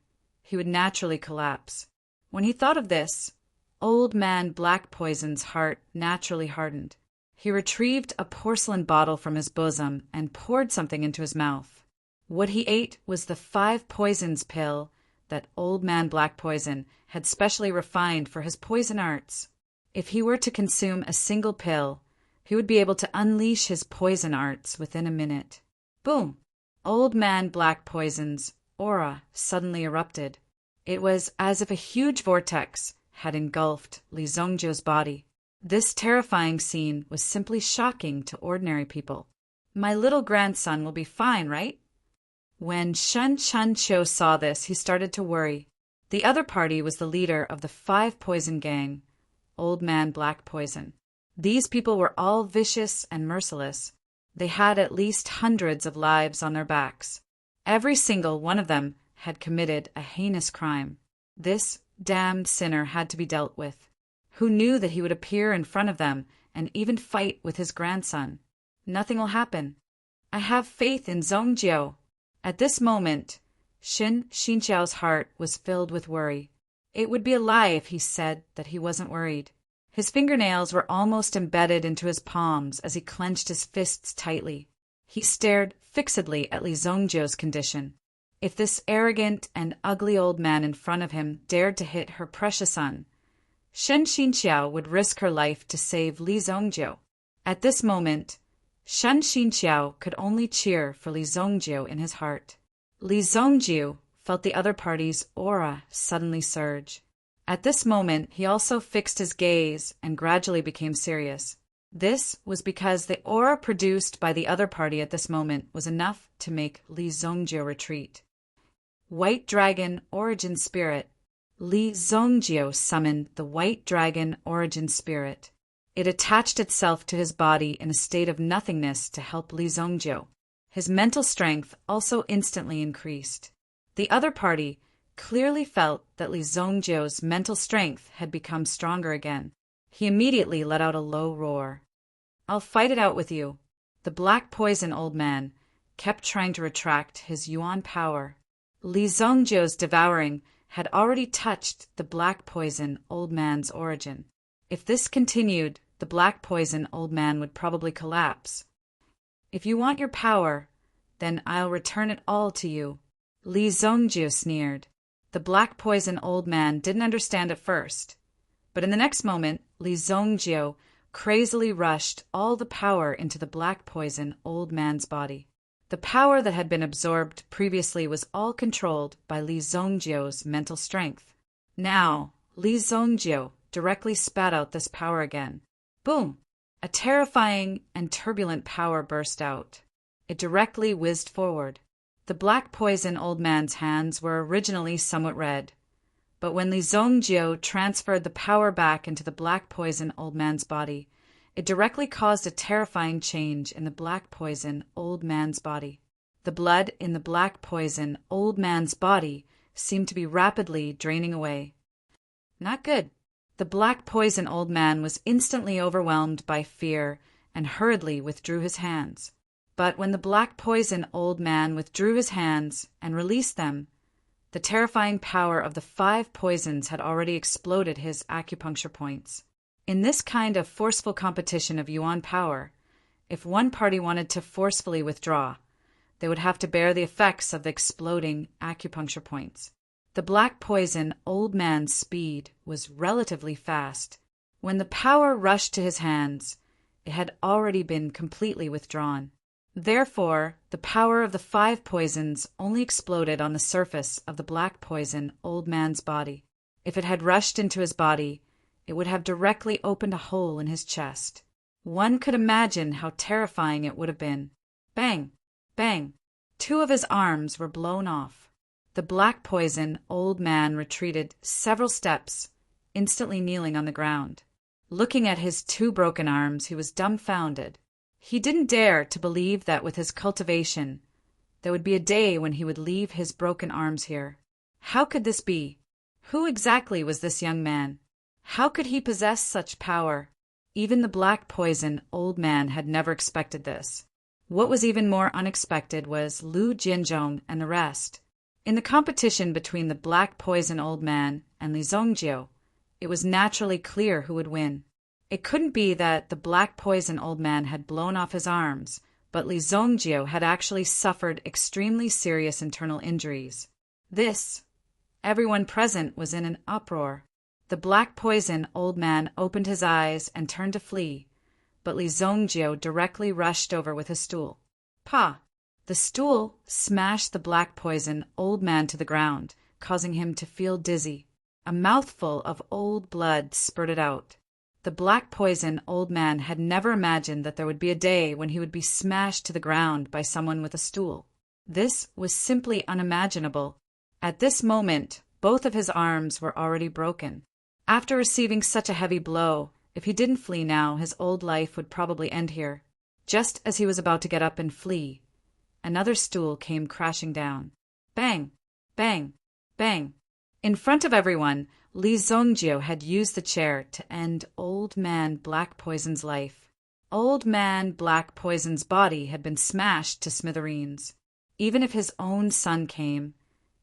he would naturally collapse. When he thought of this, Old Man Black Poison's heart naturally hardened. He retrieved a porcelain bottle from his bosom and poured something into his mouth. What he ate was the 5 poisons pill that Old Man Black Poison had specially refined for his poison arts. If he were to consume a single pill, he would be able to unleash his poison arts within a minute. Boom! Old Man Black Poison's aura suddenly erupted. It was as if a huge vortex had engulfed Li Zongjiu's body. This terrifying scene was simply shocking to ordinary people. My little grandson will be fine, right? When Shen Chunqiu saw this, he started to worry. The other party was the leader of the 5 poison gang, Old Man Black Poison. These people were all vicious and merciless. They had at least hundreds of lives on their backs. Every single one of them had committed a heinous crime. This damned sinner had to be dealt with. Who knew that he would appear in front of them and even fight with his grandson? Nothing will happen. I have faith in Zongjiu. At this moment, Shen Xinqiao's heart was filled with worry. It would be a lie if he said that he wasn't worried. His fingernails were almost embedded into his palms as he clenched his fists tightly. He stared fixedly at Li Zongjiu's condition. If this arrogant and ugly old man in front of him dared to hit her precious son, Shen Xinqiao would risk her life to save Li Zongjiu. At this moment, Shen Xinqiao could only cheer for Li Zongjiu in his heart. Li Zongjiu felt the other party's aura suddenly surge. At this moment, he also fixed his gaze and gradually became serious. This was because the aura produced by the other party at this moment was enough to make Li Zongjiu retreat. White Dragon Origin Spirit. Li Zongjiu summoned the White Dragon Origin Spirit. It attached itself to his body in a state of nothingness to help Li Zongjiu. His mental strength also instantly increased. The other party clearly felt that Li Zongjiu's mental strength had become stronger again. He immediately let out a low roar. I'll fight it out with you. The Black Poison old man kept trying to retract his yuan power. Li Zongjiu's devouring had already touched the Black Poison old man's origin. If this continued, the Black Poison old man would probably collapse. If you want your power, then I'll return it all to you. Li Zongjiu sneered. The Black Poison old man didn't understand at first, but in the next moment, Li Zongjiu crazily rushed all the power into the Black Poison old man's body. The power that had been absorbed previously was all controlled by Li Zongjiu's mental strength. Now, Li Zongjiu directly spat out this power again. Boom! A terrifying and turbulent power burst out. It directly whizzed forward. The black poison old man's hands were originally somewhat red, but when Li Zhongjie transferred the power back into the black poison old man's body, it directly caused a terrifying change in the black poison old man's body. The blood in the black poison old man's body seemed to be rapidly draining away. Not good. The black poison old man was instantly overwhelmed by fear and hurriedly withdrew his hands. But when the black poison old man withdrew his hands and released them, the terrifying power of the 5 poisons had already exploded his acupuncture points. In this kind of forceful competition of yuan power, if one party wanted to forcefully withdraw, they would have to bear the effects of the exploding acupuncture points. The black poison old man's speed was relatively fast. When the power rushed to his hands, it had already been completely withdrawn. Therefore, the power of the 5 poisons only exploded on the surface of the black poison old man's body. If it had rushed into his body, it would have directly opened a hole in his chest. One could imagine how terrifying it would have been. Bang! Bang! 2 of his arms were blown off. The black poison old man retreated several steps, instantly kneeling on the ground. Looking at his 2 broken arms, he was dumbfounded. He didn't dare to believe that with his cultivation, there would be a day when he would leave his broken arms here. How could this be? Who exactly was this young man? How could he possess such power? Even the black poison old man had never expected this. What was even more unexpected was Lu Jianzhong and the rest. In the competition between the black poison old man and Li Zhongjie, it was naturally clear who would win. It couldn't be that the black poison old man had blown off his arms, but Li Zhongjie had actually suffered extremely serious internal injuries. Everyone present was in an uproar. The black poison old man opened his eyes and turned to flee, but Li Zhongjie directly rushed over with his stool. Pa! The stool smashed the black poison old man to the ground, causing him to feel dizzy. A mouthful of old blood spurted out. The black poison old man had never imagined that there would be a day when he would be smashed to the ground by someone with a stool. This was simply unimaginable. At this moment, both of his arms were already broken. After receiving such a heavy blow, if he didn't flee now, his old life would probably end here. Just as he was about to get up and flee, another stool came crashing down. Bang! Bang! Bang! In front of everyone, Li Zhongjie had used the chair to end Old Man Black Poison's life. Old Man Black Poison's body had been smashed to smithereens. Even if his own son came,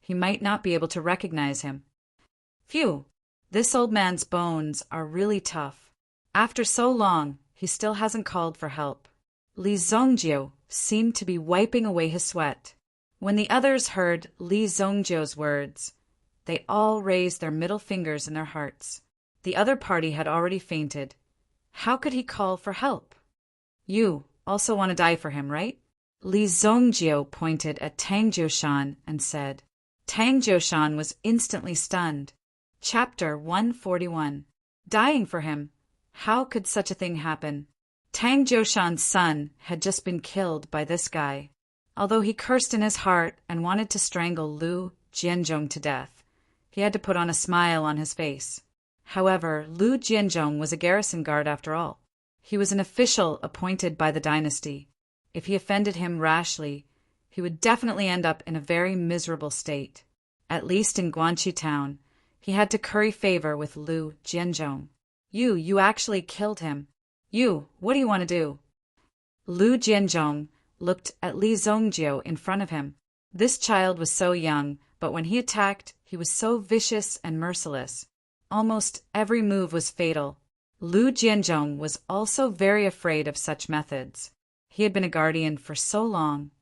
he might not be able to recognize him. Phew! This old man's bones are really tough. After so long, he still hasn't called for help. Li Zhongjie seemed to be wiping away his sweat. When the others heard Li Zhongjie's words, they all raised their middle fingers in their hearts. The other party had already fainted. How could he call for help? You also want to die for him, right? Li Zhongjie pointed at Tang Jiushan and said. Tang Jiushan was instantly stunned. Chapter 141. Dying for him. How could such a thing happen? Tang Jiushan's son had just been killed by this guy. Although he cursed in his heart and wanted to strangle Lu Jianzhong to death, he had to put on a smile on his face. However, Lu Jianzhong was a garrison guard after all. He was an official appointed by the dynasty. If he offended him rashly, he would definitely end up in a very miserable state. At least in Guanxi town, he had to curry favor with Lu Jianzhong. You actually killed him. What do you want to do? Lu Jianzhong looked at Li Zhongjie in front of him. This child was so young, but when he attacked, he was so vicious and merciless. Almost every move was fatal. Lu Jianzhong was also very afraid of such methods. He had been a guardian for so long.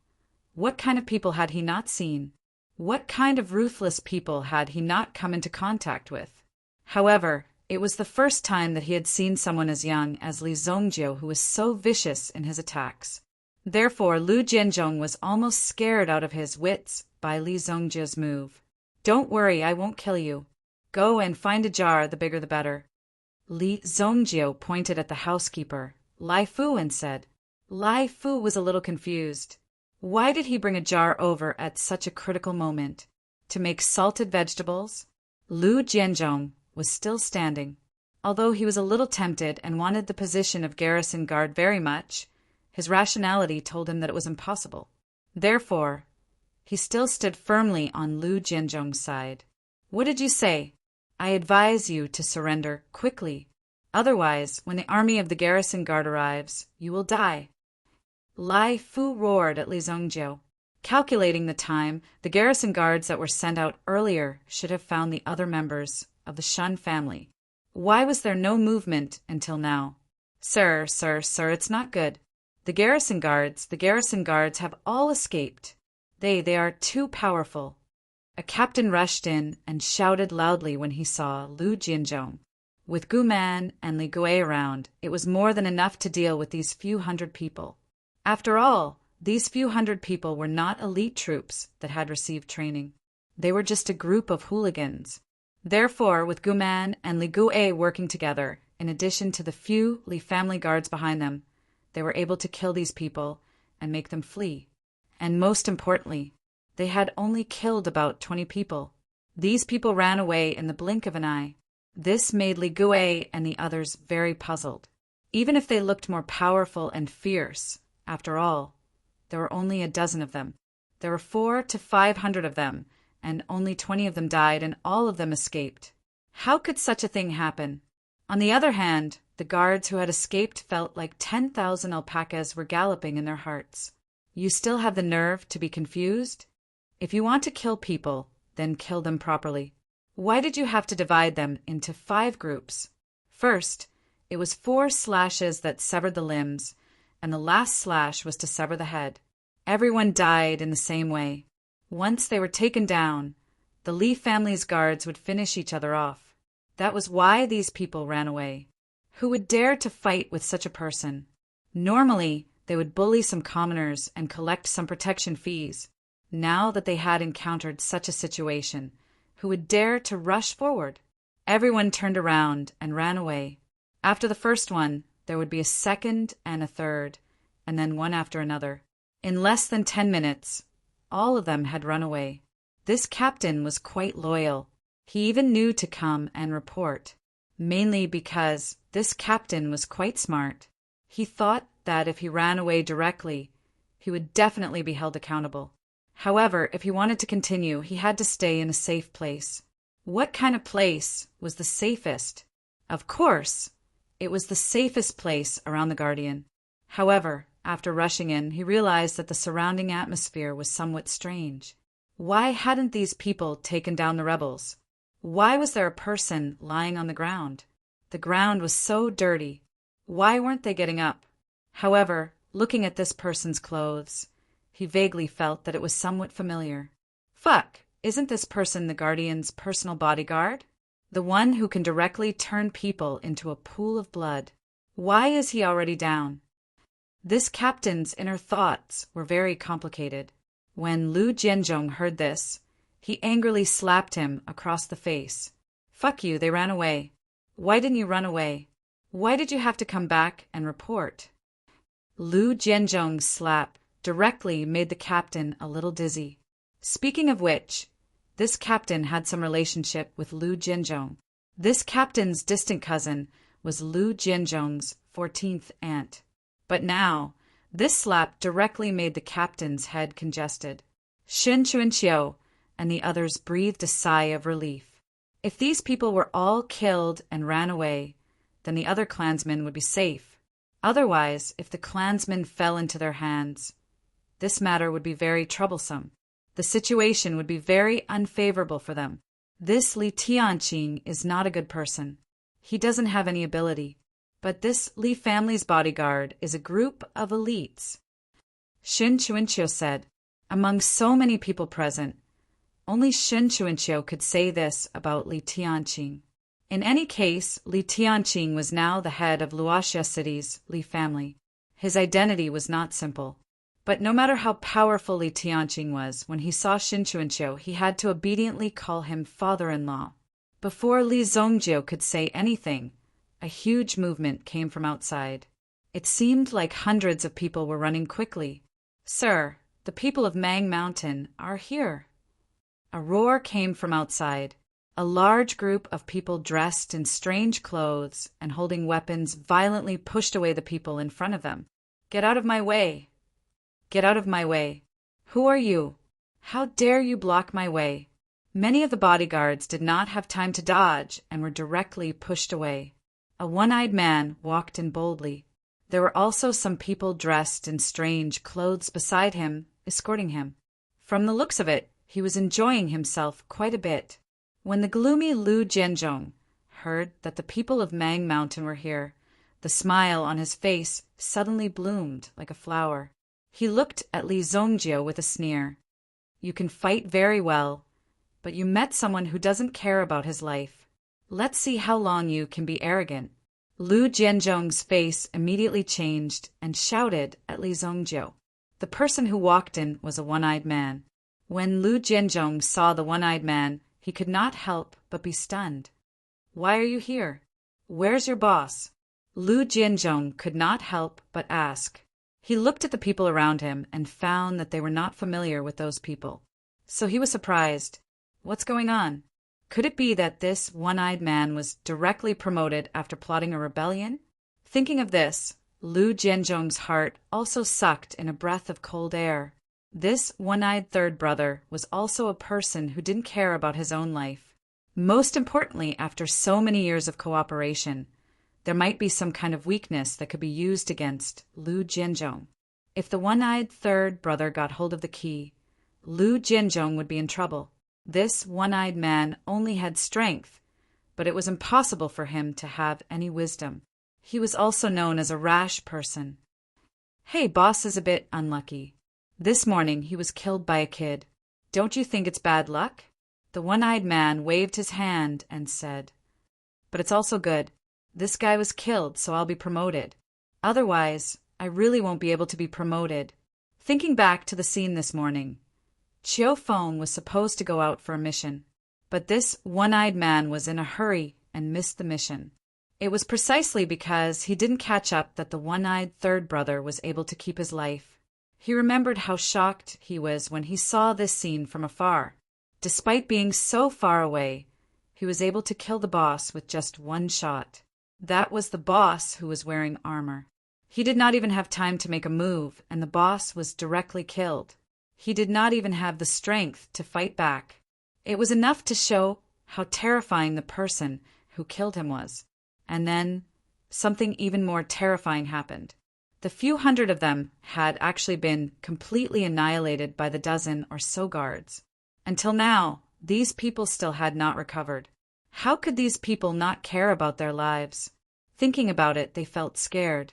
What kind of people had he not seen? What kind of ruthless people had he not come into contact with? However, it was the first time that he had seen someone as young as Li Zhongjie who was so vicious in his attacks. Therefore, Lu Jianzhong was almost scared out of his wits by Li Zhongjie's move. Don't worry, I won't kill you. Go and find a jar, the bigger the better. Li Zongjiu pointed at the housekeeper, Lai Fu, and said. Lai Fu was a little confused. Why did he bring a jar over at such a critical moment? To make salted vegetables? Lu Jianzhong was still standing. Although he was a little tempted and wanted the position of garrison guard very much, his rationality told him that it was impossible. Therefore, he still stood firmly on Lu Jianzhong's side. What did you say? I advise you to surrender quickly. Otherwise, when the army of the garrison guard arrives, you will die. Lai Fu roared at Li Zongjiu. Calculating the time, the garrison guards that were sent out earlier should have found the other members of the Shun family. Why was there no movement until now? Sir, it's not good. The garrison guards have all escaped. They are too powerful. A captain rushed in and shouted loudly when he saw Lu Jianzhong. With Gu Man and Li Gui around, it was more than enough to deal with these few hundred people. After all, these few hundred people were not elite troops that had received training. They were just a group of hooligans. Therefore, with Gu Man and Li Gui working together, in addition to the few Li family guards behind them, they were able to kill these people and make them flee. And most importantly, they had only killed about 20 people. These people ran away in the blink of an eye. This made Li Gui and the others very puzzled. Even if they looked more powerful and fierce, after all, there were only a dozen of them. There were 400 to 500 of them, and only 20 of them died and all of them escaped. How could such a thing happen? On the other hand, the guards who had escaped felt like 10,000 alpacas were galloping in their hearts. You still have the nerve to be confused? If you want to kill people, then kill them properly. Why did you have to divide them into 5 groups? First, it was 4 slashes that severed the limbs, and the last slash was to sever the head. Everyone died in the same way. Once they were taken down, the Li family's guards would finish each other off. That was why these people ran away. Who would dare to fight with such a person? Normally, they would bully some commoners and collect some protection fees. Now that they had encountered such a situation, who would dare to rush forward? Everyone turned around and ran away. After the first one, there would be a second and a third, and then one after another. In less than 10 minutes, all of them had run away. This captain was quite loyal. He even knew to come and report, mainly because this captain was quite smart. He thought that if he ran away directly, he would definitely be held accountable. However, if he wanted to continue, he had to stay in a safe place. What kind of place was the safest? Of course, it was the safest place around the Guardian. However, after rushing in, he realized that the surrounding atmosphere was somewhat strange. Why hadn't these people taken down the rebels? Why was there a person lying on the ground? The ground was so dirty. Why weren't they getting up? However, looking at this person's clothes, he vaguely felt that it was somewhat familiar. Fuck, isn't this person the Guardian's personal bodyguard? The one who can directly turn people into a pool of blood. Why is he already down? This captain's inner thoughts were very complicated. When Lu Jianzhong heard this, he angrily slapped him across the face. Fuck you, they ran away. Why didn't you run away? Why did you have to come back and report? Lu Jianzhong's slap directly made the captain a little dizzy. Speaking of which, this captain had some relationship with Lu Jianzhong. This captain's distant cousin was Lu Jianzhong's 14th aunt. But now, this slap directly made the captain's head congested. Shen Chuanqiu and the others breathed a sigh of relief. If these people were all killed and ran away, then the other clansmen would be safe. Otherwise, if the clansmen fell into their hands, this matter would be very troublesome. The situation would be very unfavorable for them. This Li Tianqing is not a good person. He doesn't have any ability. But this Li family's bodyguard is a group of elites. Shen Chuanqiu said, among so many people present, only Shen Chuanqiu could say this about Li Tianqing. In any case, Li Tianqing was now the head of Luoxia City's Li family. His identity was not simple. But no matter how powerful Li Tianqing was, when he saw Shen Chuanqiu, he had to obediently call him father-in-law. Before Li Zongjiu could say anything, a huge movement came from outside. It seemed like hundreds of people were running quickly. "Sir, the people of Mang Mountain are here." A roar came from outside. A large group of people dressed in strange clothes and holding weapons violently pushed away the people in front of them. "Get out of my way! Get out of my way! Who are you? How dare you block my way?" Many of the bodyguards did not have time to dodge and were directly pushed away. A one-eyed man walked in boldly. There were also some people dressed in strange clothes beside him, escorting him. From the looks of it, he was enjoying himself quite a bit. When the gloomy Lu Jianzhong heard that the people of Mang Mountain were here, the smile on his face suddenly bloomed like a flower. He looked at Li Zongjio with a sneer. "You can fight very well, but you met someone who doesn't care about his life. Let's see how long you can be arrogant." Lu Jianzhong's face immediately changed and shouted at Li Zongjio. The person who walked in was a one-eyed man. When Lu Jianzhong saw the one-eyed man, he could not help but be stunned. "Why are you here? Where's your boss?" Lu Jianzhong could not help but ask. He looked at the people around him and found that they were not familiar with those people. So he was surprised. What's going on? Could it be that this one-eyed man was directly promoted after plotting a rebellion? Thinking of this, Lu Jianzhong's heart also sucked in a breath of cold air. This one-eyed third brother was also a person who didn't care about his own life. Most importantly, after so many years of cooperation, there might be some kind of weakness that could be used against Lu Jianzhong. If the one-eyed third brother got hold of the key, Lu Jianzhong would be in trouble. This one-eyed man only had strength, but it was impossible for him to have any wisdom. He was also known as a rash person. "Hey, boss is a bit unlucky. This morning he was killed by a kid. Don't you think it's bad luck?" The one-eyed man waved his hand and said, "But it's also good. This guy was killed, so I'll be promoted. Otherwise, I really won't be able to be promoted." Thinking back to the scene this morning, Chiu Feng was supposed to go out for a mission, but this one-eyed man was in a hurry and missed the mission. It was precisely because he didn't catch up that the one-eyed third brother was able to keep his life. He remembered how shocked he was when he saw this scene from afar. Despite being so far away, he was able to kill the boss with just one shot. That was the boss who was wearing armor. He did not even have time to make a move, and the boss was directly killed. He did not even have the strength to fight back. It was enough to show how terrifying the person who killed him was. And then something even more terrifying happened. The few hundred of them had actually been completely annihilated by the dozen or so guards. Until now, these people still had not recovered. How could these people not care about their lives? Thinking about it, they felt scared.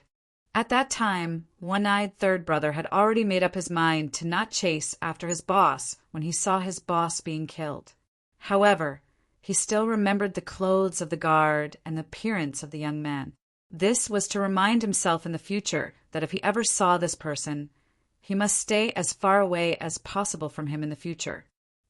At that time, one-eyed third brother had already made up his mind to not chase after his boss when he saw his boss being killed. However, he still remembered the clothes of the guard and the appearance of the young man. This was to remind himself in the future that if he ever saw this person, he must stay as far away as possible from him in the future.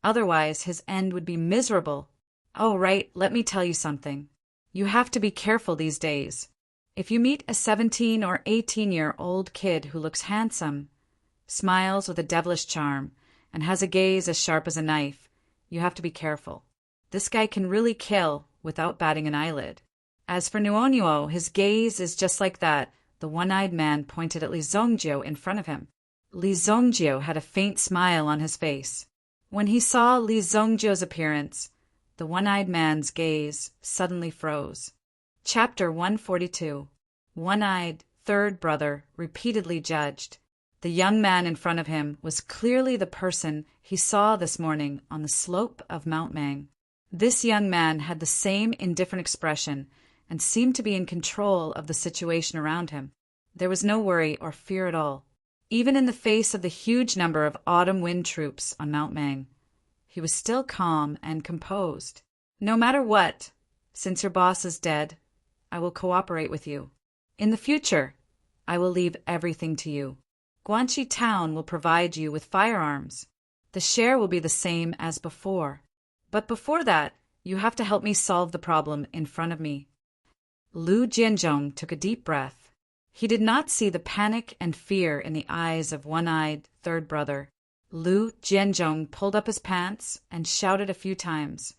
Otherwise, his end would be miserable. "Oh, right, let me tell you something. You have to be careful these days. If you meet a 17 or 18-year-old kid who looks handsome, smiles with a devilish charm, and has a gaze as sharp as a knife, you have to be careful. This guy can really kill without batting an eyelid. As for Nuonuo, his gaze is just like that." The one-eyed man pointed at Li Zongjio in front of him. Li Zongjio had a faint smile on his face. When he saw Li Zongjio's appearance, the one-eyed man's gaze suddenly froze. Chapter 142. One-eyed third brother repeatedly judged. The young man in front of him was clearly the person he saw this morning on the slope of Mount Mang. This young man had the same indifferent expression and seemed to be in control of the situation around him. There was no worry or fear at all. Even in the face of the huge number of autumn wind troops on Mount Mang, he was still calm and composed. "No matter what, since your boss is dead, I will cooperate with you. In the future, I will leave everything to you. Guanxi Town will provide you with firearms. The share will be the same as before. But before that, you have to help me solve the problem in front of me." Lu Jianzhong took a deep breath. He did not see the panic and fear in the eyes of one-eyed third brother. Lu Jianzhong pulled up his pants and shouted a few times,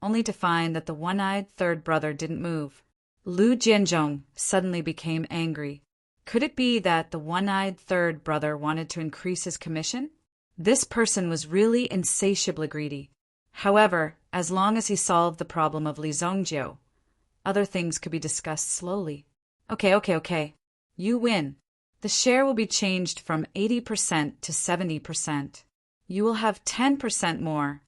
only to find that the one-eyed third brother didn't move. Lu Jianzhong suddenly became angry. Could it be that the one-eyed third brother wanted to increase his commission? This person was really insatiably greedy. However, as long as he solved the problem of Li Zongjiu, other things could be discussed slowly. Okay. You win. The share will be changed from 80% to 70%. You will have 10% more.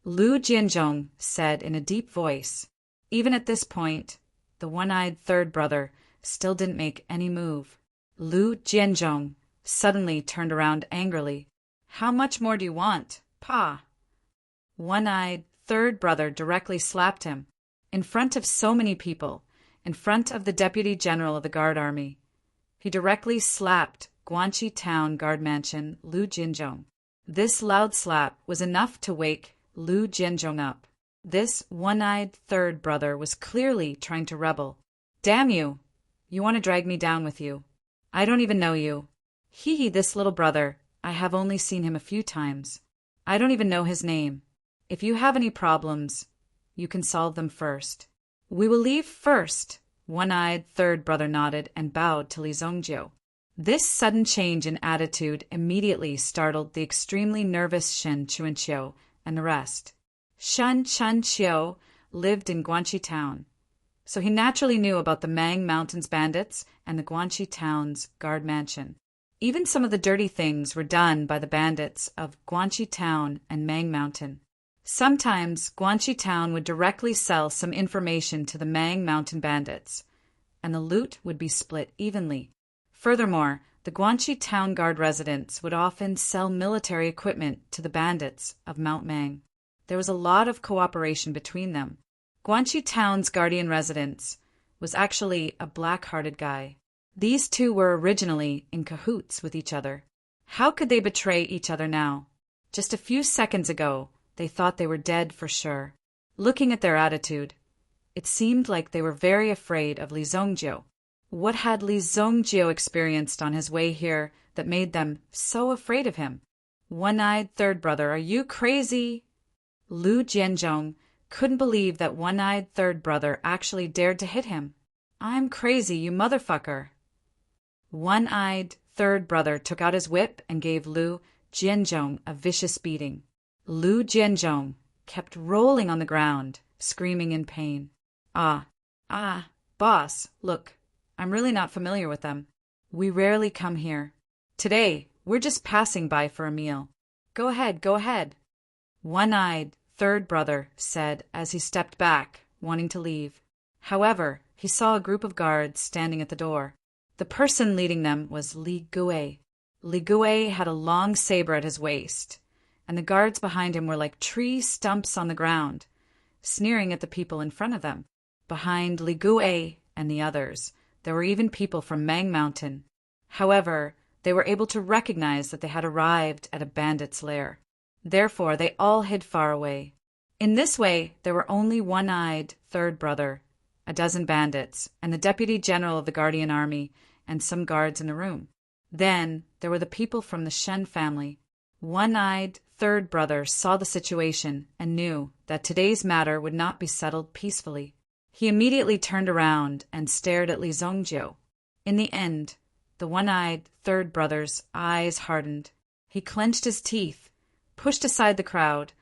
Lu Jianzhong said in a deep voice. Even at this point, the one-eyed third brother still didn't make any move. Lu Jianzhong suddenly turned around angrily. How much more do you want, Pa? One-eyed third brother directly slapped him. In front of so many people, in front of the Deputy General of the Guard Army, he directly slapped Guanxi Town Guard Mansion Lu Jianzhong. This loud slap was enough to wake Lu Jianzhong up. This one-eyed third brother was clearly trying to rebel. Damn you! You want to drag me down with you. I don't even know you. This little brother, I have only seen him a few times. I don't even know his name. If you have any problems, you can solve them first. We will leave first. One-eyed third brother nodded and bowed to Li Zongjiu. This sudden change in attitude immediately startled the extremely nervous Shen Chuanqiu and the rest. Shen Chuanqiu lived in Guanxi Town, so he naturally knew about the Mang Mountains bandits and the Guanxi Town's guard mansion. Even some of the dirty things were done by the bandits of Guanxi Town and Mang Mountain. Sometimes Guanxi Town would directly sell some information to the Mang Mountain bandits, and the loot would be split evenly. Furthermore, the Guanxi Town Guard residents would often sell military equipment to the bandits of Mount Mang. There was a lot of cooperation between them. Guanxi Town's guardian residence was actually a black-hearted guy. These two were originally in cahoots with each other. How could they betray each other now? Just a few seconds ago, they thought they were dead for sure. Looking at their attitude, it seemed like they were very afraid of Li Zongjiu. What had Li Zongjiu experienced on his way here that made them so afraid of him? One-eyed third brother, are you crazy? Lu Jianzhong couldn't believe that one-eyed third brother actually dared to hit him. I'm crazy, you motherfucker. One-eyed third brother took out his whip and gave Lu Jianzhong a vicious beating. Lu Jianzhong kept rolling on the ground, screaming in pain. Boss, look, I'm really not familiar with them. We rarely come here. Today, we're just passing by for a meal. Go ahead. One-eyed third brother said as he stepped back, wanting to leave. However, he saw a group of guards standing at the door. The person leading them was Li Gui. Li Gui had a long saber at his waist, and the guards behind him were like tree stumps on the ground, sneering at the people in front of them. Behind Li Gui and the others, there were even people from Mang Mountain. However, they were able to recognize that they had arrived at a bandit's lair. Therefore, they all hid far away. In this way, there were only one-eyed third brother, a dozen bandits, and the Deputy General of the Guardian Army, and some guards in the room. Then, there were the people from the Shen family. One-eyed third brother saw the situation and knew that today's matter would not be settled peacefully. He immediately turned around and stared at Li Zongjiu. In the end, the one-eyed third brother's eyes hardened. He clenched his teeth, pushed aside the crowd,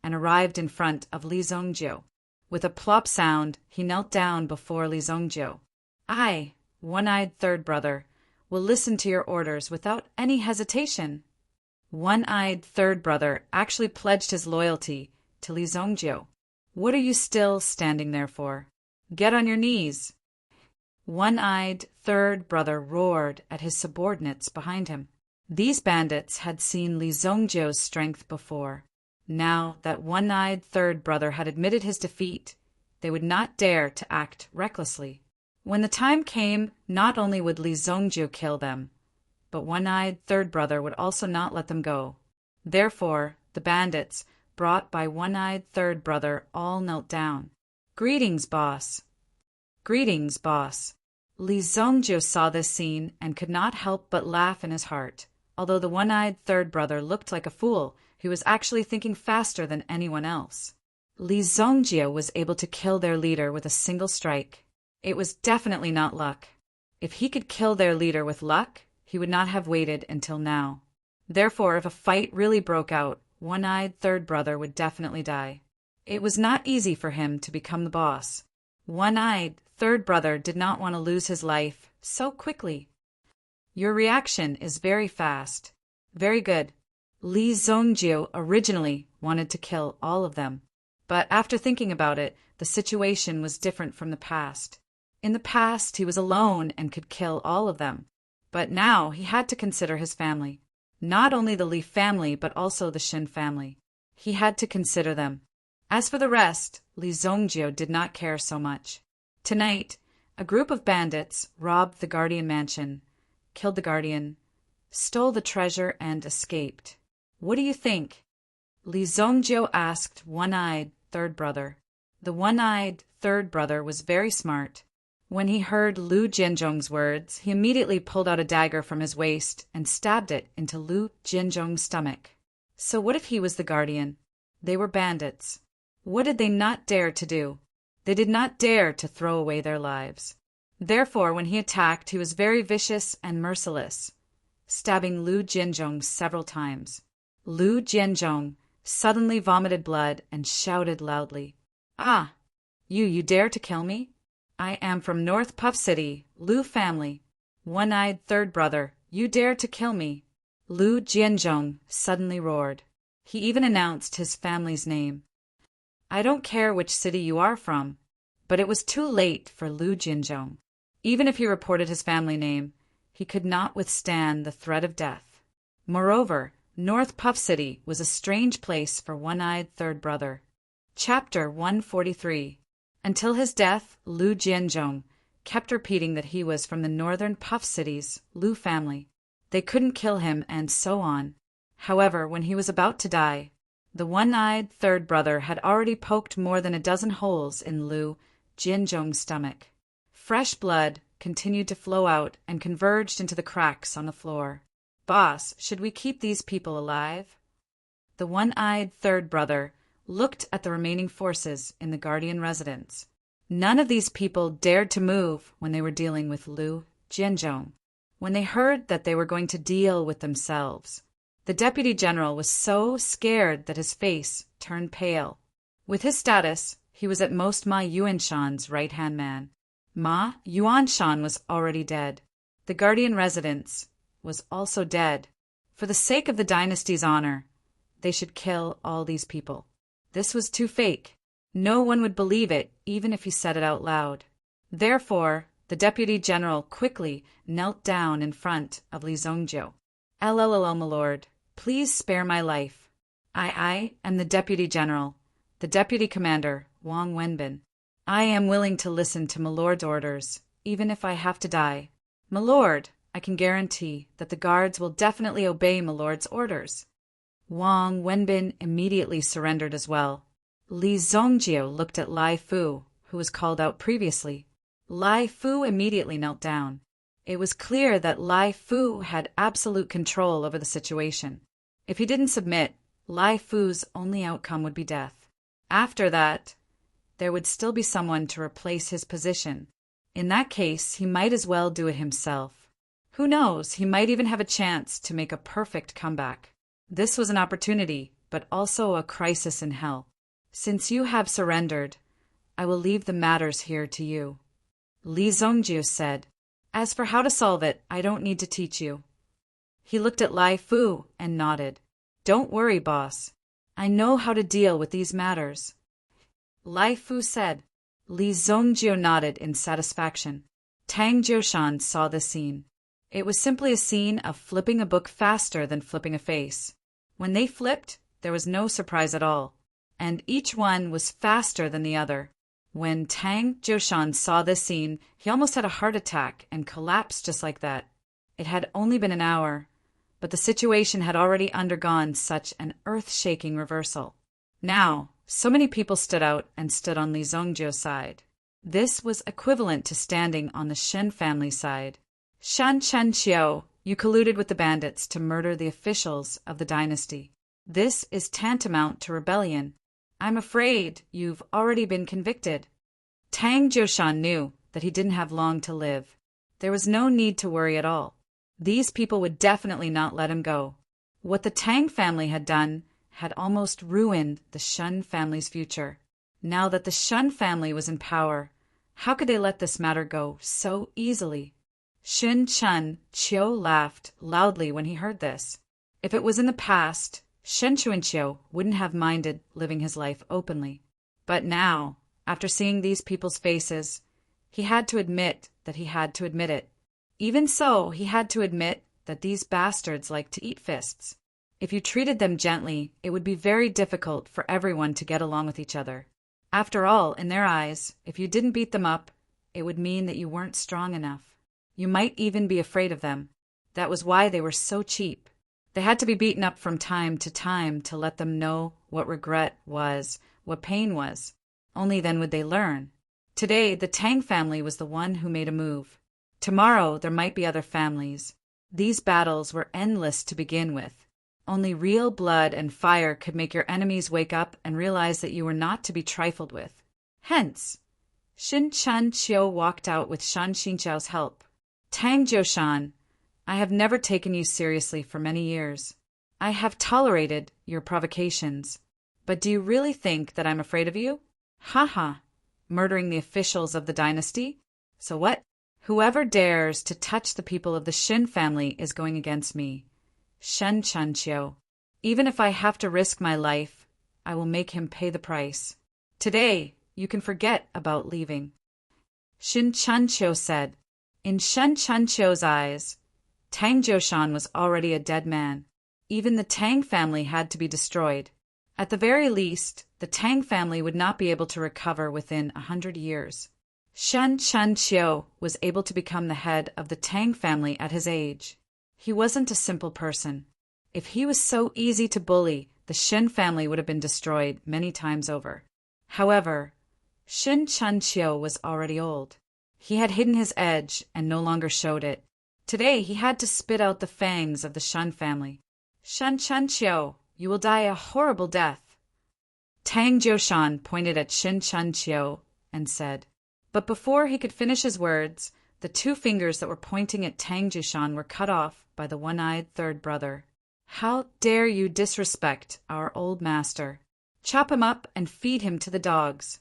and arrived in front of Li Zongjiu. With a plop sound, he knelt down before Li Zongjiu. I, one-eyed third brother, will listen to your orders without any hesitation. One-eyed third brother actually pledged his loyalty to Li Zongjiu. What are you still standing there for? Get on your knees. One-eyed third brother roared at his subordinates behind him. These bandits had seen Li Zongjiu's strength before. Now that one-eyed third brother had admitted his defeat, they would not dare to act recklessly. When the time came, not only would Li Zongjiu kill them, but one-eyed third brother would also not let them go. Therefore, the bandits, brought by one-eyed third brother, all knelt down. Greetings, boss. Greetings, boss. Li Zongjiu saw this scene and could not help but laugh in his heart. Although the one-eyed third brother looked like a fool, he was actually thinking faster than anyone else. Li Zongjiu was able to kill their leader with a single strike. It was definitely not luck. If he could kill their leader with luck, he would not have waited until now. Therefore, if a fight really broke out, one-eyed third brother would definitely die. It was not easy for him to become the boss. One-eyed third brother did not want to lose his life so quickly. Your reaction is very fast. Very good. Li Zongjiu originally wanted to kill all of them. But after thinking about it, the situation was different from the past. In the past, he was alone and could kill all of them. But now he had to consider his family. Not only the Li family, but also the Shin family. He had to consider them. As for the rest, Li Zongjiu did not care so much. Tonight, a group of bandits robbed the Guardian mansion, killed the Guardian, stole the treasure, and escaped. What do you think? Li Zongjiu asked one-eyed third brother. The one-eyed third brother was very smart. When he heard Lu Jinzhong's words, he immediately pulled out a dagger from his waist and stabbed it into Lu Jinzhong's stomach. So what if he was the Guardian? They were bandits. What did they not dare to do? They did not dare to throw away their lives. Therefore, when he attacked, he was very vicious and merciless, stabbing Lu Jinzhong several times. Lu Jinzhong suddenly vomited blood and shouted loudly, "Ah! You dare to kill me? I am from North Puff City, Lu family. One-eyed third brother, you dare to kill me?" Lu Jinzhong suddenly roared. He even announced his family's name. I don't care which city you are from, but it was too late for Lu Jinzhong. Even if he reported his family name, he could not withstand the threat of death. Moreover, North Puff City was a strange place for one-eyed third brother. Chapter 143. Until his death, Lu Jinzhong kept repeating that he was from the northern Puff City's Lu family. They couldn't kill him, and so on. However, when he was about to die, the one-eyed third brother had already poked more than a dozen holes in Lu Jinzhong's stomach. Fresh blood continued to flow out and converged into the cracks on the floor. Boss, should we keep these people alive? The one-eyed third brother looked at the remaining forces in the Guardian residence. None of these people dared to move when they were dealing with Lu Jinzhong. When they heard that they were going to deal with themselves, the deputy general was so scared that his face turned pale. With his status, he was at most Ma Yuanshan's right-hand man. Ma Yuanshan was already dead. The Guardian residence was also dead. For the sake of the dynasty's honor, they should kill all these people. This was too fake. No one would believe it, even if he said it out loud. Therefore, the deputy general quickly knelt down in front of Li Zongjiu. "LLL, my lord, please spare my life. I am the deputy general, the deputy commander, Wang Wenbin. I am willing to listen to my lord's orders, even if I have to die. My lord, I can guarantee that the guards will definitely obey my lord's orders." Wang Wenbin immediately surrendered as well. Li Zongjiu looked at Lai Fu, who was called out previously. Lai Fu immediately knelt down. It was clear that Lai Fu had absolute control over the situation. If he didn't submit, Lai Fu's only outcome would be death. After that, there would still be someone to replace his position. In that case, he might as well do it himself. Who knows, he might even have a chance to make a perfect comeback. This was an opportunity, but also a crisis in hell. Since you have surrendered, I will leave the matters here to you. Li Zongjiu said, "As for how to solve it, I don't need to teach you." He looked at Lai Fu and nodded. "Don't worry, boss. I know how to deal with these matters." Lai Fu said. Li Zongjiu nodded in satisfaction. Tang Jiushan saw this scene. It was simply a scene of flipping a book faster than flipping a face. When they flipped, there was no surprise at all, and each one was faster than the other. When Tang Jiushan saw this scene, he almost had a heart attack and collapsed just like that. It had only been an hour, but the situation had already undergone such an earth-shaking reversal. Now, so many people stood out and stood on Li Zongjiu's side. This was equivalent to standing on the Shen family side. Shan Chen Qiu, you colluded with the bandits to murder the officials of the dynasty. This is tantamount to rebellion. I'm afraid you've already been convicted. Tang Jiushan knew that he didn't have long to live. There was no need to worry at all. These people would definitely not let him go. What the Tang family had done had almost ruined the Shen family's future. Now that the Shen family was in power, how could they let this matter go so easily? Shin Chen Qiu laughed loudly when he heard this. If it was in the past, Shen Chuanqiu wouldn't have minded living his life openly. But now, after seeing these people's faces, he had to admit that he had to admit it. Even so, he had to admit that these bastards like to eat fists. If you treated them gently, it would be very difficult for everyone to get along with each other. After all, in their eyes, if you didn't beat them up, it would mean that you weren't strong enough. You might even be afraid of them. That was why they were so cheap. They had to be beaten up from time to let them know what regret was, what pain was. Only then would they learn. Today, the Tang family was the one who made a move. Tomorrow, there might be other families. These battles were endless to begin with. Only real blood and fire could make your enemies wake up and realize that you were not to be trifled with. Hence, Shin Chen Qiu walked out with Shan Xinqiao's help. Tang Jiushan, I have never taken you seriously for many years. I have tolerated your provocations. But do you really think that I'm afraid of you? Ha ha! Murdering the officials of the dynasty? So what? Whoever dares to touch the people of the Shin family is going against me. Shen Chanqiu. Even if I have to risk my life, I will make him pay the price. Today, you can forget about leaving. Shin Chanqiu said. In Shen Chanqiu's eyes, Tang Jiushan was already a dead man. Even the Tang family had to be destroyed. At the very least, the Tang family would not be able to recover within 100 years. Shen Chanqiu was able to become the head of the Tang family at his age. He wasn't a simple person. If he was so easy to bully, the Shen family would have been destroyed many times over. However, Shin Chanqiu was already old. He had hidden his edge and no longer showed it. Today he had to spit out the fangs of the Shen family. Shen Chanqiu, you will die a horrible death. Tang Jiushan pointed at Shin Chanqiu and said. But before he could finish his words, the two fingers that were pointing at Tang Jiushan were cut off by the one-eyed third brother. How dare you disrespect our old master? Chop him up and feed him to the dogs.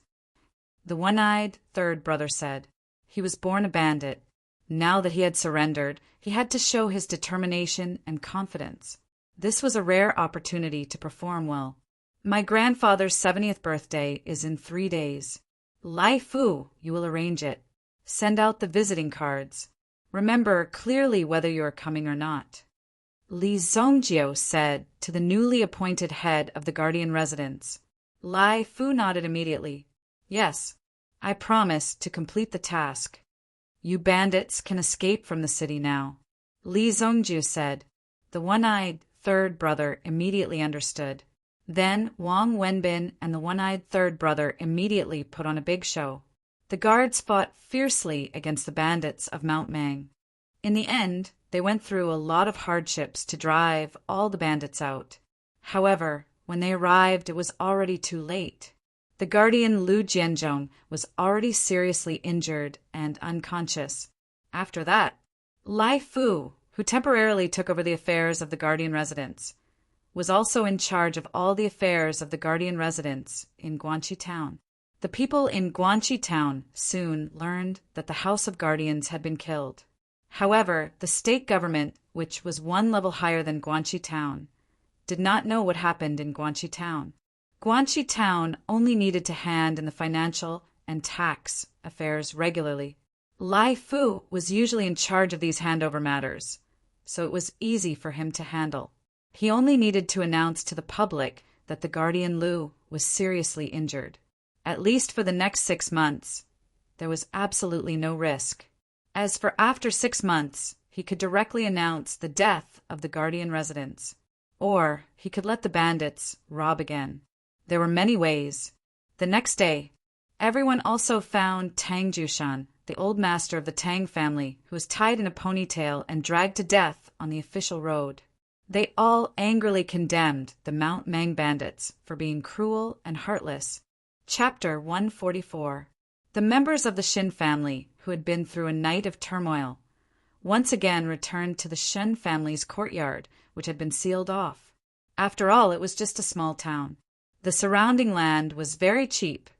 The one-eyed third brother said. He was born a bandit. Now that he had surrendered, he had to show his determination and confidence. This was a rare opportunity to perform well. My grandfather's 70th birthday is in 3 days. Lai Fu, you will arrange it. Send out the visiting cards. Remember clearly whether you are coming or not. Li Zhongjiu said to the newly appointed head of the guardian residence. Lai Fu nodded immediately. Yes, I promise to complete the task. You bandits can escape from the city now. Li Zhongjiu said. The one-eyed third brother immediately understood. Then Wang Wenbin and the one-eyed third brother immediately put on a big show. The guards fought fiercely against the bandits of Mount Mang. In the end, they went through a lot of hardships to drive all the bandits out. However, when they arrived, it was already too late. The guardian Lu Jianzhong was already seriously injured and unconscious. After that, Lai Fu, who temporarily took over the affairs of the guardian residence, was also in charge of all the affairs of the guardian residence in Guanxi Town. The people in Guanxi Town soon learned that the House of Guardians had been killed. However, the state government, which was one level higher than Guanxi Town, did not know what happened in Guanxi Town. Guanxi Town only needed to hand in the financial and tax affairs regularly. Lai Fu was usually in charge of these handover matters, so it was easy for him to handle. He only needed to announce to the public that the guardian Lu was seriously injured. At least for the next 6 months, there was absolutely no risk. As for after 6 months, he could directly announce the death of the guardian residents, or he could let the bandits rob again. There were many ways. The next day, Everyone also found Tang Jushan, the old master of the Tang family, who was tied in a ponytail and dragged to death on the official road. They all angrily condemned the Mount Mang bandits for being cruel and heartless. Chapter 144. The members of the Shin family, who had been through a night of turmoil, once again returned to the Shin family's courtyard, which had been sealed off. After all, it was just a small town. The surrounding land was very cheap,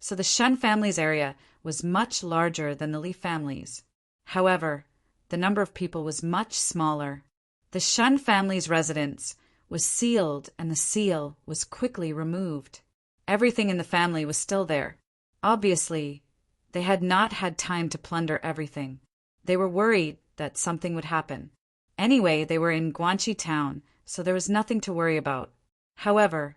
so the Shen family's area was much larger than the Li family's. However, the number of people was much smaller. The Shen family's residence was sealed, and the seal was quickly removed. Everything in the family was still there. Obviously, they had not had time to plunder everything. They were worried that something would happen. Anyway, they were in Guanxi town, so there was nothing to worry about. However,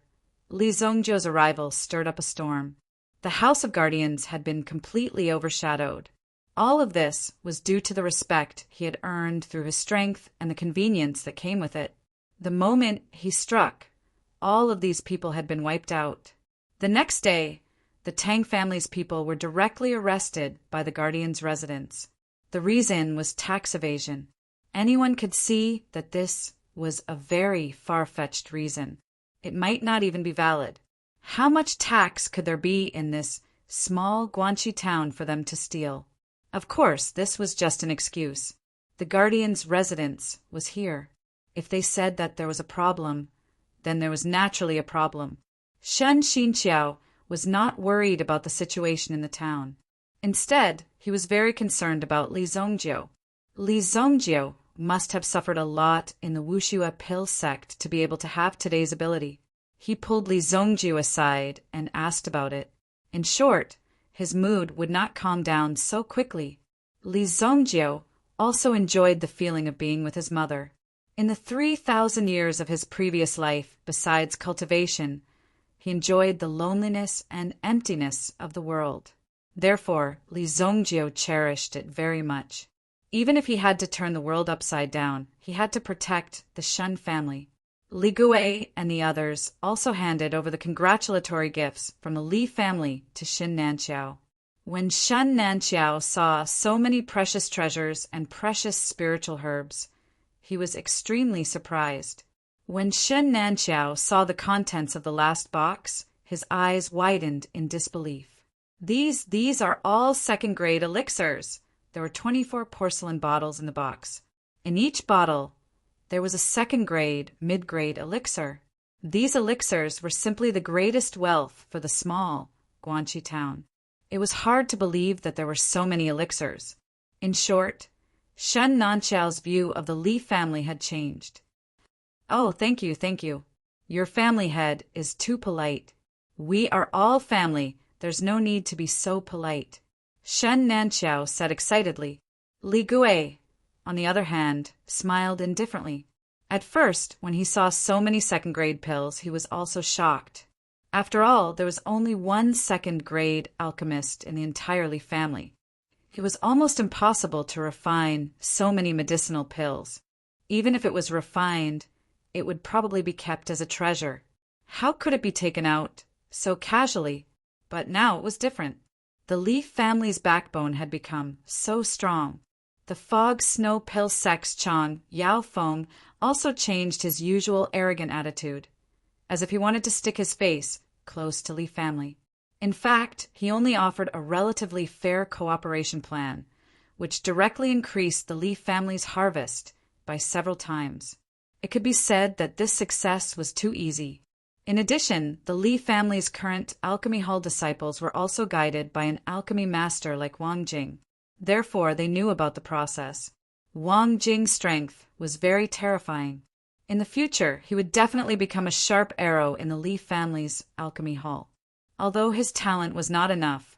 Li Zongjiu's arrival stirred up a storm. The House of Guardians had been completely overshadowed. All of this was due to the respect he had earned through his strength and the convenience that came with it. The moment he struck, all of these people had been wiped out. The next day, the Tang family's people were directly arrested by the Guardian's residence. The reason was tax evasion. Anyone could see that this was a very far-fetched reason. It might not even be valid. How much tax could there be in this small Guanxi town for them to steal? Of course, this was just an excuse. The Guardian's residence was here. If they said that there was a problem, then there was naturally a problem. Shen Xinqiao was not worried about the situation in the town. Instead, he was very concerned about Li Zongjiu. Li Zongjiu must have suffered a lot in the Wuxua pill sect to be able to have today's ability. He pulled Li Zongjiu aside and asked about it. In short, his mood would not calm down so quickly. Li Zongjiu also enjoyed the feeling of being with his mother. In the 3,000 years of his previous life, besides cultivation, he enjoyed the loneliness and emptiness of the world. Therefore, Li Zongjiu cherished it very much. Even if he had to turn the world upside down, he had to protect the Shen family. Li Gui and the others also handed over the congratulatory gifts from the Li family to Shen Nanqiao. When Shen Nanqiao saw so many precious treasures and precious spiritual herbs, he was extremely surprised. When Shen Nanqiao saw the contents of the last box, his eyes widened in disbelief. These are all second-grade elixirs. There were 24 porcelain bottles in the box. In each bottle, there was a second-grade, mid-grade elixir. These elixirs were simply the greatest wealth for the small Guanxi town. It was hard to believe that there were so many elixirs. In short, Shen Nanqiao's view of the Li family had changed. "Oh, thank you. Your family head is too polite. We are all family. There's no need to be so polite," Shen Nanqiao said excitedly. Li Gui, on the other hand, smiled indifferently. At first, when he saw so many second-grade pills, he was also shocked. After all, there was only one second-grade alchemist in the entire Li family. It was almost impossible to refine so many medicinal pills. Even if it was refined, it would probably be kept as a treasure. How could it be taken out so casually? But now it was different. The Li family's backbone had become so strong. The fog snow pill sex Chang Yao Feng also changed his usual arrogant attitude, as if he wanted to stick his face close to Li family. In fact, he only offered a relatively fair cooperation plan, which directly increased the Li family's harvest by several times. It could be said that this success was too easy. In addition, the Li family's current alchemy hall disciples were also guided by an alchemy master like Wang Jing. Therefore, they knew about the process. Wang Jing's strength was very terrifying. In the future, he would definitely become a sharp arrow in the Li family's alchemy hall. Although his talent was not enough,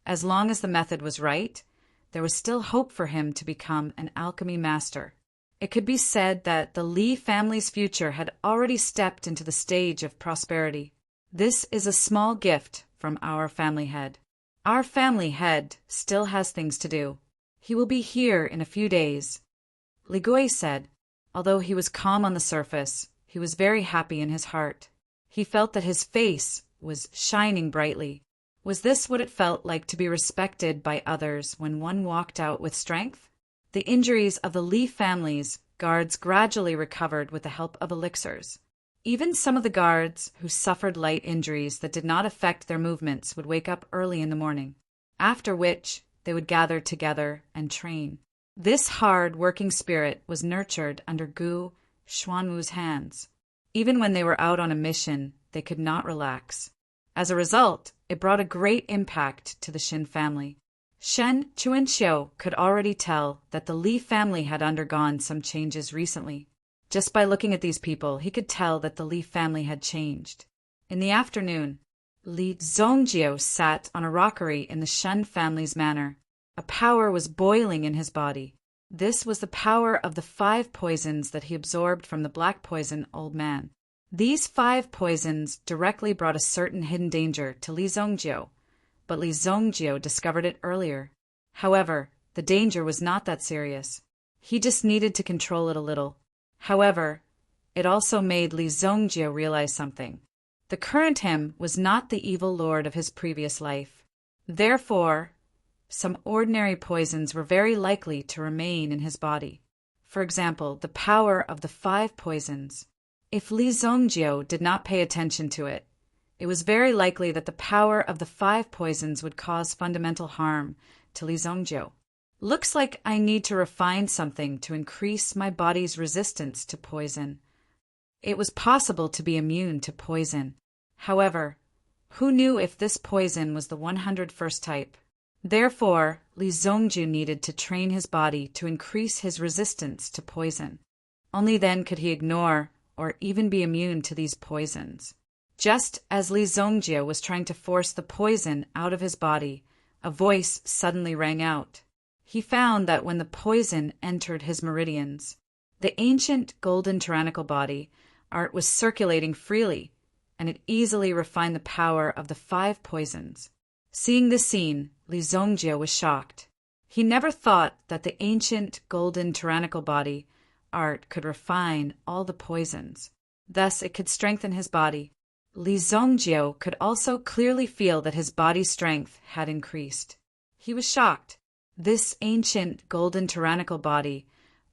as long as the method was right, there was still hope for him to become an alchemy master. It could be said that the Li family's future had already stepped into the stage of prosperity. This is a small gift from our family head. Our family head still has things to do. He will be here in a few days, Li Gui said. Although he was calm on the surface, he was very happy in his heart. He felt that his face was shining brightly. Was this what it felt like to be respected by others when one walked out with strength? The injuries of the Li family's guards gradually recovered with the help of elixirs. Even some of the guards who suffered light injuries that did not affect their movements would wake up early in the morning, after which they would gather together and train. This hard working spirit was nurtured under Gu Xuanwu's hands. Even when they were out on a mission, they could not relax. As a result, it brought a great impact to the Xin family. Shen Chuanxiu could already tell that the Li family had undergone some changes recently. Just by looking at these people, he could tell that the Li family had changed. In the afternoon, Li Zongjiu sat on a rockery in the Shen family's manor. A power was boiling in his body. This was the power of the 5 poisons that he absorbed from the black poison old man. These 5 poisons directly brought a certain hidden danger to Li Zongjiu, but Li Zongjiu discovered it earlier. However, the danger was not that serious. He just needed to control it a little. However, it also made Li Zongjiu realize something. The current him was not the evil lord of his previous life. Therefore, some ordinary poisons were very likely to remain in his body. For example, the power of the 5 poisons. If Li Zongjiu did not pay attention to it, it was very likely that the power of the 5 poisons would cause fundamental harm to Li Zongjiu. Looks like I need to refine something to increase my body's resistance to poison. It was possible to be immune to poison. However, who knew if this poison was the 101st type? Therefore, Li Zongjiu needed to train his body to increase his resistance to poison. Only then could he ignore or even be immune to these poisons. Just as Li Zongjiu was trying to force the poison out of his body, a voice suddenly rang out. He found that when the poison entered his meridians, the ancient golden tyrannical body art was circulating freely, and it easily refined the power of the 5 poisons. Seeing this scene, Li Zongjiu was shocked. He never thought that the ancient golden tyrannical body art could refine all the poisons. Thus, it could strengthen his body. Li Zongjiu could also clearly feel that his body's strength had increased. He was shocked. This ancient golden tyrannical body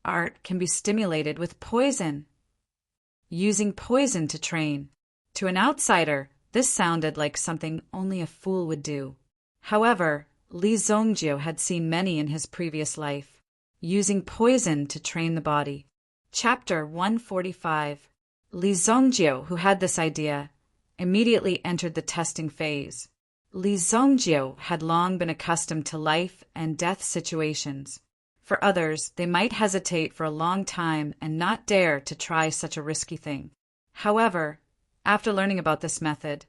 art can be stimulated with poison. Using poison to train. To an outsider, this sounded like something only a fool would do. However, Li Zongjiu had seen many in his previous life, using poison to train the body. Chapter 145. Li Zongjiu, who had this idea, immediately entered the testing phase. Li Zongjiu had long been accustomed to life and death situations. For others, they might hesitate for a long time and not dare to try such a risky thing. However, after learning about this method,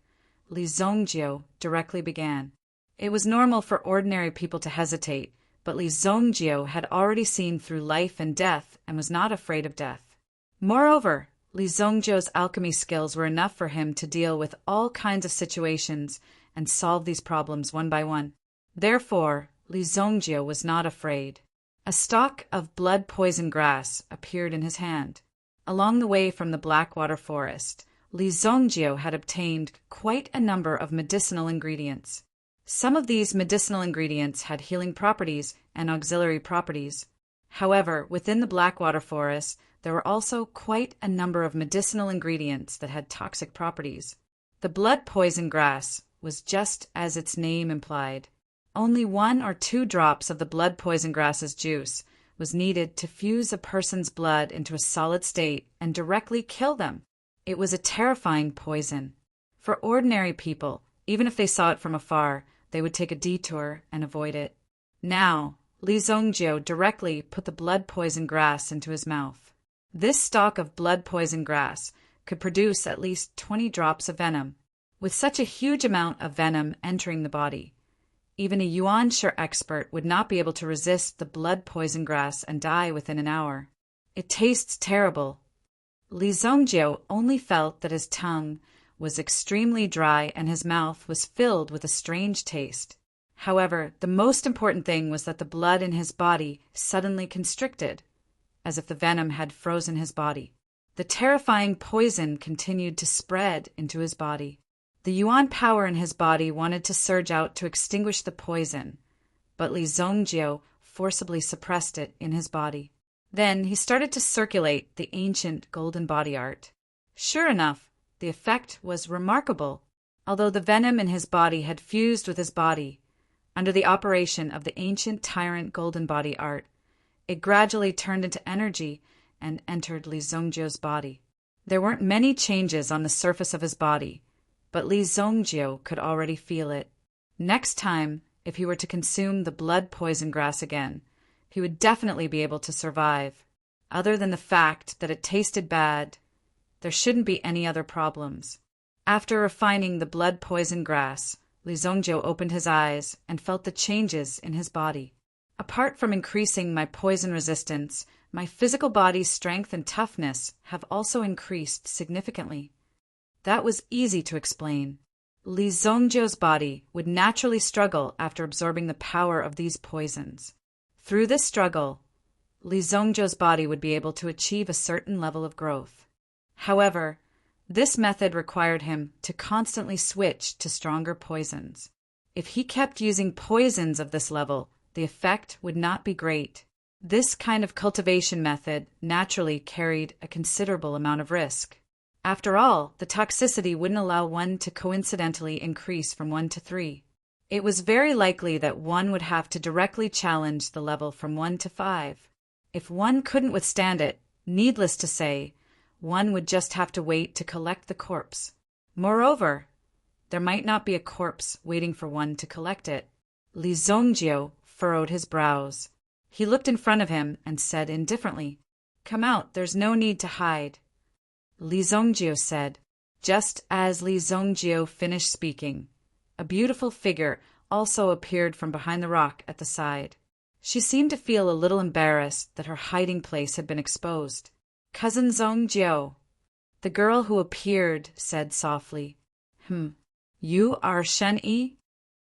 Li Zongjiu directly began. It was normal for ordinary people to hesitate, but Li Zongjiu had already seen through life and death and was not afraid of death. Moreover, Li Zongjiu's alchemy skills were enough for him to deal with all kinds of situations and solve these problems one by one. Therefore, Li Zongjiu was not afraid. A stalk of blood poison grass appeared in his hand. Along the way from the Blackwater forest, Li Zongjiu had obtained quite a number of medicinal ingredients. Some of these medicinal ingredients had healing properties and auxiliary properties. However, within the Blackwater forest, there were also quite a number of medicinal ingredients that had toxic properties. The blood poison grass was just as its name implied. Only 1 or 2 drops of the blood poison grass's juice was needed to fuse a person's blood into a solid state and directly kill them. It was a terrifying poison. For ordinary people, even if they saw it from afar, they would take a detour and avoid it. Now, Li Zongjiu directly put the blood poison grass into his mouth. This stalk of blood poison grass could produce at least 20 drops of venom. With such a huge amount of venom entering the body, even a yuan-shi expert would not be able to resist the blood poison grass and die within an hour. It tastes terrible. Li Zongjiu only felt that his tongue was extremely dry and his mouth was filled with a strange taste. However, the most important thing was that the blood in his body suddenly constricted, as if the venom had frozen his body. The terrifying poison continued to spread into his body. The yuan power in his body wanted to surge out to extinguish the poison, but Li Zhongjie forcibly suppressed it in his body. Then he started to circulate the ancient golden body art. Sure enough, the effect was remarkable. Although the venom in his body had fused with his body, under the operation of the ancient tyrant golden body art, it gradually turned into energy and entered Li Zhongjie's body. There weren't many changes on the surface of his body, but Li Zhongjie could already feel it. Next time, if he were to consume the blood poison grass again, he would definitely be able to survive. Other than the fact that it tasted bad, there shouldn't be any other problems. After refining the blood poison grass, Li Zhongjie opened his eyes and felt the changes in his body. Apart from increasing my poison resistance, my physical body's strength and toughness have also increased significantly. That was easy to explain. Li Zhongjie's body would naturally struggle after absorbing the power of these poisons. Through this struggle, Li Zhongjie's body would be able to achieve a certain level of growth. However, this method required him to constantly switch to stronger poisons. If he kept using poisons of this level, the effect would not be great. This kind of cultivation method naturally carried a considerable amount of risk. After all, the toxicity wouldn't allow one to coincidentally increase from 1 to 3. It was very likely that one would have to directly challenge the level from 1 to 5. If one couldn't withstand it, needless to say, one would just have to wait to collect the corpse. Moreover, there might not be a corpse waiting for one to collect it. Li Zhongjie furrowed his brows. He looked in front of him and said indifferently, "Come out, there's no need to hide." Li Zhongjie said. Just as Li Zhongjie finished speaking, a beautiful figure also appeared from behind the rock at the side. She seemed to feel a little embarrassed that her hiding place had been exposed. "Cousin Zhongjie," the girl who appeared said softly. You are Shen Yi?"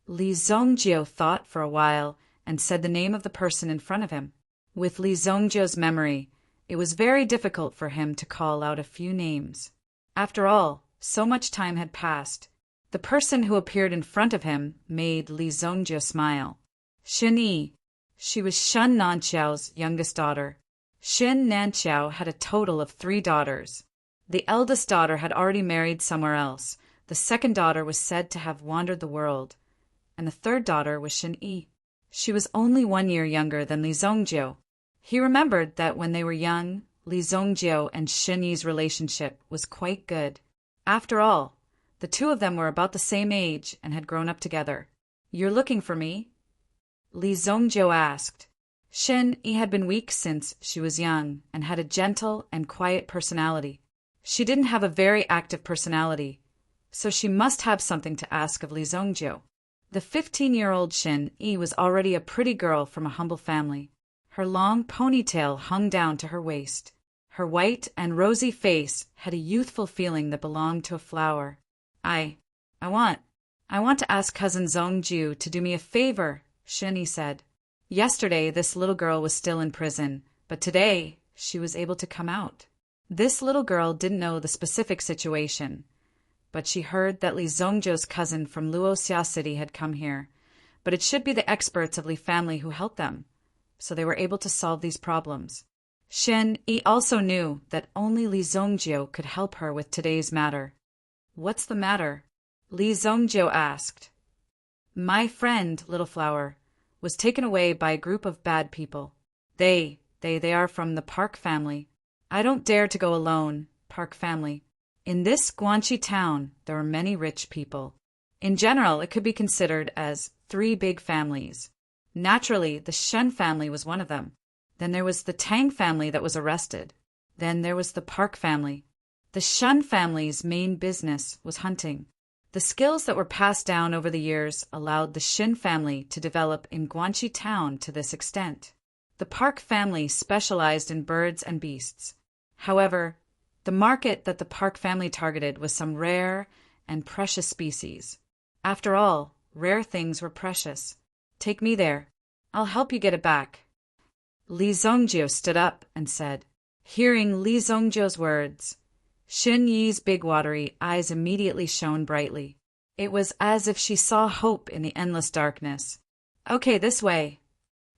Li Zhongjie thought for a while and said the name of the person in front of him. With Li Zhongjie's memory, it was very difficult for him to call out a few names. After all, so much time had passed. The person who appeared in front of him made Li Zhongjie smile. Shen Yi. She was Shen Nanqiao's youngest daughter. Shen Nanqiao had a total of 3 daughters. The eldest daughter had already married somewhere else. The second daughter was said to have wandered the world. And the third daughter was Shen Yi. She was only 1 year younger than Li Zhongjie. He remembered that when they were young, Li Zhongjie and Shen Yi's relationship was quite good. After all, the two of them were about the same age and had grown up together. "You're looking for me?" Li Zhongjie asked. Shen Yi had been weak since she was young and had a gentle and quiet personality. She didn't have a very active personality, so she must have something to ask of Li Zhongjie. The 15-year-old Shen Yi was already a pretty girl from a humble family. Her long ponytail hung down to her waist. Her white and rosy face had a youthful feeling that belonged to a flower. I want to ask Cousin Zhongjie to do me a favor," Shen Yi said. "Yesterday, this little girl was still in prison, but today she was able to come out." This little girl didn't know the specific situation, but she heard that Li Zhongjie's cousin from Luoxia City had come here, but it should be the experts of Li family who helped them, so they were able to solve these problems. Shen Yi also knew that only Li Zhongjie could help her with today's matter. "What's the matter?" Li Zhongjie asked. "My friend, Little Flower, was taken away by a group of bad people. They are from the Park family. I don't dare to go alone, Park family. In this Guanxi town, there are many rich people. In general, it could be considered as 3 big families. Naturally, the Shen family was one of them. Then there was the Tang family that was arrested. Then there was the Park family. The Shen family's main business was hunting. The skills that were passed down over the years allowed the Shen family to develop in Guanxi town to this extent. The Park family specialized in birds and beasts. However, the market that the Park family targeted was some rare and precious species. After all, rare things were precious. Take me there. I'll help you get it back." Li Zhongjie stood up and said. Hearing Li Zhongjie's words, Shen Yi's big watery eyes immediately shone brightly. It was as if she saw hope in the endless darkness. Okay, this way.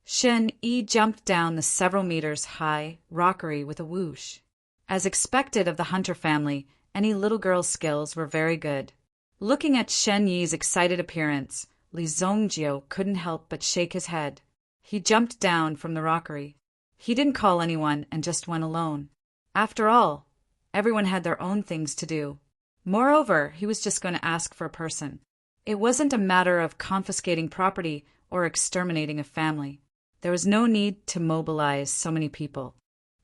Shen Yi jumped down the several meters high rockery with a whoosh. As expected of the Hunter family, any little girl's skills were very good. Looking at Shen Yi's excited appearance, Li Zongjiu couldn't help but shake his head. He jumped down from the rockery. He didn't call anyone and just went alone. After all, everyone had their own things to do. Moreover, he was just going to ask for a person. It wasn't a matter of confiscating property or exterminating a family. There was no need to mobilize so many people.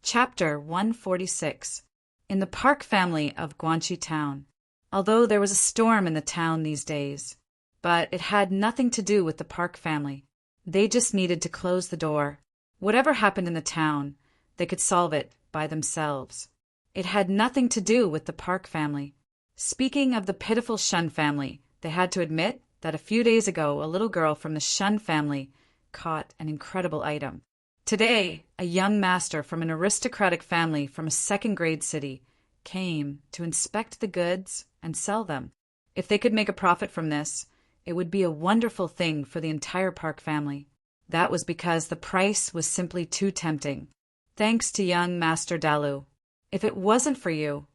Chapter 146. In the Park family of Guanxi Town. Although there was a storm in the town these days, but it had nothing to do with the Park family. They just needed to close the door. Whatever happened in the town, they could solve it by themselves. It had nothing to do with the Park family. Speaking of the pitiful Shun family, they had to admit that a few days ago a little girl from the Shun family caught an incredible item. Today, a young master from an aristocratic family from a second-grade city came to inspect the goods and sell them. If they could make a profit from this, it would be a wonderful thing for the entire Park family. That was because the price was simply too tempting. Thanks to young Master Dalu. If it wasn't for you,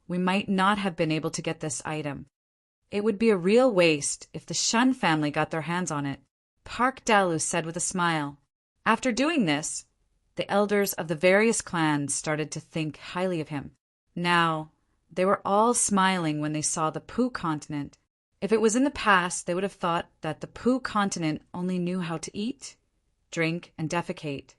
we might not have been able to get this item. It would be a real waste if the Shun family got their hands on it, Park Dalu said with a smile. After doing this, the elders of the various clans started to think highly of him. Now, they were all smiling when they saw the Pooh continent. If it was in the past, they would have thought that the Pooh continent only knew how to eat, drink, and defecate.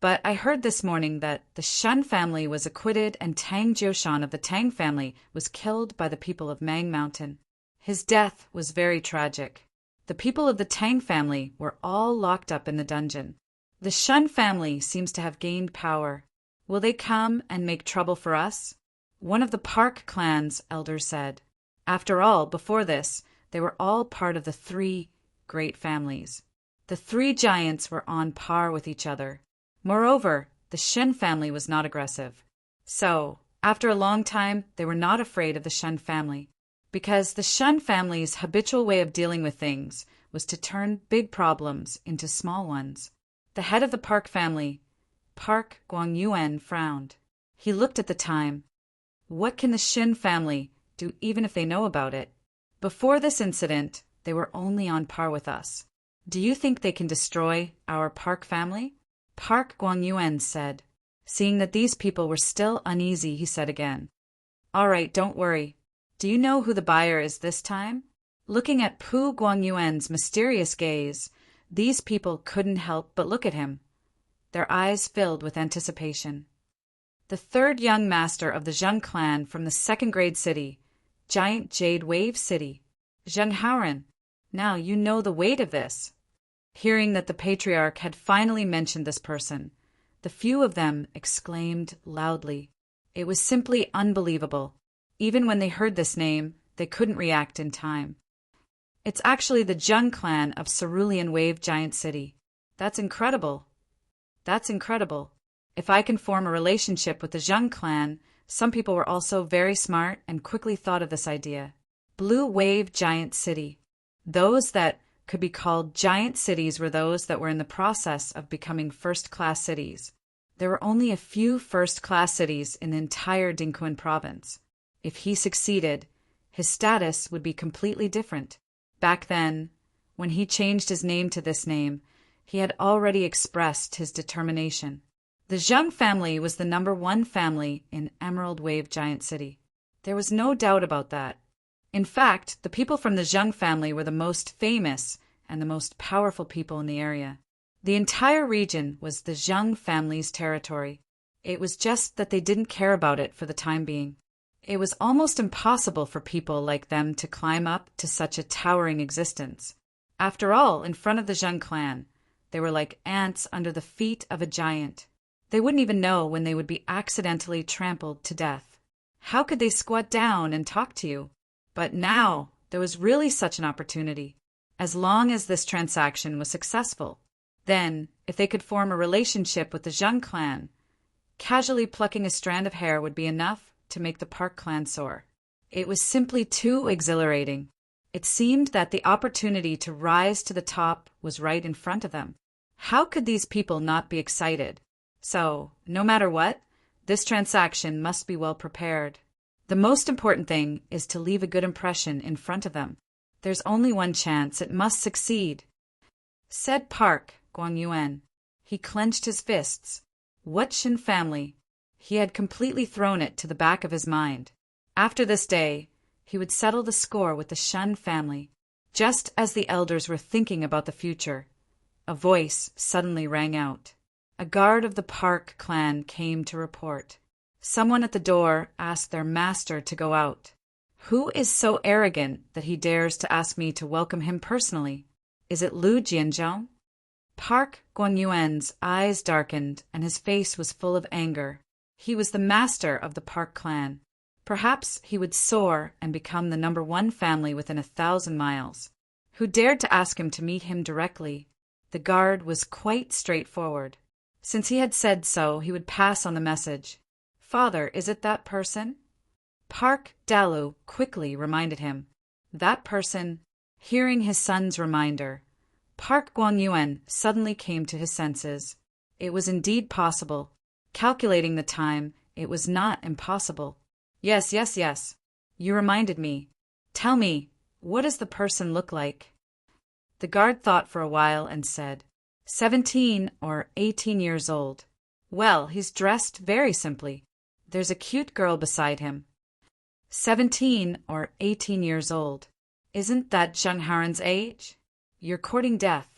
But I heard this morning that the Shun family was acquitted and Tang Jiushan of the Tang family was killed by the people of Mang Mountain. His death was very tragic. The people of the Tang family were all locked up in the dungeon. The Shun family seems to have gained power. Will they come and make trouble for us? One of the Park clan's elders said. After all, before this, they were all part of the three great families. The three giants were on par with each other. Moreover, the Shen family was not aggressive. So, after a long time, they were not afraid of the Shun family, because the Shun family's habitual way of dealing with things was to turn big problems into small ones. The head of the Park family, Park Guangyuan, frowned. He looked at the time. What can the Shin family do even if they know about it? Before this incident, they were only on par with us. Do you think they can destroy our Park family? Park Guangyuan said. Seeing that these people were still uneasy, he said again. All right, don't worry. Do you know who the buyer is this time? Looking at Pu Guangyuan's mysterious gaze, these people couldn't help but look at him. Their eyes filled with anticipation. The third young master of the Zheng clan from the second-grade city, Giant Jade Wave City, Zheng Haoren. Now you know the weight of this. Hearing that the patriarch had finally mentioned this person, the few of them exclaimed loudly. It was simply unbelievable. Even when they heard this name, they couldn't react in time. It's actually the Zheng clan of Cerulean Wave Giant City. That's incredible. That's incredible. If I can form a relationship with the Zheng clan, some people were also very smart and quickly thought of this idea. Blue Wave Giant City. Those that could be called giant cities were those that were in the process of becoming first-class cities. There were only a few first-class cities in the entire Dingquan province. If he succeeded, his status would be completely different. Back then, when he changed his name to this name, he had already expressed his determination. The Zheng family was the #1 family in Emerald Wave Giant City. There was no doubt about that. In fact, the people from the Zheng family were the most famous and the most powerful people in the area. The entire region was the Zheng family's territory. It was just that they didn't care about it for the time being. It was almost impossible for people like them to climb up to such a towering existence. After all, in front of the Zheng clan, they were like ants under the feet of a giant. They wouldn't even know when they would be accidentally trampled to death. How could they squat down and talk to you? But now, there was really such an opportunity. As long as this transaction was successful, then, if they could form a relationship with the Zheng clan, casually plucking a strand of hair would be enough to make the Park clan soar. It was simply too exhilarating. It seemed that the opportunity to rise to the top was right in front of them. How could these people not be excited? So, no matter what, this transaction must be well prepared. The most important thing is to leave a good impression in front of them. There's only one chance. It must succeed. Said Park Gwang-Yuan. He clenched his fists. What Shin family? He had completely thrown it to the back of his mind. After this day, he would settle the score with the Shun family. Just as the elders were thinking about the future, a voice suddenly rang out. A guard of the Park clan came to report. Someone at the door asked their master to go out. Who is so arrogant that he dares to ask me to welcome him personally? Is it Lu Jianzhou? Park Gwang-Yuan's eyes darkened and his face was full of anger. He was the master of the Park clan. Perhaps he would soar and become the #1 family within 1,000 miles. Who dared to ask him to meet him directly? The guard was quite straightforward. Since he had said so, he would pass on the message. Father, is it that person? Park Dalu quickly reminded him. That person. Hearing his son's reminder, Park Gwang-Yuan suddenly came to his senses. It was indeed possible. Calculating the time, it was not impossible. Yes. You reminded me. Tell me, what does the person look like? The guard thought for a while and said, 17 or 18 years old. Well, he's dressed very simply. There's a cute girl beside him. 17 or 18 years old. Isn't that Zheng Haren's age? You're courting death.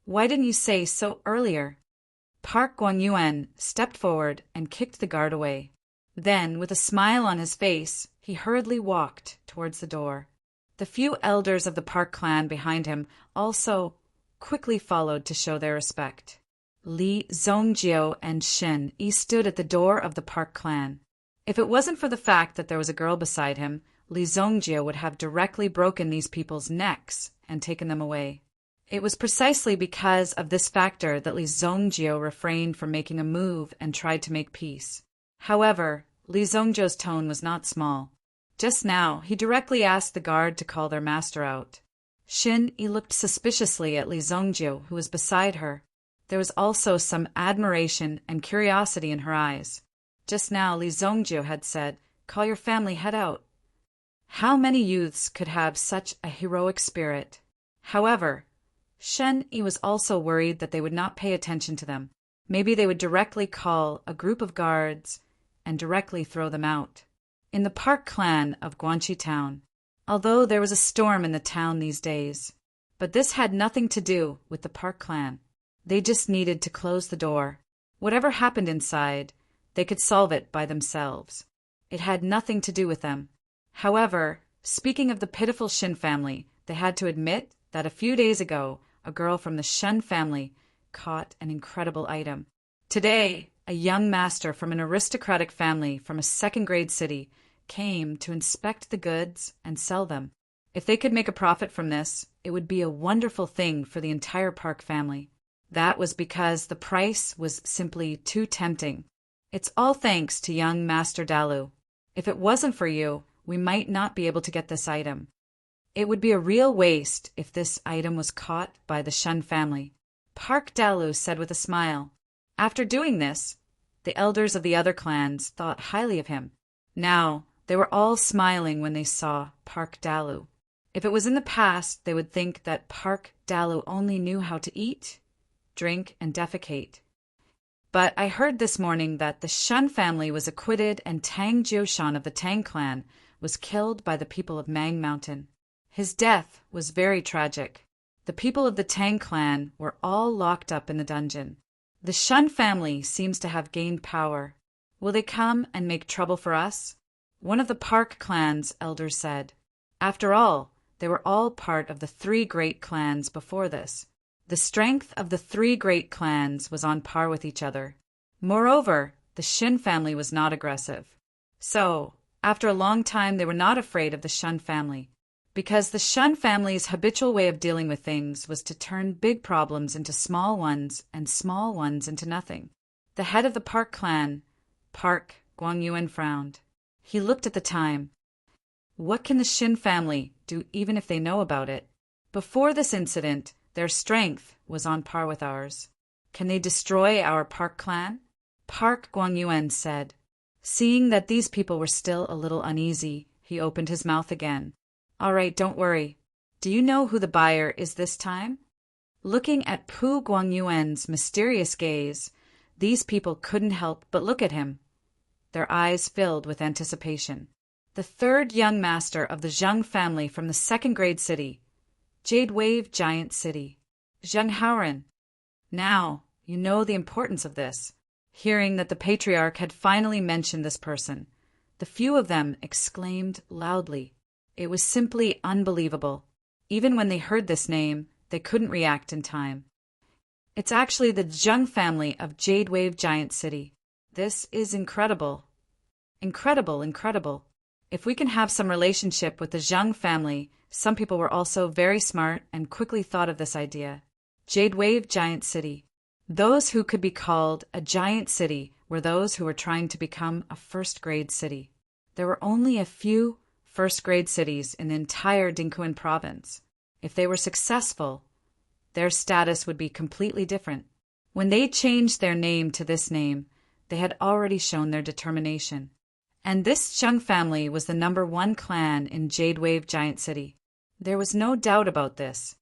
Why didn't you say so earlier? Park Gwang-Yuan stepped forward and kicked the guard away. Then, with a smile on his face, he hurriedly walked towards the door. The few elders of the Park clan behind him also quickly followed to show their respect. Li Zongjio and Shin Yi stood at the door of the Park clan. If it wasn't for the fact that there was a girl beside him, Li Zongjio would have directly broken these people's necks and taken them away. It was precisely because of this factor that Li Zongjio refrained from making a move and tried to make peace. However, Li Zongjio's tone was not small. Just now, he directly asked the guard to call their master out. Shin Yi looked suspiciously at Li Zongjio, who was beside her. There was also some admiration and curiosity in her eyes. Just now, Li Zongjio had said, "Call your family head out." How many youths could have such a heroic spirit? However, Shen Yi was also worried that they would not pay attention to them. Maybe they would directly call a group of guards and directly throw them out. In the Park clan of Guanxi town, although there was a storm in the town these days, but this had nothing to do with the Park clan. They just needed to close the door. Whatever happened inside, they could solve it by themselves. It had nothing to do with them. However, speaking of the pitiful Shin family, they had to admit that a few days ago, a girl from the Shun family caught an incredible item. Today, a young master from an aristocratic family from a second-grade city came to inspect the goods and sell them. If they could make a profit from this, it would be a wonderful thing for the entire Park family. That was because the price was simply too tempting. It's all thanks to young Master Dalu. If it wasn't for you, we might not be able to get this item. It would be a real waste if this item was caught by the Shun family, Park Dalu said with a smile. After doing this, the elders of the other clans thought highly of him. Now, they were all smiling when they saw Park Dalu. If it was in the past, they would think that Park Dalu only knew how to eat, drink, and defecate. But I heard this morning that the Shun family was acquitted and Tang Jioshan of the Tang clan was killed by the people of Mang Mountain. His death was very tragic. The people of the Tang clan were all locked up in the dungeon. The Shun family seems to have gained power. Will they come and make trouble for us? One of the Park clan's elders said. After all, they were all part of the 3 great clans before this. The strength of the 3 great clans was on par with each other. Moreover, the Shin family was not aggressive. So, after a long time, they were not afraid of the Shun family, because the Shun family's habitual way of dealing with things was to turn big problems into small ones and small ones into nothing. The head of the Park clan, Park Gwang-Yuan, frowned. He looked at the time. What can the Shin family do even if they know about it? Before this incident, their strength was on par with ours. Can they destroy our Park clan? Park Guangyuan said. Seeing that these people were still a little uneasy, he opened his mouth again. All right, don't worry. Do you know who the buyer is this time? Looking at Pu Guangyuan's mysterious gaze, these people couldn't help but look at him. Their eyes filled with anticipation. The third young master of the Zheng family from the second-grade city, Jade Wave Giant City, Zheng Haoren. Now, you know the importance of this. Hearing that the patriarch had finally mentioned this person, the few of them exclaimed loudly. It was simply unbelievable. Even when they heard this name, they couldn't react in time. It's actually the Zheng family of Jade Wave Giant City. This is incredible. Incredible, incredible. If we can have some relationship with the Zheng family, some people were also very smart and quickly thought of this idea. Jade Wave Giant City. Those who could be called a giant city were those who were trying to become a first-grade city. There were only a few first-grade cities in the entire Dingquan province. If they were successful, their status would be completely different. When they changed their name to this name, they had already shown their determination. And this Zheng family was the #1 clan in Jade Wave Giant City. There was no doubt about this.